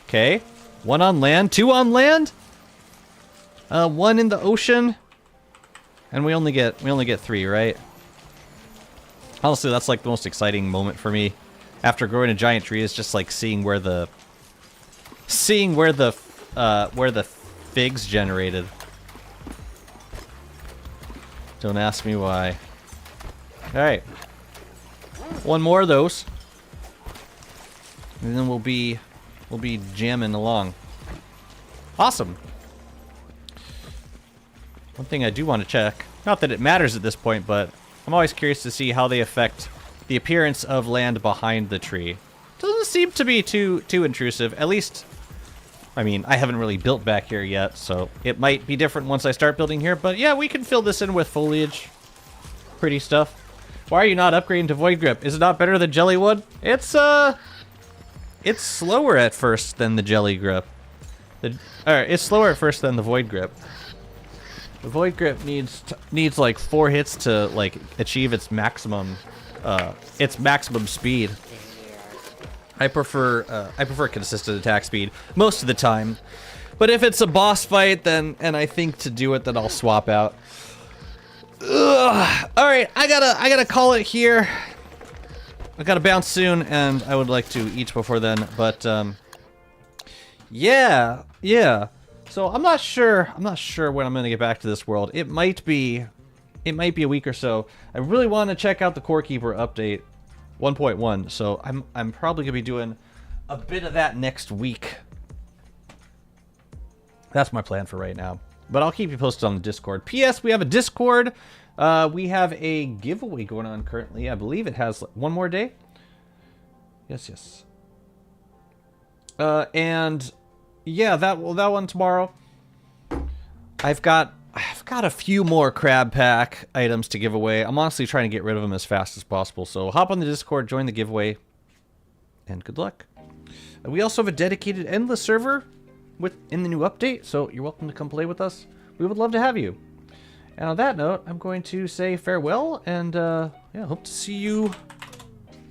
Okay. 1 on land, 2 on land? 1 in the ocean. And we only get 3, right? Honestly, that's like the most exciting moment for me. After growing a giant tree is just like seeing where the figs generated. Don't ask me why. Alright. 1 more of those. And then we'll be jamming along. Awesome. One thing I do want to check, not that it matters at this point, but I'm always curious to see how they affect the appearance of land behind the tree. Doesn't seem to be too intrusive. At least, I mean, I haven't really built back here yet, so it might be different once I start building here. But yeah, we can fill this in with foliage. Pretty stuff. Why are you not upgrading to Void Grip? Is it not better than Jellywood? It's slower at first than the Jelly Grip. It's slower at first than the Void Grip. The Void Grip needs like 4 hits to like achieve its maximum speed. I prefer consistent attack speed most of the time, but if it's a boss fight, then I think to do it, then I'll swap out. Ugh. All right, I gotta call it here. I gotta bounce soon, and I would like to eat before then. But yeah. So I'm not sure when I'm gonna get back to this world. It might be a week or so. I really want to check out the Core Keeper update 1.1. So I'm probably gonna be doing a bit of that next week. That's my plan for right now. But I'll keep you posted on the Discord. P.S. We have a Discord. We have a giveaway going on currently. I believe it has 1 more day. Yes. And yeah, that one tomorrow. I've got a few more crab pack items to give away. I'm honestly trying to get rid of them as fast as possible. So hop on the Discord, join the giveaway, and good luck. We also have a dedicated endless server in the new update, so you're welcome to come play with us. We would love to have you. And on that note, I'm going to say farewell, and yeah, hope to see you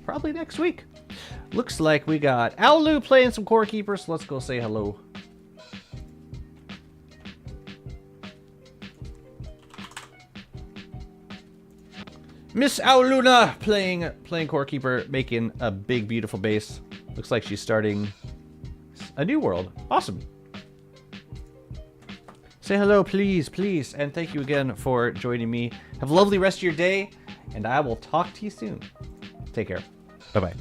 probably next week. Looks like we got Owlu playing some Core Keepers, so let's go say hello. Miss Owluna playing Core Keeper, making a big beautiful base. Looks like she's starting a new world. Awesome. Say hello, please, and thank you again for joining me. Have a lovely rest of your day, and I will talk to you soon. Take care. Bye-bye.